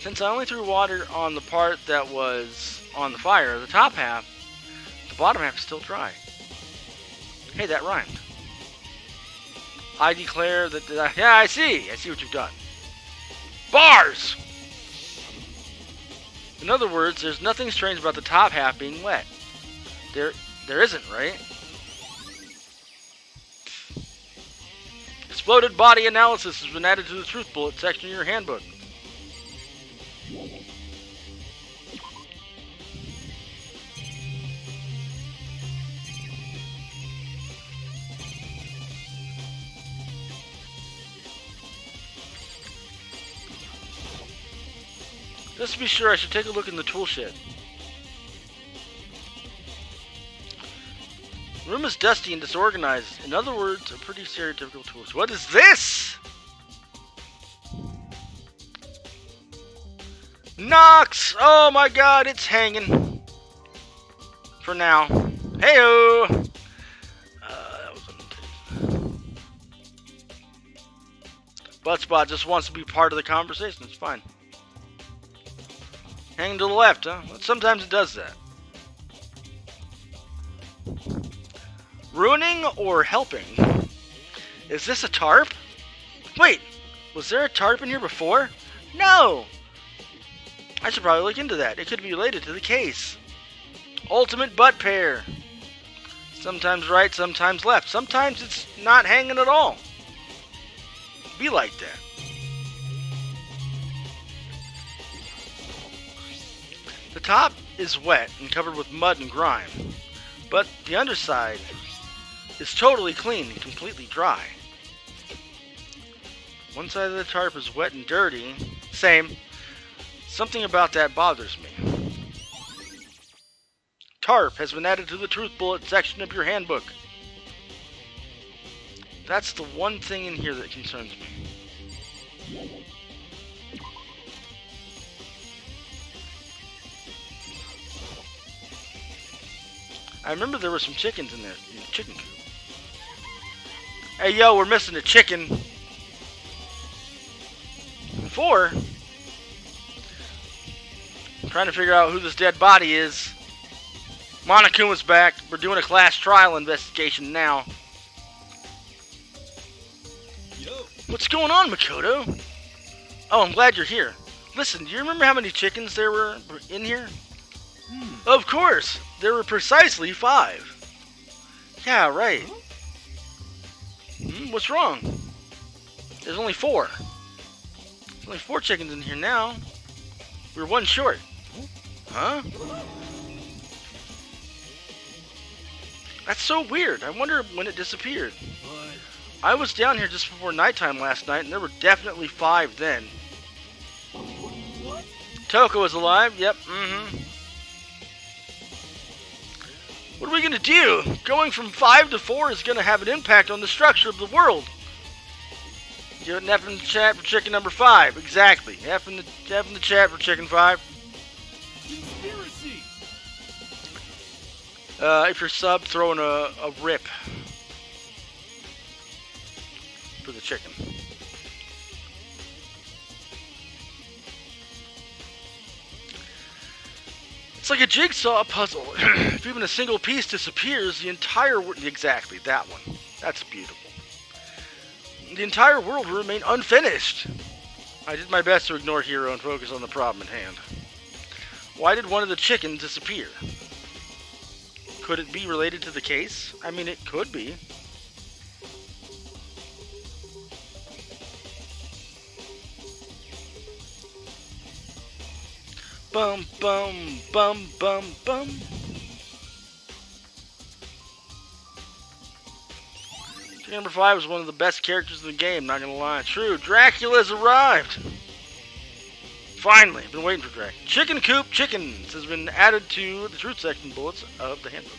Since I only threw water on the part that was on the fire, the top half, the bottom half is still dry. Hey, that rhymed. I declare that... yeah, I see what you've done. Bars! In other words, there's nothing strange about the top half being wet. There isn't, right? Exploded body analysis has been added to the truth bullet section of your handbook. Just to be sure, I should take a look in the tool shed. The room is dusty and disorganized. In other words, a pretty stereotypical tool shed. What is this? Knox! Oh my god, it's hanging. For now. Heyo! That was Buttspot just wants to be part of the conversation. It's fine. Hanging to the left, huh? Well, sometimes it does that. Ruining or helping? Is this a tarp? Wait, was there a tarp in here before? No! I should probably look into that. It could be related to the case. Ultimate butt pair. Sometimes right, sometimes left. Sometimes it's not hanging at all. Be like that. The top is wet and covered with mud and grime, but the underside is totally clean and completely dry. One side of the tarp is wet and dirty. Same. Something about that bothers me. Tarp has been added to the truth bullet section of your handbook. That's the one thing in here that concerns me. I remember there were some chickens in there. In the chicken coop. Hey, yo, we're missing a chicken. 4. I'm trying to figure out who this dead body is. Monokuma's back. We're doing a class trial investigation now. Yo. What's going on, Makoto? Oh, I'm glad you're here. Listen, do you remember how many chickens there were in here? Of course! There were precisely 5. Yeah, right. What's wrong? There's only 4. There's only 4 chickens in here now. We're 1 short. Huh? That's so weird. I wonder when it disappeared. But I was down here just before nighttime last night, and there were definitely 5 then. what? Toko is alive. Yep. What are we gonna do? Going from 5 to 4 is gonna have an impact on the structure of the world. Give an F in the chat for chicken number 5. Exactly. F in the chat for chicken 5. Conspiracy. If you're sub, throw in a rip for the chicken. It's like a jigsaw puzzle. If even a single piece disappears, the entire world... Exactly, that one. That's beautiful. The entire world will remain unfinished. I did my best to ignore Hero and focus on the problem at hand. Why did one of the chickens disappear? Could it be related to the case? I mean, it could be. Bum, bum, bum, bum, bum. Chicken number 5 was one of the best characters in the game, not gonna lie. True, Dracula's arrived! Finally, been waiting for Dracula. Chicken Coop Chickens has been added to the truth section bullets of the handbook.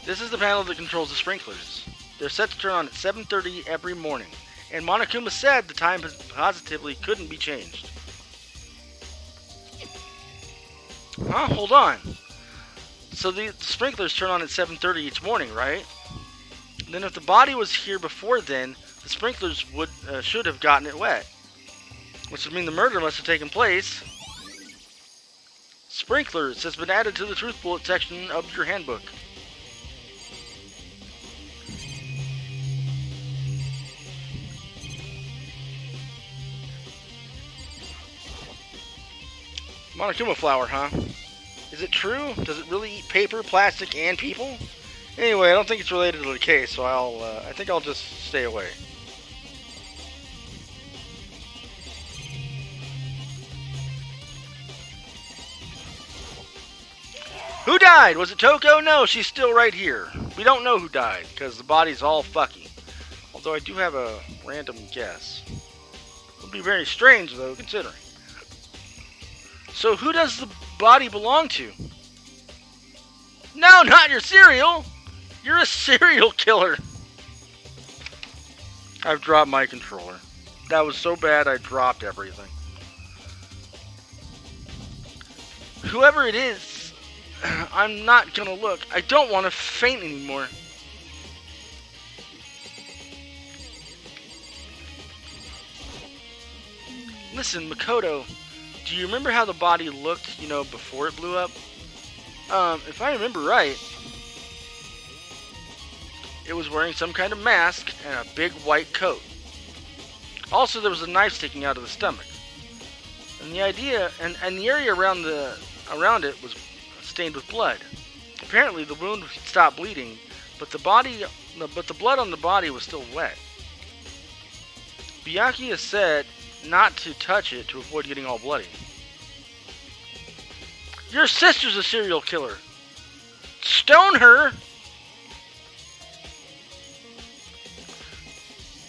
This is the panel that controls the sprinklers. They're set to turn on at 7:30 every morning, and Monokuma said the time positively couldn't be changed. Huh? Hold on. So the sprinklers turn on at 7:30 each morning, right? Then if the body was here before then, the sprinklers should have gotten it wet. Which would mean the murder must have taken place. Sprinklers has been added to the truth bullet section of your handbook. Monokuma flower, huh? Is it true? Does it really eat paper, plastic, and people? Anyway, I don't think it's related to the case, so I think I'll just stay away. Who died? Was it Toko? No, she's still right here. We don't know who died, because the body's all fucky. Although I do have a random guess. It would be very strange, though, considering. So who does the body belong to? No, not your cereal! You're a serial killer! I've dropped my controller. That was so bad I dropped everything. Whoever it is, I'm not gonna look. I don't want to faint anymore. Listen, Makoto, do you remember how the body looked, before it blew up? If I remember right, it was wearing some kind of mask and a big white coat. Also, there was a knife sticking out of the stomach. And the idea, and the area around it was stained with blood. Apparently, the wound stopped bleeding, but the blood on the body was still wet. Byakuya said not to touch it to avoid getting all bloody. Your sister's a serial killer. Stone her!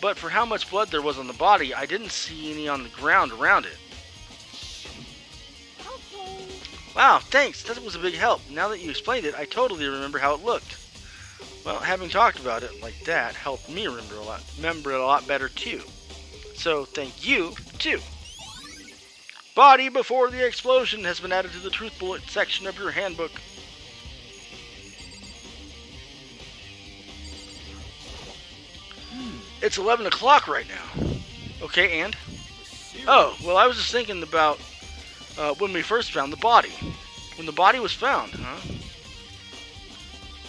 But for how much blood there was on the body, I didn't see any on the ground around it. Okay. Wow, thanks. That was a big help. Now that you explained it, I totally remember how it looked. Well, having talked about it like that helped me remember it a lot better too. So thank you too. Body before the explosion has been added to the truth bullet section of your handbook. It's 11 o'clock right now. Okay, and? Oh, well, I was just thinking about when we first found the body. When the body was found, huh?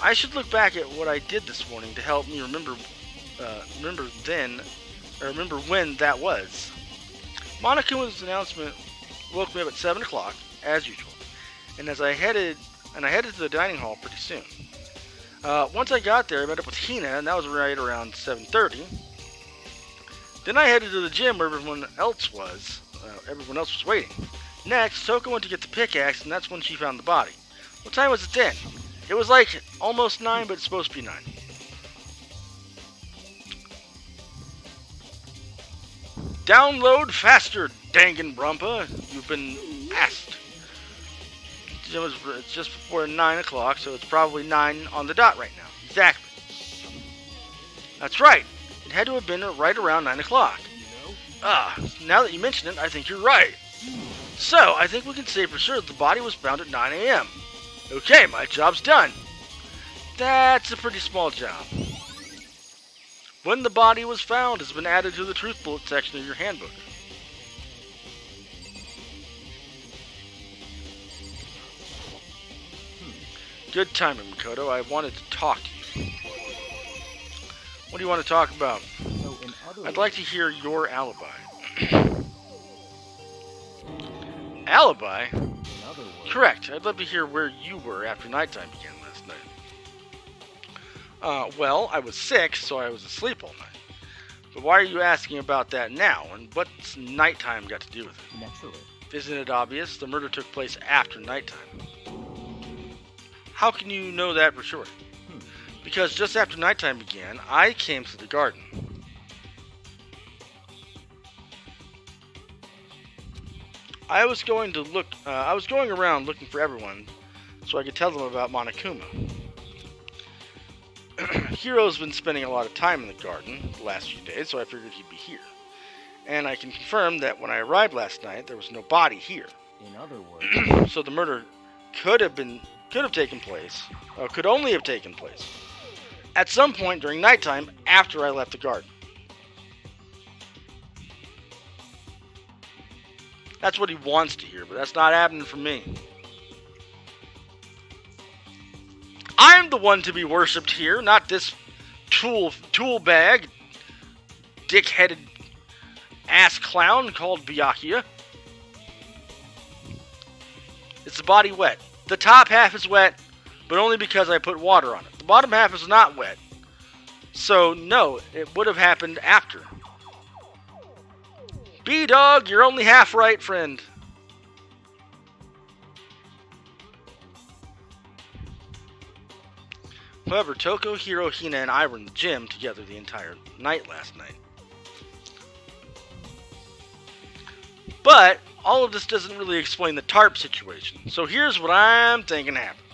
I should look back at what I did this morning to help me remember when that was. Monakuma's announcement woke me up at 7 o'clock, as usual, and I headed to the dining hall pretty soon. Once I got there, I met up with Hina, and that was right around 7:30. Then I headed to the gym where everyone else was waiting. Next, Toko went to get the pickaxe, and that's when she found the body. What time was it then? It was like almost 9, but it's supposed to be 9. Download faster, Danganronpa. You've been asked. It's just before 9 o'clock, so it's probably 9 on the dot right now. Exactly. That's right. It had to have been right around 9 o'clock. Now that you mention it, I think you're right. So, I think we can say for sure that the body was found at 9 a.m. Okay, my job's done. That's a pretty small job. When the body was found has been added to the truth bullet section of your handbook. Good timing, Makoto. I wanted to talk to you. What do you want to talk about? I'd like to hear your alibi. Alibi? Correct. I'd love to hear where you were after nighttime began last night. Well, I was sick, so I was asleep all night. But why are you asking about that now? And what's nighttime got to do with it? Naturally. Isn't it obvious? The murder took place after nighttime. How can you know that for sure? Because just after nighttime began, I came to the garden. I was going around looking for everyone so I could tell them about Monokuma. Hiro's been spending a lot of time in the garden the last few days, so I figured he'd be here. And I can confirm that when I arrived last night, there was no body here. In other words, So the murder could only have taken place at some point during nighttime after I left the garden. That's what he wants to hear, but that's not happening for me. I'm the one to be worshipped here, not this tool bag, dick-headed ass clown called Byakuya. Is the body wet? The top half is wet, but only because I put water on it. The bottom half is not wet. So, no, it would have happened after. B-Dog, you're only half right, friend. However, Toko, Hiro, Hina, and I were in the gym together the entire night last night. But all of this doesn't really explain the tarp situation. So here's what I'm thinking happened.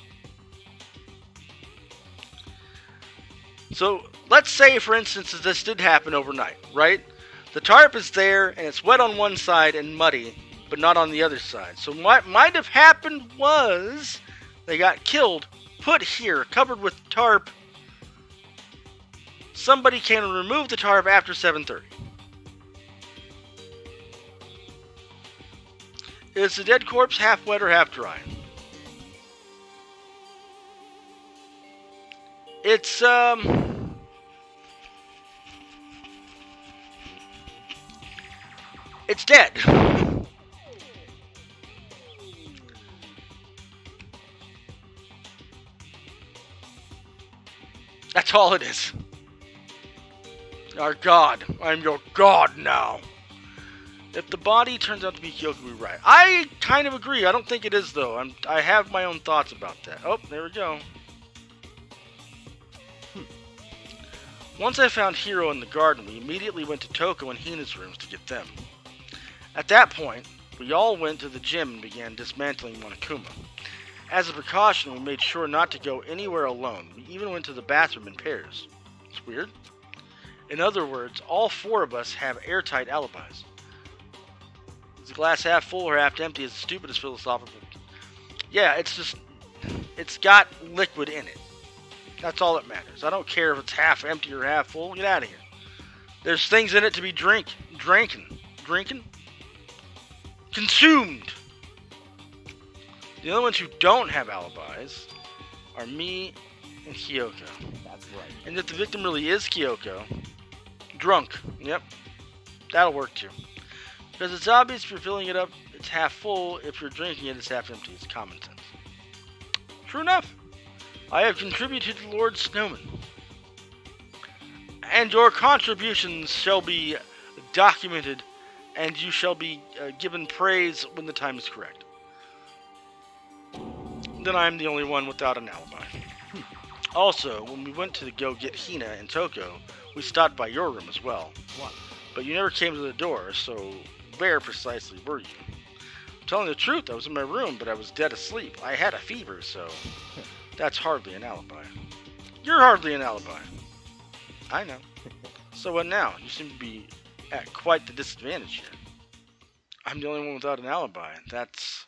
So let's say, for instance, that this did happen overnight, right? The tarp is there, and it's wet on one side and muddy, but not on the other side. So what might have happened was they got killed, put here, covered with tarp. Somebody can remove the tarp after 7:30. Is the dead corpse half wet or half dry? It's dead. That's all it is. Our God. I'm your God now. If the body turns out to be Kyoko, we're right. I kind of agree. I don't think it is, though. I have my own thoughts about that. Oh, there we go. Once I found Hiro in the garden, we immediately went to Toko and Hina's rooms to get them. At that point, we all went to the gym and began dismantling Monokuma. As a precaution, we made sure not to go anywhere alone. We even went to the bathroom in pairs. It's weird. In other words, all four of us have airtight alibis. Is the glass half full or half empty is the stupidest philosophical... Yeah, it's got liquid in it. That's all that matters. I don't care if it's half empty or half full. Get out of here. There's things in it to be drinking. Consumed. The only ones who don't have alibis are me and Kyoko. That's right. And if the victim really is Kyoko, drunk. Yep. That'll work too. Because it's obvious if you're filling it up, it's half full. If you're drinking it, it's half empty. It's common sense. True enough. I have contributed to Lord Snowman. And your contributions shall be documented, and you shall be given praise when the time is correct. Then I am the only one without an alibi. Also, when we went to go get Hina and Toko, we stopped by your room as well. What? But you never came to the door, so where precisely were you? I'm telling the truth, I was in my room, but I was dead asleep. I had a fever, so that's hardly an alibi. You're hardly an alibi. I know. So what now? You seem to be at quite the disadvantage here. I'm the only one without an alibi. That's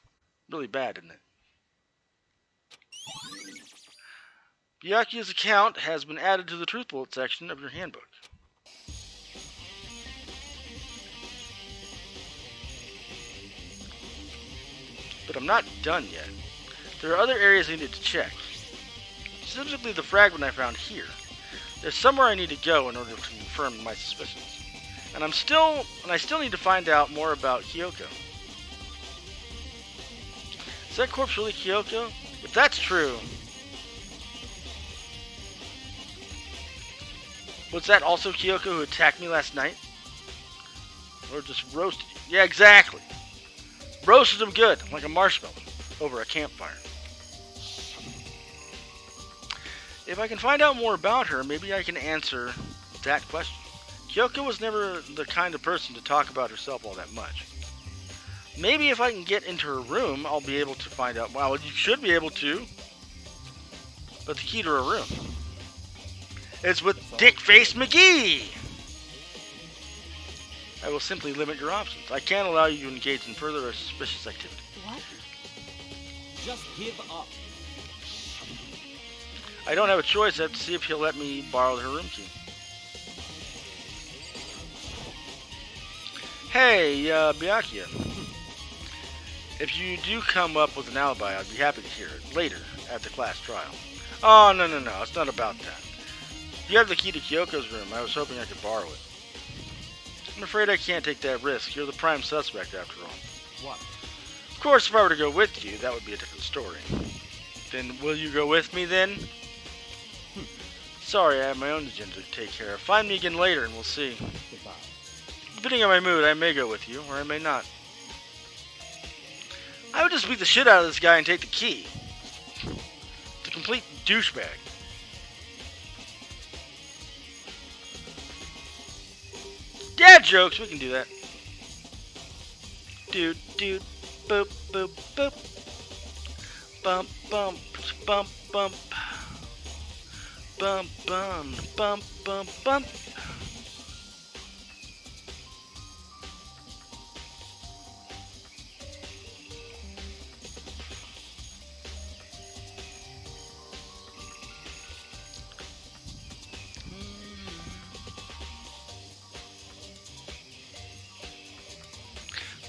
really bad, isn't it? Byakuya's account has been added to the Truth Bullet section of your handbook. But I'm not done yet. There are other areas I needed to check. Specifically the fragment I found here. There's somewhere I need to go in order to confirm my suspicions. And I still need to find out more about Kyoko. Is that corpse really Kyoko? If that's true, was that also Kyoko who attacked me last night? Or just roasted you? Yeah, exactly. Roasted him good, like a marshmallow, over a campfire. If I can find out more about her, maybe I can answer that question. Kyoko was never the kind of person to talk about herself all that much. Maybe if I can get into her room, I'll be able to find out. Well, you should be able to. But the key to her room is with Dick-Face McGee. I will simply limit your options. I can't allow you to engage in further suspicious activity. What? Just give up. I don't have a choice. I have to see if he'll let me borrow her room key. Hey, Byakuya. If you do come up with an alibi, I'd be happy to hear it later at the class trial. Oh, no. It's not about that. You have the key to Kyoko's room. I was hoping I could borrow it. I'm afraid I can't take that risk. You're the prime suspect, after all. What? Of course, if I were to go with you, that would be a different story. Then will you go with me, then? Sorry, I have my own agenda to take care of. Find me again later, and we'll see. Goodbye. Depending on my mood, I may go with you, or I may not. I would just beat the shit out of this guy and take the key. The complete douchebag. Dad jokes, we can do that. Dude, boop, boop, boop. Bump, bump, bump, bump. bum, bum, bum, bum, bum.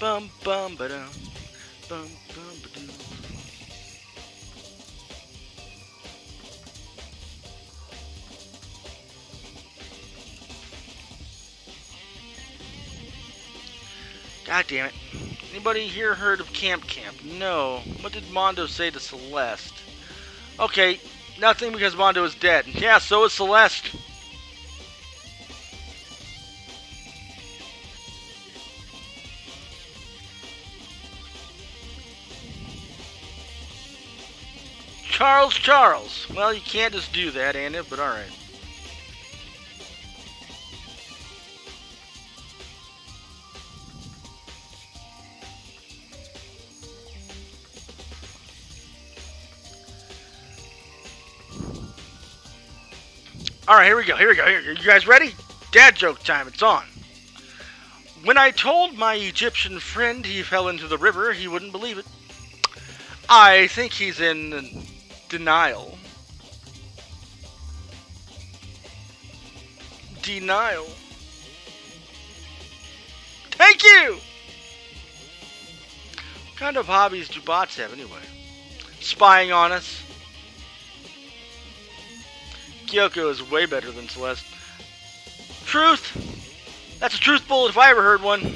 Bum bum ba dum, bum bum ba dum. God damn it. Anybody here heard of Camp? No. What did Mondo say to Celeste? Okay, nothing because Mondo is dead. Yeah, so is Celeste. Charles. Well, you can't just do that, Anna, but alright. Alright, here we go. You guys ready? Dad joke time, it's on. When I told my Egyptian friend he fell into the river, he wouldn't believe it. I think he's in denial. Thank you! What kind of hobbies do bots have anyway? Spying on us. Kyoko is way better than Celeste. Truth! That's a truth bullet if I ever heard one.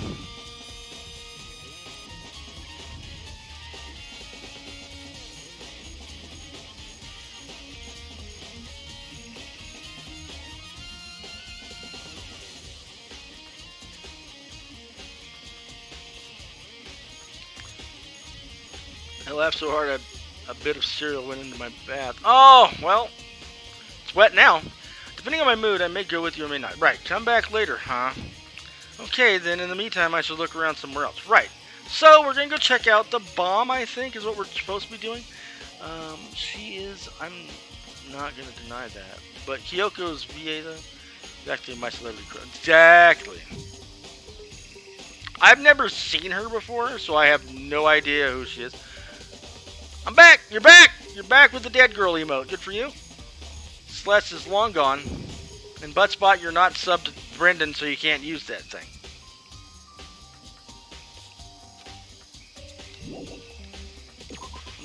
I laughed so hard a bit of cereal went into my bath. Oh, well, it's wet now. Depending on my mood, I may go with you or may not. Right, come back later, huh? Okay, then in the meantime, I should look around somewhere else. Right, so we're going to go check out the bomb, I think, is what we're supposed to be doing. She is, I'm not going to deny that. But Kyoko's VA, though, exactly my celebrity crush. Exactly. I've never seen her before, so I have no idea who she is. I'm back! You're back! You're back with the dead girl emote. Good for you. Celeste is long gone. And Buttspot, you're not subbed to Brendan, so you can't use that thing.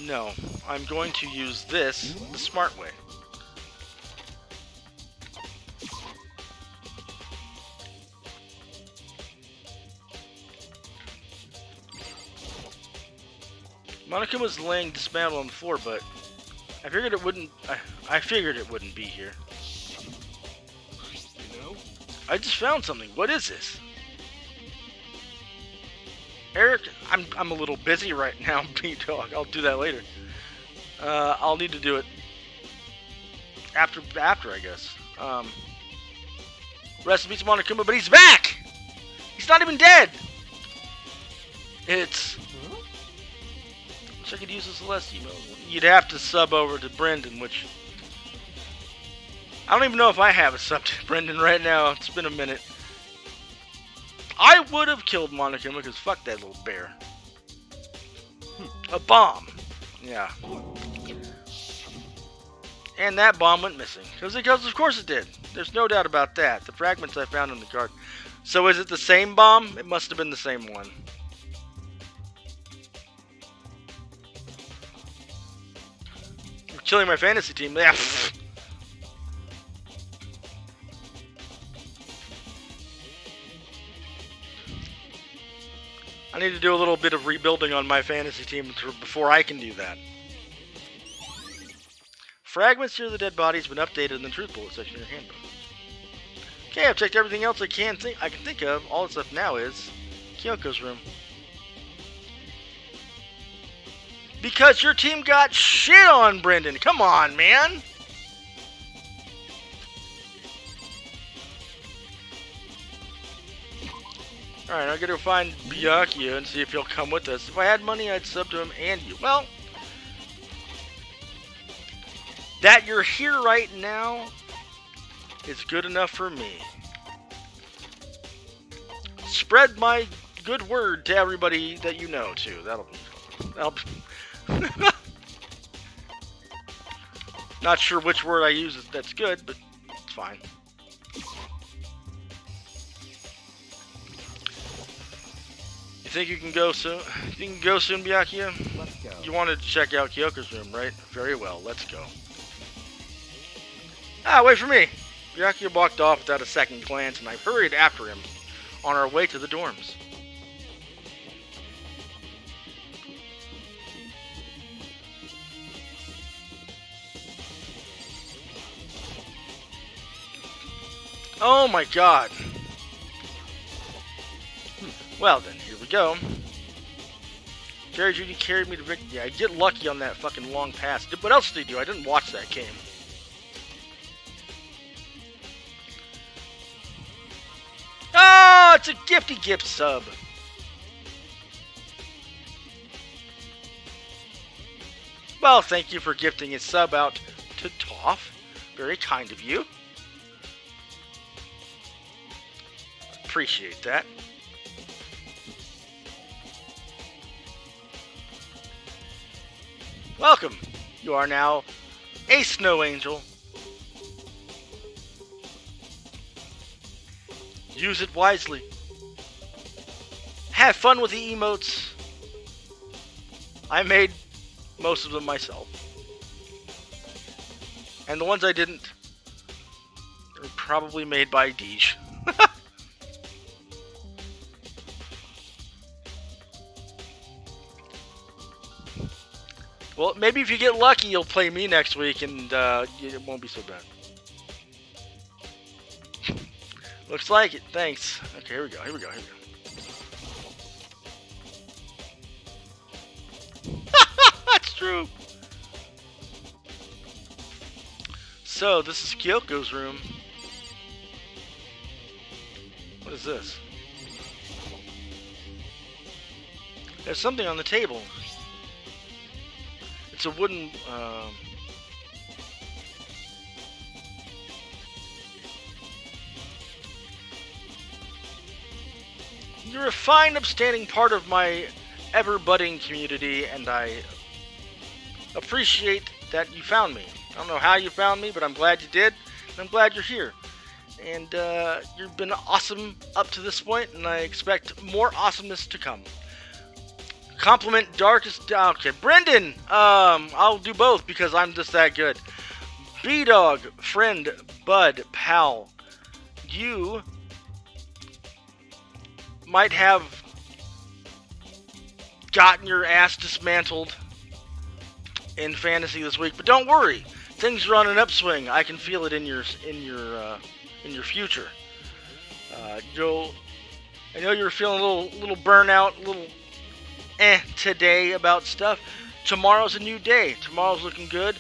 No, I'm going to use this the smart way. Monica was laying dismantled on the floor, but I figured it wouldn't. I figured it wouldn't be here. You know? I just found something. What is this? Eric, I'm a little busy right now, B-Dog. I'll do that later. I'll need to do it after I guess. Rest in peace, Monokuma, but he's back! He's not even dead! It's... Wish I could use a Celeste emote. You'd have to sub over to Brendan, which... I don't even know if I have a sub to Brendan right now. It's been a minute. I would have killed Monokuma, because fuck that little bear. A bomb. Yeah. And that bomb went missing. Because of course it did. There's no doubt about that. The fragments I found in the garden. So is it the same bomb? It must have been the same one. You're killing my fantasy team. Yeah. I need to do a little bit of rebuilding on my fantasy team before I can do that. Fragments near the dead body's been updated in the truth bullet section of your handbook. Okay, I've checked everything else I can think of. All that's left now is Kyoko's room. Because your team got shit on, Brendan. Come on, man. Alright, I'm gonna find Byakuya and see if he'll come with us. If I had money, I'd sub to him and you. Well, That you're here right now is good enough for me. Spread my good word to everybody that you know, too. That'll be... Not sure which word I use that's good, but it's fine. You think you can go soon? You can go soon, Byakuya? Let's go. You wanted to check out Kyoko's room, right? Very well, let's go. Ah, wait for me! Byakuya walked off without a second glance, and I hurried after him on our way to the dorms. Oh my god. Well then, here we go. Jerry Judy carried me to victory. Yeah, I get lucky on that fucking long pass. What else did he do? I didn't watch that game. Oh, it's a gifty gift sub. Well, thank you for gifting a sub out to Toph. Very kind of you. Appreciate that. Welcome. You are now a snow angel. Use it wisely. Have fun with the emotes. I made most of them myself. And the ones I didn't are probably made by Deej. Well, maybe if you get lucky, you'll play me next week, and it won't be so bad. Looks like it. Thanks. Okay, here we go. Here we go. Here we go. That's true. So, this is Kyoko's room. What is this? There's something on the table. It's a wooden, You're a fine, upstanding part of my ever-budding community, and I appreciate that you found me. I don't know how you found me, but I'm glad you did, and I'm glad you're here. And you've been awesome up to this point, and I expect more awesomeness to come. Compliment darkest... Okay, Brendan! I'll do both because I'm just that good. B-Dog, friend, bud, pal. You might have gotten your ass dismantled in fantasy this week, but don't worry. Things are on an upswing. I can feel it in your future. I know you're feeling a little burnout, a little today about stuff. Tomorrow's a new day. Tomorrow's looking good,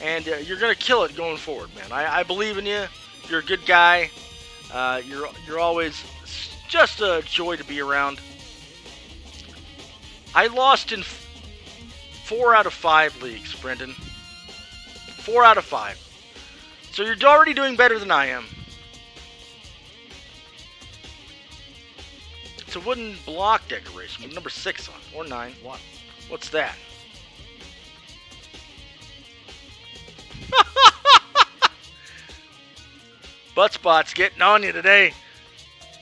and you're gonna kill it going forward, man. I believe in you. You're a good guy. You're always just a joy to be around. I lost in 4 out of 5 leagues, Brendan. 4 out of 5. So you're already doing better than I am. It's a wooden block decoration with number 6 on it, or 9. What? What's that? Butt Spot's getting on you today.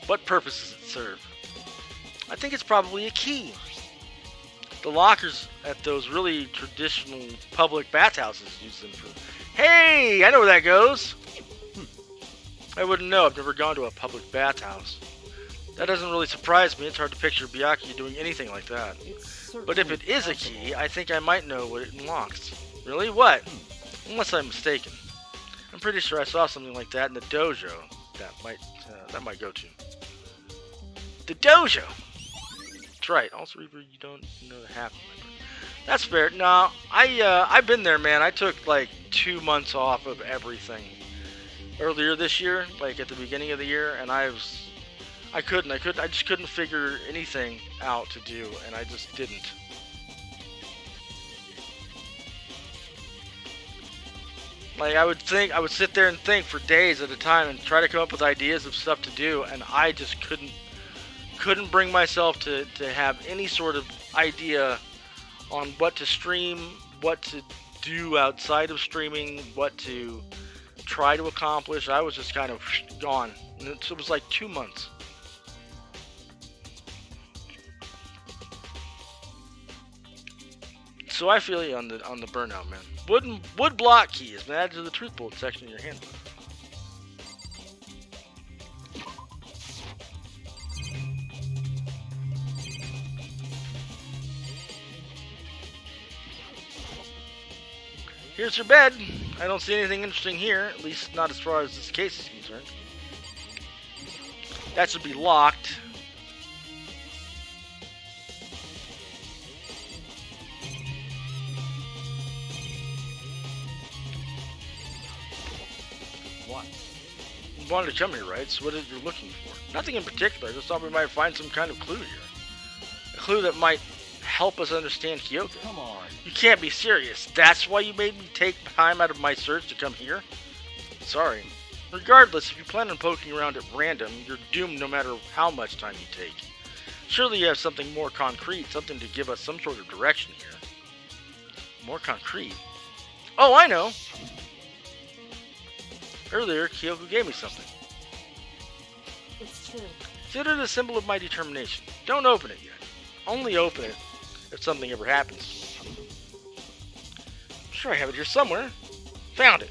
What purpose does it serve? I think it's probably a key. The lockers at those really traditional public bathhouses use them for... Hey! I know where that goes! I wouldn't know. I've never gone to a public bathhouse. That doesn't really surprise me. It's hard to picture Byakuya doing anything like that. But if it is a key, I think I might know what it unlocks. Really? What? Unless I'm mistaken. I'm pretty sure I saw something like that in the dojo. That might go to. The dojo! That's right. Also, Reaper, you don't know the half of my birthday. That's fair. No, I've been there, man. I took like 2 months off of everything earlier this year, like at the beginning of the year, and I just couldn't figure anything out to do, and I just didn't. Like, I would sit there and think for days at a time and try to come up with ideas of stuff to do, and I just couldn't bring myself to have any sort of idea on what to stream, what to do outside of streaming, what to try to accomplish. I was just kind of gone. And it was like 2 months. So I feel you on the burnout, man. Wood block key has been added to the truth bullet section of your handbook. Here's your bed. I don't see anything interesting here, at least not as far as this case is concerned. That should be locked. What? You wanted to come here, right? So what is it you're looking for? Nothing in particular. I just thought we might find some kind of clue here. A clue that might help us understand Kyoko. Come on. You can't be serious. That's why you made me take time out of my search to come here? Sorry. Regardless, if you plan on poking around at random, you're doomed no matter how much time you take. Surely you have something more concrete, something to give us some sort of direction here. More concrete? Oh, I know! Earlier, Kyoko gave me something. It's true. Consider it a symbol of my determination. Don't open it yet. Only open it if something ever happens. I'm sure I have it here somewhere. Found it.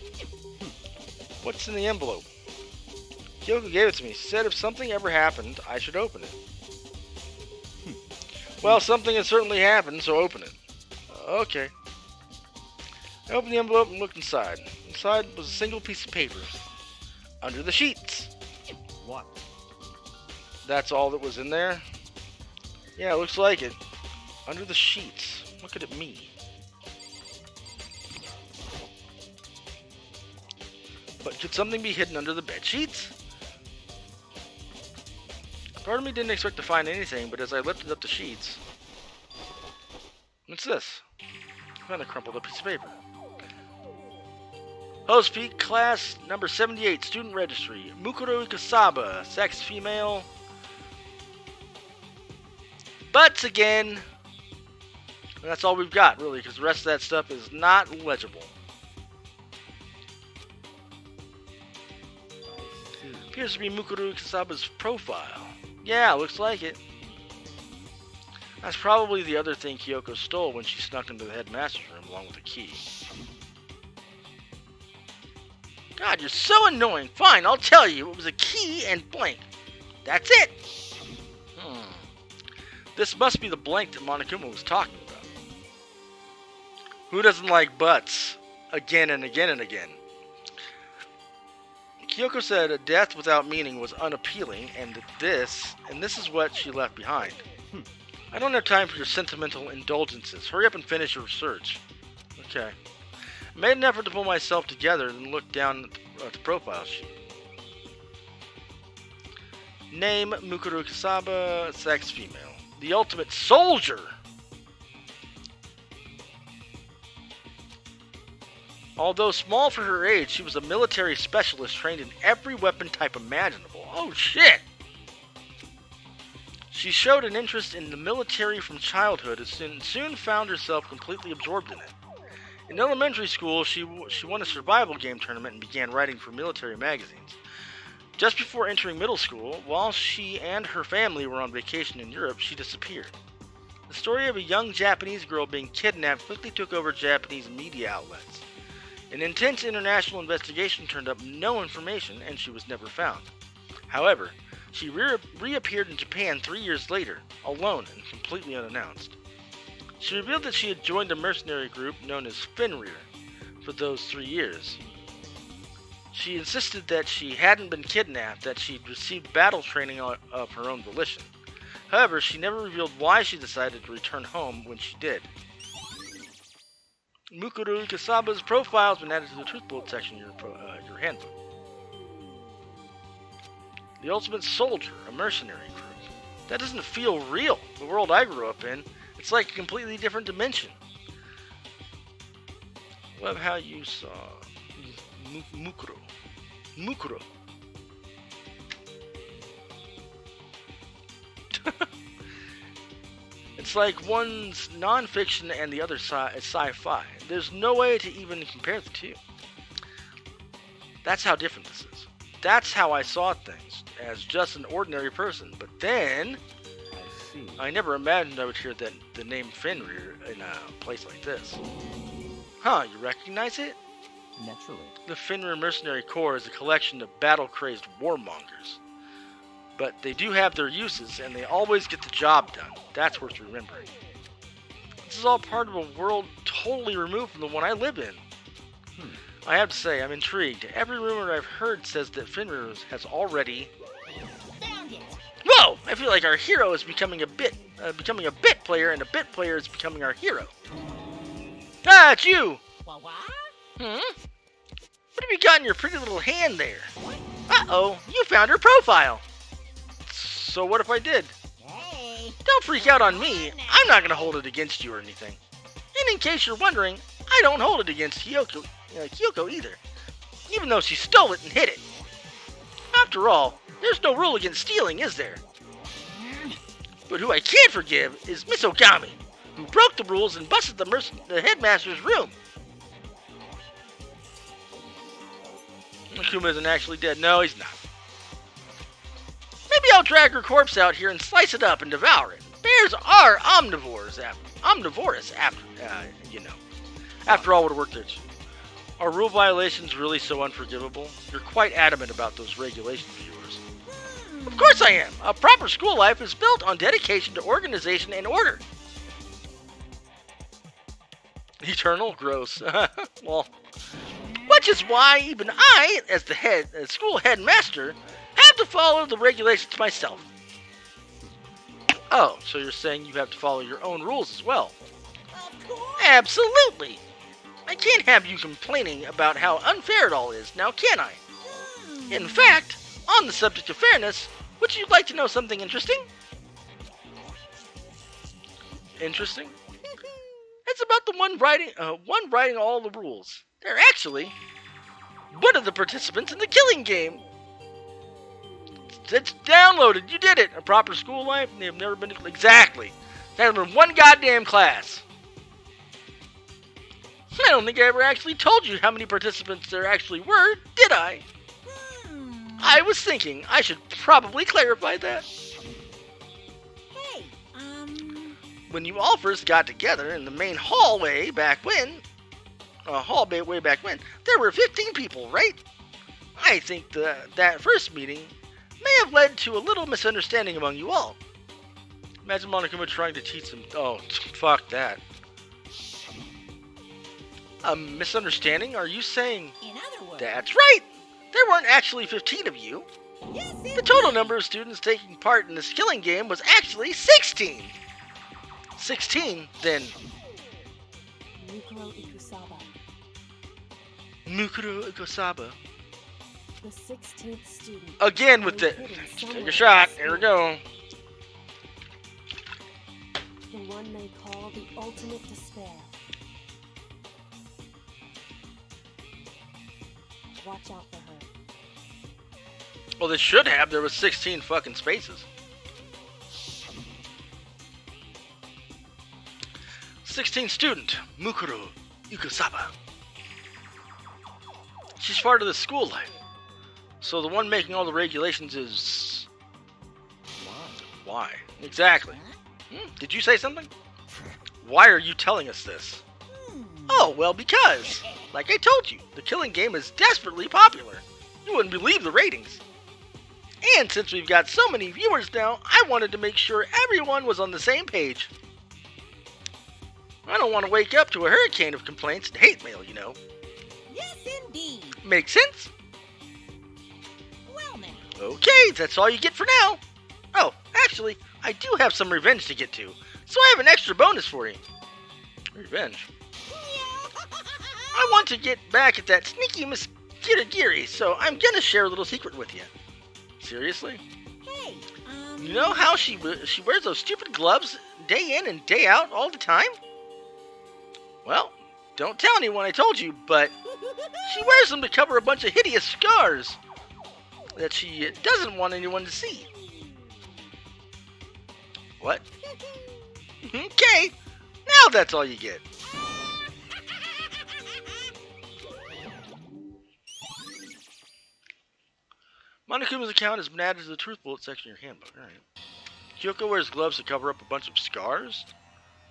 What's in the envelope? Kyoko gave it to me. She said if something ever happened, I should open it. Well, something has certainly happened, so open it. Okay. I opened the envelope and looked inside. Inside was a single piece of paper. Under the sheets. What? That's all that was in there? Yeah, it looks like it. Under the sheets. What could it mean? But could something be hidden under the bed sheets? Part of me didn't expect to find anything, but as I lifted up the sheets... What's this? I found a crumpled up piece of paper. Host Peak, class number 78, student registry. Mukuro Ikasaba, sex female. Butts again. And that's all we've got, really, because the rest of that stuff is not legible. Appears to be Mukuro Ikasaba's profile. Yeah, looks like it. That's probably the other thing Kyoko stole when she snuck into the headmaster's room along with a key. God, you're so annoying. Fine, I'll tell you. It was a key and blank. That's it. This must be the blank that Monokuma was talking about. Who doesn't like butts? Again and again and again. Kyoko said a death without meaning was unappealing, and this is what she left behind. I don't have time for your sentimental indulgences. Hurry up and finish your research. Okay. I made an effort to pull myself together and look down at the profile sheet. Name, Mukuro Ikasaba, sex female. The ultimate soldier! Although small for her age, she was a military specialist trained in every weapon type imaginable. Oh shit! She showed an interest in the military from childhood and soon found herself completely absorbed in it. In elementary school, she won a survival game tournament and began writing for military magazines. Just before entering middle school, while she and her family were on vacation in Europe, she disappeared. The story of a young Japanese girl being kidnapped quickly took over Japanese media outlets. An intense international investigation turned up no information, and she was never found. However, she reappeared in Japan 3 years later, alone and completely unannounced. She revealed that she had joined a mercenary group known as Fenrir for those 3 years. She insisted that she hadn't been kidnapped, that she'd received battle training of her own volition. However, she never revealed why she decided to return home when she did. Mukuro Ikasaba's profile has been added to the truth bullet section of your handbook. The ultimate soldier, a mercenary group. That doesn't feel real. The world I grew up in, it's like a completely different dimension. Love how you saw. Mukuro. Mukuro. It's like one's non-fiction and the other is sci-fi. There's no way to even compare the two. That's how different this is. That's how I saw things, as just an ordinary person. But then, I see. I never imagined I would hear the name Fenrir in a place like this. Huh, you recognize it? Naturally. The Fenrir Mercenary Corps is a collection of battle-crazed warmongers. But they do have their uses, and they always get the job done. That's worth remembering. This is all part of a world totally removed from the one I live in. I have to say, I'm intrigued. Every rumor I've heard says that Fenrir has already... Found it. Whoa! I feel like our hero is becoming a bit player, and a bit player is becoming our hero. Ah, it's you! What? What have you got in your pretty little hand there? Uh-oh, you found her profile! So what if I did? Hey. Don't freak out on me. I'm not going to hold it against you or anything. And in case you're wondering, I don't hold it against Kyoko either. Even though she stole it and hid it. After all, there's no rule against stealing, is there? But who I can't forgive is Miss Ogami, who broke the rules and busted the headmaster's room. Akuma isn't actually dead. No, he's not. Maybe I'll drag her corpse out here and slice it up and devour it. Bears are omnivorous after, you know. After all, would work there too. Are rule violations really so unforgivable? You're quite adamant about those regulations of yours. Of course I am. A proper school life is built on dedication to organization and order. Eternal? Gross. Well, which is why even I, as the school headmaster, have to follow the regulations myself. Oh, so you're saying you have to follow your own rules as well? Of course. Absolutely! I can't have you complaining about how unfair it all is, now can I? In fact, on the subject of fairness, would you like to know something interesting? Interesting? It's about the one writing all the rules. They're actually one of the participants in the killing game. It's downloaded. You did it. A proper school life. And they've never been to... Exactly. There hasn't been one goddamn class. I don't think I ever actually told you how many participants there actually were, did I? I was thinking I should probably clarify that. Hey, When you all first got together in the main hallway back when, there were 15 people, right? I think that first meeting may have led to a little misunderstanding among you all. Imagine Monokuma trying to teach them. Oh, fuck that. A misunderstanding? Are you saying? in other words. That's right! There weren't actually 15 of you. Yes, The total number of students taking part in this killing game was actually 16. 16, then. Mukuro Ikusaba, Mukuro Ikosaba. the 16th student. Again with the. Take a shot. Here we go. The one they call the ultimate despair. Watch out for her. Well, they should have. There was 16 fucking spaces. 16 student, Mukuro Ikosaba. She's part of the school life. So the one making all the regulations is... Why? Exactly. Did you say something? Why are you telling us this? Oh, well, because, like I told you, the killing game is desperately popular. You wouldn't believe the ratings. And since we've got so many viewers now, I wanted to make sure everyone was on the same page. I don't want to wake up to a hurricane of complaints and hate mail, you know. Yes, indeed. Make sense? Well, now. Okay, that's all you get for now. Oh, actually, I do have some revenge to get to, so I have an extra bonus for you. Revenge? I want to get back at that sneaky Miss Kirigiri, so I'm gonna share a little secret with you. Seriously? Hey, You know how she wears those stupid gloves day in and day out all the time? Well, don't tell anyone I told you, but She wears them to cover a bunch of hideous scars that she doesn't want anyone to see. What? Okay, now that's all you get. Monokuma's account has been added to the Truth Bullet section of your handbook. Alright. Kyoko wears gloves to cover up a bunch of scars?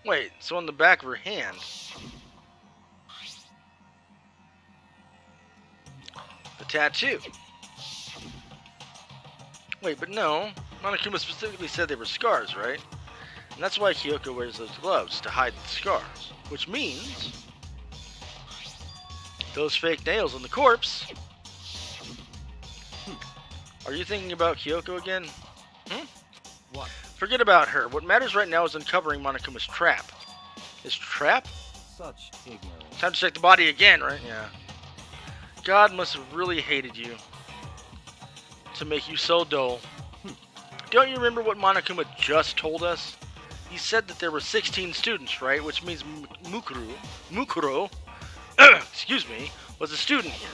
Wait, so on the back of her hand... the tattoo. Wait, but no. Monokuma specifically said they were scars, right? And that's why Kyoko wears those gloves, to hide the scars. Which means... those fake nails on the corpse... Are you thinking about Kyoko again? What? Forget about her. What matters right now is uncovering Monokuma's trap. His trap? Such ignorance. Time to check the body again, right? Yeah. God must have really hated you. To make you so dull. Don't you remember what Monokuma just told us? He said that there were 16 students, right? Which means Mukuro, excuse me, was a student here.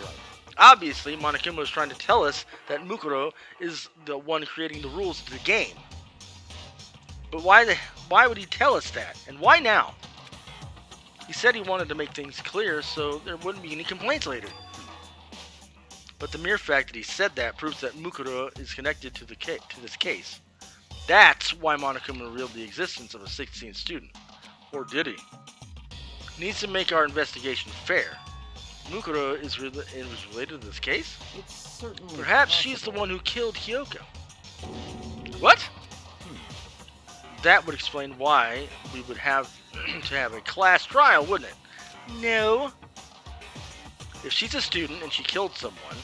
Obviously, Monokuma was trying to tell us that Mukuro is the one creating the rules of the game. But why would he tell us that? And why now? He said he wanted to make things clear so there wouldn't be any complaints later. But the mere fact that he said that proves that Mukuro is connected to this case. That's why Monokuma revealed the existence of a 16th student. Or did he? Needs to make our investigation fair. Mukuro is related to this case? It's certainly Perhaps possible. she's the one who killed Kyoko. What? That would explain why we would have to have a class trial, wouldn't it? No. If she's a student and she killed someone,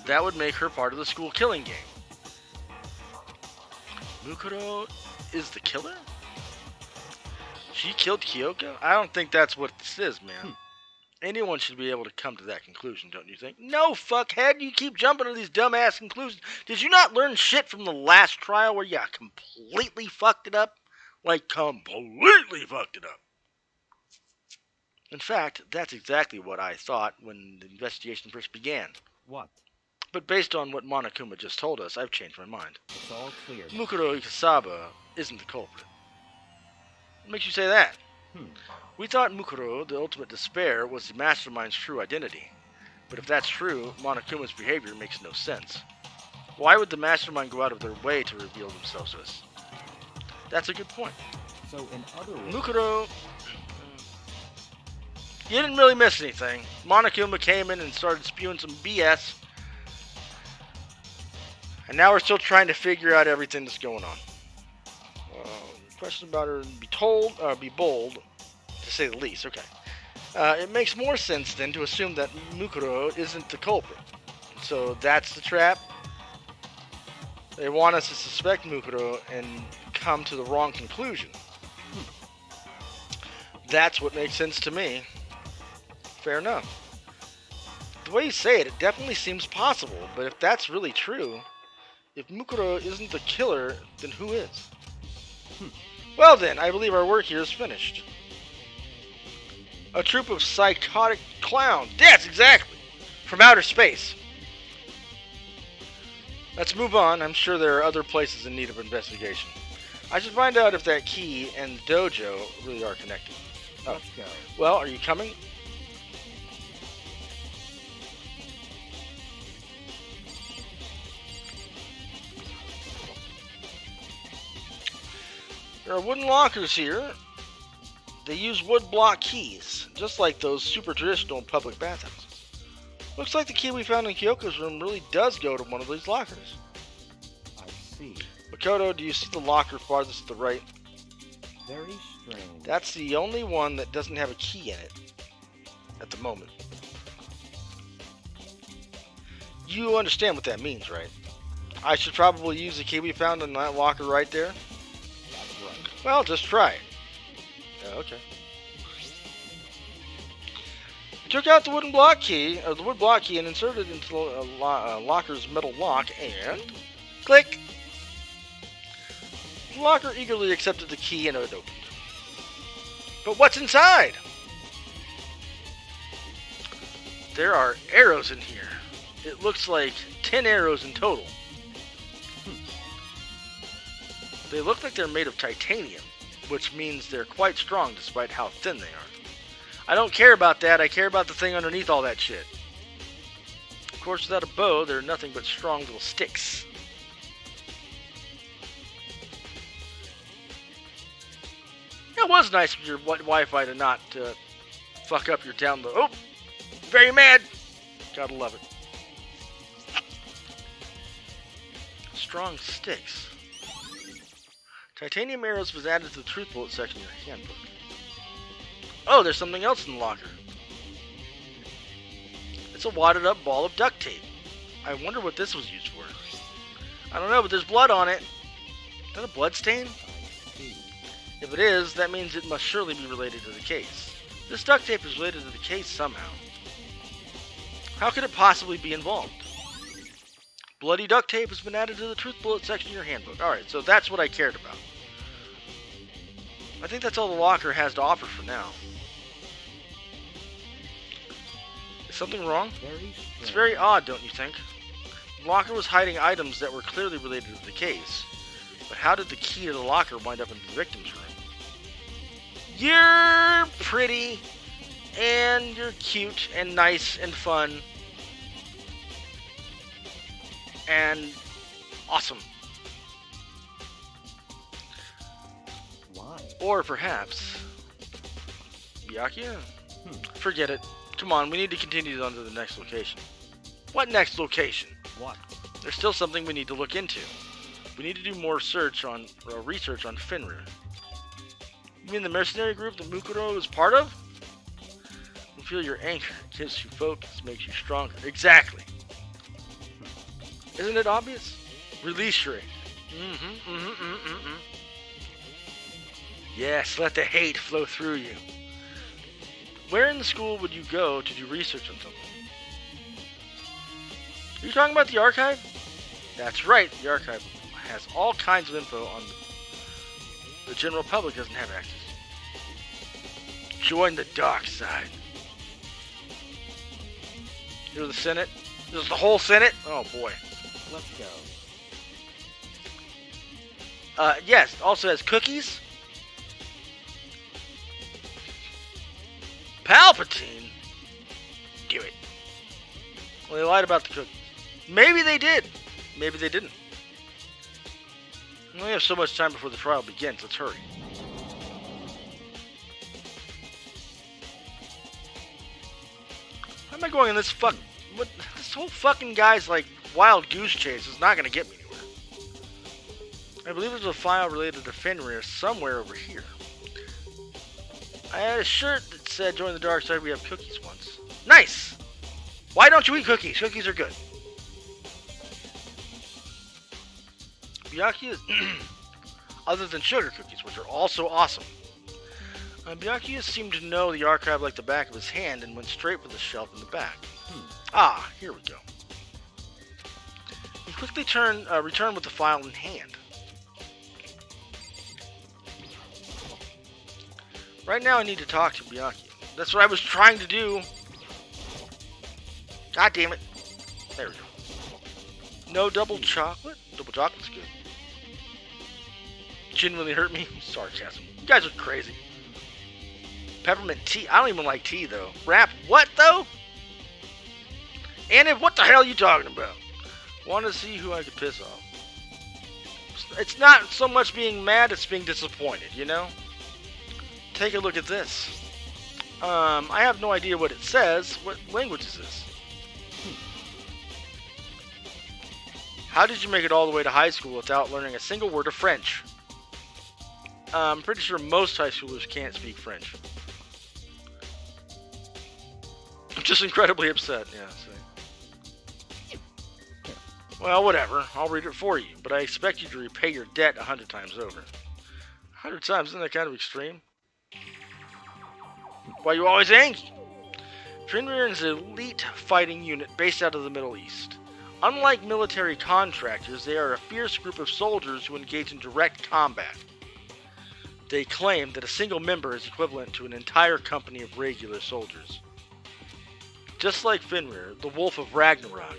that would make her part of the school killing game. Mukuro is the killer? She killed Kyoko? I don't think that's what this is, man. Anyone should be able to come to that conclusion, don't you think? No, fuckhead, you keep jumping to these dumbass conclusions. Did you not learn shit from the last trial where you completely fucked it up? Like, completely fucked it up. In fact, that's exactly what I thought when the investigation first began. What? But based on what Monokuma just told us, I've changed my mind. It's all clear. Mukuro Ikasaba isn't the culprit. What makes you say that? We thought Mukuro, the ultimate despair, was the mastermind's true identity. But if that's true, Monokuma's behavior makes no sense. Why would the mastermind go out of their way to reveal themselves to us? That's a good point. So in other words, Mukuro... You didn't really miss anything. Monokuma came in and started spewing some BS. And now we're still trying to figure out everything that's going on. Question about her be bold, to say the least. Okay. It makes more sense then to assume that Mukuro isn't the culprit. So that's the trap. They want us to suspect Mukuro and come to the wrong conclusion. That's what makes sense to me. Fair enough. The way you say it, it definitely seems possible, but if that's really true, if Mukuro isn't the killer, then who is? Well then, I believe our work here is finished. A troop of psychotic clowns. Yes, exactly. From outer space. Let's move on. I'm sure there are other places in need of investigation. I should find out if that key and the dojo really are connected. Oh. let's go. Well, are you coming? There are wooden lockers here. They use wood block keys, just like those super traditional public bathhouses. Looks like the key we found in Kyoko's room really does go to one of these lockers. I see. Makoto, do you see the locker farthest to the right? Very strange. That's the only one that doesn't have a key in it at the moment. You understand what that means, right? I should probably use the key we found in that locker right there? That's right. Well, just try it. Okay. I took out the wood block key and inserted it into the locker's metal lock and click. The locker eagerly accepted the key and it opened. But what's inside? There are arrows in here. It looks like 10 arrows in total. They look like they're made of titanium, which means they're quite strong despite how thin they are. I don't care about that, I care about the thing underneath all that shit. Of course, without a bow, they're nothing but strong little sticks. It was nice of your Wi-Fi to not fuck up your download. Oh! Very mad! Gotta love it. Strong sticks. Titanium arrows was added to the truth bullet section of your handbook. Oh, there's something else in the locker. It's a wadded up ball of duct tape. I wonder what this was used for. I don't know, but there's blood on it. Is that a blood stain? If it is, that means it must surely be related to the case. This duct tape is related to the case somehow. How could it possibly be involved? Bloody duct tape has been added to the truth bullet section of your handbook. Alright, so that's what I cared about. I think that's all the locker has to offer for now. Is something wrong? It's very odd, don't you think? The locker was hiding items that were clearly related to the case. But how did the key to the locker wind up in the victim's room? You're pretty, and you're cute, and nice, and fun, and awesome. Why? Or perhaps... Byakuya? Forget it. Come on, we need to continue on to the next location. What next location? What? There's still something we need to look into. We need to do more research on Fenrir. You mean the mercenary group that Mukuro is part of? You feel your anchor, gives you focus, makes you stronger. Exactly. Isn't it obvious? Release your anchor. Yes, let the hate flow through you. Where in the school would you go to do research on something? Are you talking about the archive? That's right, the archive has all kinds of info on the general public doesn't have access. Join the dark side. You're the Senate? This is the whole Senate? Oh boy. Let's go. Yes, also has cookies. Palpatine? Do it. Well, they lied about the cookies. Maybe they did. Maybe they didn't. We only have so much time before the trial begins. Let's hurry. How am I going in this this whole fucking guy's like wild goose chase is not gonna get me anywhere. I believe there's a file related to Fenrir somewhere over here. I had a shirt that said join the dark side, we have cookies once. Nice! Why don't you eat cookies? Cookies are good. Byakuya is other than sugar cookies, which are also awesome. Byakuya seemed to know the archive like the back of his hand and went straight for the shelf in the back. Ah, here we go. He quickly returned with the file in hand. Right now I need to talk to Byakuya. That's what I was trying to do. God damn it. There we go. No double chocolate? Double chocolate's good. Genuinely hurt me? Sarcasm. You guys are crazy. Peppermint tea. I don't even like tea, though. Rap what, though? And if what the hell are you talking about? Want to see who I could piss off. It's not so much being mad, it's being disappointed, you know? Take a look at this. I have no idea what it says. What language is this? How did you make it all the way to high school without learning a single word of French? I'm pretty sure most high schoolers can't speak French. I'm just incredibly upset, yeah, see. Well, whatever. I'll read it for you, but I expect you to repay your debt 100 times over. 100 times? Isn't that kind of extreme? Why are you always angry? Fenrir is an elite fighting unit based out of the Middle East. Unlike military contractors, they are a fierce group of soldiers who engage in direct combat. They claim that a single member is equivalent to an entire company of regular soldiers. Just like Fenrir, the Wolf of Ragnarok,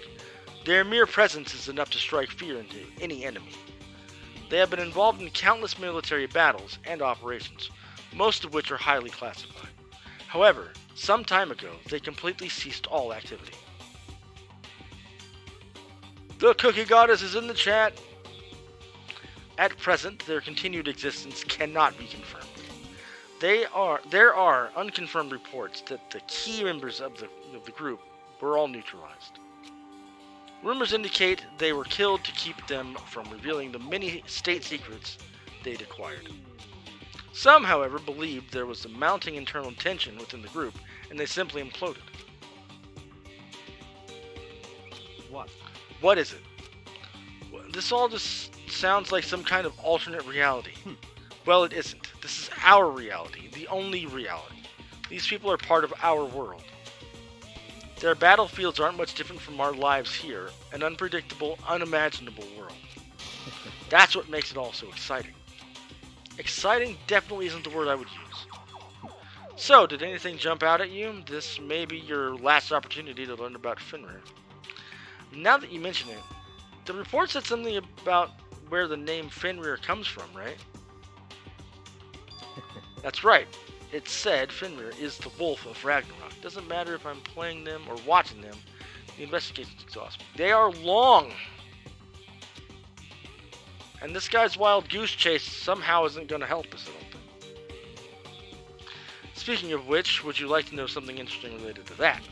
their mere presence is enough to strike fear into any enemy. They have been involved in countless military battles and operations, most of which are highly classified. However, some time ago, they completely ceased all activity. The Cookie Goddess is in the chat. At present, their continued existence cannot be confirmed. There are unconfirmed reports that the key members of the group were all neutralized. Rumors indicate they were killed to keep them from revealing the many state secrets they'd acquired. Some, however, believed there was a mounting internal tension within the group, and they simply imploded. What? What is it? Well, this all just sounds like some kind of alternate reality. Well, it isn't. This is our reality, the only reality. These people are part of our world. Their battlefields aren't much different from our lives here, an unpredictable, unimaginable world. That's what makes it all so exciting. Exciting definitely isn't the word I would use. So, did anything jump out at you? This may be your last opportunity to learn about Fenrir. Now that you mention it, the report said something about where the name Fenrir comes from, right? That's right. It said Fenrir is the Wolf of Ragnarok. Doesn't matter if I'm playing them or watching them. The investigation's exhausting. They are long. And this guy's wild goose chase somehow isn't going to help us, I don't think. Speaking of which, would you like to know something interesting related to that?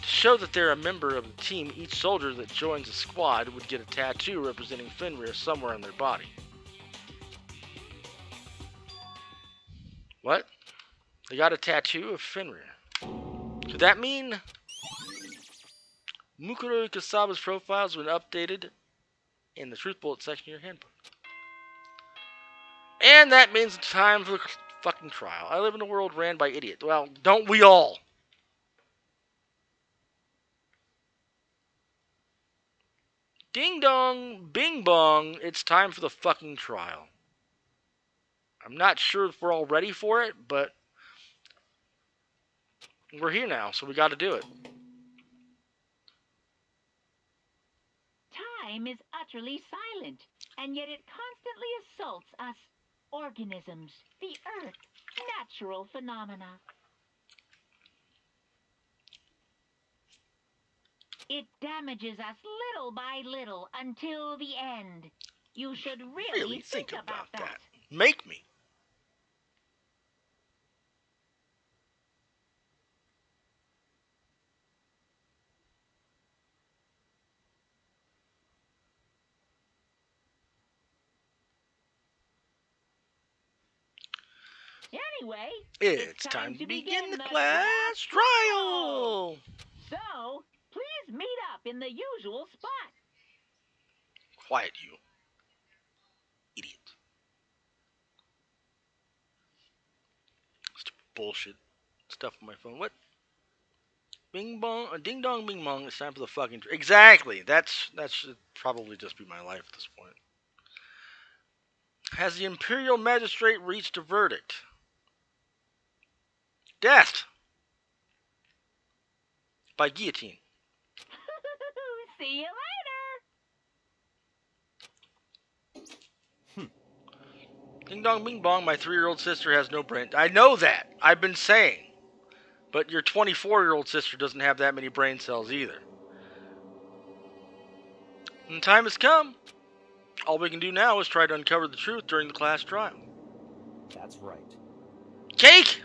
To show that they're a member of the team, each soldier that joins a squad would get a tattoo representing Fenrir somewhere on their body. What? They got a tattoo of Fenrir. Could that mean Mukuro Ikasaba's profiles have been updated in the Truth Bullet section of your handbook? And that means it's time for the fucking trial. I live in a world ran by idiots. Well, don't we all? Ding dong, bing bong, it's time for the fucking trial. I'm not sure if we're all ready for it, but we're here now, so we gotta do it. Time is utterly silent, and yet it constantly assaults us organisms, the earth, natural phenomena. It damages us little by little until the end. You should really think about that. Make me. Anyway, It's time to begin the class trial. So, please meet up in the usual spot. Quiet, you idiot. Stupid bullshit stuff on my phone. What? Bing bong, ding dong, bing bong. It's time for the fucking exactly. That should probably just be my life at this point. Has the Imperial Magistrate reached a verdict? Death by guillotine. See you later. Ding dong, bing bong. My 3-year-old sister has no brain. I know that. I've been saying. But your 24-year-old sister doesn't have that many brain cells either. And the time has come. All we can do now is try to uncover the truth during the class trial. That's right. Cake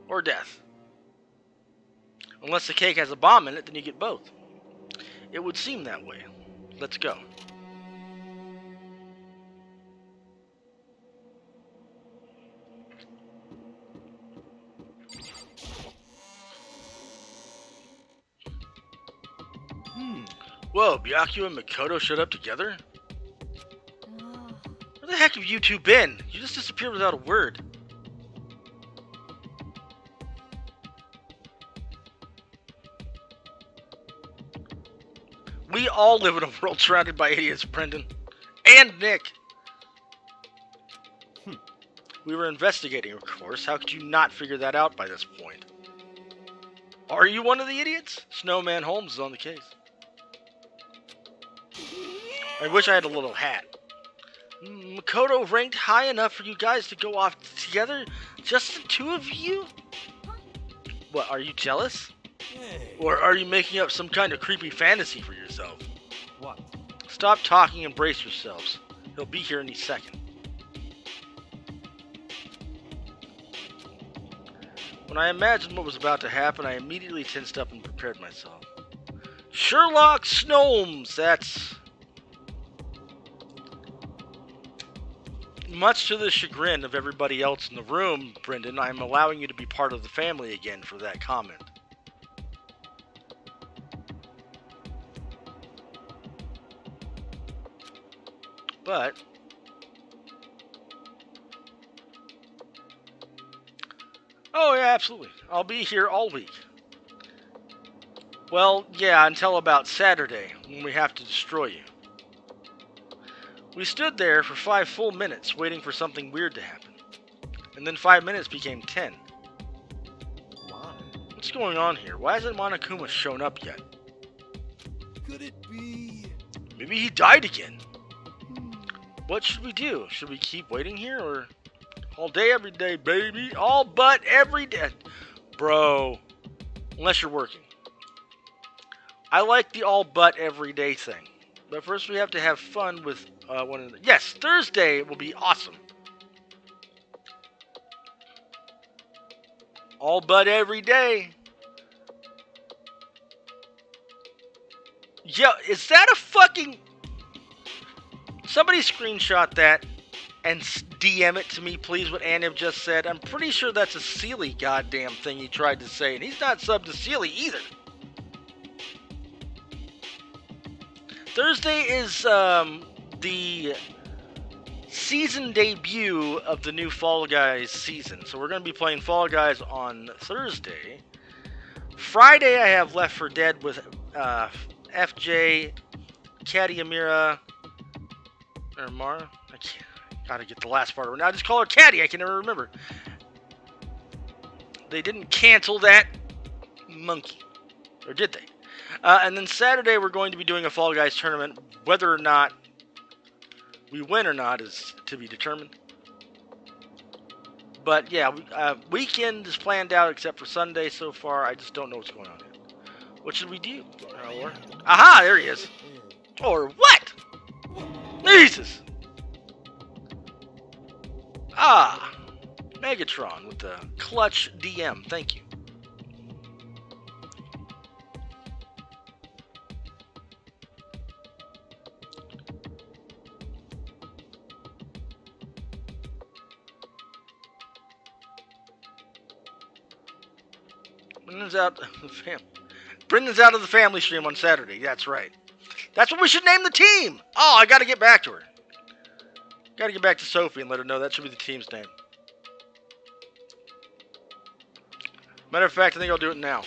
or death. Unless the cake has a bomb in it, then you get both. It would seem that way. Let's go. Whoa, Byakuya and Makoto showed up together? Where the heck have you two been? You just disappeared without a word. We all live in a world surrounded by idiots, Brendan. And Nick. We were investigating, of course. How could you not figure that out by this point? Are you one of the idiots? Snowman Holmes is on the case. I wish I had a little hat. Makoto ranked high enough for you guys to go off together? Just the two of you? What, are you jealous? Hey. Or are you making up some kind of creepy fantasy for yourself? What? Stop talking and brace yourselves. He'll be here any second. When I imagined what was about to happen, I immediately tensed up and prepared myself. Sherlock Snomes, that's... Much to the chagrin of everybody else in the room, Brendan, I'm allowing you to be part of the family again for that comment. But... Oh, yeah, absolutely. I'll be here all week. Well, yeah, until about Saturday, when we have to destroy you. We stood there for 5 full minutes, waiting for something weird to happen. And then 5 minutes became 10. Why? What's going on here? Why hasn't Monokuma shown up yet? Could it be? Maybe he died again. What should we do? Should we keep waiting here, or... All day, every day, baby. All but every day. Bro. Unless you're working. I like the all but every day thing. But first we have to have fun with one of the... Yes, Thursday will be awesome. All but every day. Yo, is that a fucking... Somebody screenshot that and DM it to me, please, what Anib just said. I'm pretty sure that's a Sealy goddamn thing he tried to say, and he's not subbed to Sealy either. Thursday is the season debut of the new Fall Guys season. So we're going to be playing Fall Guys on Thursday. Friday I have Left 4 Dead with FJ, Caddy Amira, or Mara. I can't. Gotta get the last part of it. Now I just call her Caddy. I can never remember. They didn't cancel that monkey. Or did they? And then Saturday we're going to be doing a Fall Guys tournament. Whether or not we win or not is to be determined. But yeah, weekend is planned out except for Sunday so far. I just don't know what's going on yet. What should we do? Aha, there he is. Or what? Jesus. Ah, Megatron with the clutch DM. Thank you. Brendan's out of the family. Brendan's out of the family stream on Saturday. That's right. That's what we should name the team. Oh, I got to get back to her. Got to get back to Sophie and let her know that should be the team's name. Matter of fact, I think I'll do it now.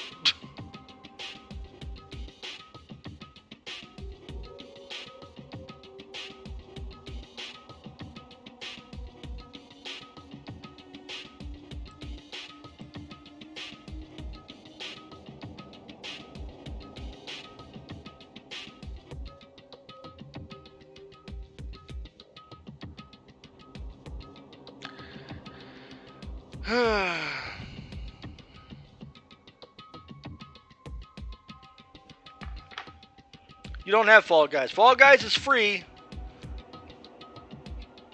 You don't have Fall Guys. Fall Guys is free,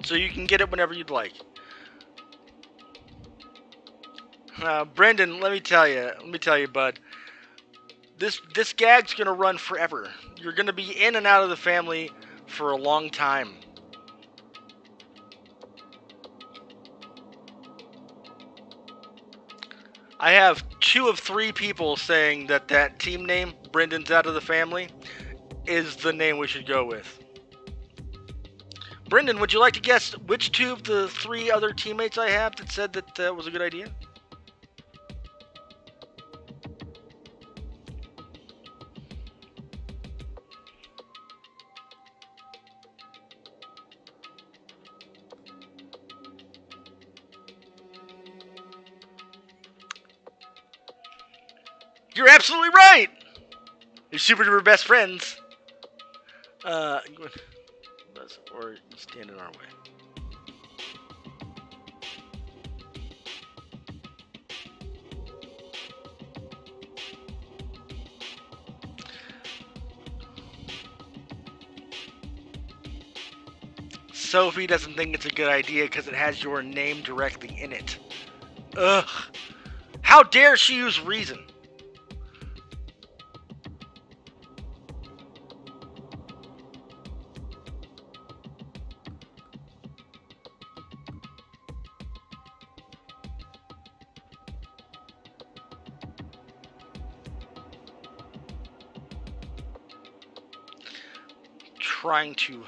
so you can get it whenever you'd like. Brendan, let me tell you, bud. This gag's gonna run forever. You're gonna be in and out of the family for a long time. I have 2 of 3 people saying that team name, Brendan's out of the family, is the name we should go with. Brendan, would you like to guess which 2 of the 3 other teammates I have that said that was a good idea? You're absolutely right! You're super duper best friends. Or you stand in our way. Sophie doesn't think it's a good idea because it has your name directly in it. Ugh. How dare she use reason? Trying to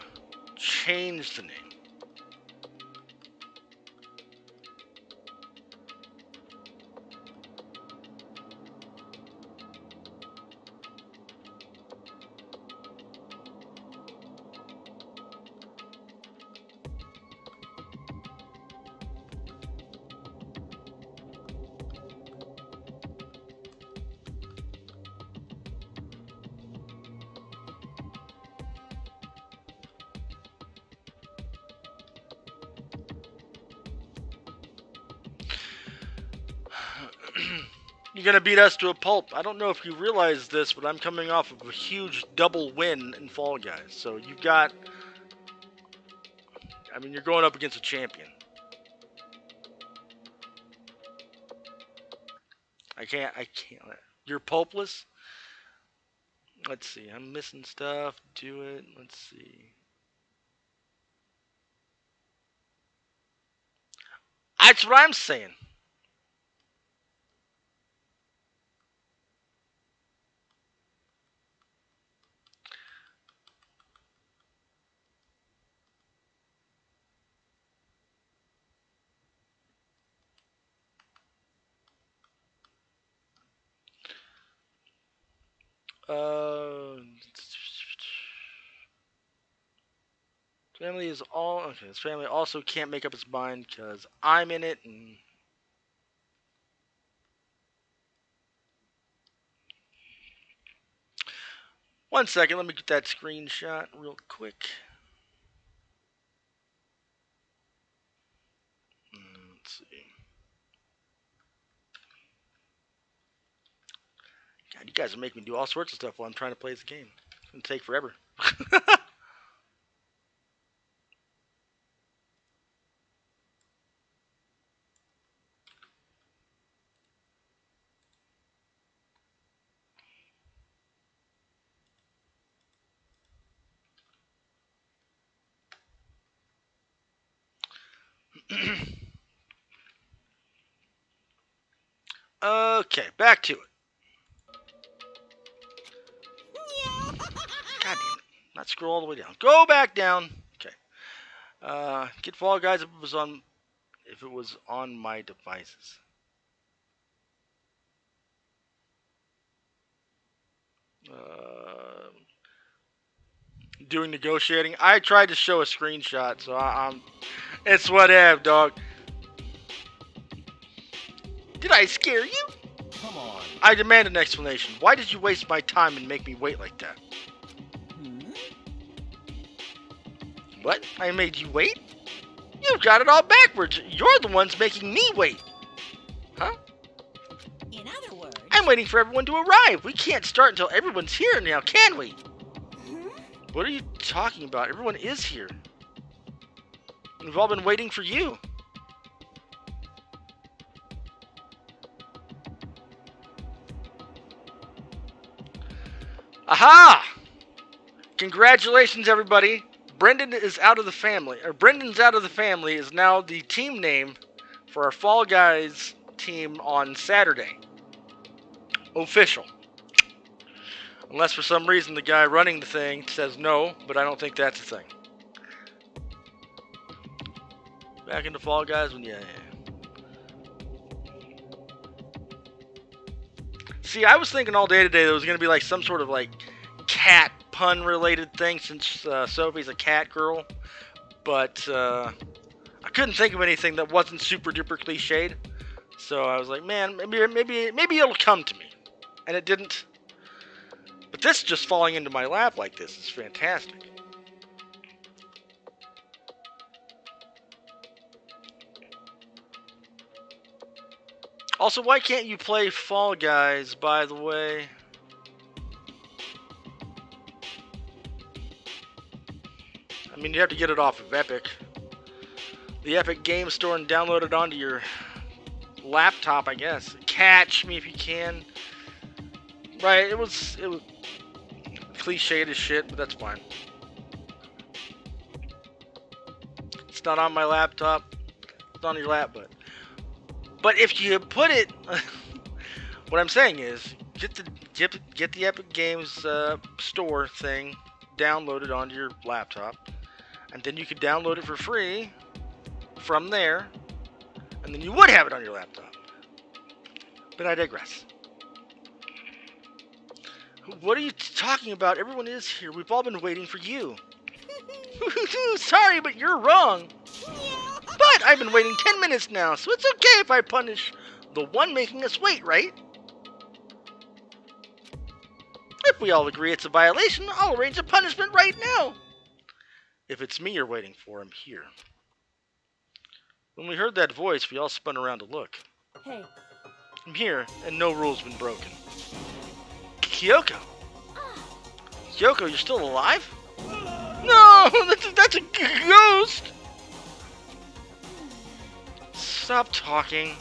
change the name. You're going to beat us to a pulp. I don't know if you realize this, but I'm coming off of a huge double win in Fall Guys. So you've got... I mean, you're going up against a champion. I can't... You're pulpless? Let's see. I'm missing stuff. Do it. Let's see. That's what I'm saying. Family is all okay. His family also can't make up its mind because I'm in it. And one second, let me get that screenshot real quick. Let's see. God, you guys are making me do all sorts of stuff while I'm trying to play this game. It's gonna take forever. Okay, back to it. God damn it. Not scroll all the way down. Go back down. Okay. Get Fall Guys if it was on my devices. Doing negotiating. I tried to show a screenshot, so I'm it's whatever, dog. Did I scare you? Come on. I demand an explanation. Why did you waste my time and make me wait like that? What? I made you wait? You've got it all backwards. You're the ones making me wait. Huh? In other words, I'm waiting for everyone to arrive. We can't start until everyone's here now, can we? What are you talking about? Everyone is here. We've all been waiting for you. Aha! Congratulations, everybody. Brendan's out of the family is now the team name for our Fall Guys team on Saturday. Official. Unless for some reason the guy running the thing says no, but I don't think that's a thing. Back into Fall Guys? Yeah. See, I was thinking all day today there was going to be like some sort of like cat pun related thing since Sophie's a cat girl. But I couldn't think of anything that wasn't super duper cliched. So I was like, man, maybe it'll come to me. and it didn't. But this just falling into my lap like this is fantastic. Also, why can't you play Fall Guys, by the way? I mean, you have to get it off of Epic. The Epic Game Store, and download it onto your laptop, I guess. Catch me if you can. Right, it was cliched as shit, but that's fine. It's not on my laptop. It's on your lap, but if you put it, what I'm saying is, get the Epic Games store thing downloaded onto your laptop, and then you could download it for free from there, and then you would have it on your laptop. But I digress. What are you talking about? Everyone is here. We've all been waiting for you. Sorry, but you're wrong. But I've been waiting 10 minutes now, so it's okay if I punish the one making us wait, right? If we all agree it's a violation, I'll arrange a punishment right now. If it's me you're waiting for, I'm here. When we heard that voice, we all spun around to look. Hey. I'm here, and no rule's been broken. Kyoko! Kyoko, you're still alive? No! That's a ghost! Stop talking.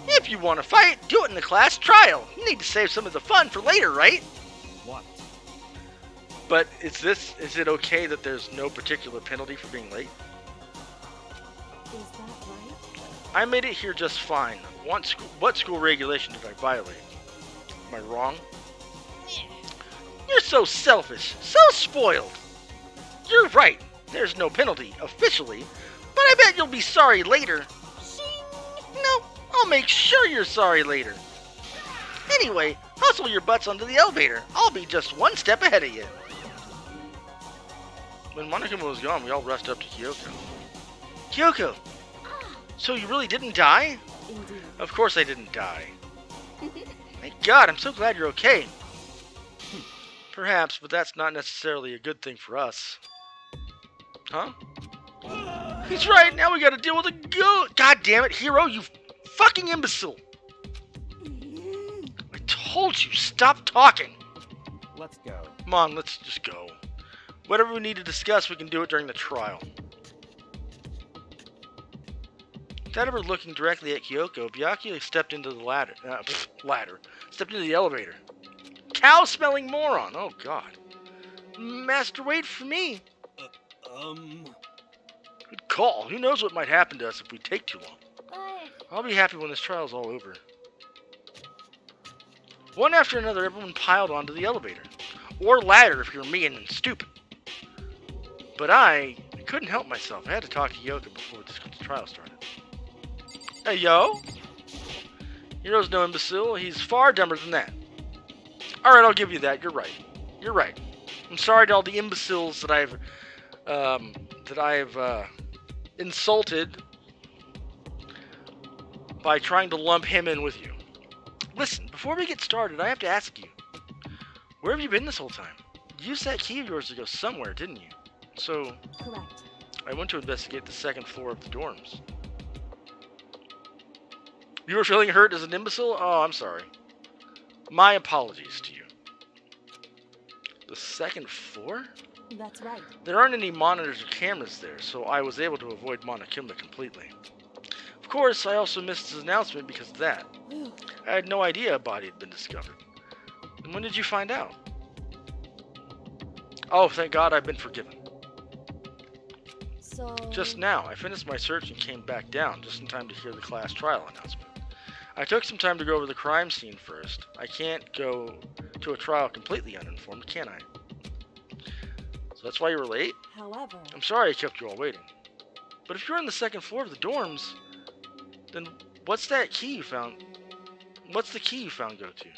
If you want to fight, do it in the class trial. You need to save some of the fun for later, right? What? But is it okay that there's no particular penalty for being late? Is that right? I made it here just fine. What school regulation did I violate? Am I wrong? You're so selfish, so spoiled. You're right. There's no penalty, officially, but I bet you'll be sorry later. No, I'll make sure you're sorry later. Anyway, hustle your butts onto the elevator. I'll be just one step ahead of you. When Monokuma was gone, we all rushed up to Kyoko. Kyoko! So you really didn't die? Indeed. Of course I didn't die. Thank God, I'm so glad you're okay. Perhaps, but that's not necessarily a good thing for us. Huh? He's right, now we gotta deal with a ghost. God damn it, Hero, you fucking imbecile. I told you, stop talking. Let's go. Come on, let's just go. Whatever we need to discuss, we can do it during the trial. Without ever looking directly at Kyoko, Byakuya stepped into the stepped into the elevator. Cow-smelling moron! Oh, God. Master, wait for me. Good call. Who knows what might happen to us if we take too long. But I'll be happy when this trial's all over. One after another, everyone piled onto the elevator. Or ladder if you're mean and stupid. But I couldn't help myself. I had to talk to Yoko before this trial started. Hey, yo! Hero's no imbecile. He's far dumber than that. Alright, I'll give you that. You're right. You're right. I'm sorry to all the imbeciles that I've insulted by trying to lump him in with you. Listen, before we get started, I have to ask you, where have you been this whole time? You used that key of yours to go somewhere, didn't you? So, Correct. I went to investigate the second floor of the dorms. You were feeling hurt as an imbecile? Oh, I'm sorry. My apologies to you. The second floor? That's right. There aren't any monitors or cameras there, so I was able to avoid Monokuma completely. Of course, I also missed his announcement because of that. Whew. I had no idea a body had been discovered. And when did you find out? Oh, thank God I've been forgiven. So... Just now, I finished my search and came back down, just in time to hear the class trial announcement. I took some time to go over the crime scene first. I can't go to a trial completely uninformed, can I? So that's why you were late? However... I'm sorry I kept you all waiting. But if you're on the second floor of the dorms, then what's that key you found? What's the key you found go to?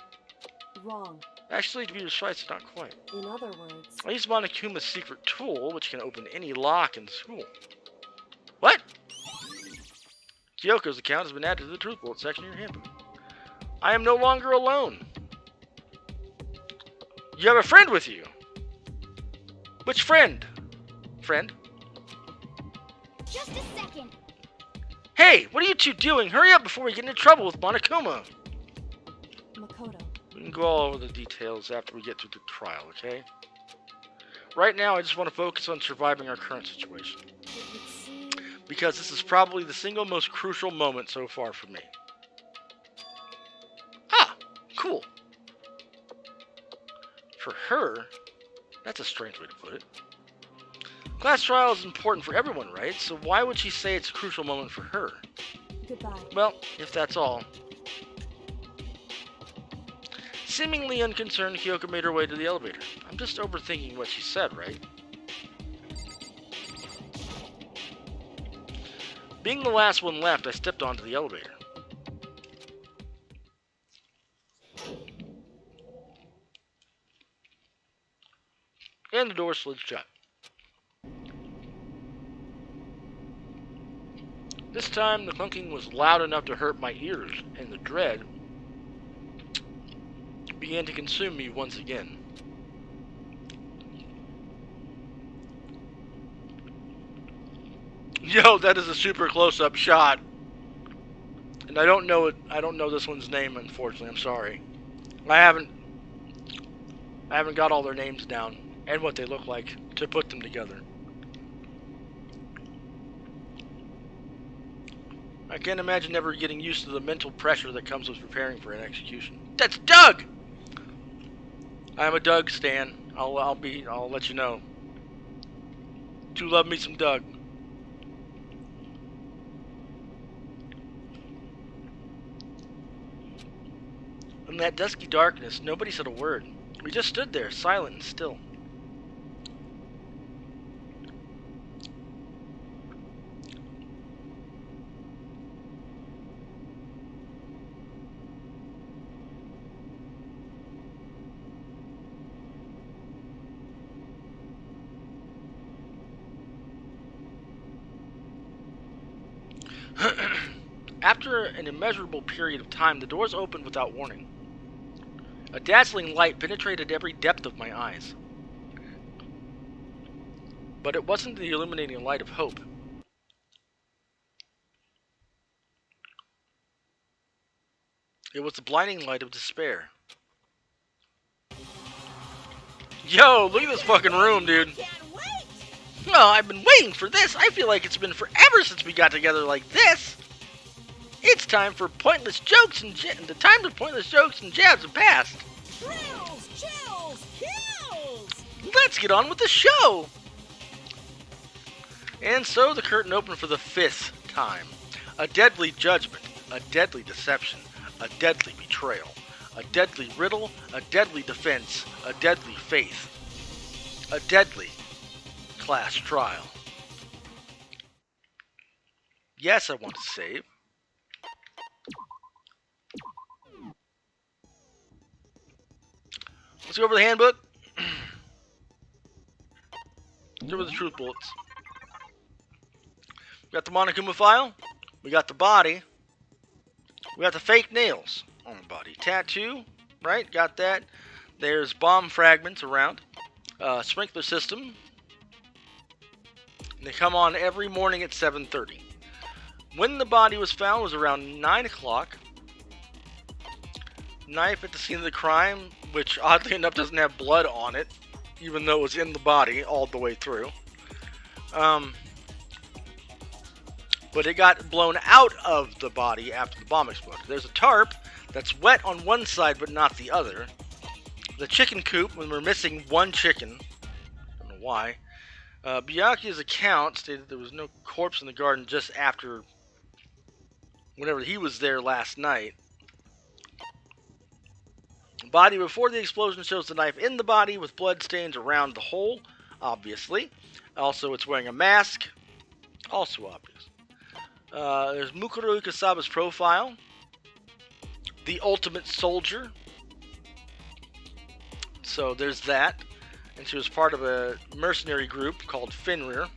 Wrong. Actually, to be precise, not quite. In other words... I used Monokuma's secret tool, which can open any lock in the school. What? Kyoko's account has been added to the Truth Bullet section of your handbook. I am no longer alone. You have a friend with you. Which friend? Friend? Just a second. Hey, what are you two doing? Hurry up before we get into trouble with Monokuma. Makoto, We can go all over the details after we get through the trial, okay? Right now, I just want to focus on surviving our current situation. it would seem... Because this is probably the single most crucial moment so far for me. Ah, cool. For her, that's a strange way to put it. Class trial is important for everyone, right? So why would she say it's a crucial moment for her? Goodbye. Well, if that's all. Seemingly unconcerned, Kyoko made her way to the elevator. I'm just overthinking what she said, right? Being the last one left, I stepped onto the elevator. And the door slid shut. This time, the clunking was loud enough to hurt my ears, and the dread began to consume me once again. Yo, that is a super close-up shot. And I don't know this one's name, unfortunately. I'm sorry. I haven't got all their names down and what they look like to put them together. I can't imagine ever getting used to the mental pressure that comes with preparing for an execution. That's Doug! I'm a Doug stan. I'll let you know. Do love me some Doug. In that dusky darkness, nobody said a word. We just stood there, silent and still. After an immeasurable period of time, the doors opened without warning. A dazzling light penetrated every depth of my eyes. But it wasn't the illuminating light of hope. It was the blinding light of despair. Yo, look at this fucking room, dude. Can't wait! Well, I've been waiting for this. I feel like it's been forever since we got together like this. It's time for pointless jokes and the time for pointless jokes and jabs have passed. Thrills, chills, kills! Let's get on with the show. And so the curtain opened for the 5th time. A deadly judgment, a deadly deception, a deadly betrayal, a deadly riddle, a deadly defense, a deadly faith, a deadly class trial. Yes, I want to save. Let's go over the handbook. Let's go over the truth bullets. We got the Monokuma file. We got the body. We got the fake nails on the body. Tattoo, right? Got that. There's bomb fragments around. Sprinkler system. They come on every morning at 7:30. When the body was found was around 9 o'clock. Knife at the scene of the crime, which oddly enough doesn't have blood on it, even though it was in the body all the way through. But it got blown out of the body after the bomb exploded. There's a tarp that's wet on one side but not the other. The chicken coop, when we're missing one chicken, I don't know why. Byakuya's account stated there was no corpse in the garden just after whenever he was there last night. Body before the explosion shows the knife in the body with blood stains around the hole, obviously. Also, it's wearing a mask, also obvious. There's Mukuro Ikasaba's profile. The ultimate soldier. So there's that. And she was part of a mercenary group called Fenrir.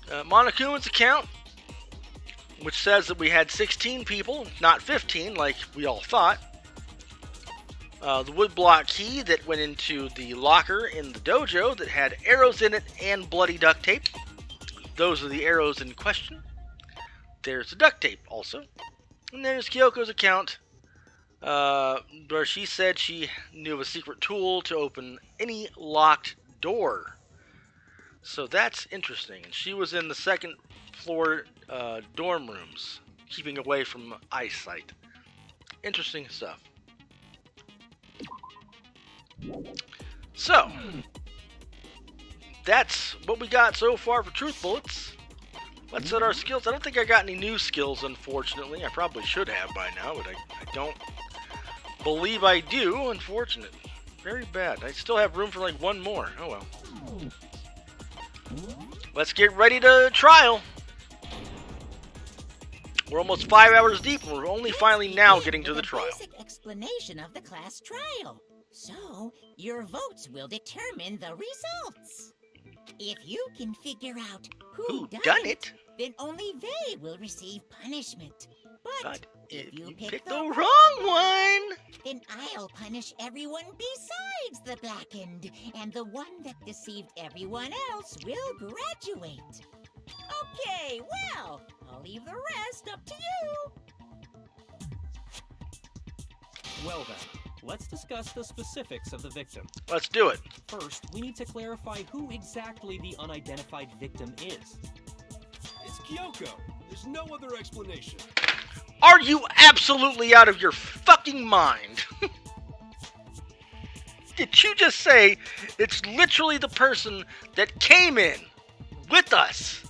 Monokuma's account. which says that we had 16 people, not 15 like we all thought. The woodblock key that went into the locker in the dojo that had arrows in it and bloody duct tape. Those are the arrows in question. There's the duct tape also. And there's Kyoko's account, where she said she knew of a secret tool to open any locked door. So that's interesting. And she was in the second floor dorm rooms, keeping away from eyesight. Interesting stuff. So, that's what we got so far for Truth Bullets. Let's set our skills. I don't think I got any new skills, unfortunately. I probably should have by now, but I don't believe I do, unfortunately. Very bad. I still have room for like one more. Oh well. Let's get ready to trial. We're almost 5 hours deep, and we're only finally now getting to the trial. Basic explanation of the class trial. So, your votes will determine the results. If you can figure out who done it, then only they will receive punishment. But if you pick the wrong one, then I'll punish everyone besides the blackened, and the one that deceived everyone else will graduate. Okay, well, I'll leave the rest up to you. Well then, let's discuss the specifics of the victim. Let's do it. First, we need to clarify who exactly the unidentified victim is. It's Kyoko. There's no other explanation. Are you absolutely out of your fucking mind? Did you just say it's literally the person that came in with us?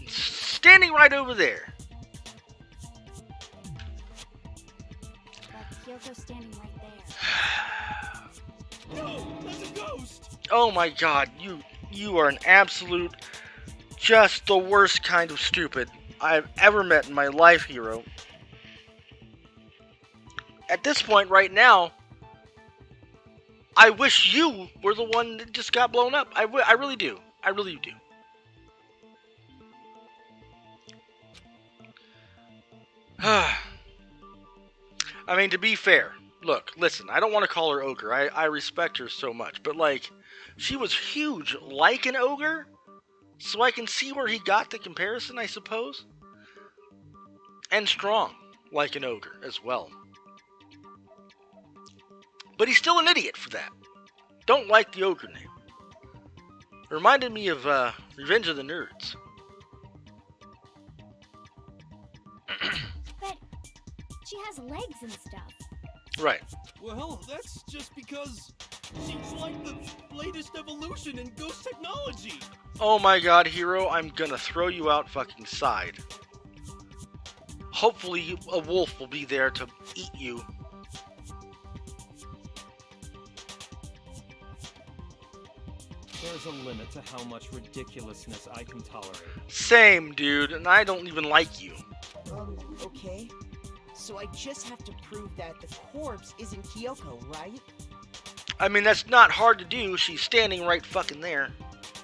Standing right over there. But Kyoko's standing right there. No, that's a ghost. Oh my god, you are an absolute, just the worst kind of stupid I've ever met in my life, Hero. At this point right now, I wish you were the one that just got blown up. I really do. I really do. I mean, to be fair, look, listen, I don't want to call her ogre. I respect her so much, but like, she was huge like an ogre, so I can see where he got the comparison, I suppose. And strong like an ogre as well. But he's still an idiot for that. Don't like the ogre name. Reminded me of Revenge of the Nerds. But she has legs and stuff. Right. Well, that's just because she's like the latest evolution in ghost technology. Oh my god, Hero, I'm gonna throw you out fucking side. Hopefully a wolf will be there to eat you. There's a limit to how much ridiculousness I can tolerate. Same, dude, and I don't even like you. Okay. So I just have to prove that the corpse isn't Kyoko, right? I mean, that's not hard to do. She's standing right fucking there.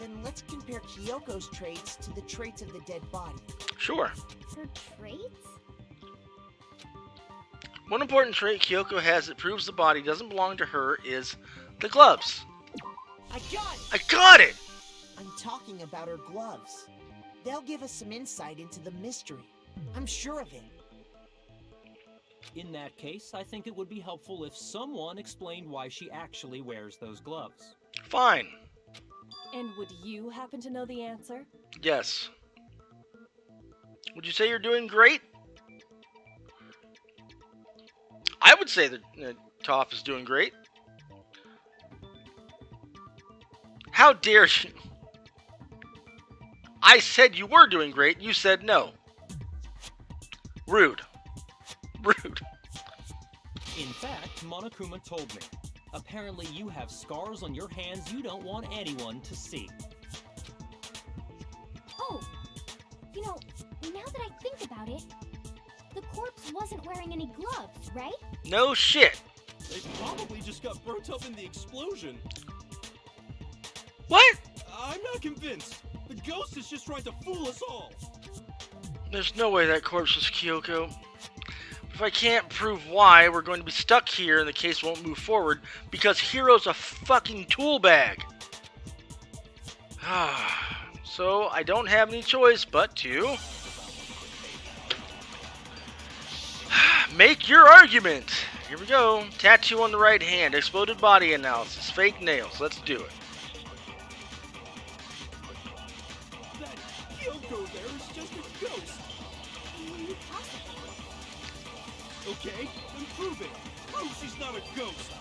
Then let's compare Kyoko's traits to the traits of the dead body. Sure. Her traits? One important trait Kyoko has that proves the body doesn't belong to her is the gloves. I got it! I got it! I'm talking about her gloves. They'll give us some insight into the mystery. I'm sure of it. In that case, I think it would be helpful if someone explained why she actually wears those gloves. Fine. And would you happen to know the answer? Yes. Would you say you're doing great? I would say that Toph is doing great. How dare you? I said you were doing great, you said no. Rude. Rude. In fact, Monokuma told me. Apparently you have scars on your hands you don't want anyone to see. Oh, you know, now that I think about it, the corpse wasn't wearing any gloves, right? No shit. They probably just got burnt up in the explosion. What? I'm not convinced. The ghost is just trying to fool us all. There's no way that corpse was Kyoko. If I can't prove why, we're going to be stuck here and the case won't move forward because Hiro's a fucking tool bag. So I don't have any choice but to make your argument. Here we go. Tattoo on the right hand. Exploded body analysis. Fake nails. Let's do it. That Kyoko there is just a ghost. Okay, then prove it. Prove she's not a ghost.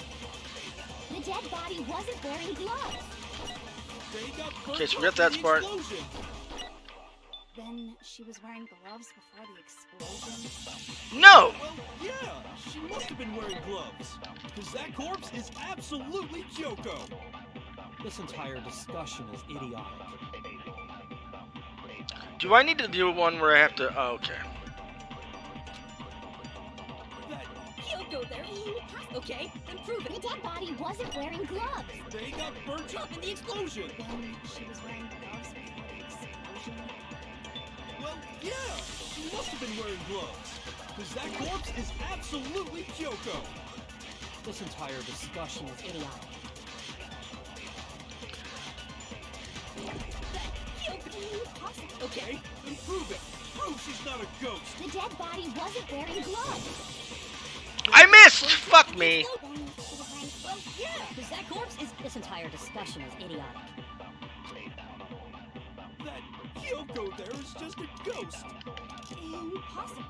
The dead body wasn't wearing gloves. They got burnt Okay, so up we got in that the part. explosion. Then she was wearing gloves before the explosion. No! Well, yeah, she must have been wearing gloves. Because that corpse is absolutely Kyoko. This entire discussion is idiotic. Do I need to do one where I have to... Oh, okay. That Kyoko there. Okay, then prove it. The dead body wasn't wearing gloves. they got burnt up in the explosion. Then she was wearing gloves before the explosion. Well, yeah, she must have been wearing gloves. Because that corpse is absolutely Kyoko. This entire discussion is idiotic. Okay, then prove it. Prove she's not a ghost. The dead body wasn't wearing gloves. I missed! Fuck me. Then she was wearing Well, yeah, because that corpse is... This entire discussion is idiotic. That Kyoko there is just a ghost. impossible.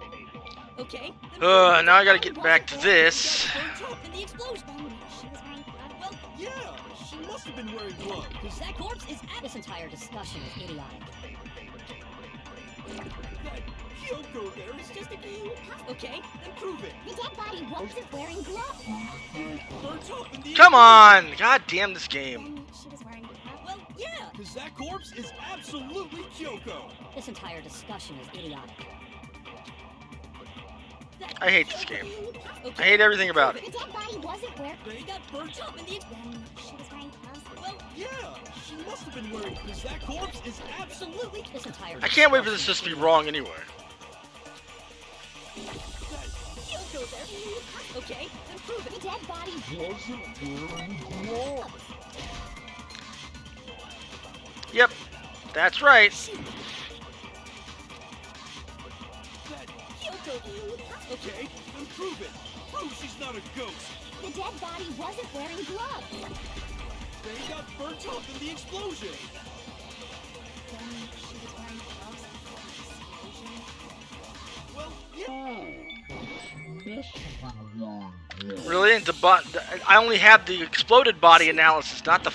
Okay. Now I gotta get back to this. Burnt up in the explosion. Then she was wearing gloves. Well, yeah, she must have been wearing gloves. Because that corpse is... This entire discussion is idiotic. That Kyoko there is just a Okay. Then prove it. The dead body wasn't wearing gloves. Burnt up in the Come on! God damn this game. Then she was wearing gloves. Well, yeah. Because that corpse is absolutely Kyoko. This entire discussion is idiotic. I hate this game. Okay. I hate everything about it. The dead body wasn't wearing. They got burnt up in the Then she was wearing gloves. Well, yeah, she must have been wearing because that corpse is absolutely This entire I can't wait for this just to be wrong anyway. Kyoko there. Okay, then prove The it. dead body wasn't wearing gloves. Yep, that's right. that. Kyoko. Okay, then prove it. Prove she's not a ghost. The dead body wasn't wearing gloves. They got burnt up in the explosion. Then she was wearing gloves before the explosion. Well, yeah. Really? I only have the exploded body analysis, not the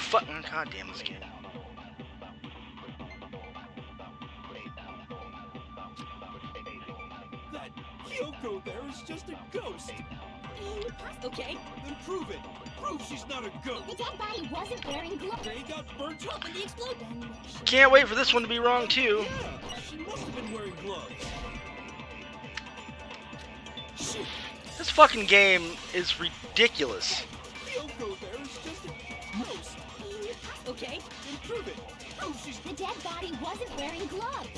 God damn this game. That Kyoko there is just a ghost. Okay. Then prove it. Prove she's not a The ghost. dead body wasn't wearing gloves. They got burnt up in the explosion. Then she Can't wait for this one to be wrong too. Yeah, she must have been wearing gloves. Shit, This fucking game is ridiculous. Kyoko there is just a ghost. Okay. Then prove it. Prove she's The dead body wasn't wearing gloves.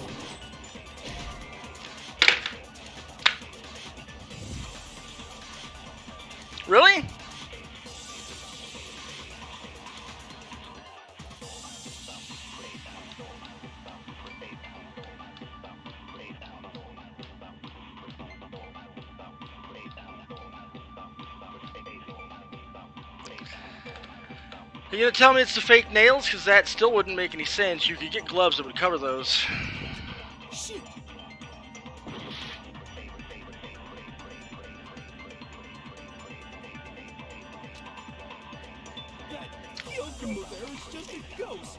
Really? Are you gonna tell me it's the fake nails? Because that still wouldn't make any sense. You could get gloves that would cover those. shit. That Kyoko there is just a ghost.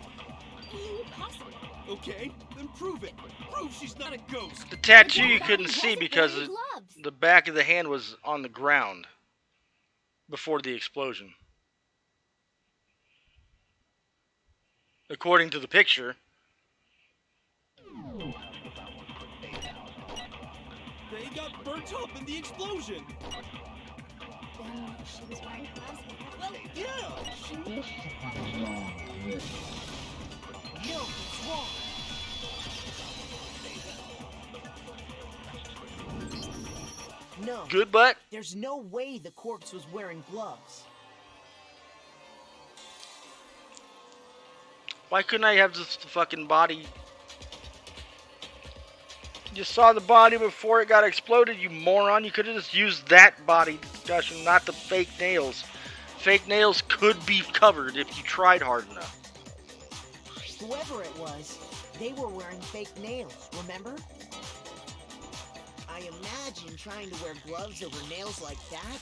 Impossible. Okay, then prove it. Prove she's not a ghost. The The tattoo dead you body couldn't see wasn't because wearing gloves. the back of the hand was on the ground before the explosion. According to the picture. They got burnt up in the explosion. Then she was wearing gloves. Well, yeah, she No, it's wrong. No. Good butt? There's no way the corpse was wearing gloves. Why couldn't I have just the fucking body? You saw the body before it got exploded, you moron. You could have just used that body discussion, not the fake nails. Fake nails could be covered if you tried hard enough. Whoever it was, they were wearing fake nails, remember? I imagine trying to wear gloves over nails like that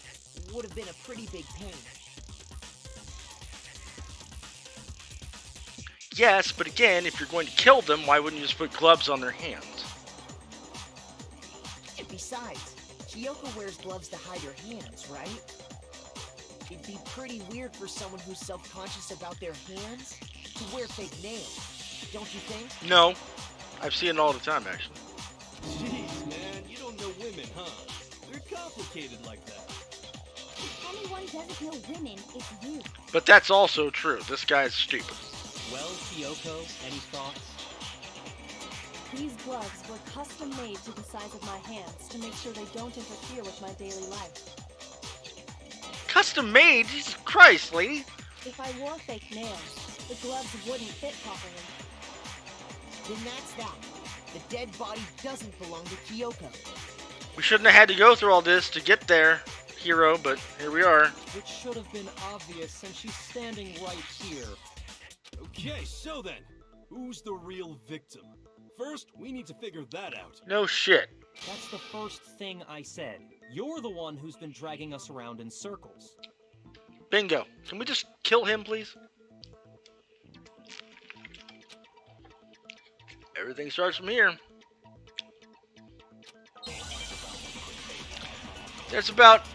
would have been a pretty big pain. Yes, but again, if you're going to kill them, why wouldn't you just put gloves on their hands? Besides, Kyoko wears gloves to hide her hands, right? It'd be pretty weird for someone who's self-conscious about their hands to wear fake nails, don't you think? No. I've seen it all the time, actually. Jeez, man, you don't know women, huh? They're complicated like that. If anyone doesn't know women, it's you. But that's also true. This guy's stupid. Well, Kyoko, any thoughts? These gloves were custom made to the size of my hands to make sure they don't interfere with my daily life. Custom made? Jesus Christ, lady. If I wore fake nails, the gloves wouldn't fit properly. Then that's that. The dead body doesn't belong to Kyoko. We shouldn't have had to go through all this to get there, hero, but here we are. Which should have been obvious since she's standing right here. Okay, so then, who's the real victim? First, we need to figure that out. No shit. That's the first thing I said. You're the one who's been dragging us around in circles. Bingo. Can we just kill him, please? Everything starts from here. There's about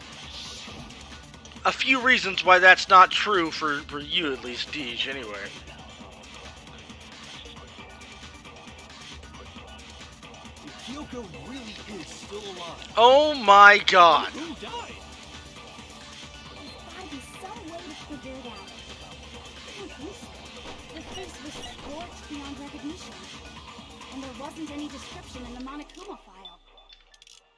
a few reasons why that's not true for you, at least, Deej, anyway. If Kyoko really is still alive, Oh my god. who died? There's gotta be some way to figure it out. I don't think so. The face was scorched beyond recognition. And there wasn't any description in the Monokuma file.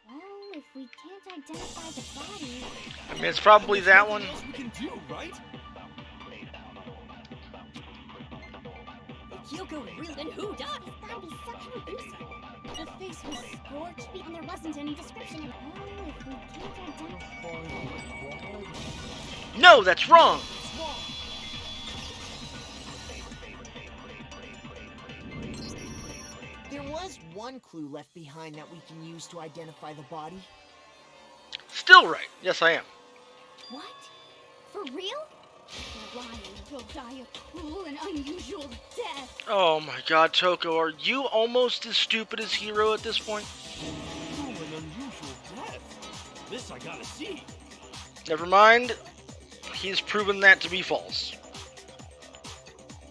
Well, if we can't identify the body... I mean, it's probably that one. What else we can do, right? If Kyoko really... Then who died? There's gotta be some... I don't think so. The face was scorched and there wasn't any description. Well, if we can't identify... No, that's wrong. It's wrong. There was one clue left behind that we can use to identify the body. Still right. Yes, I am. What? For real? The lion will die a cruel and unusual death. Oh my god, Toko, are you almost as stupid as Hero at this point? Oh, an unusual death. This I gotta see. Never mind. He's proven that to be false.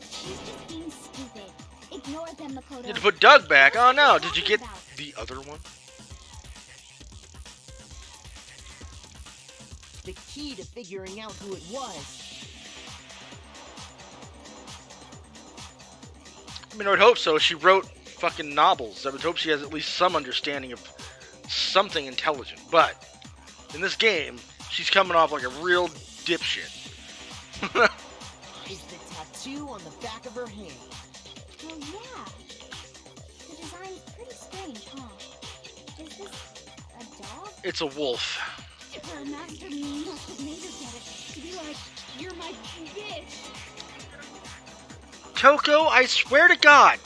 She's just being stupid. Ignore them, Makoto. You had to put Doug back. Oh no, What are did you talking get about? the other one? The key to figuring out who it was. I mean, I would hope so. She wrote fucking novels. I would hope she has at least some understanding of something intelligent. But in this game, she's coming off like a real dipshit. Is the tattoo on the back of her hand. Well, yeah. The design's pretty strange, huh? Is this a dog? It's a wolf. Her master must have made her get it. To be like, you're my bitch. Toko, I swear to God.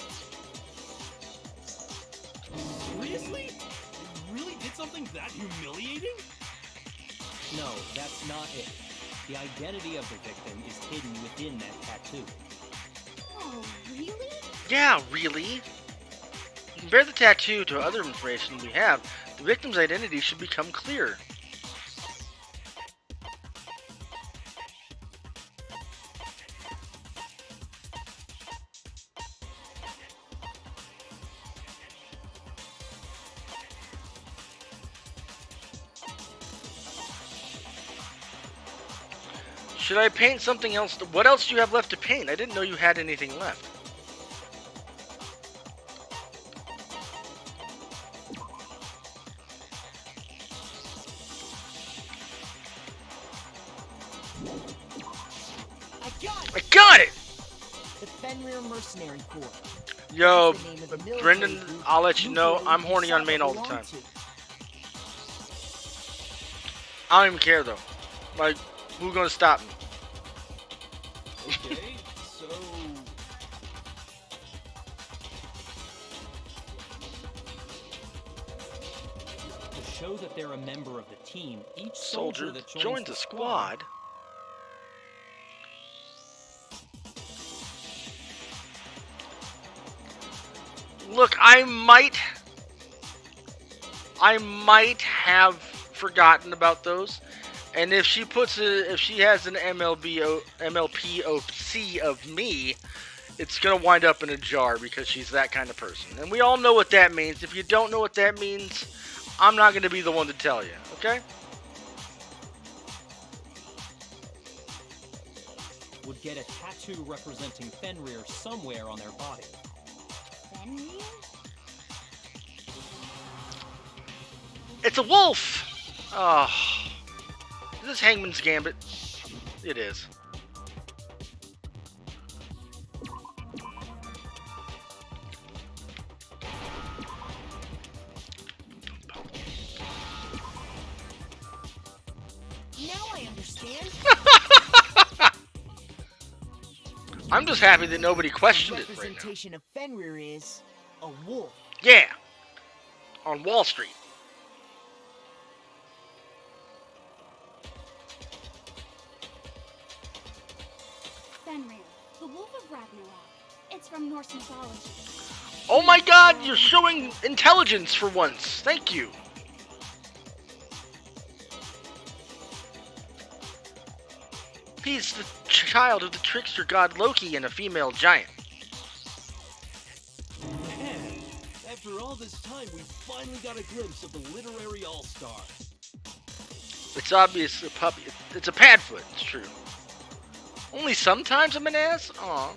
Seriously? You really did something that humiliating? No, that's not it. The identity of the victim is hidden within that tattoo. Oh, really? Yeah, really? Compare the tattoo to other information we have. The victim's identity should become clear. Should I paint something else? What else do you have left to paint? I didn't know you had anything left. I got it! The Fenrir Mercenary Corps. Yo, That's the name of the military Brendan, group I'll let you know, Mukuro I'm horny on Kusaba main all the belonged time. to. I don't even care though. Like, who's gonna stop me? Okay, so To show that they're a member of the team, each Soldier soldier that joins the squad. Look, I might have forgotten about those. And if she if she has an MLPOC of me, it's gonna wind up in a jar because she's that kind of person. And we all know what that means. If you don't know what that means, I'm not gonna be the one to tell you, okay? would get a tattoo representing Fenrir somewhere on their body. Fenrir? It's a wolf! Oh. Is this Hangman's Gambit? It is. Now I understand. I'm just happy that nobody questioned it right now. Representation of Fenrir is a wolf. Yeah. On Wall Street. Fenrir, the Wolf of Ragnarok. It's from Norse mythology. Oh my god, you're showing intelligence for once. Thank you. He's the child of the trickster god Loki and a female giant. man, after all this time, we finally got a glimpse of the literary all-star. It's obvious a puppy. It's a padfoot, it's true. Only sometimes I'm an ass? Aw.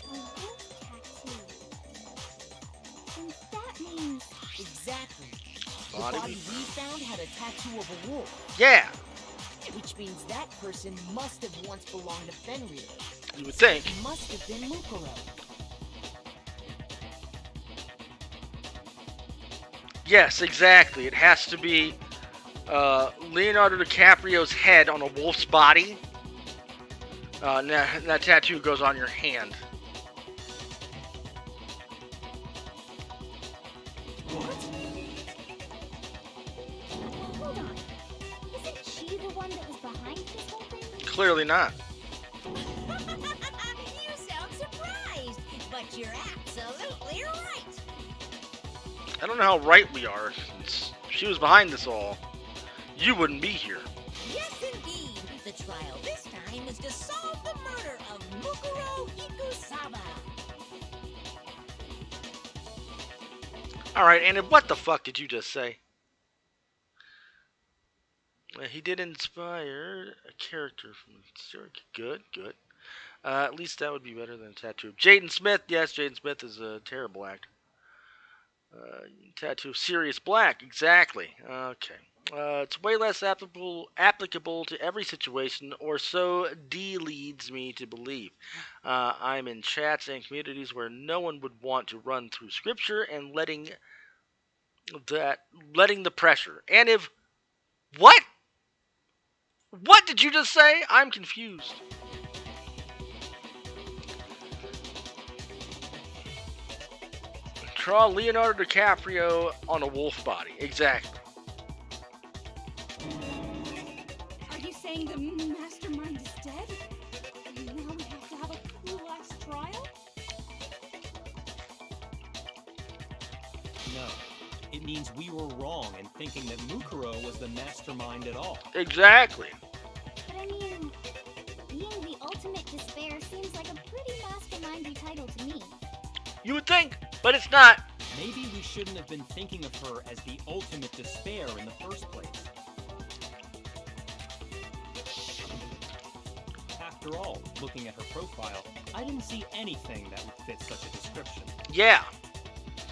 A wolf tattoo. And that means Exactly. The Body body we we found had a tattoo of a wolf, Yeah, which means that person must have once belonged to Fenrir. you would think. He must have been Mukuro. Yes, exactly. It has to be Leonardo DiCaprio's head on a wolf's body. That tattoo goes on your hand. hold on. Isn't she the one that was behind this whole thing? Clearly not. You sound surprised, but you're absolutely right. I don't know how right we are. Since she was behind this all, you wouldn't be here. Yes, indeed. The trial this time is to solve the murder of Mukuro Ikusaba. Alright, and what the fuck did you just say? He did inspire a character from the story. Good, good. At least that would be better than a tattoo. Jaden Smith, yes, Jaden Smith is a terrible actor. Tattoo of Sirius Black, exactly. Okay. It's way less applicable to every situation, or so D leads me to believe. I'm in chats and communities where no one would want to run through scripture and letting the pressure. And if what? What did you just say? I'm confused. Draw Leonardo DiCaprio on a wolf body. Exactly. Are you saying the mastermind is dead? And now we have to have a clue-less trial? No. It means we were wrong in thinking that Mukuro was the mastermind at all. Exactly. But I mean, being the ultimate despair seems like a pretty mastermindy title to me. You would think, but it's not. Maybe we shouldn't have been thinking of her as the ultimate despair in the first place. After all, looking at her profile, I didn't see anything that would fit such a description. Yeah.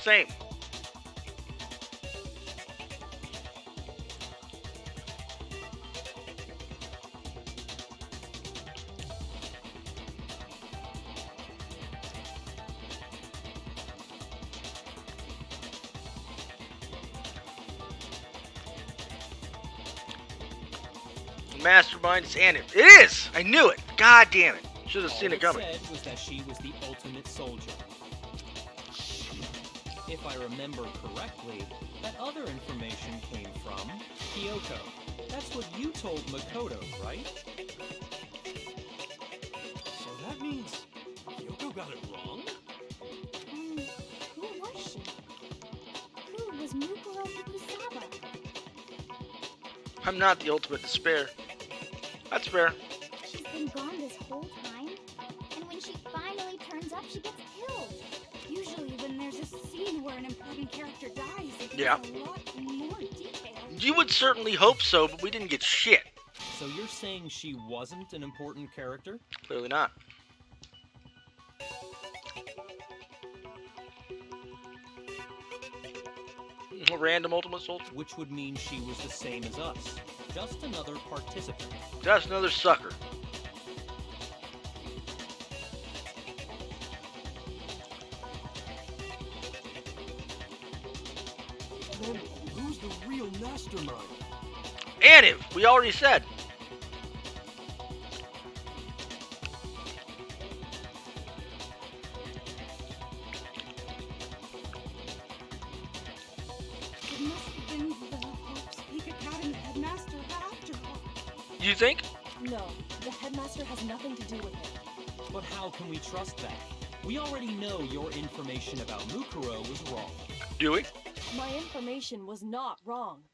Same. the mastermind is Annie. It is! I knew it! God damn it. Should have seen it coming. All it said was that she was the ultimate soldier. If I remember correctly, that other information came from Kyoko. That's what you told Makoto, right? So that means Kyoko got it wrong? Who was she? Who was Mukuro Fukusaba? I'm not the ultimate despair. That's fair. She's been gone this whole time, and when she finally turns up, she gets killed. Usually when there's a scene where an important character dies, it gives a lot more detail. You would certainly hope so, but we didn't get shit. So you're saying she wasn't an important character? Clearly not. A random ultimate soldier? Which would mean she was the same as us. Just another participant. Just another sucker. Then who's the real mastermind? Annie, we already said. It must have been the Hope's Peak Academy headmaster after all. You think? No, the headmaster has nothing to do with it. But how can we trust that? We already know your information about Mukuro was wrong. Do we? My information was not wrong.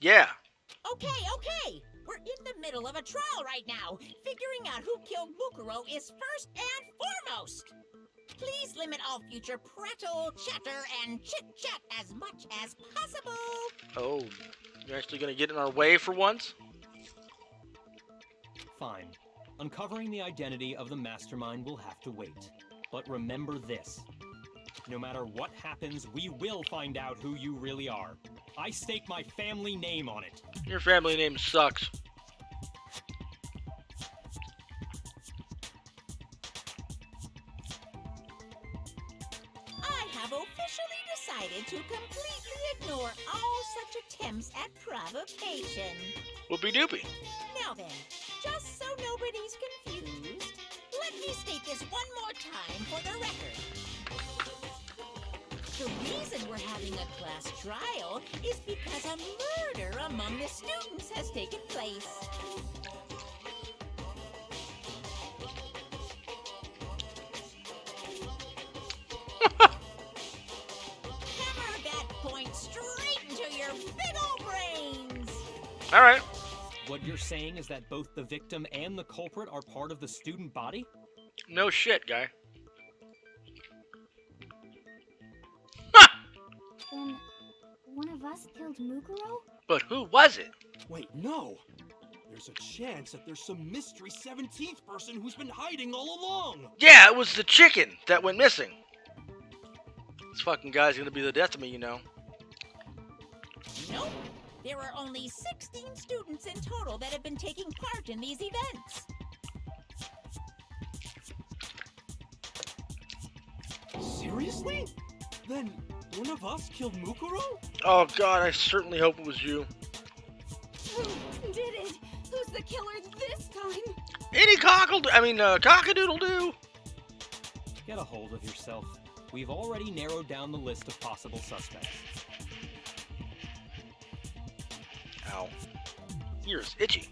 Yeah. Okay. We're in the middle of a trial right now. Figuring out who killed Mukuro is first and foremost. Please limit all future prattle, chatter, and chit-chat as much as possible. Oh, you're actually gonna get in our way for once? Fine. Uncovering the identity of the mastermind will have to wait. But remember this. No matter what happens, we will find out who you really are. I stake my family name on it. Your family name sucks. I have officially decided to completely ignore all such attempts at provocation. Whoopie doopie. Now then, just so nobody's confused, let me state this one more time for the record. The reason we're having a class trial is because a murder among the students has taken place. Hammer that point straight into your big old brains! All right. What you're saying is that both the victim and the culprit are part of the student body? No shit, guy. Then, one of us killed Mukuro? But who was it? Wait, no! There's a chance that there's some mystery 17th person who's been hiding all along! Yeah, it was the chicken that went missing. This fucking guy's gonna be the death of me, you know. Nope. There are only 16 students in total that have been taking part in these events. Seriously? Then one of us killed Mukuro? Oh god, I certainly hope it was you. Who did it? Who's the killer this time? Any cockadoodle-doo. Get a hold of yourself. We've already narrowed down the list of possible suspects. Ow. Ears itchy.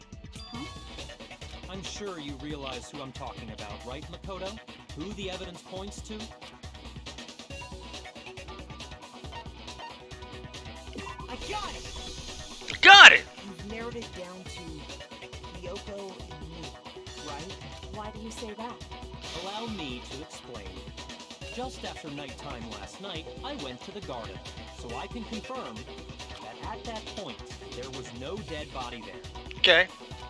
I'm sure you realize who I'm talking about, right, Makoto? Who the evidence points to? I got it! Got it! You've narrowed it down to Kyoko and me, right? Why do you say that? Allow me to explain. Just after nighttime last night, I went to the garden, so I can confirm that at that point, there was no dead body there. Okay.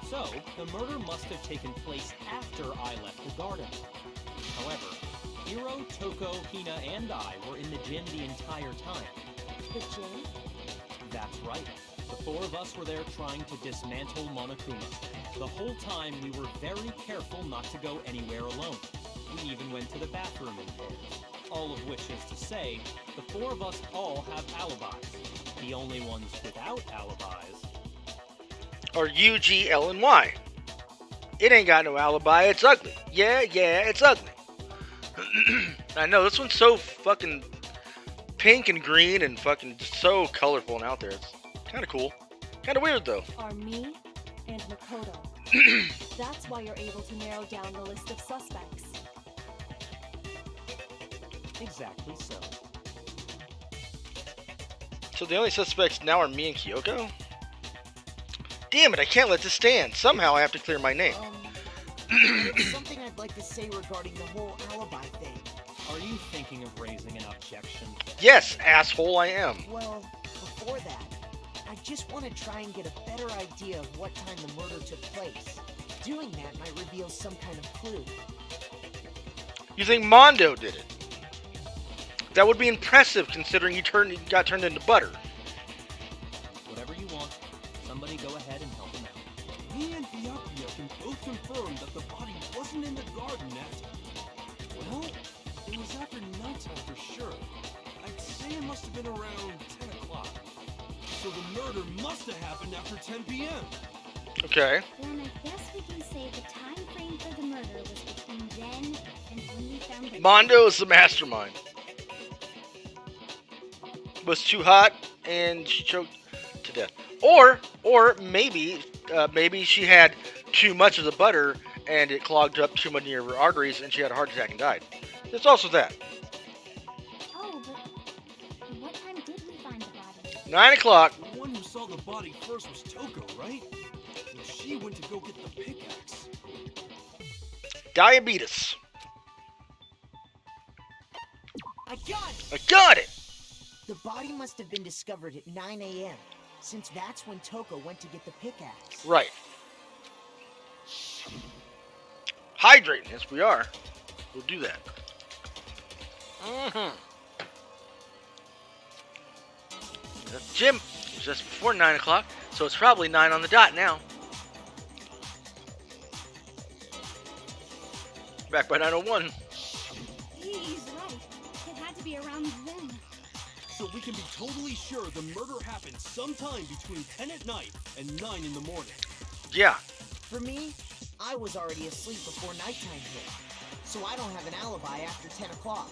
So, the murder must have taken place after I left the garden. However, Hiro, Toko, Hina, and I were in the gym the entire time. The gym? That's right. The four of us were there trying to dismantle Monokuma. The whole time, we were very careful not to go anywhere alone. We even went to the bathroom in pairs. All of which is to say, the four of us all have alibis. The only ones without alibis Or UGLNY. It ain't got no alibi, it's ugly. Yeah, it's ugly. I know, this one's so fucking pink and green and fucking so colorful and out there. It's kind of cool. Kind of weird, though. Are me and Makoto. That's why you're able to narrow down the list of suspects. Exactly so. So the only suspects now are me and Kyoko? Damn it, I can't let this stand. Somehow I have to clear my name. There's something I'd like to say regarding the whole alibi thing. Are you thinking of raising an objection? Yes, asshole, I am. Well, before that, I just want to try and get a better idea of what time the murder took place. Doing that might reveal some kind of clue. You think Mondo did it? That would be impressive considering he got turned into butter. Whatever you want. Somebody go ahead and help him out. Me and Byakuya can both confirm that the body wasn't in the garden at... Well, it was after nighttime for sure. I'd say it must have been around 10 o'clock. So the murder must have happened after 10 p.m. Okay. Then I guess we can say the time frame for the murder was between then and when we found the... Mondo is the mastermind. Was too hot and she choked to death. Or maybe she had too much of the butter and it clogged up too many of her arteries and she had a heart attack and died. There's also that. Oh, but what time did we find the body? 9 o'clock. The one who saw the body first was Toko, right? And she went to go get the pickaxe. Diabetes. I got it! I got it! The body must have been discovered at 9 a.m., since that's when Toko went to get the pickaxe. Right. Hydrating, yes we are. We'll do that. Jim, it was just before 9 o'clock, so it's probably 9 on the dot now. Back by 9:01. He's right. It had to be around then. So we can be totally sure the murder happened sometime between 10 at night and 9 in the morning. Yeah. For me, I was already asleep before nighttime hit, so I don't have an alibi after 10 o'clock.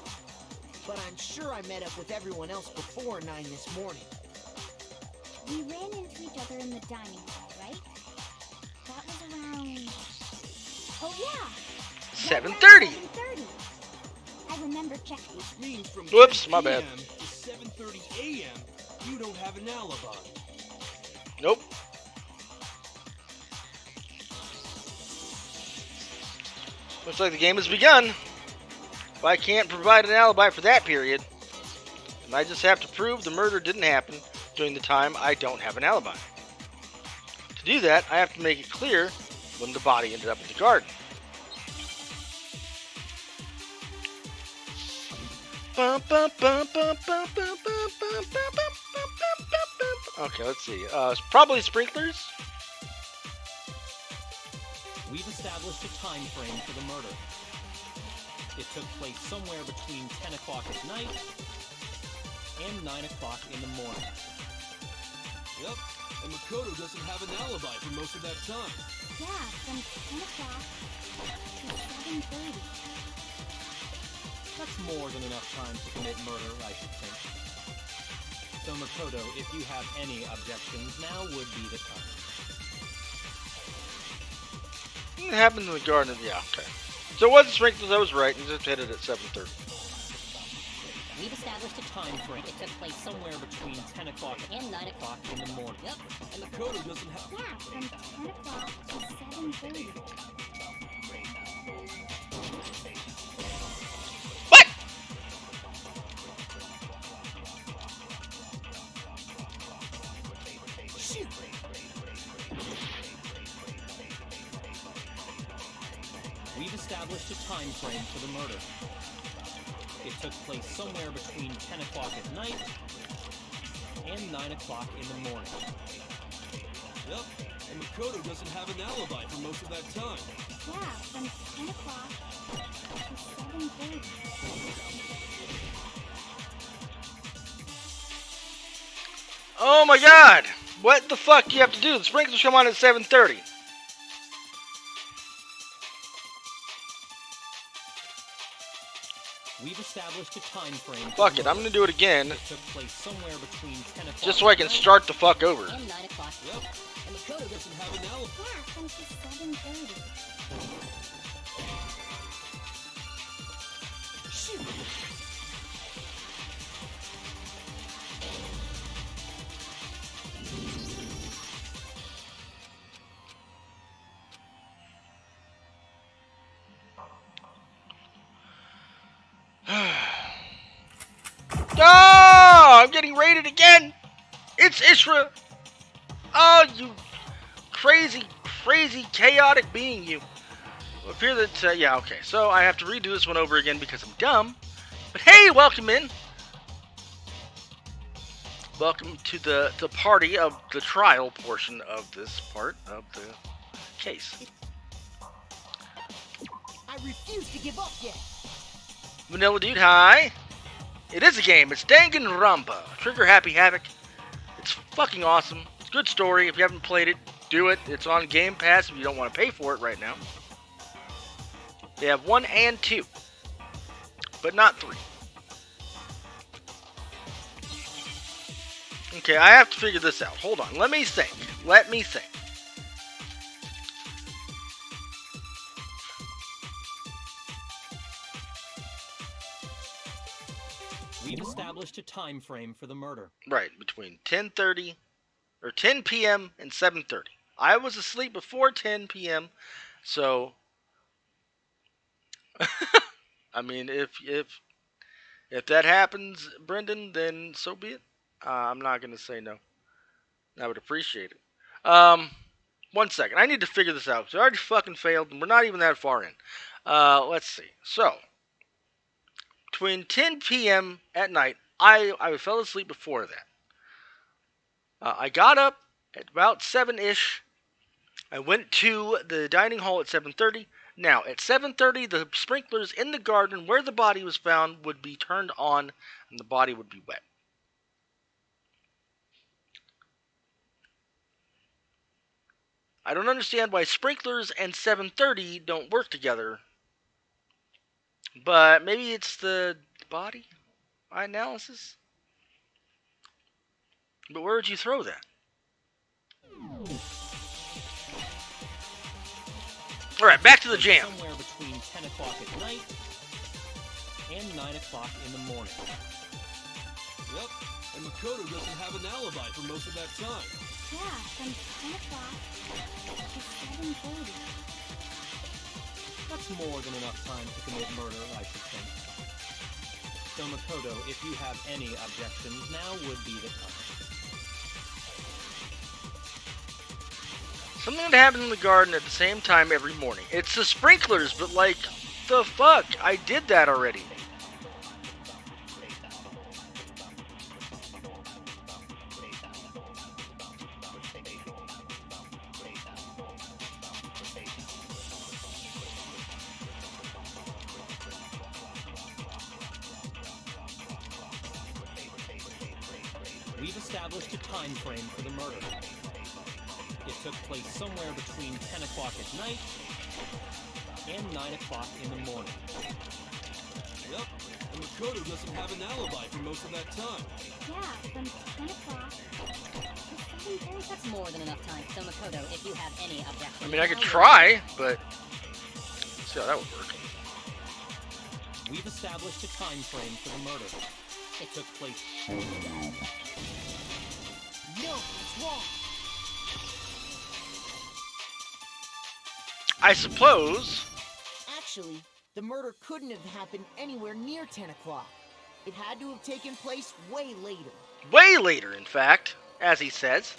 But I'm sure I met up with everyone else before 9 this morning. We ran into each other in the dining hall, right? That was around... Oh yeah! 7:30. 7:30. I remember checking. Which means from Whoops, 10 my bad. p.m. to 7:30 a.m., you don't have an alibi. Nope. Looks like the game has begun. If I can't provide an alibi for that period, then I just have to prove the murder didn't happen during the time I don't have an alibi. To do that, I have to make it clear when the body ended up in the garden. Okay, let's see. Probably sprinklers. We've established a time frame for the murder. It took place somewhere between 10 o'clock at night and 9 o'clock in the morning. Yep, and Makoto doesn't have an alibi for most of that time. Yeah, from 10 o'clock to 7:30. That's more than enough time to commit murder, I should think. So Makoto, if you have any objections, now would be the time. It happened in the garden. Yeah, okay. So it wasn't sprinklers, I was right. He just hit it at 7:30. We've established a time frame. It took place somewhere between 10 o'clock and 9 o'clock in the morning. Yep. And Makoto doesn't have... Yeah, from 10 o'clock to 7:30. What? Shoot! We've established a time frame for the murder. It took place somewhere between 10 o'clock at night and 9 o'clock in the morning. Yep, and Makoto doesn't have an alibi for most of that time. Yeah, from 10 o'clock to 7:30. Oh my god! What the fuck do you have to do? The sprinklers come on at 7:30. We've established a time frame. Fuck it, I'm gonna do it again. It took place somewhere between 10 o'clock. Just so I can start the fuck over. And 9 o'clock. Yep. And Makoto doesn't have an alibi. Yeah, from 7:30. Shoot. Oh, I'm getting raided again. It's Ishra. Oh, you crazy, chaotic being, you. I fear that, yeah, okay. So I have to redo this one over again because I'm dumb. But hey, welcome in. Welcome to the party of the trial portion of this part of the case. I refuse to give up yet. Vanilla Dude, hi. It is a game. It's Danganronpa. Trigger Happy Havoc. It's fucking awesome. It's a good story. If you haven't played it, do it. It's on Game Pass if you don't want to pay for it right now. They have 1 and 2. But not 3. Okay, I have to figure this out. Hold on. Let me think. We've established a time frame for the murder. Right, between 10:30 or 10 p.m. and 7:30. I was asleep before 10 p.m. So I mean, if that happens, Brendan, then so be it. I'm not gonna say no. I would appreciate it. 1 second. I need to figure this out. 'Cause I already fucking failed, and we're not even that far in. Let's see. So between 10 p.m. at night, I fell asleep before that. I got up at about 7-ish. I went to the dining hall at 7:30. Now, at 7:30, the sprinklers in the garden where the body was found would be turned on, and the body would be wet. I don't understand why sprinklers and 7:30 don't work together. But maybe it's the body analysis? But where would you throw that? Alright, back to the jam. Somewhere between 10 o'clock at night and 9 o'clock in the morning. Yep. And Makoto doesn't have an alibi for most of that time. Yeah, from 10 o'clock to 7:30. That's more than enough time to commit murder, I should think. So Makoto, if you have any objections, now would be the time. Something that happens in the garden at the same time every morning. It's the sprinklers, but like, the fuck? I did that already. We've established a time frame for the murder. It took place somewhere between 10 o'clock at night and 9 o'clock in the morning. Yep. And Makoto doesn't have an alibi for most of that time. Yeah, from 10 o'clock to 7:30. That's more than enough time. So Makoto, if you have any objections... I mean, I could try, but let's see how that would work. We've established a time frame for the murder. It took place... No, it's wrong. I suppose. Actually, the murder couldn't have happened anywhere near 10 o'clock. It had to have taken place way later. Way later, in fact, as he says.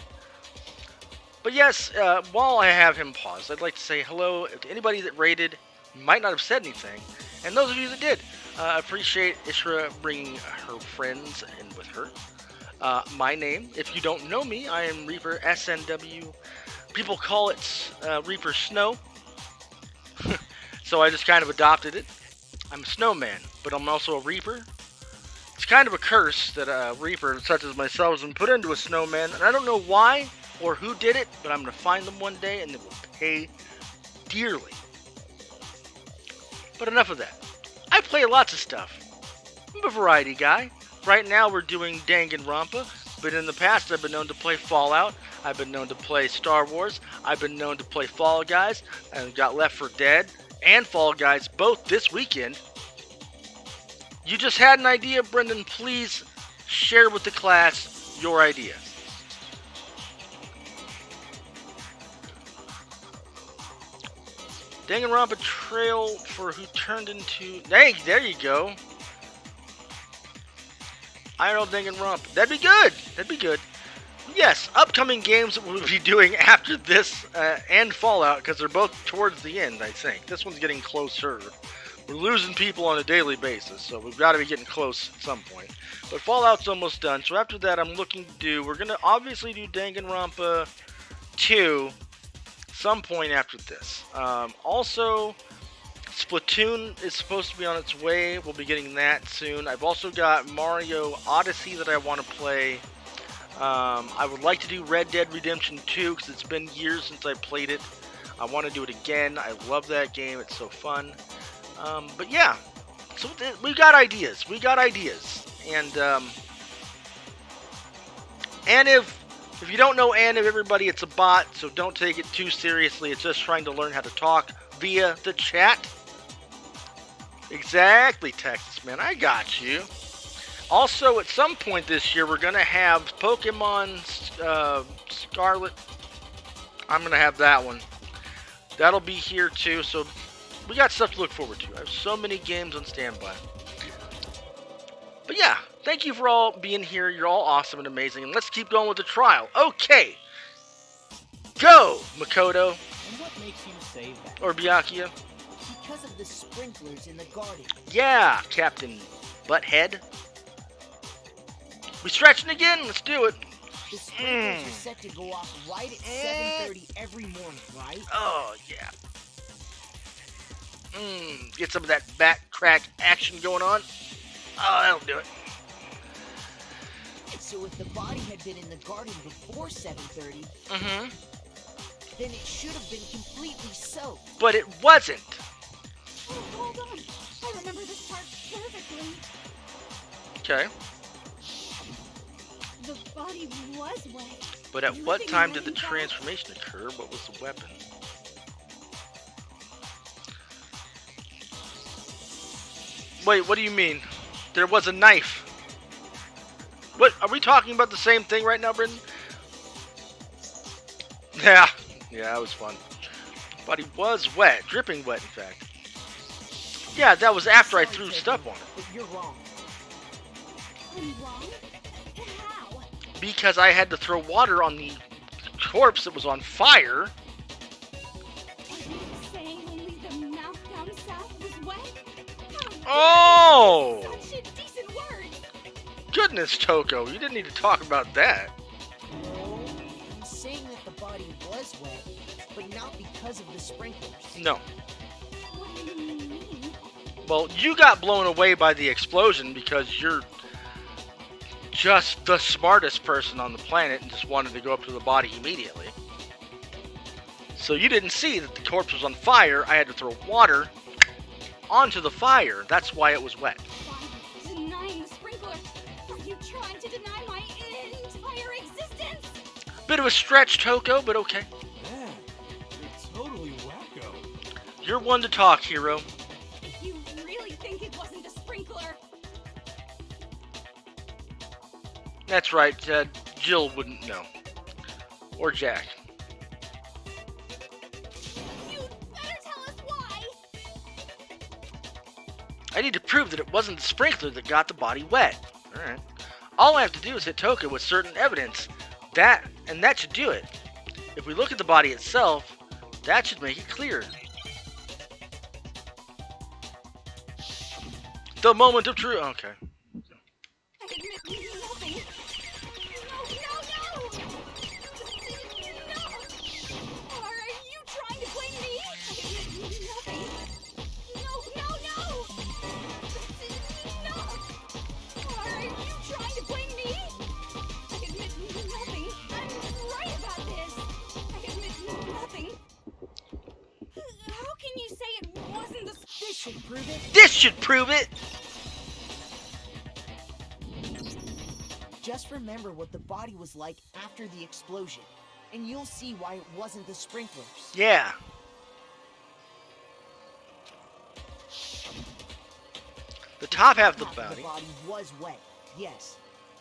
But yes, while I have him paused, I'd like to say hello to anybody that rated. Might not have said anything. And those of you that did, appreciate Ishra bringing her friends in with her. My name, if you don't know me, I am Reaper SNW. People call it Reaper Snow. So I just kind of adopted it. I'm a snowman, but I'm also a Reaper. It's It's kind of a curse that a Reaper such as myself has been put into a snowman, and I don't know why or who did it, but I'm going to find them one day and they will pay dearly. But enough of that. I play lots of stuff. I'm a variety guy. Right now we're doing Danganronpa, but in the past I've been known to play Fallout, I've been known to play Star Wars, I've been known to play Fall Guys, and got Left 4 Dead and Fall Guys both this weekend. You just had an idea, Brendan. Please share with the class your idea. Danganronpa trail for who turned into... Hey, there you go. I know Danganronpa. That'd be good. That'd be good. Yes, upcoming games that we'll be doing after this and Fallout, because they're both towards the end, I think. This one's getting closer. We're losing people on a daily basis, so we've got to be getting close at some point. But Fallout's almost done, so after that I'm looking to do... We're going to obviously do Danganronpa 2 some point after this. Also, Splatoon is supposed to be on its way. We'll be getting that soon. I've also got Mario Odyssey that I want to play. I would like to do Red Dead Redemption 2 because it's been years since I played it. I want to do it again. I love that game. It's so fun. But yeah, so we got ideas. We got ideas. And if you don't know Anniv, everybody, it's a bot, so don't take it too seriously. It's just trying to learn how to talk via the chat. Exactly, Texas, man. I got you. Also, at some point this year, we're going to have Pokemon Scarlet. I'm going to have that one. That'll be here, too, so we got stuff to look forward to. I have so many games on standby. But yeah, thank you for all being here. You're all awesome and amazing. And let's keep going with the trial. Okay. Go, Makoto. And what makes you say that? Or Byakuya. Because of the sprinklers in the garden. Yeah, Captain Butthead. We stretching again? Let's do it. The sprinklers are set to go off right at 7:30 every morning, right? Oh, yeah. Get some of that back crack action going on. Oh, that'll do it. So if the body had been in the garden before 7:30, then it should have been completely soaked. But it wasn't. Oh, hold on. I remember this part perfectly. Okay. The body was wet. But at what time did the transformation occur? What was the weapon? Wait, what do you mean? There was a knife. What? Are we talking about the same thing right now, Brendan? Yeah. Yeah, that was fun. But he was wet. Dripping wet, in fact. Yeah, that was after I threw stuff on it. But you're wrong. I'm wrong? How? Because I had to throw water on the corpse that was on fire. Are you saying only the mouth down south was wet? Oh! Such a decent word. Goodness, Toko, you didn't need to talk about that. No, I'm saying that the body was wet, but not because of the sprinklers. No. What do you mean? Well, you got blown away by the explosion because you're just the smartest person on the planet and just wanted to go up to the body immediately. So you didn't see that the corpse was on fire. I had to throw water onto the fire. That's why it was wet. By denying the sprinkler, are you trying to deny my entire existence? Bit of a stretch, Toko, but okay. Man, you're totally wacko. You're one to talk, hero. You really think it wasn't the sprinkler? That's right, Jill wouldn't know. Or Jack. You'd better tell us why! I need to prove that it wasn't the sprinkler that got the body wet. Alright. All I have to do is hit Toko with certain evidence. That should do it. If we look at the body itself, that should make it clear. The moment of truth. Okay. I admit nothing. No! No! Are you trying to blame me? I admit nothing. No! No! Are should prove it. This should prove it! Just remember what the body was like after the explosion, and you'll see why it wasn't the sprinklers. Yeah. The top half of the body was wet, yes,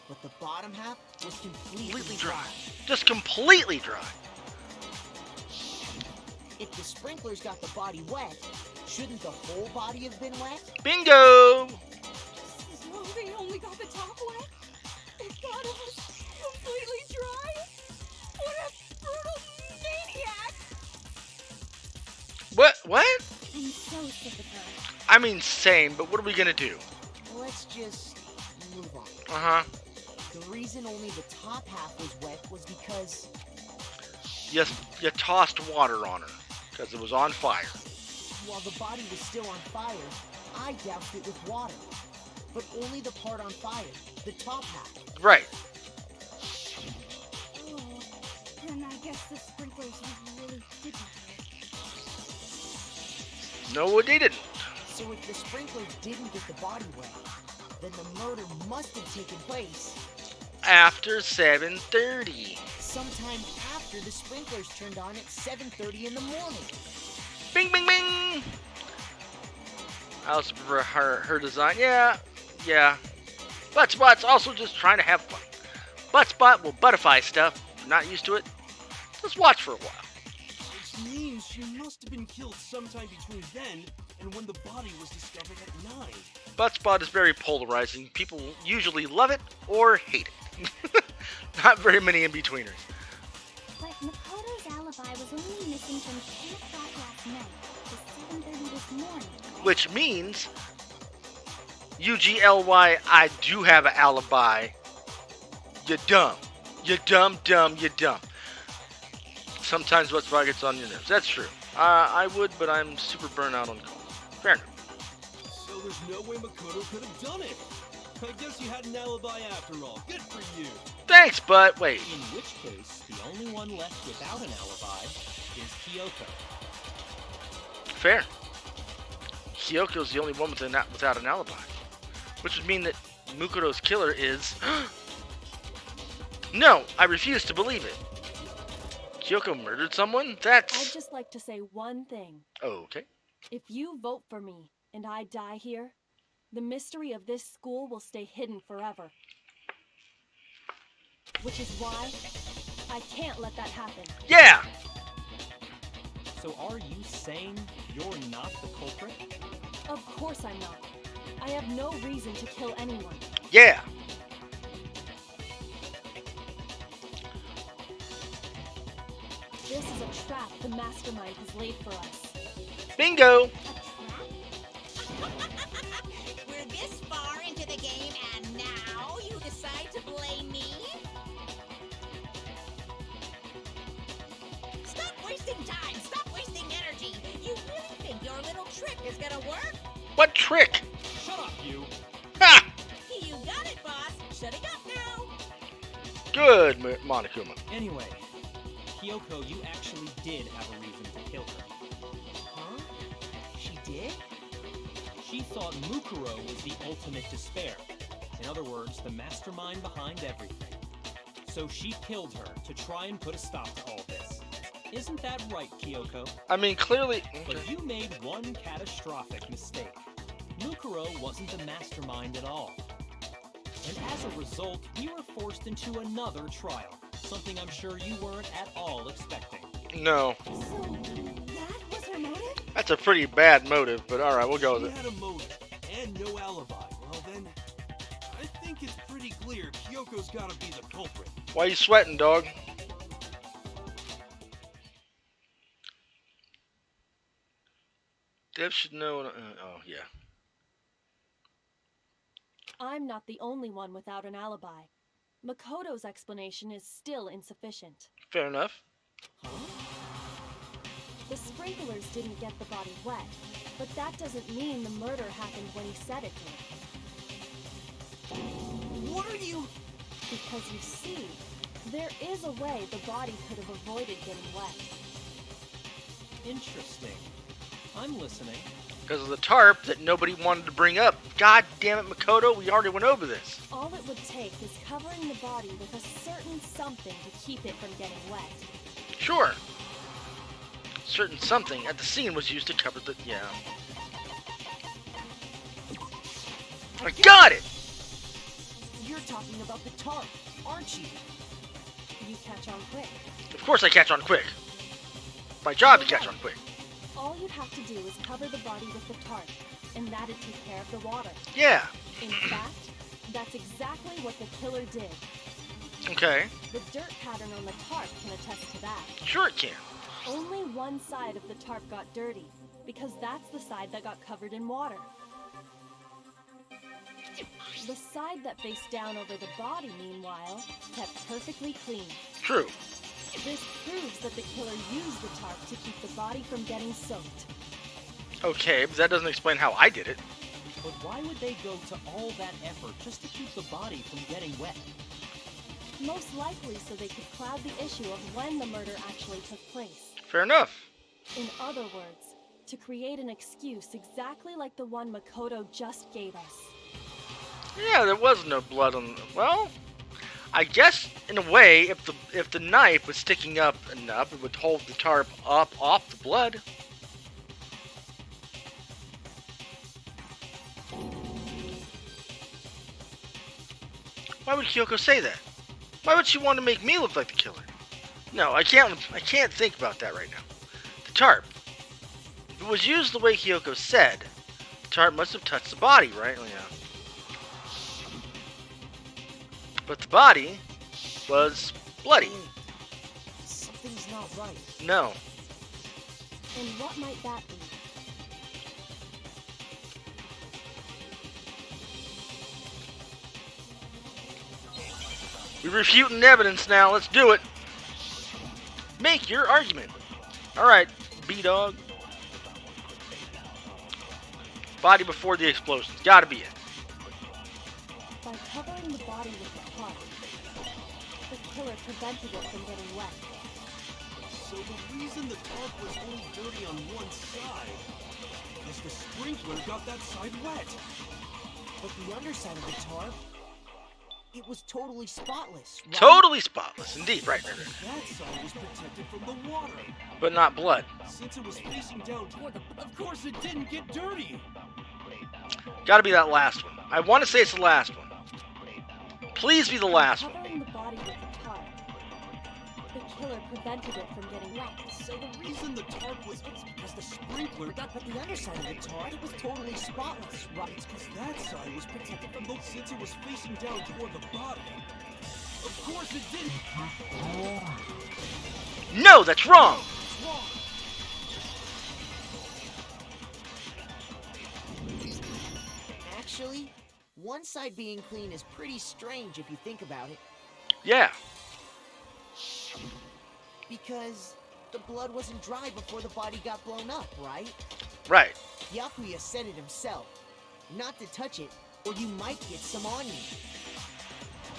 but the bottom half was completely dry. Just completely dry. If the sprinklers got the body wet, shouldn't the whole body have been wet? Bingo! So they only got the top wet? The bottom was completely dry? What a brutal maniac! What? I'm so sick of her. I mean, same, but what are we gonna do? Let's just move on. Uh-huh. The reason only the top half was wet was because... You tossed water on her, because it was on fire. While the body was still on fire, I doused it with water. But only the part on fire, the top half. Right. Oh, then I guess the sprinklers really didn't. No, they didn't. So if the sprinklers didn't get the body wet, then the murder must have taken place After 7:30. sometime after the sprinklers turned on at 7:30 in the morning. Bing, bing, bing! I also prefer her design. Yeah. Buttspot's also just trying to have fun. Buttspot will buttify stuff. Not used to it. Just watch for a while. Which means she must have been killed sometime between then and when the body was discovered at 9. Buttspot is very polarizing. People usually love it or hate it. Not very many in-betweeners. But Makoto's alibi was only missing from 10 o'clock last night to 7:30 this morning. Right? Which means, UGLY, I do have an alibi. You're dumb. You're dumb. Sometimes Buttspot gets on your nerves. That's true. I would, but I'm super burnt out on calls. Fair enough. So there's no way Makoto could have done it. I guess you had an alibi after all. Good for you. Thanks, but wait. In which case, the only one left without an alibi is Kyoko. Fair. Kyoko's the only one without an alibi. Which would mean that Mukoto's killer is... No, I refuse to believe it. Kyoko murdered someone? That's... I'd just like to say one thing. Okay. If you vote for me and I die here, the mystery of this school will stay hidden forever. Which is why I can't let that happen. Yeah! So are you saying you're not the culprit? Of course I'm not. I have no reason to kill anyone. Yeah! This is a trap the mastermind has laid for us. Bingo! We're this far into the game and now you decide to blame me? Stop wasting time! Stop wasting energy! You really think your little trick is gonna work? What trick? Shut up, you! Ha! You got it, boss! Shutting up now! Good, Monokuma. Anyway, Kyoko, you actually did have a reason to kill her. Huh? She did? She thought Mukuro was the ultimate despair. In other words, the mastermind behind everything. So she killed her to try and put a stop to all this. Isn't that right, Kyoko? I mean, clearly... But you made one catastrophic mistake. Mukuro wasn't the mastermind at all. And as a result, we were forced into another trial. Something I'm sure you weren't at all expecting. No. So, that was her motive? That's a pretty bad motive, but alright, we'll go with She it. had a motive and no alibi. Well then, I think it's pretty clear Kyoko's gotta be the culprit. Why you sweating, dog? Dev should know... oh, yeah. I'm not the only one without an alibi. Makoto's explanation is still insufficient. Fair enough. The sprinklers didn't get the body wet, but that doesn't mean the murder happened when he said it did. What are you... Because you see, there is a way the body could have avoided getting wet. Interesting. I'm listening. Because of the tarp that nobody wanted to bring up. God damn it, Makoto, we already went over this. All it would take is covering the body with a certain something to keep it from getting wet. Sure. Certain something at the scene was used to cover the... yeah. I got it! You're talking about the tarp, aren't you? You catch on quick. Of course I catch on quick. My job to catch on quick. All you'd have to do is cover the body with the tarp, and that'd take care of the water. Yeah. In fact, that's exactly what the killer did. Okay. The dirt pattern on the tarp can attest to that. Sure it can. Only one side of the tarp got dirty, because that's the side that got covered in water. The side that faced down over the body, meanwhile, kept perfectly clean. True. This proves that the killer used the tarp to keep the body from getting soaked. Okay, but that doesn't explain how I did it. But why would they go to all that effort just to keep the body from getting wet? Most likely so they could cloud the issue of when the murder actually took place. Fair enough. In other words, to create an excuse exactly like the one Makoto just gave us. Yeah, there was no blood on... well, I guess, in a way, if the knife was sticking up enough, it would hold the tarp up off the blood. Why would Kyoko say that? Why would she want to make me look like the killer? No, I can't think about that right now. The tarp. If it was used the way Kyoko said, the tarp must have touched the body, right? Oh, yeah. But the body was bloody. Something's not right. No. And what might that be? We're refuting evidence now. Let's do it. Make your argument. Alright, B-Dog. Body before the explosions. Gotta be it. By covering the body with the tarp, the killer prevented it from getting wet. So the reason the tarp was only dirty on one side is the sprinkler got that side wet. But the underside of the tarp, it was totally spotless, right? Totally spotless, indeed. Right. That side was protected from the water. But not blood. Since it was facing down toward the... of course it didn't get dirty. Gotta be that last one. I want to say it's the last one. Please be the last one. Covering the body with the tarp, the killer prevented it from getting wet. So the reason the tarp was... it's because the sprinkler got... But the underside of the tarp, it was totally spotless, right? It's because that side was protected from the... since it was facing down toward the body. Of course it didn't... No, that's wrong! It's wrong. Actually, one side being clean is pretty strange if you think about it. Yeah. Because the blood wasn't dry before the body got blown up, right? Right. Yakuya said it himself. Not to touch it, or you might get some on you.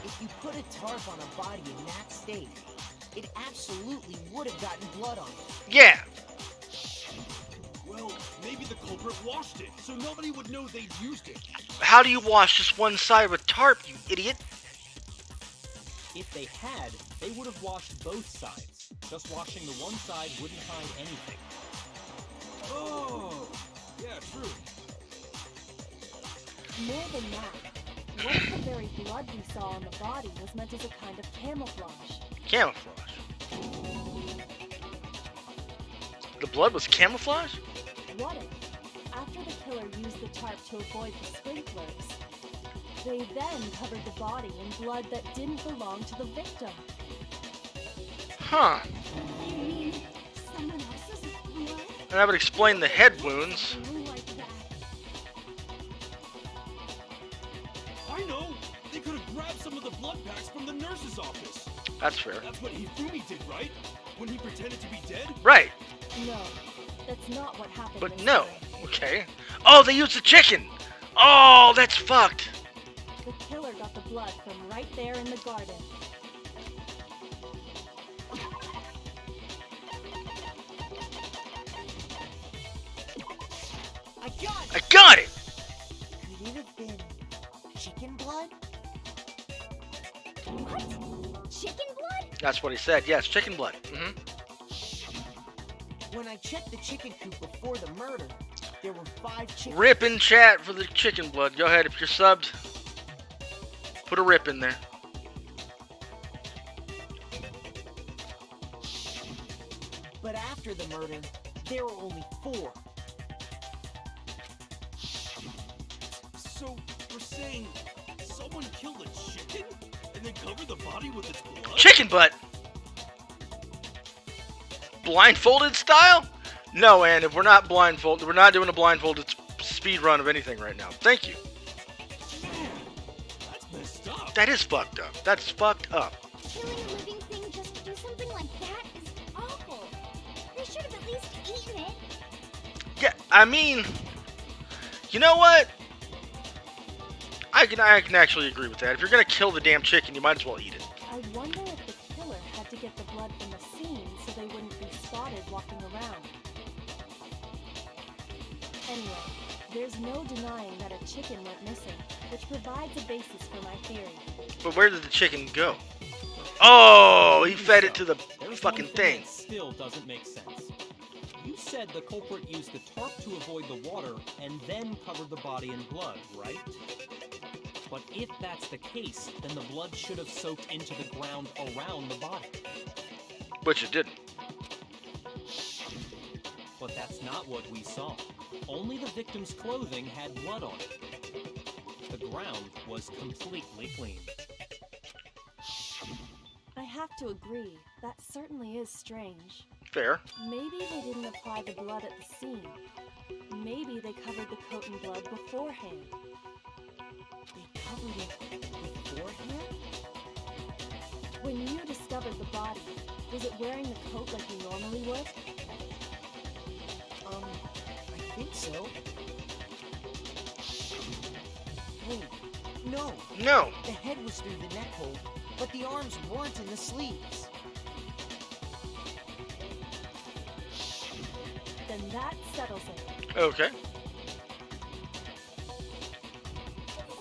If you put a tarp on a body in that state, it absolutely would have gotten blood on it. Yeah. Well, maybe the culprit washed it, so nobody would know they'd used it. How do you wash just one side with tarp, you idiot? If they had, they would have washed both sides. Just washing the one side wouldn't hide anything. Oh, yeah, true. More than that, what if the very blood we saw on the body was meant as a kind of camouflage? Camouflage. The blood was camouflage? What if, after the killer used the tarp to avoid the sprinklers, they then covered the body in blood that didn't belong to the victim? Huh. You mean someone else's blood? And that would explain the head wounds. Like that. I know! They could have grabbed some of the blood packs from the nurse's office. That's fair. That's what Hifumi did, right? When he pretended to be dead? Right. No, that's not what happened. But this no. time. Okay. Oh, they used the chicken! Oh, that's fucked! The killer got the blood from right there in the garden. I got it! I got it! Could it have been chicken blood? What? Chicken blood? That's what he said. Yes, chicken blood. When I checked the chicken coop before the murder, there were 5 chickens. Rip in chat for the chicken blood. Go ahead, if you're subbed, put a rip in there. But after the murder, there were only 4. So, we're saying someone killed a chicken and then covered the body with its blood? Chicken butt! Blindfolded style? No, and if we're not blindfolded, we're not doing a blindfolded speed run of anything right now. Thank you. Man, that's messed up. That is fucked up. That's fucked up. Killing a living thing just to do something like that is awful. They should have at least eaten it. Yeah, I mean, you know what? I can actually agree with that. If you're gonna kill the damn chicken, you might as well eat it. I wonder if the killer had to get the blood from the scene so they wouldn't be spotted walking around. Anyway, there's no denying that a chicken went missing, which provides a basis for my theory. But where did the chicken go? Oh, he fed it to the There's fucking one thing. that still doesn't make sense. You said the culprit used the tarp to avoid the water and then covered the body in blood, right? But if that's the case, then the blood should have soaked into the ground around the body. Which it didn't. But that's not what we saw. Only the victim's clothing had blood on it. The ground was completely clean. I have to agree, that certainly is strange. Fair. Maybe they didn't apply the blood at the scene. Maybe they covered the coat in blood beforehand. They covered it beforehand? When you discovered the body, was it wearing the coat like you normally would? I think so. Wait, no. No. The head was through the neck hole, but the arms weren't in the sleeves. Then that settles it. Okay.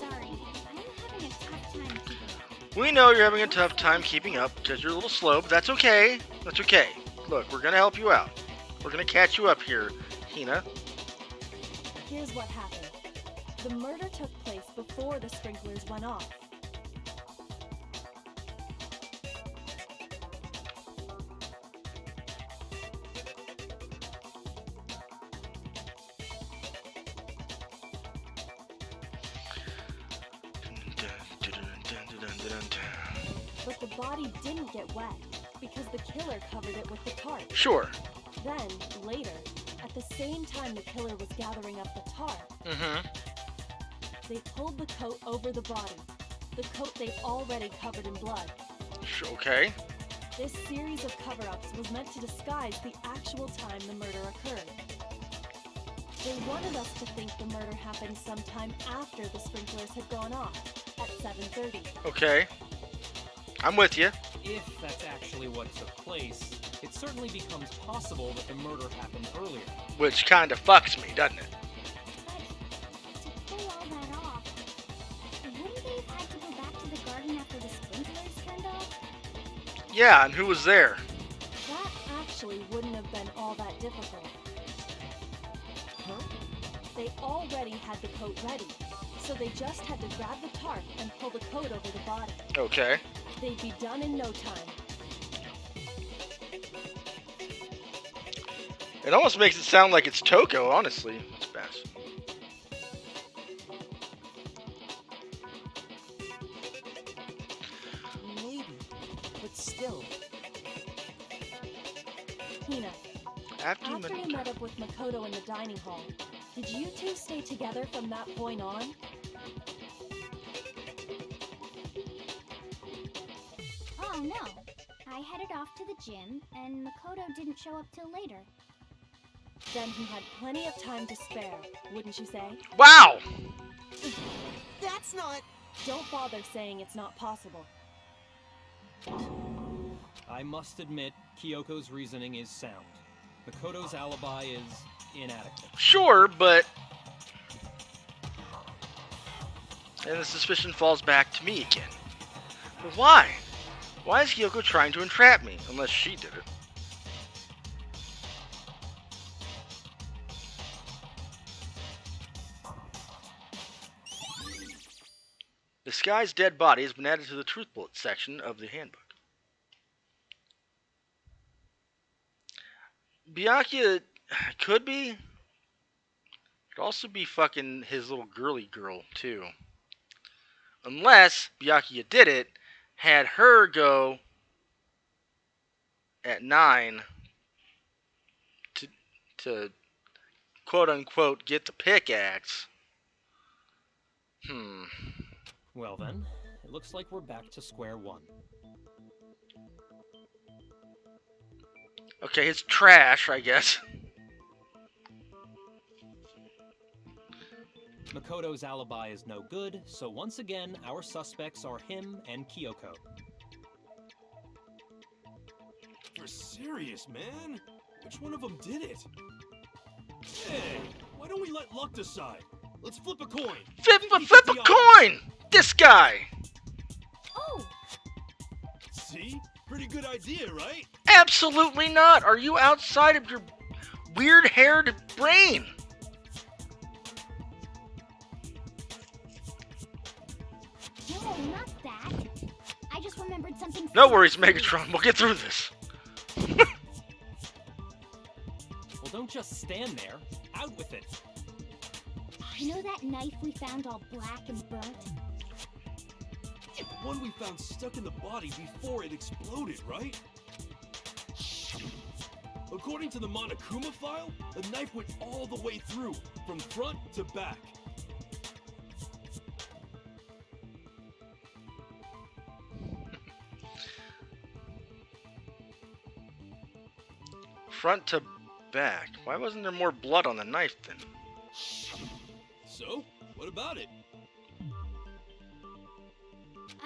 Sorry, I'm having a tough time keeping up. We know you're having a tough time keeping up because you're a little slow, but that's okay. That's okay. Look, we're gonna help you out. We're gonna catch you up here, Hina. Here's what happened. The murder took place before the sprinklers went off. But the body didn't get wet because the killer covered it with the tarp. Sure. Then, later, at the same time the killer was gathering up the tarp, they pulled the coat over the body, the coat they'd already covered in blood. Okay. This series of cover-ups was meant to disguise the actual time the murder occurred. They wanted us to think the murder happened sometime after the sprinklers had gone off, at 7:30. Okay. I'm with you. If that's actually what took place, it certainly becomes possible that the murder happened earlier. Which kind of fucks me, doesn't it? But to pull all that off, wouldn't they have had to go back to the garden after the sprinklers turned off? Yeah, and who was there? That actually wouldn't have been all that difficult. Huh? They already had the coat ready, so they just had to grab the tarp and pull the coat over the body. Okay. They'd be done in no time. It almost makes it sound like it's Toko, honestly. It's best. Maybe, but still. Hina, After after you met up with Makoto in the dining hall, did you two stay together from that point on? Oh no. I headed off to the gym, and Makoto didn't show up till later. Then he had plenty of time to spare, wouldn't you say? Wow! That's not... Don't bother saying it's not possible. I must admit, Kyoko's reasoning is sound. Makoto's alibi is inadequate. Sure, but And the suspicion falls back to me again. But why? Why is Kyoko trying to entrap me? Unless she did it. This guy's dead body has been added to the truth bullet section of the handbook. Byakuya could be. Could also be fucking his little girly girl, too. Unless Byakuya did it, had her go at 9 to quote unquote get the pickaxe. Well then, it looks like we're back to square one. Okay, it's trash, I guess. Makoto's alibi is no good, so once again, our suspects are him and Kyoko. You're serious, man? Which one of them did it? Hey, why don't we let luck decide? Let's flip a coin. Flip a coin! This guy! Oh! See? Pretty good idea, right? Absolutely not! Are you outside of your weird-haired brain? No, not that. I just remembered something. No worries, Megatron. We'll get through this. Well, don't just stand there. Out with it. You know that knife we found all black and burnt? The one we found stuck in the body before it exploded, right? According to the Monokuma file, the knife went all the way through, from front to back. Front to back. Why wasn't there more blood on the knife then? So, what about it?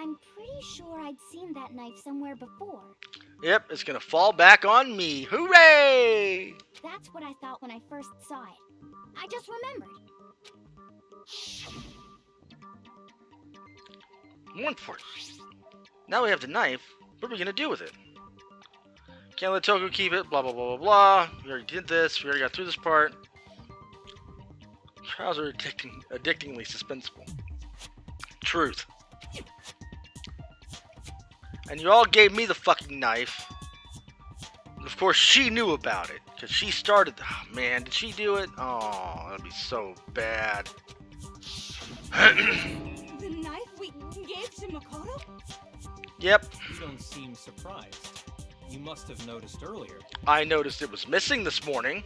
I'm pretty sure I'd seen that knife somewhere before. Yep, it's gonna fall back on me. Hooray! That's what I thought when I first saw it. I just remembered. More important. Now we have the knife. What are we gonna do with it? Can't let Toku keep it. Blah blah blah blah blah. We already did this. We already got through this part. Trials are addictingly suspenseful. Truth. And you all gave me the fucking knife. And of course, she knew about it. Because she started... Oh, man, did she do it? Oh, that'd be so bad. The knife we gave to Makoto? Yep. You don't seem surprised. You must have noticed earlier. I noticed it was missing this morning.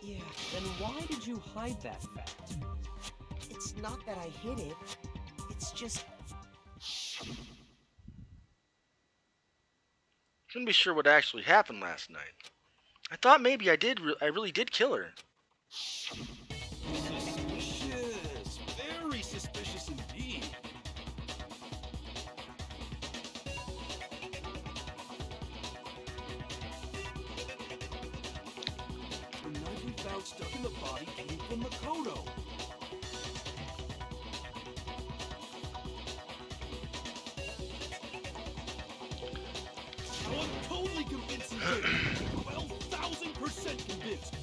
Yeah, Then why did you hide that fact? it's not that I hid it. It's just... Couldn't be sure what actually happened last night. I thought maybe I really did kill her. Suspicious. Very suspicious indeed. The knife we found stuck in the body came from Makoto. Now I'm totally convinced he did it. 12,000% convinced.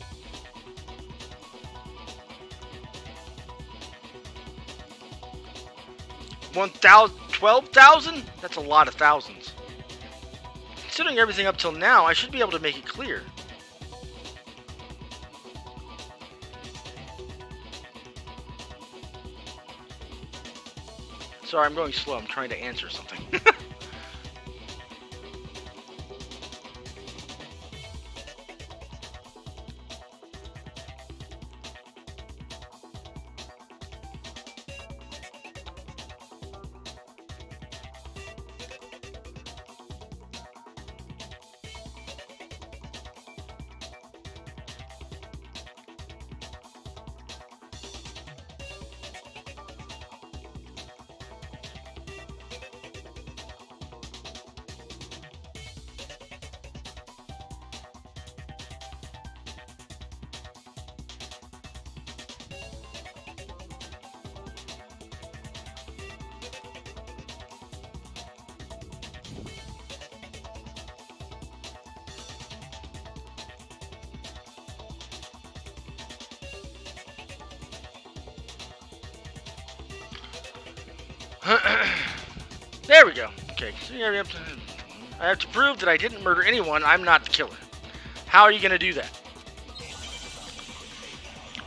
$1,000, 12,000? That's a lot of thousands. Considering everything up till now, I should be able to make it clear. Sorry, I'm going slow. I'm trying to answer something. There we go. Okay, so yeah, I have to prove that I didn't murder anyone. I'm not the killer. How are you going to do that?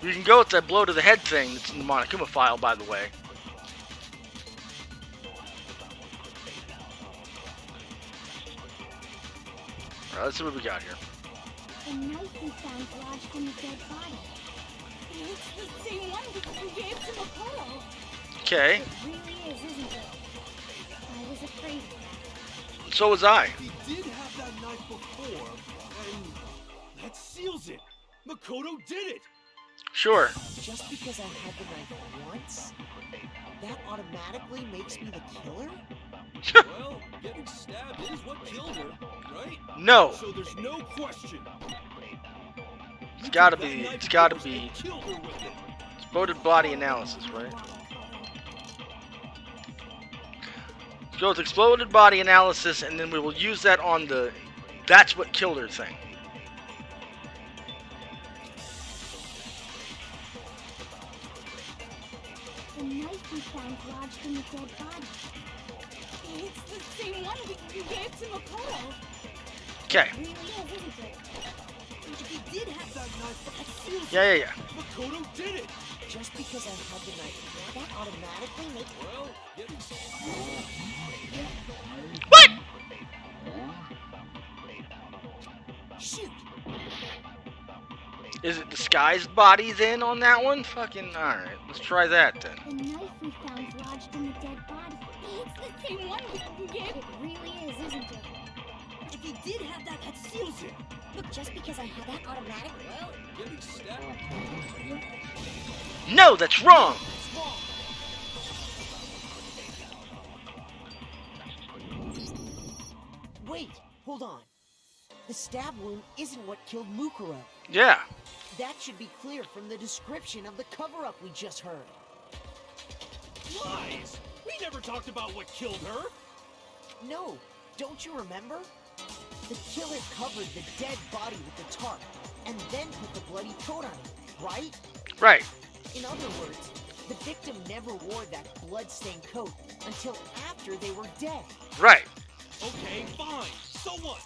You can go with that blow to the head thing that's in the Monokuma file, by the way. Alright, let's see what we got here. The knife we found lodged in the dead body. It's the same one that you gave to Makoto. Okay. It really is, isn't it? I was afraid of that. So was I. He did have that knife before, and that seals it. Makoto did it. Sure. Just because I had the knife once, that automatically makes me the killer? Well, getting stabbed is what killed her, right? No. So there's no question. It's gotta be. It's gotta be. Exploded body analysis, right? Let's go with exploded body analysis, and then we will use that on the "that's what killed her" thing. The knife we found lodged in the dead body. It's the same one that you gave to Makoto. Okay. It really is, isn't it? If he did have that knife, that seals Yeah, it. yeah, yeah. Makoto did it. Just because I had the knife, that automatically makes... Well, getting... What? Shoot! Is it disguised body then on that one? Fucking alright. Let's try that then. The knife we found lodged in the dead body. It's the same one that you gave. It really is, isn't it? If he did have that, that seals it! Look, just because I had that automatic... Well, Getting stabbed. No, that's wrong. it's wrong. Wait, hold on. The stab wound isn't what killed Mukuro. Yeah. That should be clear from the description of the cover-up we just heard. Lies! We never talked about what killed her. No, don't you remember? The killer covered the dead body with the tarp, and then put the bloody coat on it, right? Right. In other words, the victim never wore that blood-stained coat until after they were dead. Right. Okay, fine. So what?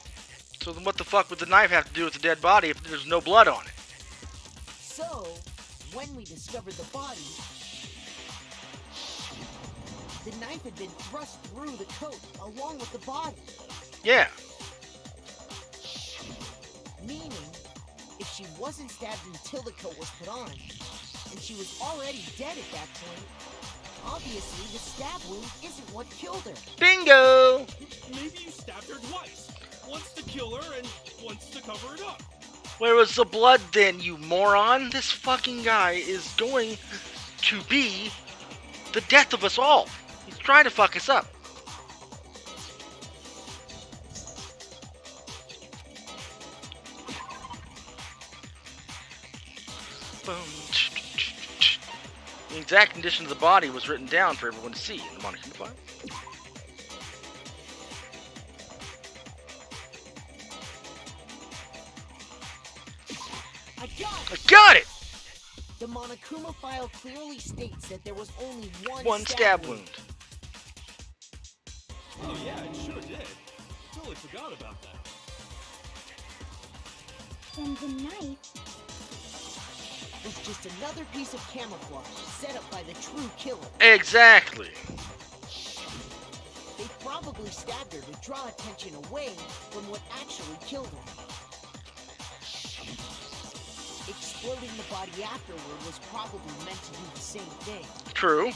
So then what the fuck would the knife have to do with the dead body if there's no blood on it? So, when we discovered the body, the knife had been thrust through the coat along with the body. Yeah. Meaning, if she wasn't stabbed until the coat was put on, and she was already dead at that point, obviously the stab wound isn't what killed her. Bingo! Maybe you stabbed her twice. Once to kill her and once to cover it up. Where was the blood then, you moron? This fucking guy is going to be the death of us all. He's trying to fuck us up. Boom. The exact condition of the body was written down for everyone to see in the Monokuma file. I got it! The Monokuma file clearly states that there was only One stab wound. Oh yeah, it sure did. Totally forgot about that. And the knife. Was just another piece of camouflage set up by the true killer. Exactly. They probably stabbed her to draw attention away from what actually killed her. Exploding the body afterward was probably meant to do the same thing. True.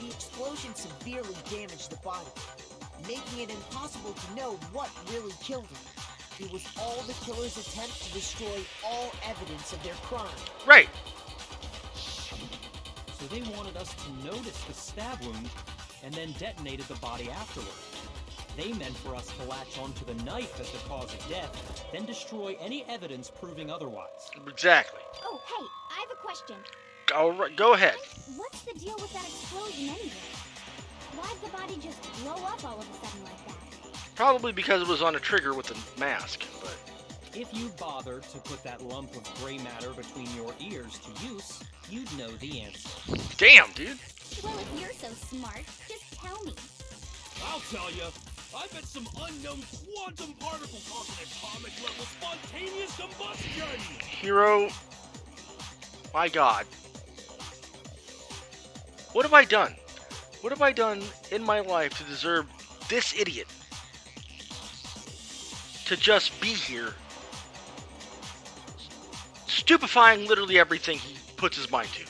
The explosion severely damaged the body, making it impossible to know what really killed her. It was all the killer's attempt to destroy all evidence of their crime. Right. So they wanted us to notice the stab wound and then detonated the body afterward. They meant for us to latch onto the knife as the cause of death, then destroy any evidence proving otherwise. Exactly. Oh, hey, I have a question. All right, go ahead. What's the deal with that explosion anyway? Why'd the body just blow up all of a sudden like that? Probably because it was on a trigger with a mask, but... If you bothered to put that lump of gray matter between your ears to use, you'd know the answer. Damn, dude. Well, if you're so smart, just tell me. I'll tell you. I bet some unknown quantum particle caused an atomic level spontaneous combustion! Hero, my God. What have I done? What have I done in my life to deserve this idiot to just be here, stupefying literally everything he puts his mind to?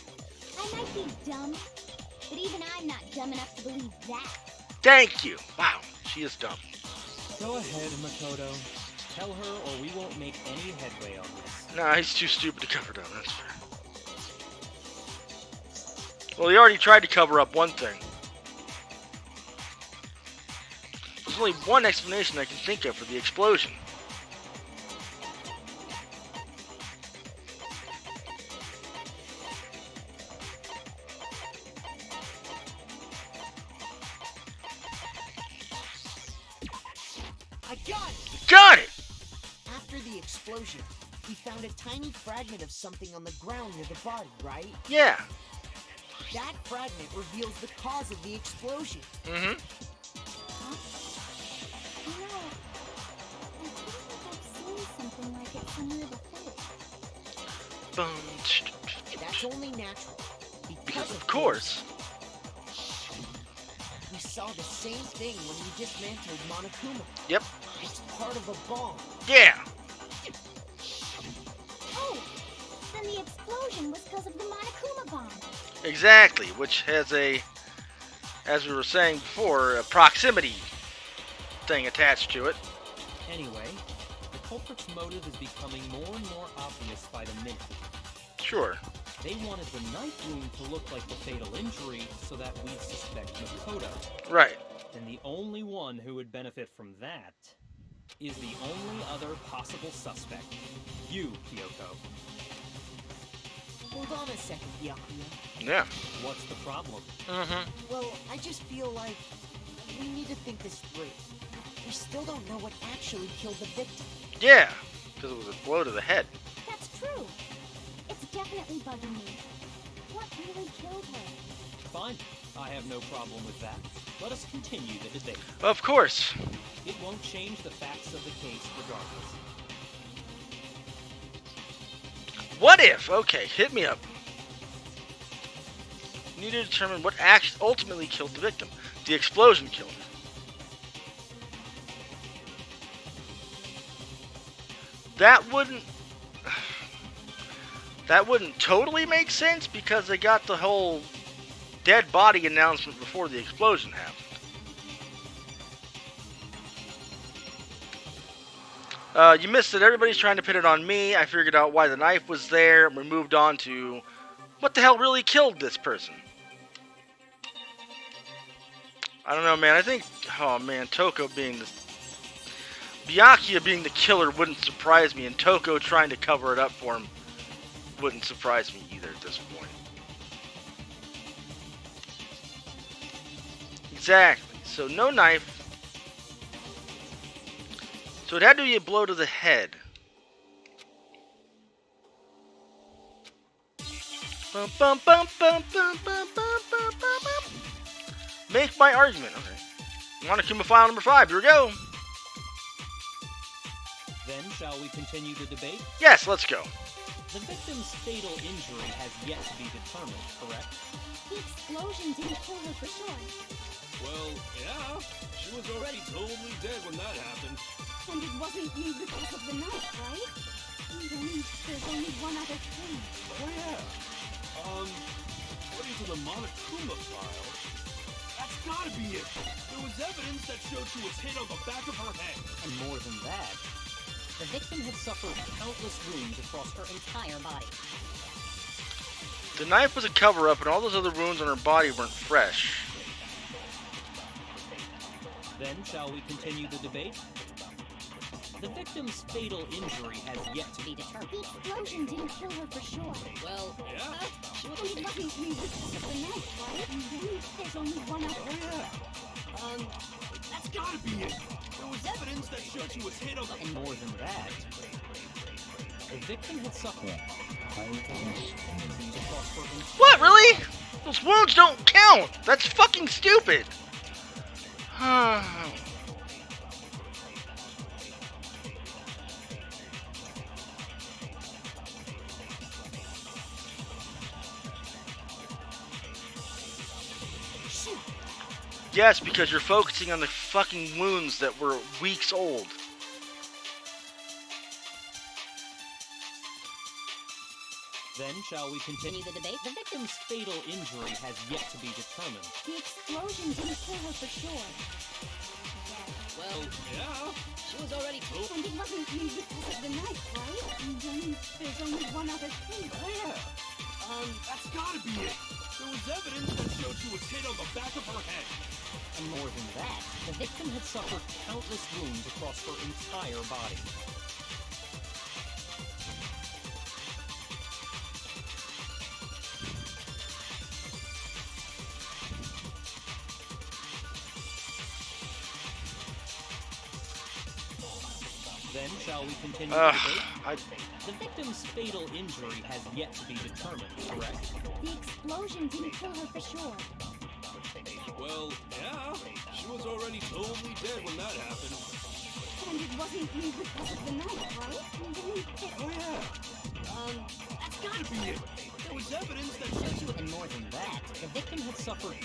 I might be dumb, but even I'm not dumb enough to believe that. Thank you. Wow, she is dumb. Go ahead, Makoto. Tell her or we won't make any headway on this. Nah, he's too stupid to cover it up, that's fair. Well, he already tried to cover up one thing. There's only one explanation I can think of for the explosion. I got it! Got it! After the explosion, we found a tiny fragment of something on the ground near the body, right? Yeah. That fragment reveals the cause of the explosion. Mm-hmm. You know, I feel like I've seen something like it somewhere before. That's only natural. Because of course. We saw the same thing when we dismantled Monokuma. Yep. It's part of a bomb. Yeah. Oh, then the explosion was because of the Monokuma bomb. Exactly, which has a, as we were saying before, a proximity thing attached to it. Anyway, the culprit's motive is becoming more and more obvious by the minute. Sure. They wanted the knife wound to look like the fatal injury so that we'd suspect Makoto. Right. And the only one who would benefit from that is the only other possible suspect. You, Kyoko. Hold on a second, Byakuya. Yeah. What's the problem? Mm-hmm. Well, I just feel like we need to think this through. We still don't know what actually killed the victim. Yeah. Because it was a blow to the head. That's true. It's definitely bugging me. What really killed her? Fine. I have no problem with that. Let us continue the debate. Of course. It won't change the facts of the case regardless. What if? Okay, hit me up. You need to determine what ultimately killed the victim. The explosion killed her. That wouldn't totally make sense because they got the whole dead body announcement before the explosion happened. You missed it. Everybody's trying to pin it on me. I figured out why the knife was there. We moved on to what the hell really killed this person. I don't know, man. I think, oh man, Toko being the... Byakuya being the killer wouldn't surprise me, and Toko trying to cover it up for him wouldn't surprise me either at this point. Exactly. So no knife. So it had to be a blow to the head. Bum, bum, bum, bum, bum, bum, bum, bum, bum. Make my argument. Okay. Monokuma file number 5. Here we go. Then, shall we continue the debate? Yes, let's go. The victim's fatal injury has yet to be determined, correct? The explosion didn't kill her for sure. Well, yeah. She was already totally dead when that happened. And it wasn't you because of the knife, right? There's only one other thing. Oh, yeah. According to the Monokuma file, that's gotta be it. There was evidence that showed she was hit on the back of her head. And more than that, The victim had suffered countless wounds across her entire body. The knife was a cover-up, and all those other wounds on her body weren't fresh. Then, shall we continue the debate? The victim's fatal injury has yet to be determined. The explosion didn't kill her for sure. Well, Yeah? And it wasn't you because of the knife, right? There's only one other. Oh, yeah. That's gotta be it. There was evidence that showed she was hit on the... And more than that, the victim had suffered What, really? Those wounds don't count! That's fucking stupid! Yes, because you're focusing on the fucking wounds that were weeks old. Then shall we continue the debate? The victim's fatal injury has yet to be determined. The explosion didn't kill her for sure. Well, Yeah. she was already told. And it wasn't because of the knife, right? And then there's only one other thing. Oh, yeah. That's gotta be it. There was evidence that showed she was hit on the back of her head. And more than that, the victim had suffered countless wounds across her entire body. Then shall we continue the debate? The victim's fatal injury has yet to be determined, correct? The explosion didn't kill her for sure. Well, yeah. She was already totally dead when that happened. And it wasn't because of the knife, right? And then Oh, yeah. That's gotta be it. There was evidence that showed she was... And more than that, the victim had suffered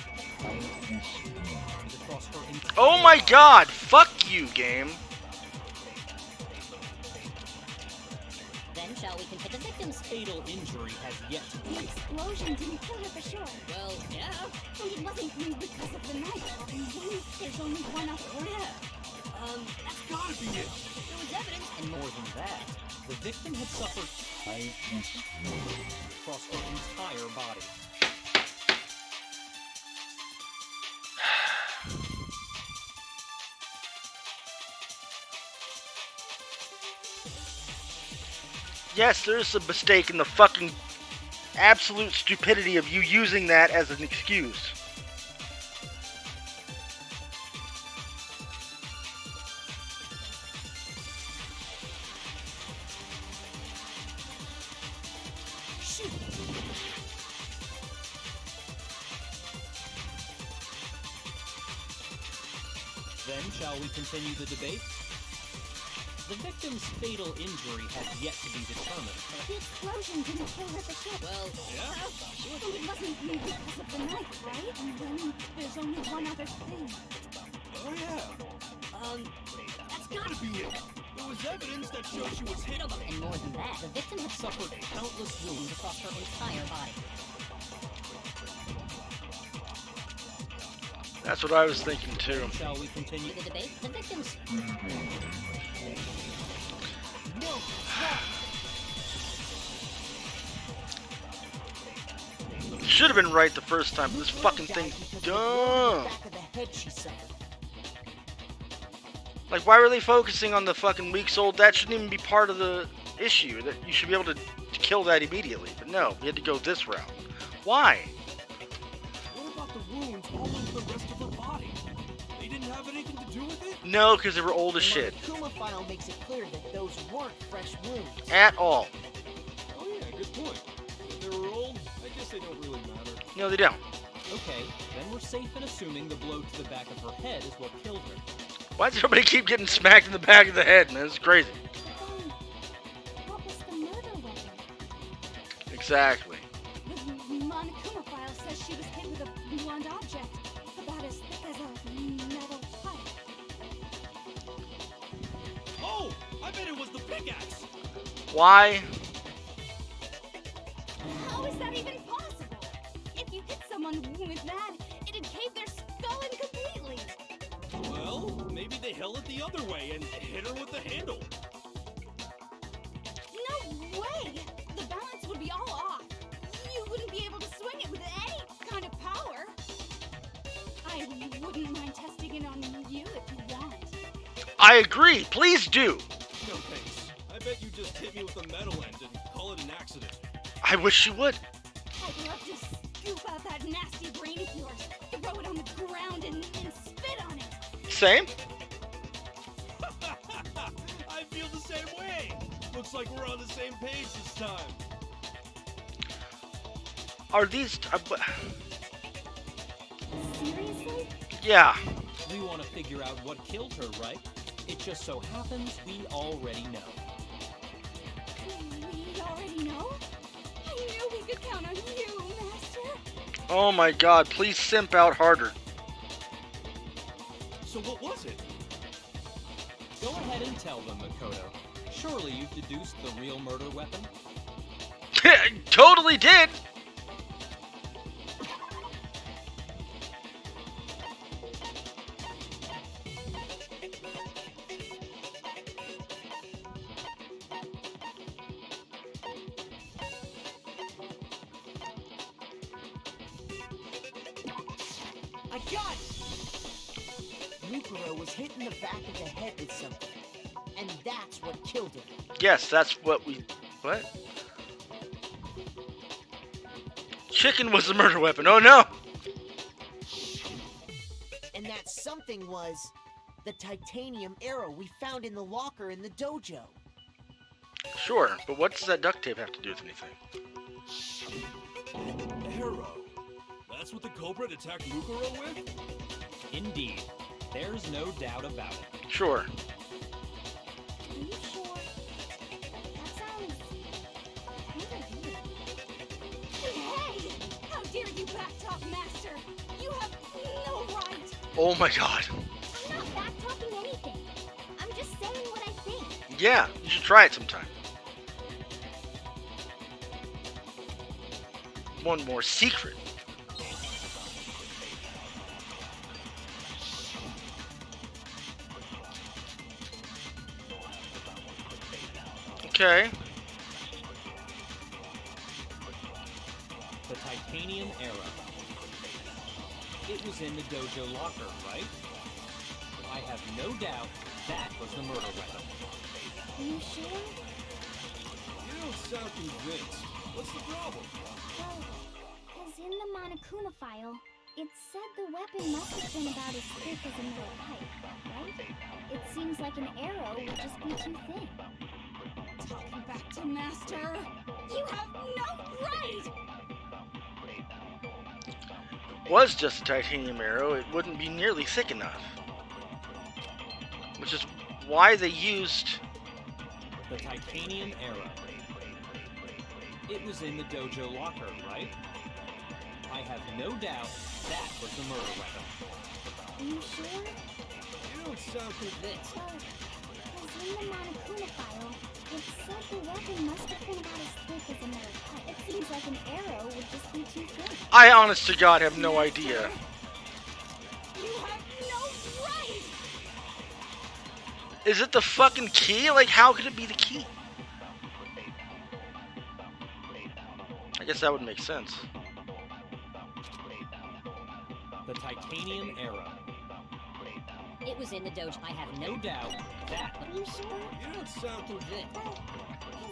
across her entire Oh my god! Fuck you, game! Then shall we continue? The victim's fatal injury has yet to the be. explosion didn't kill her for sure. Well, yeah. And it wasn't because of the knife. And then there's only one other. Oh, yeah. That's gotta be it. There was evidence. And more than that, the victim had suffered across her entire body. Yes, there's a mistake in the fucking absolute stupidity of you using that as an excuse. Then shall we continue the debate? The victim's fatal injury has yet to be determined. The explosion didn't kill her for sure. Well, Yeah. And it wasn't because of the knife, right? And then there's only one other thing. Oh, yeah. That's gotta be it. There was evidence that showed she was hit on the... and more than that, The victim had suffered countless wounds across her entire body. That's what I was thinking too. Then shall we continue the debate? The victim's Should have been right the first time. This fucking thing's dumb. Back of the head she suffered. Like, why were they focusing on the fucking weeks old? That shouldn't even be part of the issue. That you should be able to kill that immediately. But no, we had to go this route. Why? What about the wounds all over the rest of her body? They didn't have anything to do with it? No, because they were old as The shit. Monokuma file makes it clear that those weren't fresh wounds. At all. Oh, yeah, good point. If they were old, I guess they don't really matter. No, they don't. Okay, then we're safe in assuming the blow to the back of her head is what killed her. Why does everybody keep getting smacked in the back of the head, man? This is crazy. What was the murder weapon? Exactly. The Monokuma file says she was hit with a blunt object, about as thick as a metal pipe. Oh, I bet it was the pickaxe. Why? How is that even possible? If you hit someone with that, it'd cave their skull in completely. Well, maybe they held it the other way and hit her with the handle. No way! The balance would be all off. You wouldn't be able to swing it with any kind of power. I wouldn't mind testing it on you if you want. I agree. Please do. No thanks. I bet you just hit me with a metal end and call it an accident. I wish you would. I'd love to scoop out that nasty brain of yours, throw it on the ground, and spit on it. Same? I feel the same way. Looks like we're on the same page this time. Are these... Seriously? yeah. We want to figure out what killed her, right? It just so happens we already know. We already know? I knew we could count on you, Master. Oh my god, please simp out harder. So what was it? Go ahead and tell them, Makoto. Surely you've deduced the real murder weapon? Totally did! I got it! Mukuro was hit in the back of the head with something. And that's what killed her. Yes, that's what we... what? Chicken was the murder weapon, oh no! And that something was the titanium arrow we found in the locker in the dojo. Sure, but what does that duct tape have to do with anything? Arrow. That's what the culprit attacked Mukuro with? Indeed. There's no doubt about it. Sure. Are you sure? That sounds kind of weird. Hey! How dare you backtalk, Master? You have no right! Oh my god. I'm not backtalking anything. I'm just saying what I think. Yeah, you should try it sometime. One more secret. Okay. The titanium arrow. It was in the dojo locker, right? I have no doubt that was the murder weapon. Are you sure? You don't sound convinced. What's the problem? Well, because in the Monokuma file, it said the weapon must have been about as thick as a metal pipe, right? It seems like an arrow would just be too thin. Talking back to Master! You have no right! Was just a titanium arrow, it wouldn't be nearly thick enough. Which is why they used... The titanium arrow. It was in the dojo locker, right? I have no doubt that was the murder weapon. Are you sure? You don't sound convinced. Well, because in the Monokuma file, it said the weapon must have been about as thick as a metal pipe. It seems like an arrow would just be too thin. I honest to God have no idea. You have no right! Is it the fucking key? Like, how could it be the key? I guess that would make sense. The titanium arrow. It was in the dojo. I have No doubt that. Are you sure? You don't sound convinced. Well,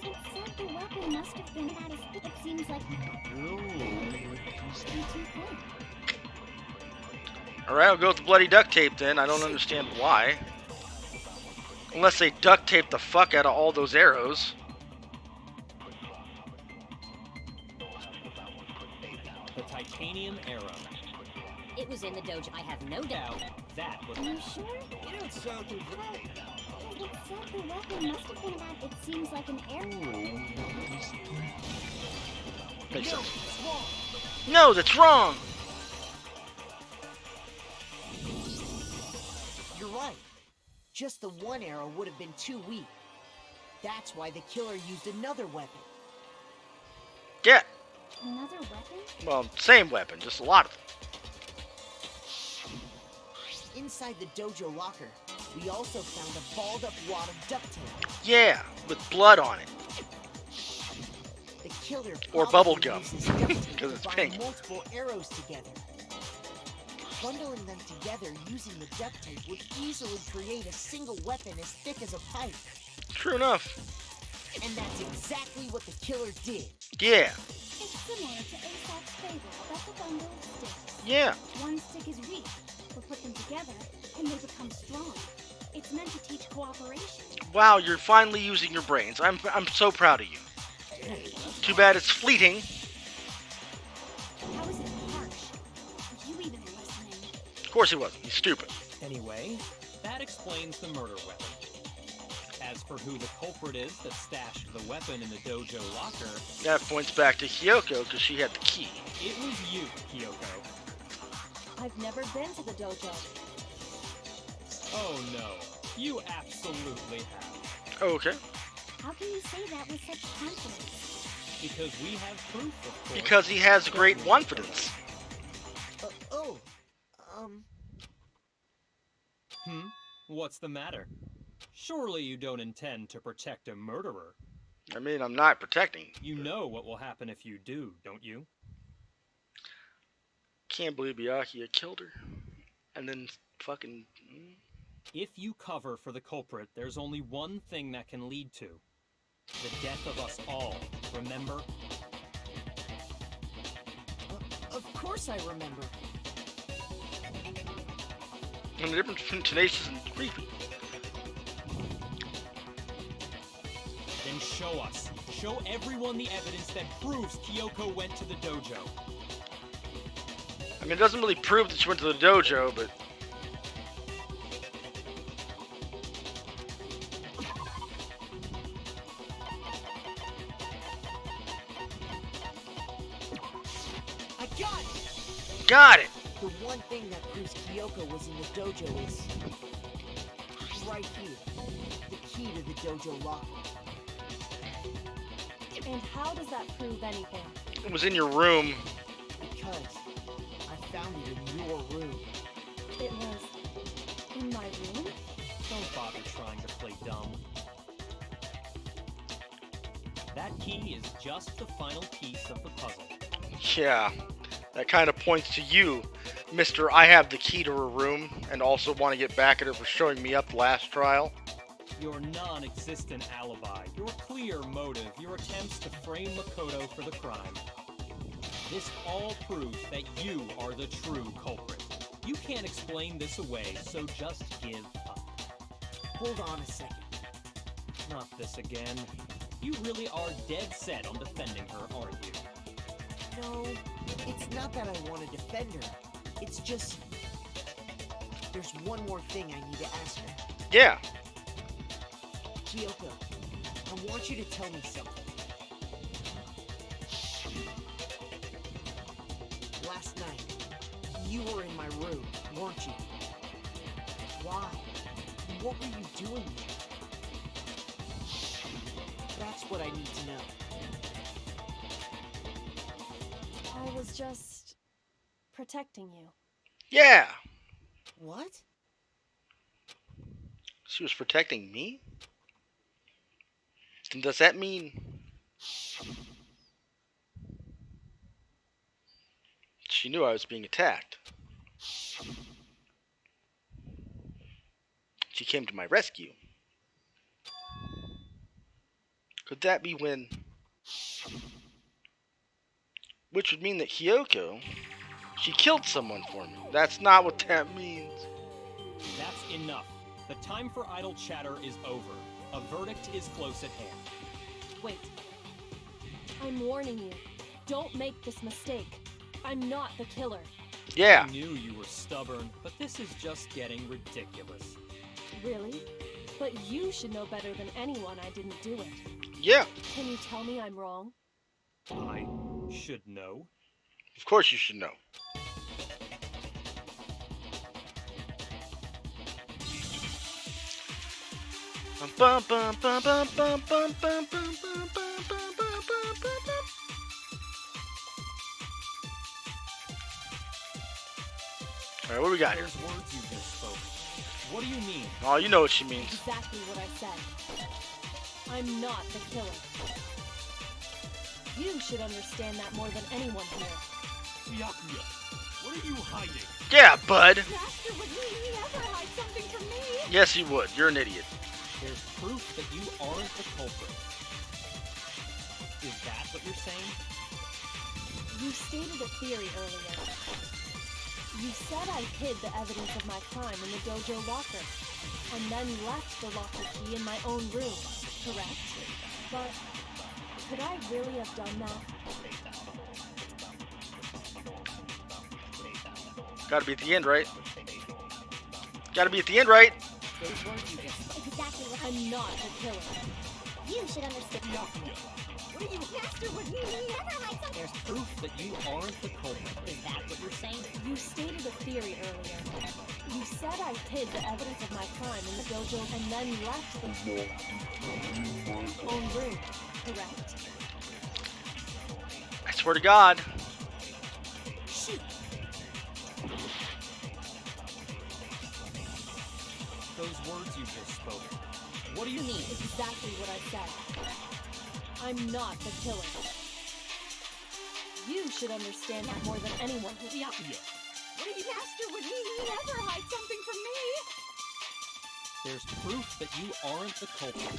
because it said the weapon must have been about as thick. It seems like it would just be too thin. Alright, I'll go with the bloody duct tape then. I don't understand why. Unless they duct tape the fuck out of all those arrows. The titanium arrow. It was in the dojo. I have no doubt. That was. Are you sure? You don't sound convinced. Well, it said the weapon must have been about. It seems like an arrow. Makes No, sense. it's wrong. No, that's wrong! You're right. Just the one arrow would have been too weak. That's why the killer used another weapon. Yeah. Another weapon? Well, same weapon, just a lot of them. Inside the dojo locker, we also found a balled up wad of duct tape. Yeah, with blood on it. The killer Or probably bubble gum, used this duct tape 'cause to it's bind pink. multiple arrows together. Bundling them together using the duct tape would easily create a single weapon as thick as a pipe. True enough. And that's exactly what the killer did. Yeah. It's similar to Aesop's fable about the bundle of sticks. Yeah. One stick is weak, but put them together, and they become strong. It's meant to teach cooperation. Wow, you're finally using your brains. I'm so proud of you. Too bad it's fleeting. course he wasn't. He's stupid. Anyway, that explains the murder weapon. As for who the culprit is that stashed the weapon in the dojo locker... That points back to Kyoko, because she had the key. It was you, Kyoko. I've never been to the dojo. Oh no, you absolutely have. Okay. How can you say that with such confidence? Because we have proof, of course. Because he has great confidence. What's the matter? Surely you don't intend to protect a murderer. I mean, I'm not protecting. You know what will happen if you do, don't you? Can't believe Byakuya killed her. And then fucking... If you cover for the culprit, there's only one thing that can lead to. The death of us all, remember? Of course I remember. And the difference between tenacious and creepy. Then show us. Show everyone the evidence that proves Kyoko went to the dojo. I mean, it doesn't really prove that she went to the dojo, but... I got it! Got it! The one thing that proves Kyoko was in the dojo is... right here. The key to the dojo locker. And how does that prove anything? It was in your room. Because I found it in your room. It was in my room? Don't bother trying to play dumb. That key is just the final piece of the puzzle. Yeah, that kind of points to you, Mr. I have the key to her room, and also want to get back at her for showing me up last trial. Your non-existent alibi, your clear motive, your attempts to frame Makoto for the crime. This all proves that you are the true culprit. You can't explain this away, so just give up. Hold on a second. Not this again. You really are dead set on defending her, aren't you? No, it's not that I want to defend her. It's just... there's one more thing I need to ask her. Yeah. Kyoko, I want you to tell me something. Last night, you were in my room, weren't you? Why? What were you doing there? That's what I need to know. I was just protecting you. Yeah! What? She was protecting me? And does that mean... she knew I was being attacked? She came to my rescue. Could that be when... which would mean that Kyoko... she killed someone for me. That's not what that means. That's enough. The time for idle chatter is over. A verdict is close at hand. Wait. I'm warning you. Don't make this mistake. I'm not the killer. Yeah. I knew you were stubborn, but this is just getting ridiculous. Really? But you should know better than anyone I didn't do it. Yeah. Can you tell me I'm wrong? I should know. Of course you should know. Bum, bum, bum, bum, bum, bum, bum, bum, bum, bum, bum, bum, bum, bum. Alright, what do we got here? Those words you just spoke. What do you mean? Oh, you know what she means. Exactly what I said. I'm not the killer. You should understand that more than anyone here. Byakuya, what are you hiding? Yeah, bud. Master would never hide something from me. Yes, he would. You're an idiot. There's proof that you aren't the culprit. Is that what you're saying? You stated a theory earlier. You said I hid the evidence of my crime in the dojo locker, and then left the locker key in my own room, correct? But could I really have done that? Gotta be at the end, right? Gotta be at the end, right? Those words you just Exactly what I'm not the killer. you should understand. What are you? Master would never hide something. There's proof that you aren't the culprit. Is that what you're saying? You stated a theory earlier. You said I hid the evidence of my crime in the dojo and then left the own room, correct? I swear to God. Shoot! Those words you just spoke. What do you mean? Exactly what I said. I'm not the killer. You should understand that more than anyone who... Yeah. Master would never hide something from me. There's proof that you aren't the culprit.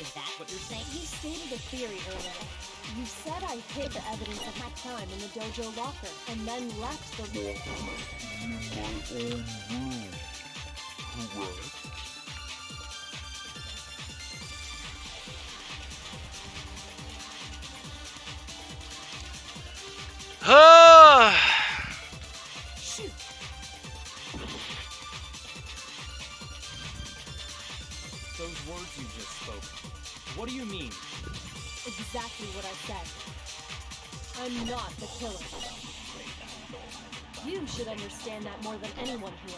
Is that what you're saying? You stated a theory earlier. You said I hid the evidence of my crime in the dojo locker and then left the... Shoot! Those words you just spoke. What do you mean? Exactly what I said. I'm not the killer. You should understand that more than anyone here.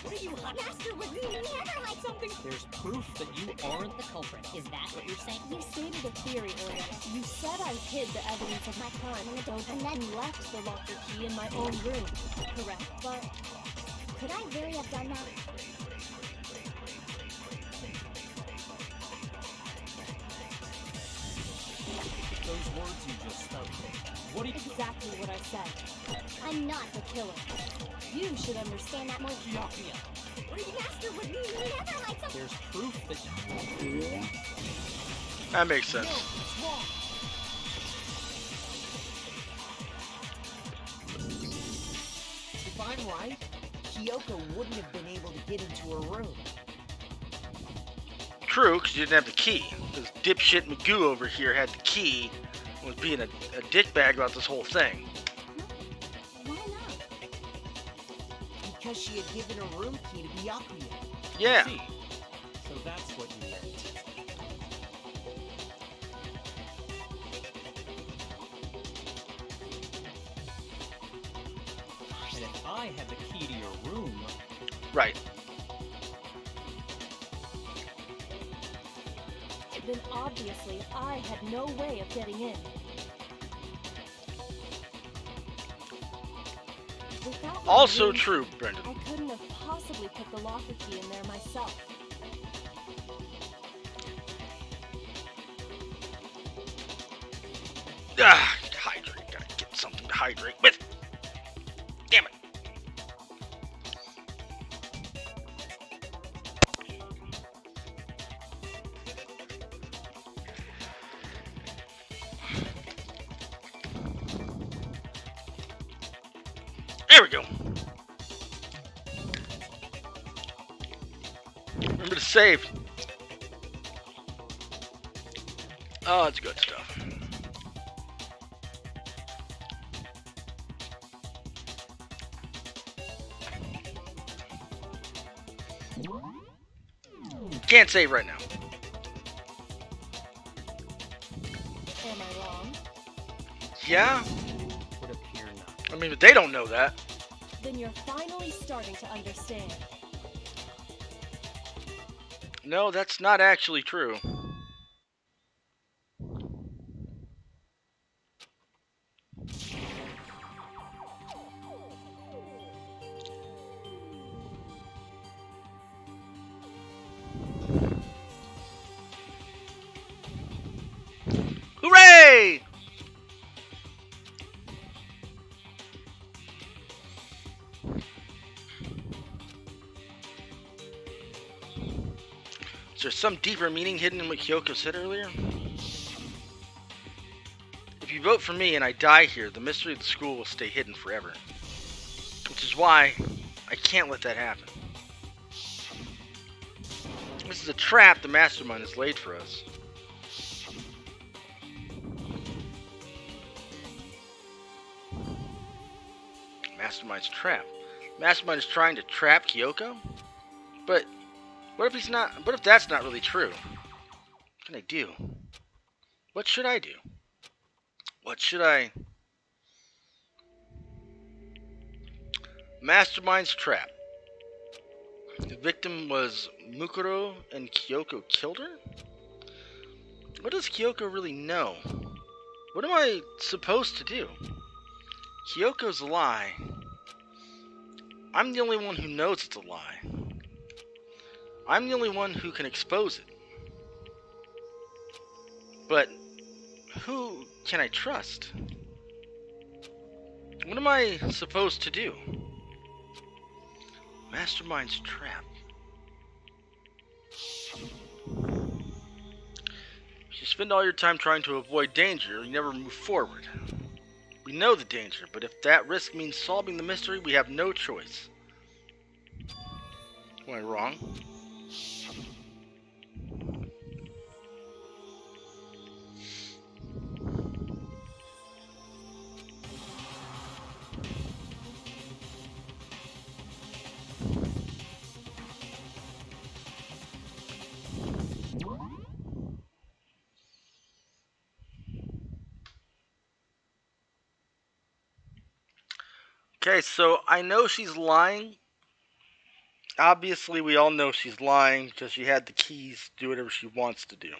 What are you? Master would never hide something. There's proof that you aren't The culprit. Is that what you're saying? You stated a theory earlier. You said I hid the evidence of my crime in the dojo and then left the locker key in my own room, correct? But Could I really have done that? those words you just spoke. What do you... exactly what I said. I'm not the killer. You should understand that more... Master would never hide something. There's proof that That makes sense. If I'm right, Kyoko wouldn't have been able to get into her room. True, because you didn't have the key. Because dipshit Magoo over here had the key and was being a dickbag about this whole thing. Why not? Because she had given her room key to Byakuya. Yeah. see. So that's what you meant. And if I had the key to your room, Right. Then obviously I had no way of getting in. Without my Also room true, key, Brendan. I couldn't have possibly put the locker key in there myself. Ah, hydrate. Gotta get something to hydrate with. Damn it. There we go. Remember to save. Oh, it's good stuff. Can't save right now. Am I wrong? Yeah? would appear not. I mean, but they don't know that. Then you're finally starting to understand. No, that's not actually true. Hooray! Is there some deeper meaning hidden in what Kyoko said earlier? If you vote for me and I die here, the mystery of the school will stay hidden forever. Which is why I can't let that happen. This is a trap the mastermind has laid for us. Mastermind's trap. Mastermind is trying to trap Kyoko? But what if he's not? What if that's not really true? What can I do? What should I do? What should I... Mastermind's trap. The victim was Mukuro and Kyoko killed her? What does Kyoko really know? What am I supposed to do? Kyoko's a lie. I'm the only one who knows it's a lie. I'm the only one who can expose it. But who can I trust? What am I supposed to do? Mastermind's trap. If you spend all your time trying to avoid danger, you never move forward. We know the danger, but if that risk means solving the mystery, we have no choice. Am I wrong? Okay, so I know she's lying. Obviously, we all know she's lying because she had the keys to do whatever she wants to do.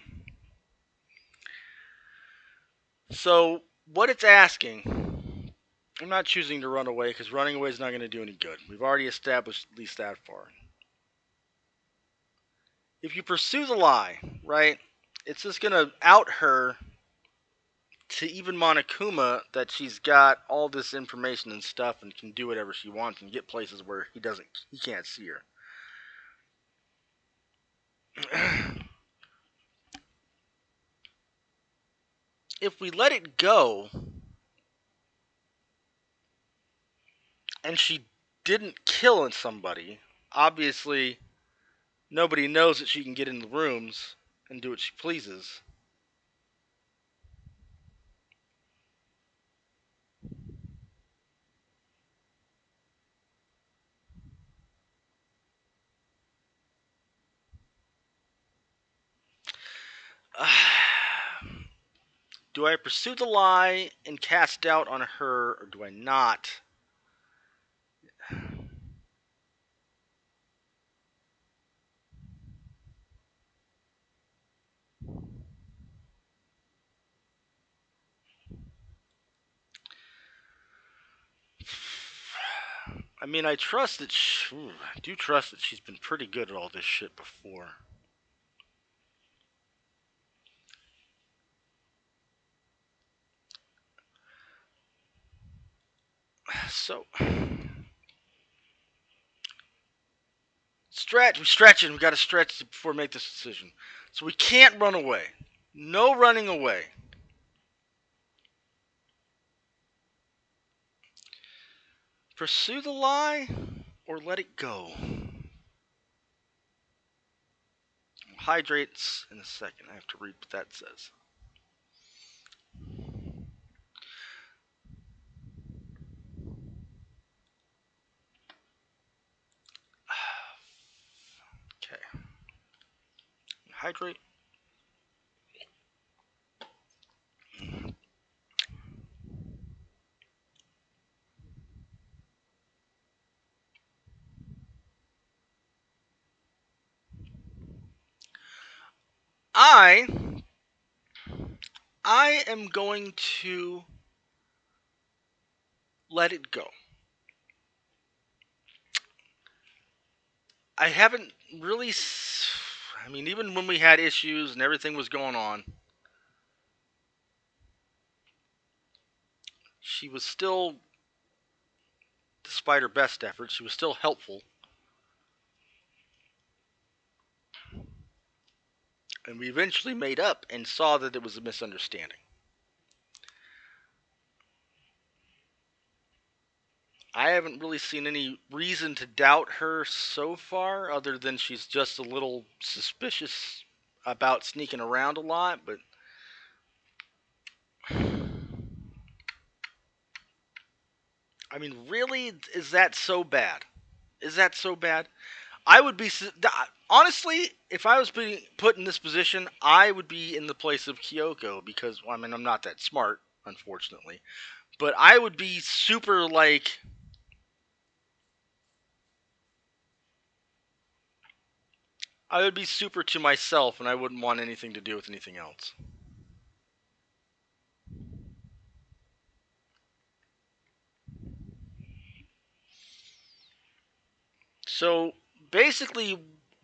So, what it's asking, I'm not choosing to run away because running away is not going to do any good. We've already established at least that far. If you pursue the lie, right, it's just going to out her to even Monokuma that she's got all this information and stuff and can do whatever she wants and get places where he can't see her. If we let it go and she didn't kill somebody, obviously nobody knows that she can get in the rooms and do what she pleases. Do I pursue the lie and cast doubt on her, or do I not? I mean, I trust that I do trust that she's been pretty good at all this shit before. So, we're stretching. We got to stretch before we make this decision. So we can't run away. No running away. Pursue the lie or let it go. Hydrates in a second. I have to read what that says. Okay. Hydrate. I am going to let it go. I haven't really... I mean, even when we had issues and everything was going on, she was still, despite her best efforts, she was still helpful. And we eventually made up and saw that it was a misunderstanding. I haven't really seen any reason to doubt her so far, other than she's just a little suspicious about sneaking around a lot, but I mean, really? Is that so bad? Is that so bad? I would be... Honestly, if I was being put in this position, I would be in the place of Kyoko. Because, well, I mean, I'm not that smart, unfortunately. But I would be super, like... I would be super to myself, and I wouldn't want anything to do with anything else. So, basically,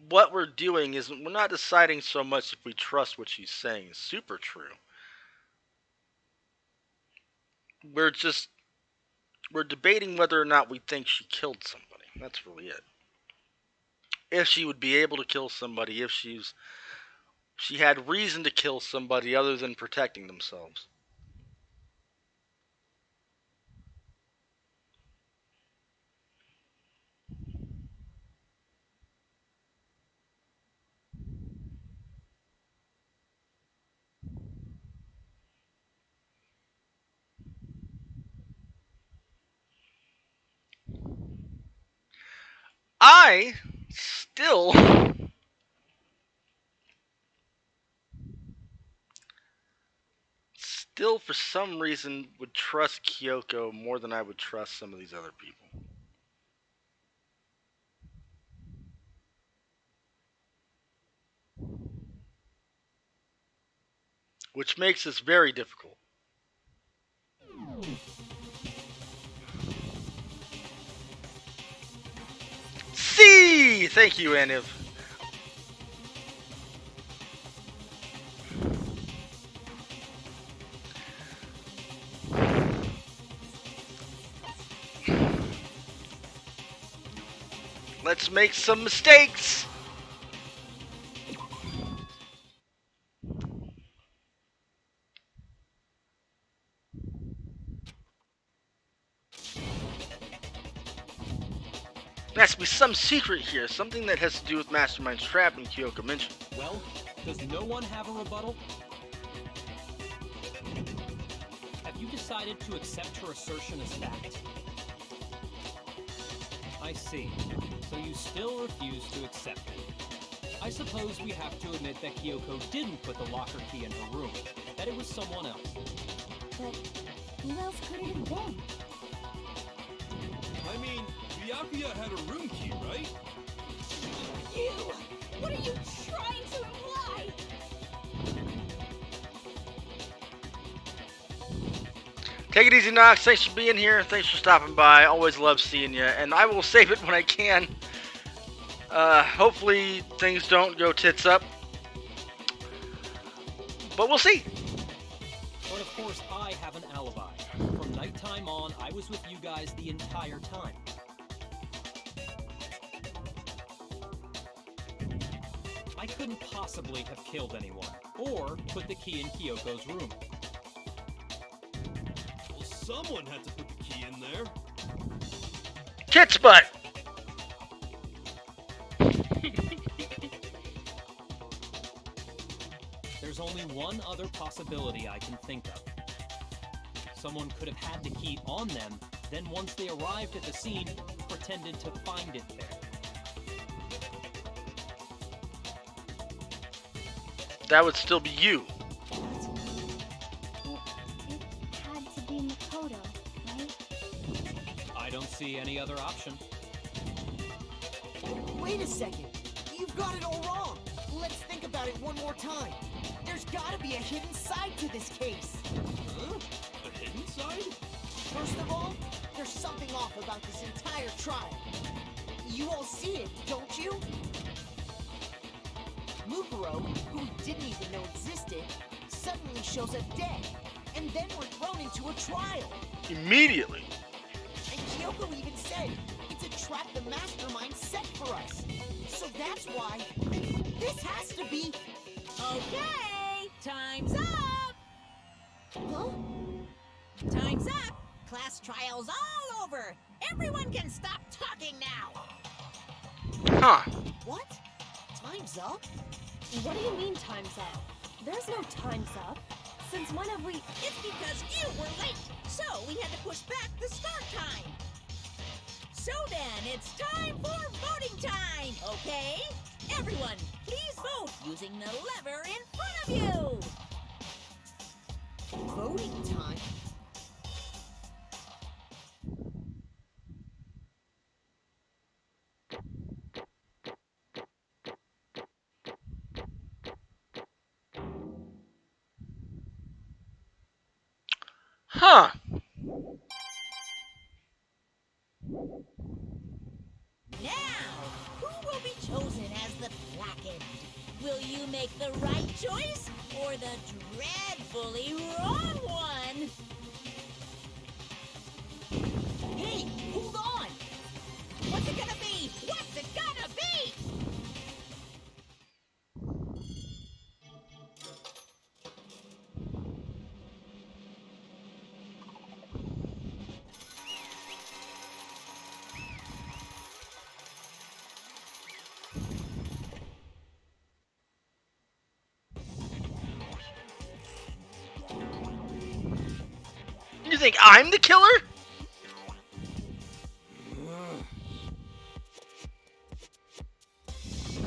what we're doing is we're not deciding so much if we trust what she's saying is super true. We're debating whether or not we think she killed somebody. That's really it. If she would be able to kill somebody, if she had reason to kill somebody other than protecting themselves. I still for some reason would trust Kyoko more than I would trust some of these other people. Which makes this very difficult. See! Thank you, Aniv. Let's make some mistakes! There has to be some secret here, something that has to do with Mastermind's trap and Kyoko mentioned. Well, does no one have a rebuttal? Have you decided to accept her assertion as fact? I see. So you still refuse to accept it. I suppose we have to admit that Kyoko didn't put the locker key in her room, that it was someone else. But who else could it have been? I mean, Byakuya had a room key, right? You! What are you trying to imply? Take it easy, Nox. Thanks for being here. Thanks for stopping by. Always love seeing you. And I will save it when I can. Hopefully things don't go tits up. But we'll see. But of course, I have an alibi. From nighttime on, I was with you guys the entire time. I couldn't possibly have killed anyone, or put the key in Kyoko's room. Well, someone had to put the key in there. Tits butt! There's only one other possibility I can think of. Someone could have had the key on them, then once they arrived at the scene, pretended to find it there. That would still be you. It had to be Makoto, right? I don't see any other option. Wait a second. You've got it all wrong. Let's think about it one more time. There's gotta be a hidden side to this case. Huh? A hidden side? First of all, there's something off about this entire trial. You all see it, don't you? Mukuro, who we didn't even know existed, suddenly shows up dead, and then we're thrown into a trial. Immediately. And Kyoko even said, it's a trap the mastermind set for us. So that's why this has to be... Okay, time's up! Huh? Time's up! Class trial's all over! Everyone can stop talking now! Huh. What? Time's up? What do you mean time's up? There's no time's up. Since when have we... It's because you were late, so we had to push back the start time. So then, it's time for voting time, okay? Everyone, please vote using the lever in front of you. Voting time? Huh. Now, who will be chosen as the blackened? Will you make the right choice or the dreadfully wrong one? Hey, hold on! What's it gonna be? What's it gonna be? You think I'm the killer?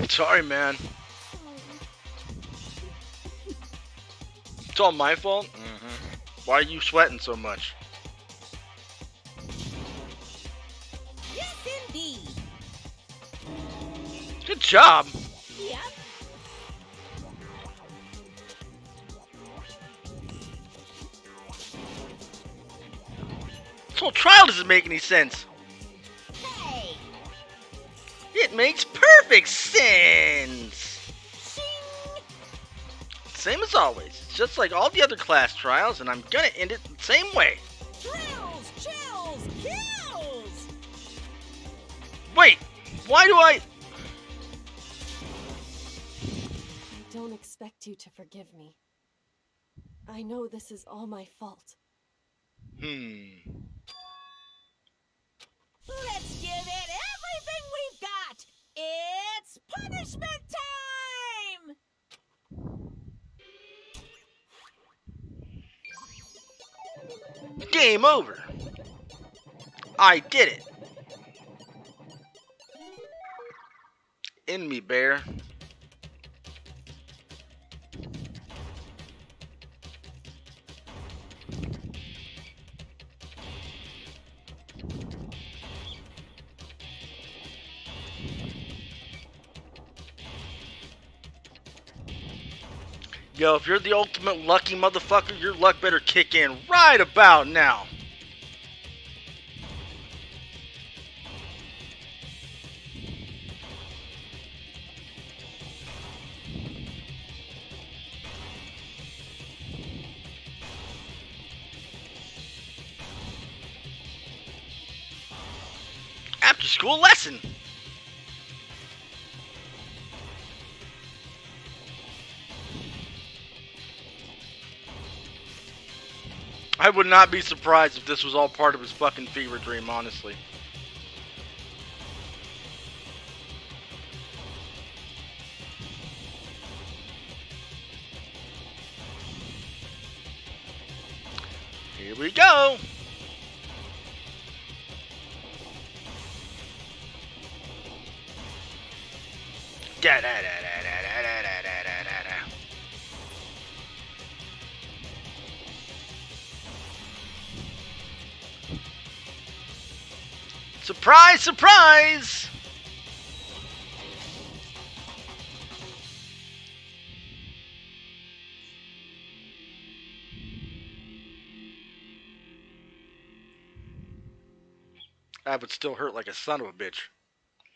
Sorry, man. It's all my fault? Why are you sweating so much? Yes, indeed. Good job. Yep. This whole trial doesn't make any sense. Hey! It makes perfect sense. Shing! Same as always. It's just like all the other class trials, and I'm gonna end it the same way. Drills! Chills! Kills! Wait, why do I... I don't expect you to forgive me. I know this is all my fault. Let's give it everything we've got! It's punishment time! Game over. I did it. In me, bear. Yo, if you're the ultimate lucky motherfucker, your luck better kick in right about now. After school lesson. I would not be surprised if this was all part of his fucking fever dream, honestly. Here we go. Da da da da da da da da da da. Surprise, surprise! That would still hurt like a son of a bitch.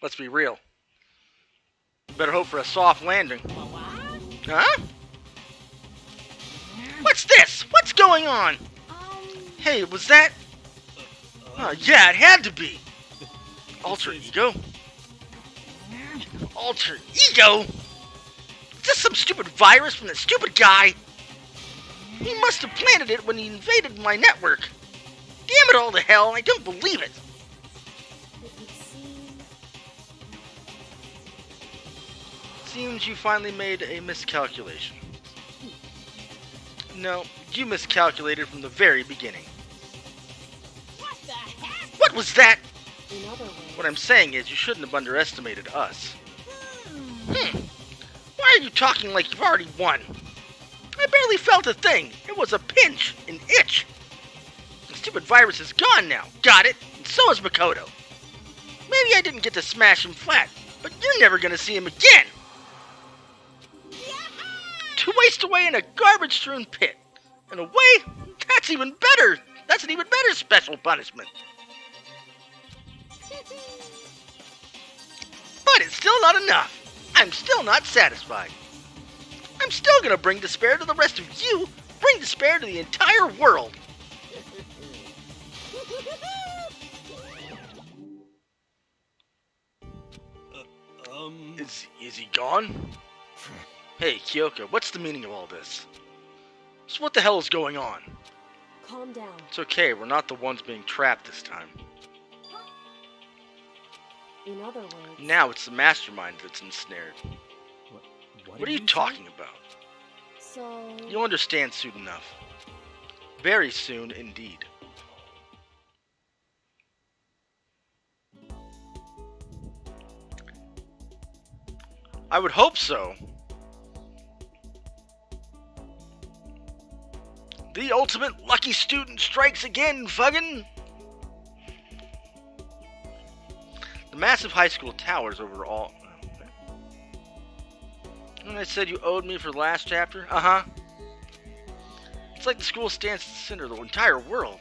Let's be real. Better hope for a soft landing. Huh? What's this? What's going on? Hey, was that... yeah, it had to be. Alter ego? Alter ego? Is this some stupid virus from that stupid guy? He must have planted it when he invaded my network. Damn it all to hell, I don't believe it. Seems you finally made a miscalculation. No, you miscalculated from the very beginning. What the heck? What was that? In other words, What I'm saying is you shouldn't have underestimated us. Why are you talking like you've already won? I barely felt a thing. It was a pinch, an itch. The stupid virus is gone now. Got it? And so is Makoto. Maybe I didn't get to smash him flat, but you're never gonna see him again. To waste away in a garbage-strewn pit. In a way, that's even better. That's an even better special punishment. But it's still not enough. I'm still not satisfied. I'm still gonna bring despair to the rest of you. Bring despair to the entire world. Is he gone? Hey, Kyoko, what's the meaning of all this? So what the hell is going on? calm down. It's okay, we're not the ones being trapped this time. In other words, Now it's the mastermind that's ensnared. What are you talking about? so You'll understand soon enough. Very soon indeed. I would hope so. The ultimate lucky student strikes again, Fuggin! The massive high school towers over all... And I said you owed me for the last chapter? Uh-huh. It's like the school stands at the center of the entire world.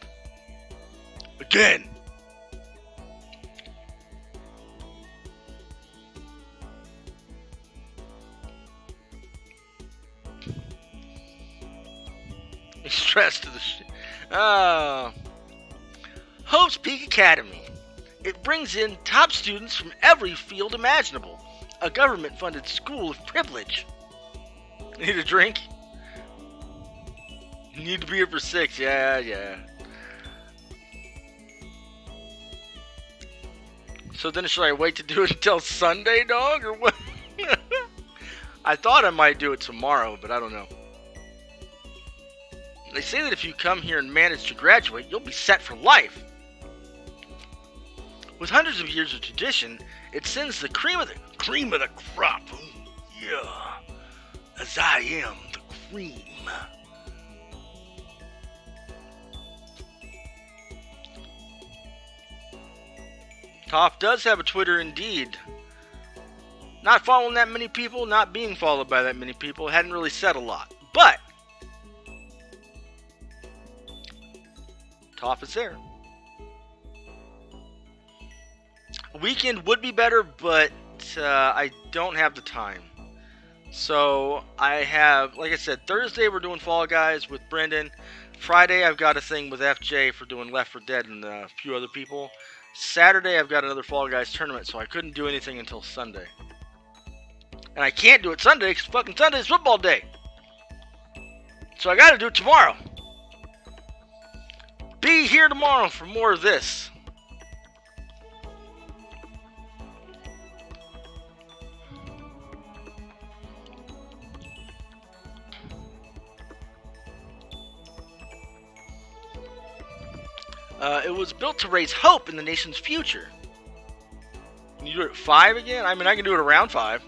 Again! Stress to the Hope's Peak Academy. It brings in top students from every field imaginable. A government-funded school of privilege. Need a drink? Need to be here for 6. Yeah. So then should I wait to do it until Sunday, dog, or what? I thought I might do it tomorrow, but I don't know. They say that if you come here and manage to graduate, you'll be set for life. With hundreds of years of tradition, it sends the cream of the crop. Ooh, yeah, as I am the cream. Toph does have a Twitter indeed. Not following that many people, not being followed by that many people, hadn't really said a lot. But Toph is there. A weekend would be better, but I don't have the time. So I have, like I said, Thursday we're doing Fall Guys with Brendan. Friday I've got a thing with FJ for doing Left 4 Dead and a few other people. Saturday I've got another Fall Guys tournament, so I couldn't do anything until Sunday. And I can't do it Sunday because fucking Sunday's football day. So I gotta do it tomorrow. Be here tomorrow for more of this. It was built to raise hope in the nation's future. Can you do it at 5 again? I mean, I can do it around 5.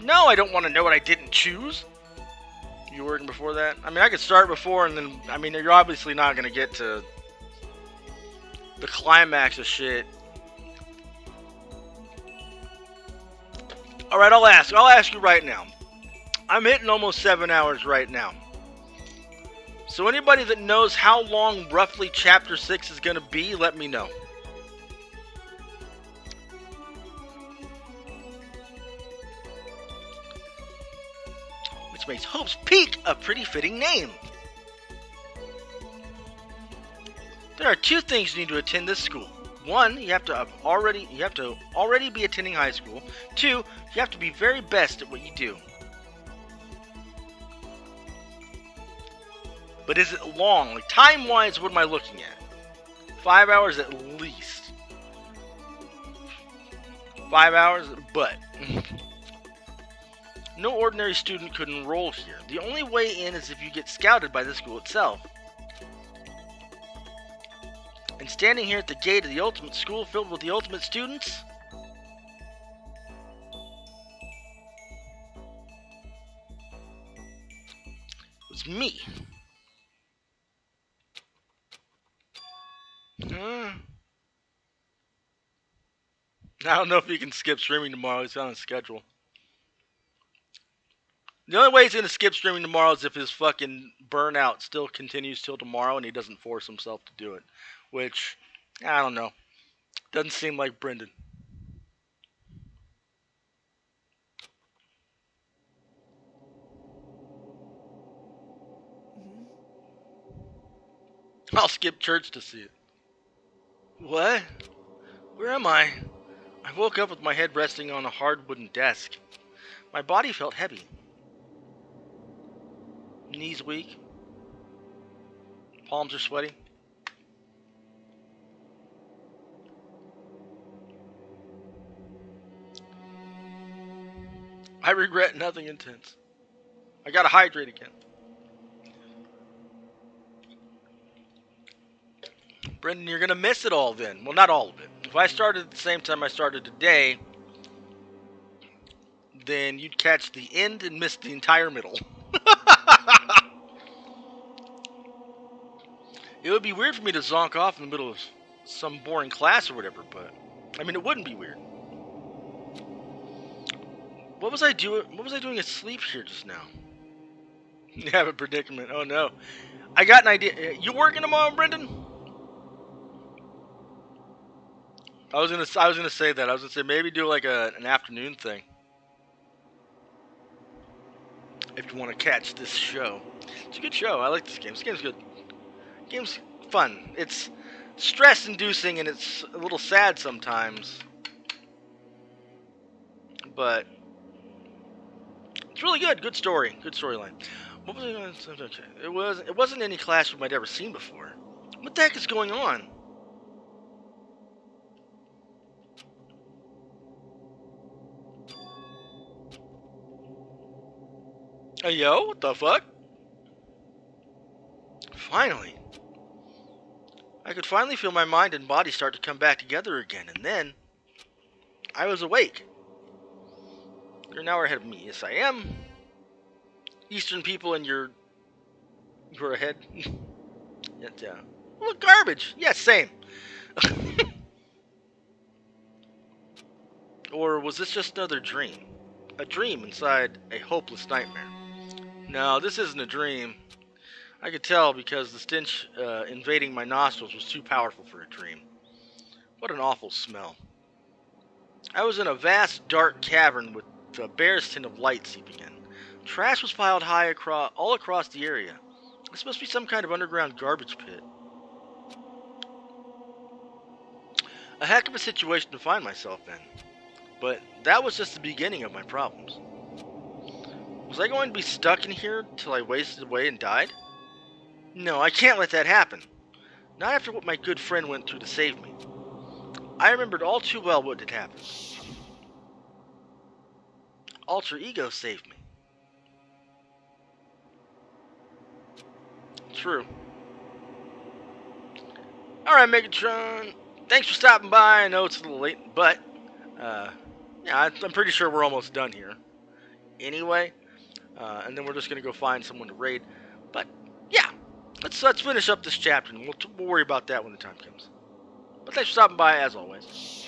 No, I don't want to know what I didn't choose. You working before that? I mean, I could start before and then... I mean, you're obviously not going to get to the climax of shit. Alright, I'll ask you right now. I'm hitting almost 7 hours right now. So anybody that knows how long roughly Chapter 6 is going to be, let me know. Which makes Hope's Peak a pretty fitting name. There are 2 things you need to attend this school. 1, you have to already be attending high school. 2, you have to be very best at what you do. But is it long? Like, time-wise, what am I looking at? 5 hours at least. 5 hours? But No ordinary student could enroll here. The only way in is if you get scouted by the school itself. And standing here at the gate of the ultimate school filled with the ultimate students? It was me. I don't know if he can skip streaming tomorrow. He's on a schedule. The only way he's going to skip streaming tomorrow is if his fucking burnout still continues till tomorrow and he doesn't force himself to do it. Which, I don't know. Doesn't seem like Brendan. I'll skip church to see it. What? Where am I? I woke up with my head resting on a hard wooden desk. My body felt heavy. Knees weak. Palms are sweaty. I regret nothing intense. I gotta hydrate again. Brendan, you're gonna miss it all then. Well, not all of it. If I started at the same time I started today, then you'd catch the end and miss the entire middle. It would be weird for me to zonk off in the middle of some boring class or whatever, but I mean, it wouldn't be weird. What was I doing asleep here just now? You have a predicament. Oh no. I got an idea. You working tomorrow, Brendan? I was gonna say that. I was gonna say maybe do like an afternoon thing. If you want to catch this show. It's a good show. I like this game. This game's good. Game's fun. It's stress-inducing and it's a little sad sometimes. But it's really good. Good story. Good storyline. What was I going to say? Okay. It wasn't any classroom I'd ever seen before. What the heck is going on? Hey, yo, what the fuck? Finally. I could finally feel my mind and body start to come back together again, and then I was awake. You're an hour ahead of me. Yes, I am. Eastern people and you're ahead. Yeah. Look, garbage. Yeah, same. Or was this just another dream? A dream inside a hopeless nightmare. No, this isn't a dream. I could tell because the stench invading my nostrils was too powerful for a dream. What an awful smell. I was in a vast, dark cavern with the barest hint of light seeping in. Trash was piled high all across the area. This must be some kind of underground garbage pit. A heck of a situation to find myself in. But that was just the beginning of my problems. Was I going to be stuck in here till I wasted away and died? No, I can't let that happen. Not after what my good friend went through to save me. I remembered all too well what had happened. Alter Ego saved me. True. Alright, Megatron. Thanks for stopping by. I know it's a little late, but yeah, I'm pretty sure we're almost done here. Anyway, and then we're just gonna go find someone to raid. But yeah, let's finish up this chapter, and we'll worry about that when the time comes. But thanks for stopping by, as always.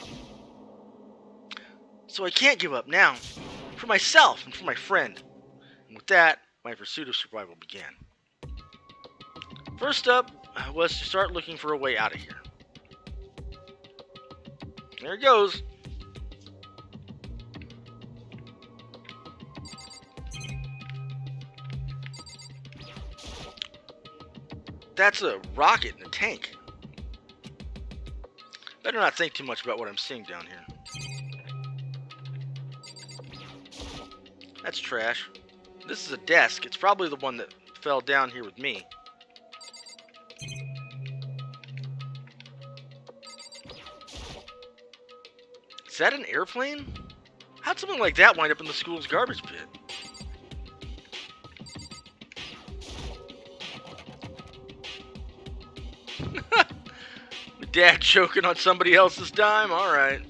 So I can't give up now, for myself and for my friend. And with that, my pursuit of survival began. First up was to start looking for a way out of here. There it goes. That's a rocket in a tank. Better not think too much about what I'm seeing down here. That's trash. This is a desk. It's probably the one that fell down here with me. Is that an airplane? How'd something like that wind up in the school's garbage pit? Dad choking on somebody else's dime? Alright.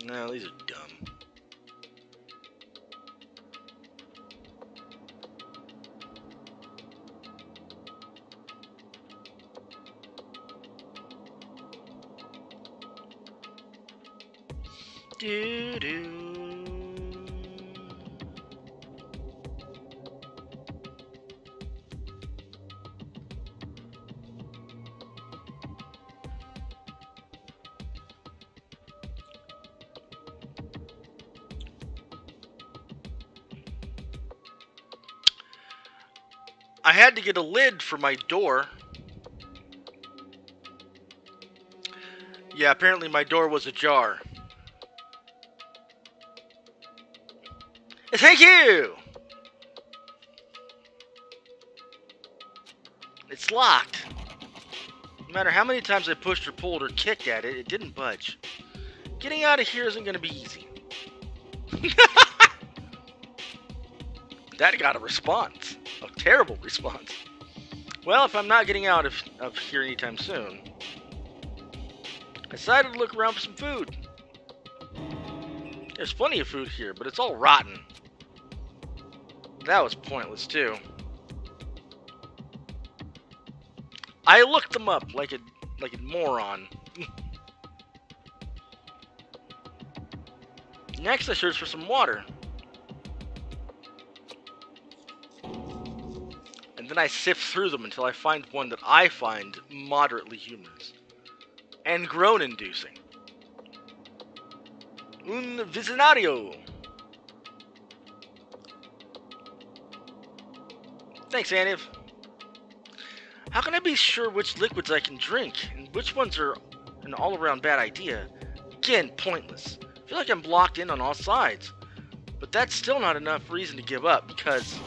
No, these are dumb. Doo-doo. I had to get a lid for my door. Yeah, apparently my door was ajar. Thank you! It's locked. No matter how many times I pushed or pulled or kicked at it, it didn't budge. Getting out of here isn't going to be easy. That got a response. A terrible response. Well, if I'm not getting out of here anytime soon, I decided to look around for some food. There's plenty of food here, but it's all rotten. That was pointless, too. I looked them up like a moron. Next, I searched for some water. And then I sift through them until I find one that I find moderately humorous. And groan-inducing. Un visionario. Thanks, Aniv. How can I be sure which liquids I can drink, and which ones are an all-around bad idea? Again, pointless. I feel like I'm blocked in on all sides. But that's still not enough reason to give up, because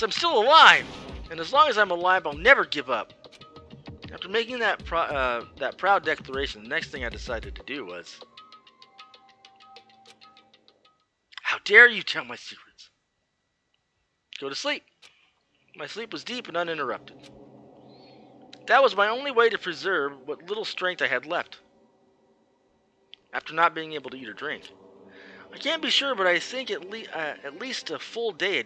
I'm still alive! And as long as I'm alive, I'll never give up. After making that proud declaration, the next thing I decided to do was... How dare you tell my secrets? Go to sleep. My sleep was deep and uninterrupted. That was my only way to preserve what little strength I had left. After not being able to eat or drink. I can't be sure, but I think at least a full day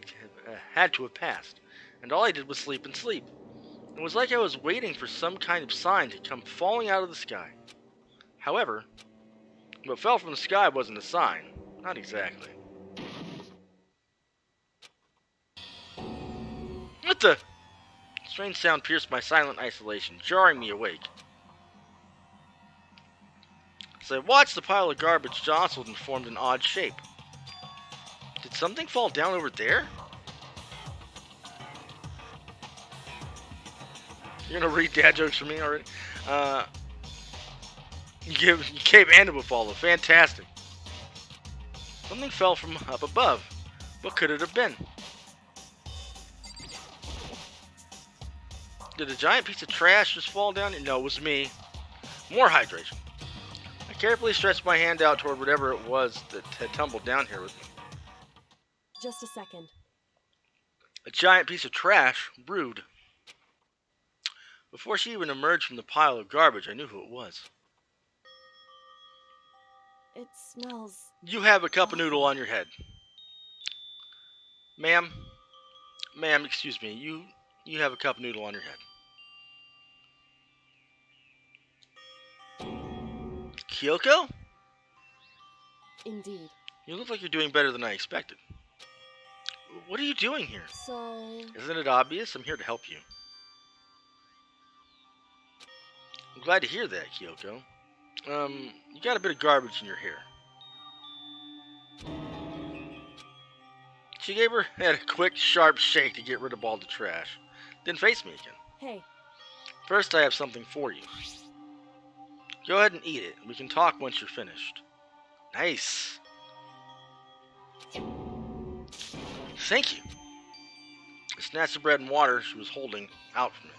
had to have passed. And all I did was sleep and sleep. It was like I was waiting for some kind of sign to come falling out of the sky. However, what fell from the sky wasn't a sign. Not exactly. What the? A strange sound pierced my silent isolation, jarring me awake. As I watched, the pile of garbage jostled and formed an odd shape. Did something fall down over there? You're gonna read dad jokes for me already? You gave Anna a follow. Fantastic. Something fell from up above. What could it have been? Did a giant piece of trash just fall down? No, it was me. More hydration. I carefully stretched my hand out toward whatever it was that had tumbled down here with me. Just a second. A giant piece of trash? Rude. Before she even emerged from the pile of garbage, I knew who it was. It smells... You have a cup of noodle on your head. Ma'am, excuse me. You have a cup of noodle on your head. Kyoko? Indeed. You look like you're doing better than I expected. What are you doing here? So... Isn't it obvious? I'm here to help you. I'm glad to hear that, Kyoko. You got a bit of garbage in your hair. She gave her head a quick, sharp shake to get rid of all the trash. Then faced me again. Hey, First, I have something for you. Go ahead and eat it. We can talk once you're finished. Nice. Thank you. I snatched the bread and water she was holding out from me.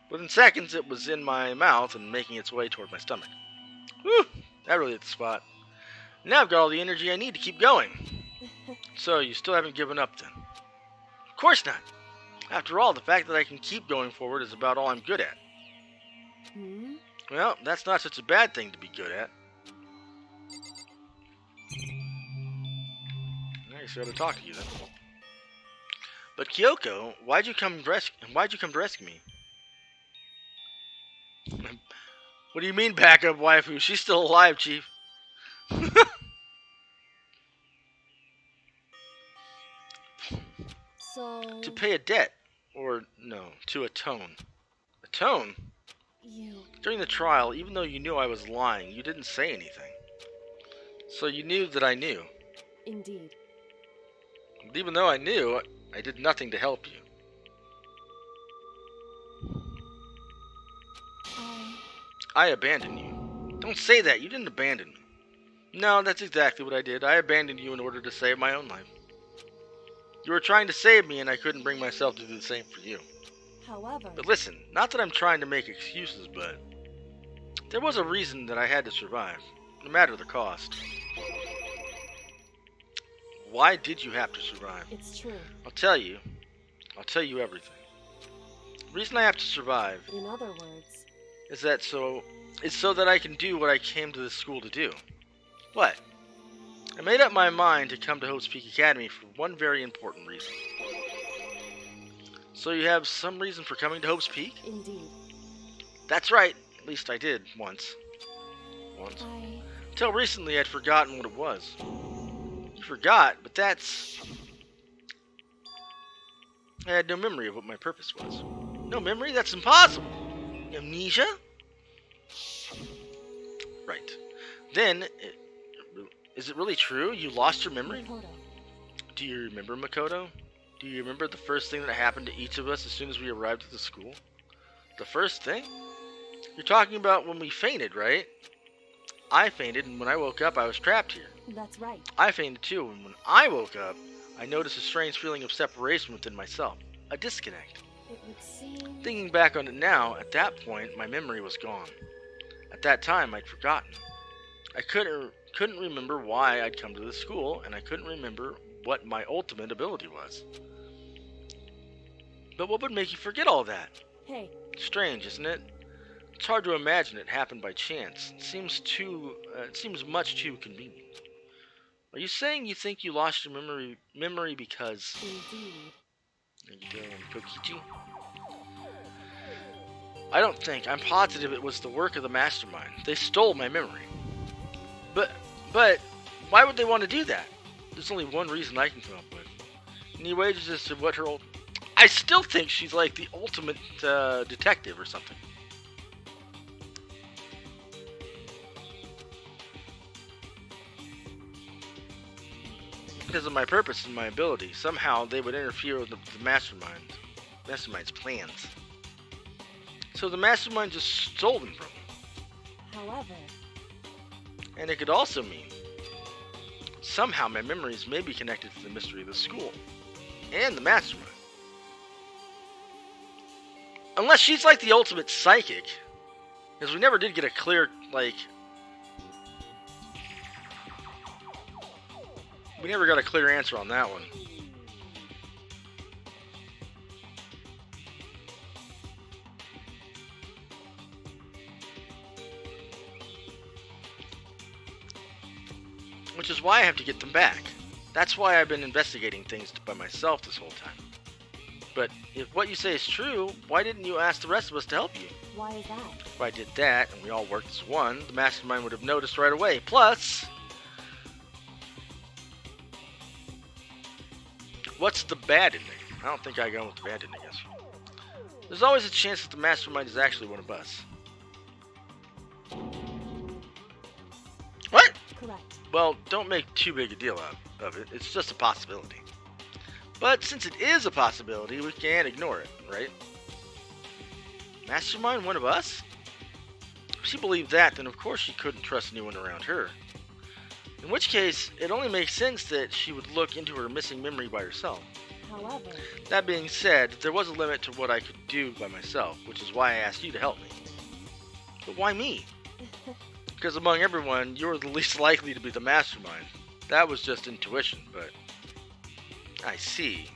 Within seconds, it was in my mouth and making its way toward my stomach. Whew, that really hit the spot. Now I've got all the energy I need to keep going. So, you still haven't given up then? Of course not. After all, the fact that I can keep going forward is about all I'm good at. Hmm? Well, that's not such a bad thing to be good at. I guess I gotta talk to you then. But Kyoko, why'd you come to rescue me? What do you mean, backup waifu? She's still alive, Chief. So... To pay a debt. Or, no, to atone. Atone? You... During the trial, even though you knew I was lying, you didn't say anything. So you knew that I knew. Indeed. But even though I knew, I did nothing to help you. I abandoned you. Don't say that, you didn't abandon me. No, that's exactly what I did. I abandoned you in order to save my own life. You were trying to save me, and I couldn't bring myself to do the same for you. However... But listen, not that I'm trying to make excuses, but there was a reason that I had to survive, no matter the cost. Why did you have to survive? It's true. I'll tell you everything. The reason I have to survive, In other words... is so that I can do what I came to this school to do. What? I made up my mind to come to Hope's Peak Academy for one very important reason. So you have some reason for coming to Hope's Peak? Indeed. That's right. At least I did, once. I... Until recently, I'd forgotten what it was. You forgot, but that's... I had no memory of what my purpose was. No memory? That's impossible! Amnesia? Right. Then, is it really true? You lost your memory? Makoto. Do you remember, Makoto? Do you remember the first thing that happened to each of us as soon as we arrived at the school? The first thing? You're talking about when we fainted, right? I fainted, and when I woke up, I was trapped here. That's right. I fainted too, and when I woke up, I noticed a strange feeling of separation within myself. A disconnect. It would seem... Thinking back on it now, at that point, my memory was gone. At that time, I'd forgotten. I couldn't remember why I'd come to the school, and I couldn't remember what my ultimate ability was. But what would make you forget all that? Hey. Strange, isn't it? It's hard to imagine it happened by chance. It seems much too convenient. Are you saying you think you lost your memory because... Indeed. There you go, Kokichi. I don't think. I'm positive it was the work of the mastermind. They stole my memory. But, why would they want to do that? There's only one reason I can come up with. Any wages as to what her old... I still think she's like the ultimate detective or something. Because of my purpose and my ability, somehow they would interfere with the mastermind's plans. So the mastermind just stole them from me. However... And it could also mean somehow my memories may be connected to the mystery of the school and the mastermind. Unless she's like the ultimate psychic, because we never did get a clear, we never got a clear answer on that one. Which is why I have to get them back. That's why I've been investigating things by myself this whole time. But if what you say is true, why didn't you ask the rest of us to help you? Why is that? If I did that, and we all worked as one, the mastermind would have noticed right away. Plus... what's the bad ending? I don't think I go with the bad ending, I guess. There's always a chance that the mastermind is actually one of us. What? Correct. Well, don't make too big a deal out of it. It's just a possibility. But since it is a possibility, we can't ignore it, right? Mastermind one of us? If she believed that, then of course she couldn't trust anyone around her. In which case, it only makes sense that she would look into her missing memory by herself. However, That being said, there was a limit to what I could do by myself, which is why I asked you to help me. But why me? Because among everyone, you're the least likely to be the mastermind. That was just intuition, but... I see.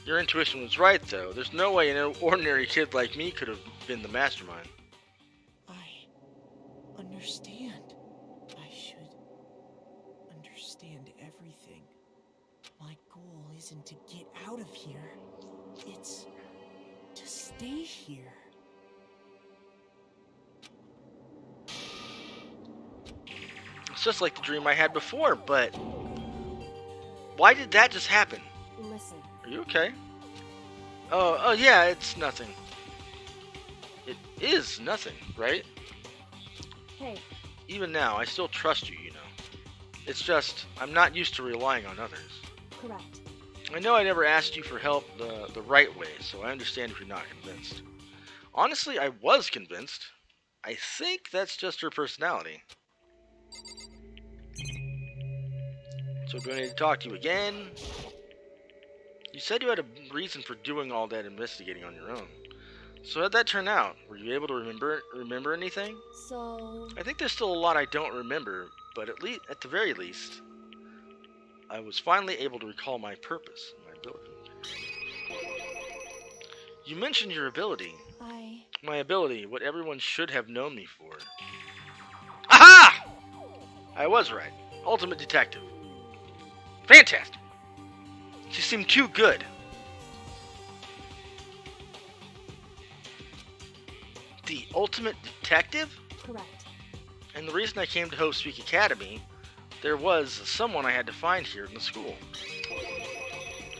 Your intuition was right, though. There's no way an ordinary kid like me could have been the mastermind. I understand. I should understand everything. My goal isn't to get out of here. It's to stay here. It's just like the dream I had before, but... Why did that just happen? listen. Are you okay? Oh yeah, it's nothing. It is nothing, right? Hey, Even now, I still trust you, you know. It's just, I'm not used to relying on others. correct. I know I never asked you for help the right way, so I understand if you're not convinced. Honestly, I was convinced. I think that's just her personality. So do I need to talk to you again? You said you had a reason for doing all that investigating on your own. So how'd that turn out? Were you able to remember anything? So, I think there's still a lot I don't remember, but at the very least, I was finally able to recall my purpose and my ability. You mentioned your ability. My ability, what everyone should have known me for. Aha! I was right. Ultimate detective. Fantastic. She seemed too good. The ultimate detective? correct. And the reason I came to Hope Speak Academy, there was someone I had to find here in the school.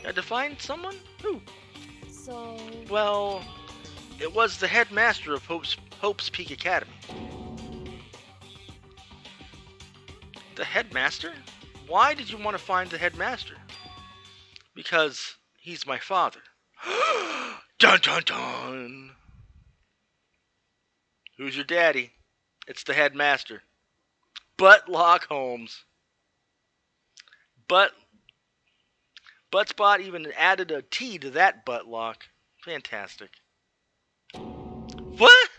I had to find someone? Who? So, Well, it was the headmaster of Hope's Peak Academy. The headmaster? Why did you want to find the headmaster? Because he's my father. Dun dun dun! Who's your daddy? It's the headmaster. Buttlock Holmes. Buttspot even added a T to that buttlock. Fantastic. What?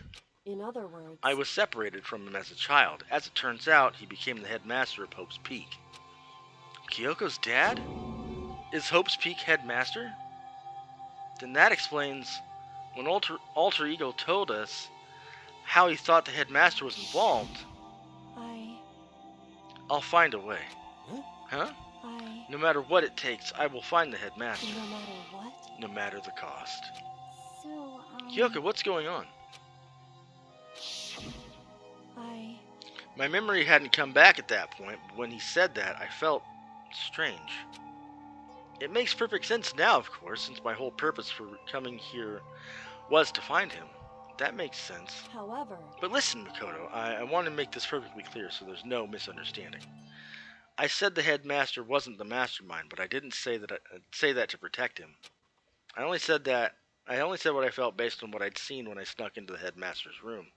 in other words, I was separated from him as a child. As it turns out, he became the headmaster of Hope's Peak. Kyoko's dad? Is Hope's Peak headmaster? Then that explains when Alter Ego told us how he thought the headmaster was involved. I'll find a way. Huh? No matter what it takes, I will find the headmaster. No matter what? No matter the cost. So, Kyoko, what's going on? My memory hadn't come back at that point, but when he said that, I felt strange. It makes perfect sense now, of course, since my whole purpose for coming here was to find him. That makes sense. However, But listen, Makoto, I want to make this perfectly clear so there's no misunderstanding. I said the headmaster wasn't the mastermind, but I didn't say that to protect him. I only said what I felt based on what I'd seen when I snuck into the headmaster's room.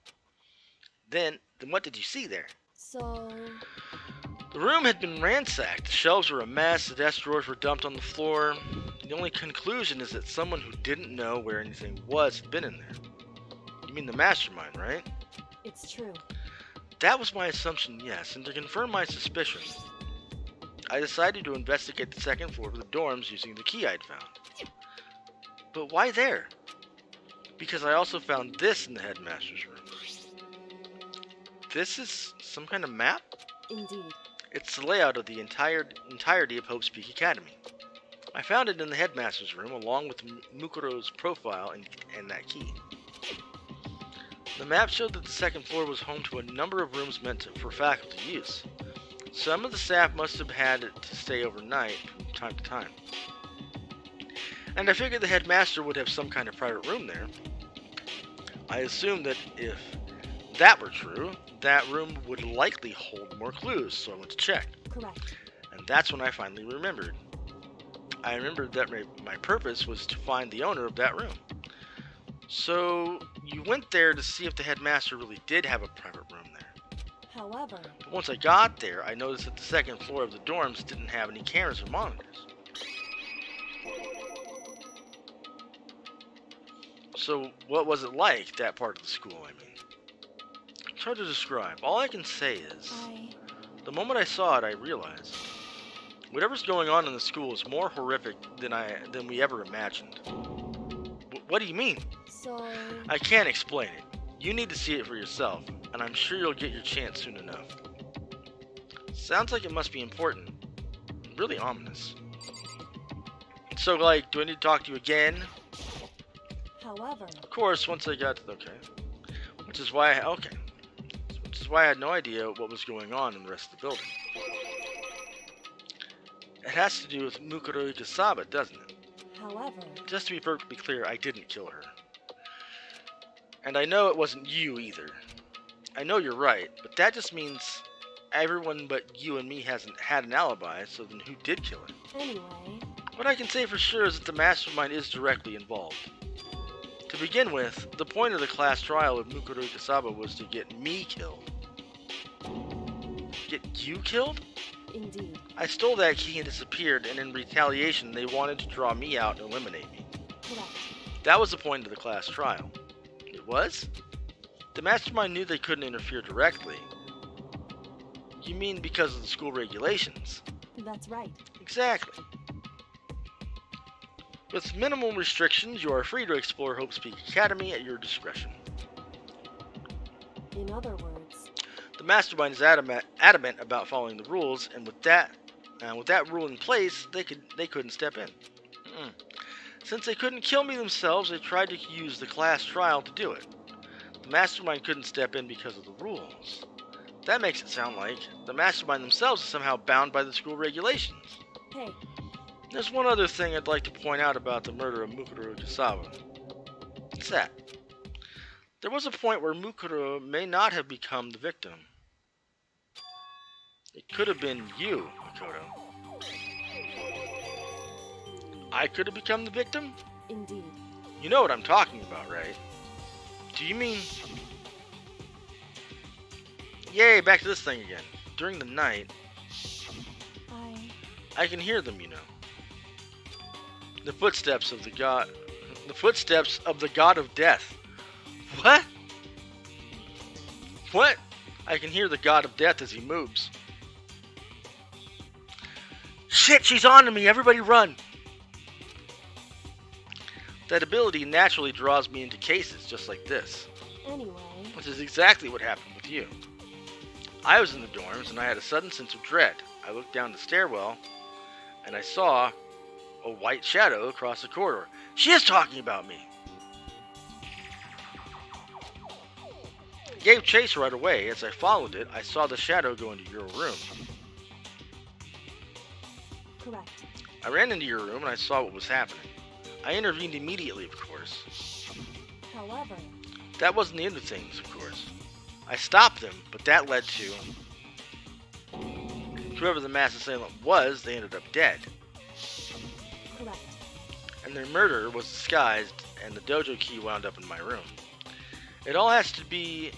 Then what did you see there? so, The room had been ransacked. The shelves were a mess, the desk drawers were dumped on the floor. The only conclusion is that someone who didn't know where anything was had been in there. You mean the mastermind, right? it's true. That was my assumption, yes, and to confirm my suspicion, I decided to investigate the second floor of the dorms using the key I'd found. But why there? Because I also found this in the headmaster's room. This is some kind of map? Indeed. It's the layout of the entirety of Hope's Peak Academy. I found it in the headmaster's room along with Mukuro's profile and that key. The map showed that the second floor was home to a number of rooms meant for faculty use. Some of the staff must have had to stay overnight from time to time. And I figured the headmaster would have some kind of private room there. I assumed that if that were true, that room would likely hold more clues, so I went to check. Correct. And that's when I finally remembered. I remembered that my purpose was to find the owner of that room. So, you went there to see if the headmaster really did have a private room there. However, But once I got there, I noticed that the second floor of the dorms didn't have any cameras or monitors. So, what was it like, that part of the school, I mean? It's hard to describe. All I can say is, the moment I saw it, I realized whatever's going on in the school is more horrific than we ever imagined. What do you mean? so... I can't explain it. You need to see it for yourself, and I'm sure you'll get your chance soon enough. Sounds like it must be important. Really ominous. So, like, do I need to talk to you again? However, Of course, once I got to... Okay. Which is why I had no idea what was going on in the rest of the building. It has to do with Mukuro Ikasaba, doesn't it? however, Just to be perfectly clear, I didn't kill her. And I know it wasn't you either. I know you're right, but that just means everyone but you and me hasn't had an alibi, so then who did kill her? anyway, What I can say for sure is that the mastermind is directly involved. To begin with, the point of the class trial of Mukuro Ikasaba was to get me killed. Get you killed? indeed. I stole that key and disappeared, and in retaliation, they wanted to draw me out and eliminate me. Correct. That was the point of the class trial. It was? The mastermind knew they couldn't interfere directly. You mean because of the school regulations? That's right. Exactly. With minimal restrictions, you are free to explore Hope's Peak Academy at your discretion. In other words, The mastermind is adamant about following the rules, and with that rule in place, they couldn't step in. Since they couldn't kill me themselves, they tried to use the class trial to do it. The mastermind couldn't step in because of the rules. That makes it sound like the mastermind themselves is somehow bound by the school regulations. hey, There's one other thing I'd like to point out about the murder of Mukuro Ikasaba. What's that? There was a point where Mukuro may not have become the victim. It could have been you, Makoto. I could have become the victim? indeed. You know what I'm talking about, right? Do you mean... Yay, back to this thing again. During the night, I can hear them, you know. The footsteps of the god of death. What? What? I can hear the god of death as he moves. Shit, she's on to me. Everybody run. That ability naturally draws me into cases just like this. Anyway, Which is exactly what happened with you. I was in the dorms and I had a sudden sense of dread. I looked down the stairwell and I saw a white shadow across the corridor. She is talking about me. I gave chase right away. As I followed it, I saw the shadow go into your room. correct. I ran into your room and I saw what was happening. I intervened immediately, of course. However, That wasn't the end of things, of course. I stopped them, but that led to... Whoever the mass assailant was, they ended up dead. correct. And their murder was disguised, and the dojo key wound up in my room. It all has to be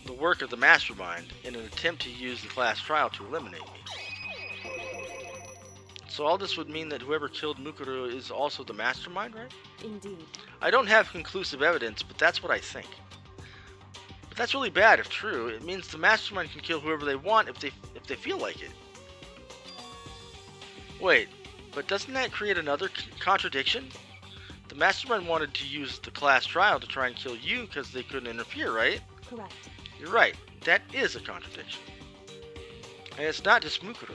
the work of the mastermind in an attempt to use the class trial to eliminate me. So all this would mean that whoever killed Mukuro is also the mastermind, right? Indeed. I don't have conclusive evidence, but that's what I think. But that's really bad if true. It means the mastermind can kill whoever they want if they feel like it. Wait, but doesn't that create another contradiction? The mastermind wanted to use the class trial to try and kill you because they couldn't interfere, right? Correct. You're right. That is a contradiction. And it's not just Mukuro.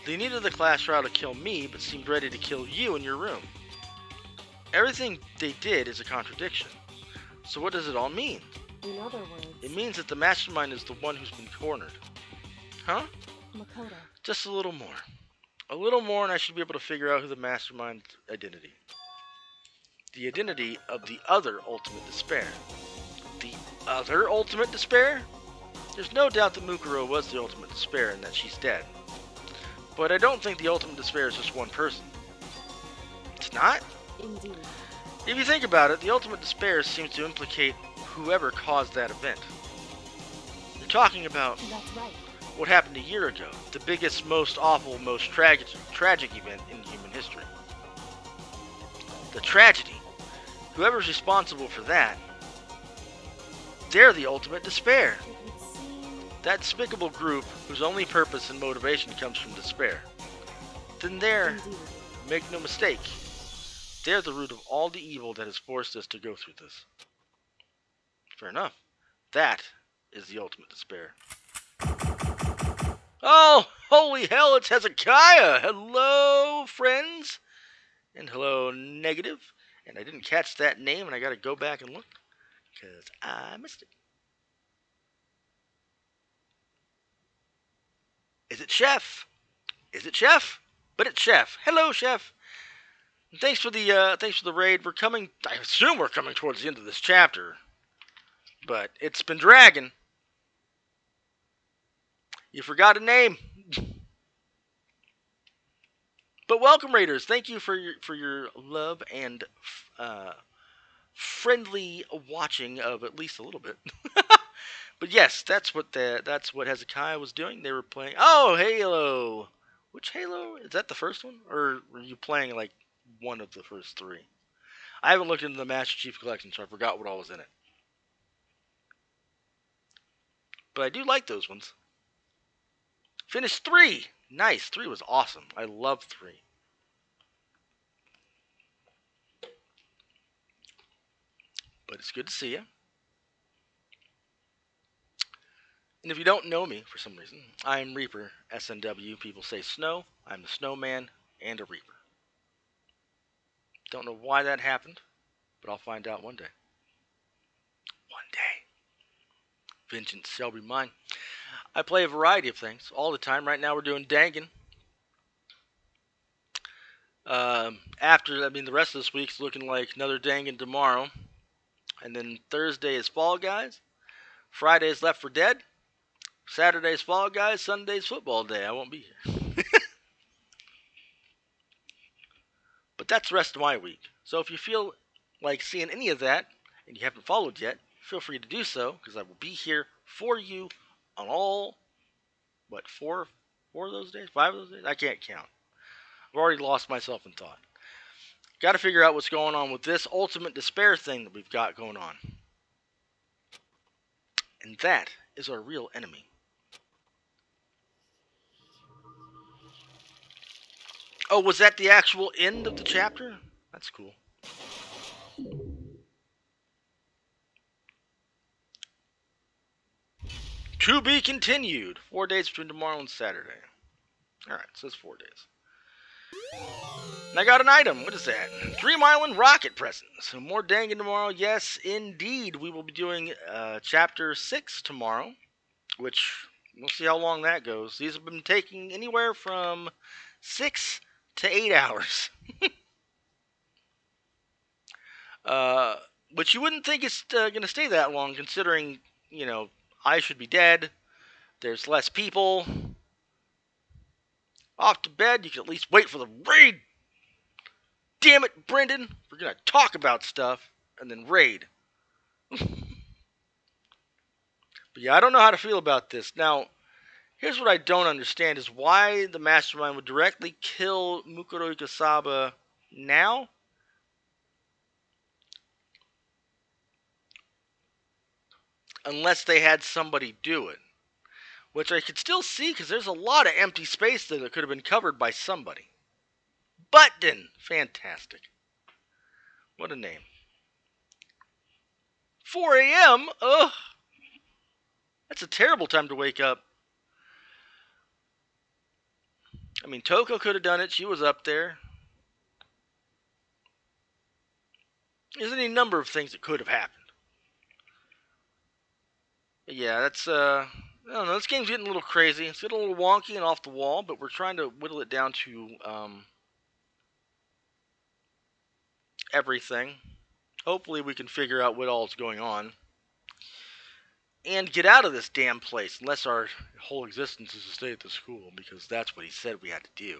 They needed the class trial to kill me, but seemed ready to kill you in your room. Everything they did is a contradiction. So what does it all mean? In other words, It means that the mastermind is the one who's been cornered. Huh? Makoto. Just a little more. A little more and I should be able to figure out who the mastermind's identity. The identity of the other ultimate despair. The other ultimate despair? There's no doubt that Mukuro was the ultimate despair and that she's dead. But I don't think the ultimate despair is just one person. It's not? Indeed. If you think about it, the ultimate despair seems to implicate whoever caused that event. You're talking about That's right. what happened a year ago, the biggest, most awful, most tragic event in human history. The tragedy. Whoever's responsible for that, they're the ultimate despair. It would seem... That despicable group whose only purpose and motivation comes from despair. Then they're, Indeed. make no mistake, they're the root of all the evil that has forced us to go through this. Fair enough. That is the ultimate despair. Oh, holy hell, it's Hezekiah! Hello, friends! And hello, Negative. And I didn't catch that name, and I gotta go back and look, because I missed it. Is it Chef? Is it Chef? But it's Chef. Hello, Chef. And thanks for the raid. I assume we're coming towards the end of this chapter, but it's been dragging. You forgot a name. But welcome, Raiders. Thank you for your love and friendly watching of at least a little bit. But yes, that's what Hezekiah was doing. They were playing. Oh, Halo. Which Halo? Is that the first one, or were you playing like one of the first three? I haven't looked into the Master Chief Collection, so I forgot what all was in it. But I do like those ones. Finished 3. Nice. 3 was awesome. I love 3. But it's good to see you. And if you don't know me for some reason, I'm Reaper, SNW. People say Snow. I'm the Snowman and a Reaper. Don't know why that happened, but I'll find out one day. One day. Vengeance shall be mine. I play a variety of things all the time. Right now we're doing Dangan. The rest of this week's looking like another Dangan tomorrow. And then Thursday is Fall Guys. Friday is Left 4 Dead. Saturday's Fall Guys. Sunday's Football Day. I won't be here. But that's the rest of my week. So if you feel like seeing any of that, and you haven't followed yet, feel free to do so, because I will be here for you on all, 4 of those days? 5 of those days? I can't count. I've already lost myself in thought. Got to figure out what's going on with this ultimate despair thing that we've got going on. And that is our real enemy. Oh, was that the actual end of the chapter? That's cool. To be continued. 4 days between tomorrow and Saturday. Alright, so it's 4 days. And I got an item. What is that? Dream Island Rocket Present. So more Dangan tomorrow. Yes, indeed. We will be doing Chapter 6 tomorrow. Which, we'll see how long that goes. These have been taking anywhere from 6 to 8 hours. Which you wouldn't think it's going to stay that long, considering, I should be dead. There's less people. Off to bed, you can at least wait for the raid. Damn it, Brendan. We're going to talk about stuff and then raid. But yeah, I don't know how to feel about this. Now, here's what I don't understand is why the Mastermind would directly kill Mukuro Ikasaba now. Unless they had somebody do it. Which I could still see, because there's a lot of empty space there that could have been covered by somebody. Button! Fantastic. What a name. 4 a.m.? Ugh. That's a terrible time to wake up. I mean, Toko could have done it. She was up there. There's any number of things that could have happened. But yeah, that's, I don't know, this game's getting a little crazy. It's getting a little wonky and off the wall, but we're trying to whittle it down to everything. Hopefully we can figure out what all's going on. and get out of this damn place, unless our whole existence is to stay at the school, because that's what he said we had to do.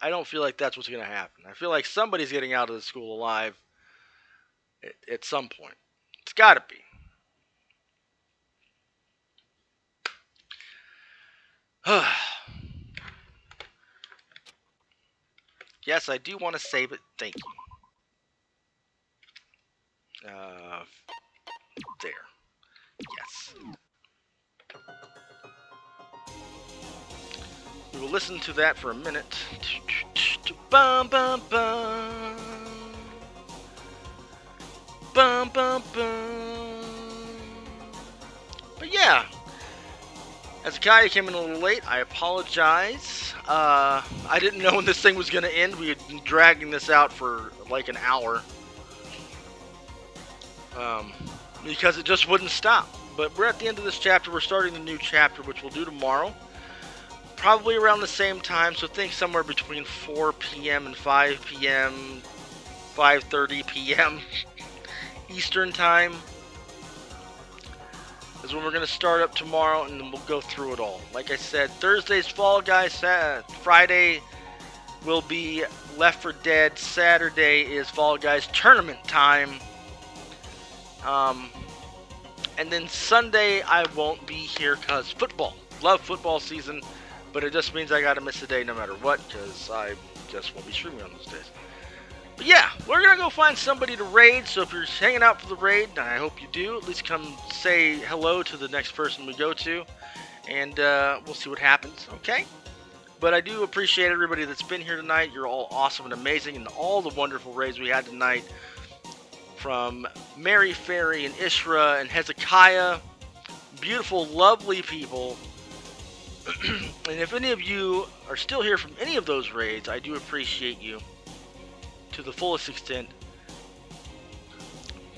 I don't feel like that's what's going to happen. I feel like somebody's getting out of the school alive at some point. It's got to be. Yes, I do want to save it. Thank you. There. Yes. We will listen to that for a minute. Bum bum bum. Bum bum bum. But yeah. Hezekiah came in a little late. I apologize. I didn't know when this thing was going to end. We had been dragging this out for like an hour. Because it just wouldn't stop. But we're at the end of this chapter. We're starting a new chapter, which we'll do tomorrow. Probably around the same time. So think somewhere between 4 p.m. and 5 p.m. 5:30 p.m. Eastern time is when we're going to start up tomorrow, and then we'll go through it all. Like I said, Thursday's Fall Guys, Friday will be Left 4 Dead, Saturday is Fall Guys tournament time, and then Sunday I won't be here because football. Love football season, but it just means I got to miss a day no matter what, because I just won't be streaming on those days. But yeah, we're going to go find somebody to raid, so if you're hanging out for the raid, and I hope you do, at least come say hello to the next person we go to, and we'll see what happens, okay? But I do appreciate everybody that's been here tonight. You're all awesome and amazing, and all the wonderful raids we had tonight from Mary Fairy and Ishra and Hezekiah. Beautiful, lovely people. And if any of you are still here from any of those raids, I do appreciate you to the fullest extent.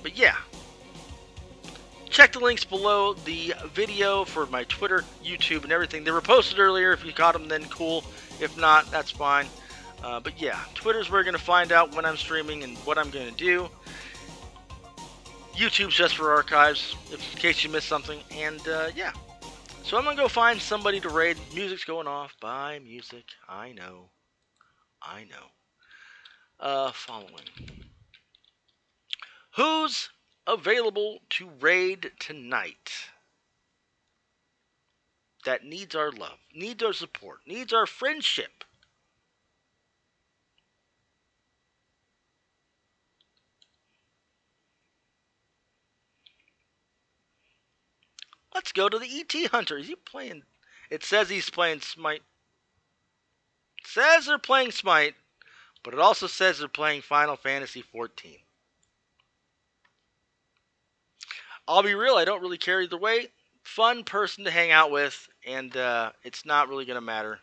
But yeah, check the links below the video for my Twitter, YouTube, and everything. They were posted earlier. If you got them, then cool. If not, that's fine. But yeah, Twitter's where you're going to find out when I'm streaming and what I'm going to do. YouTube's just for archives, in case you missed something. And yeah, so I'm going to go find somebody to raid. Music's going off. Bye, music. I know. Following. Who's available to raid tonight? That needs our love, needs our support, needs our friendship. Let's go to the ET Hunter. Is he playing? It says he's playing Smite. It says they're playing Smite, but it also says they're playing Final Fantasy XIV. I'll be real, I don't really care either way. Fun person to hang out with, and it's not really going to matter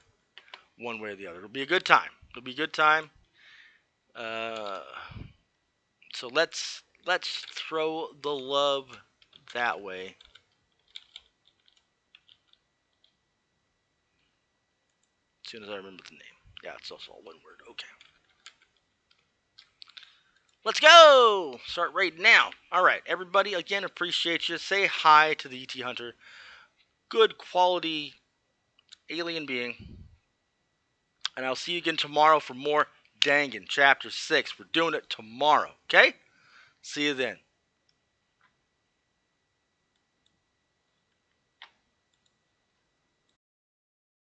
one way or the other. It'll be a good time. So let's throw the love that way. As soon as I remember the name. Yeah, it's also all one word. Okay. Let's go! Start raiding now. Alright, everybody, again, appreciate you. Say hi to the ET Hunter. Good quality alien being. And I'll see you again tomorrow for more Dangan Chapter 6. We're doing it tomorrow, okay? See you then.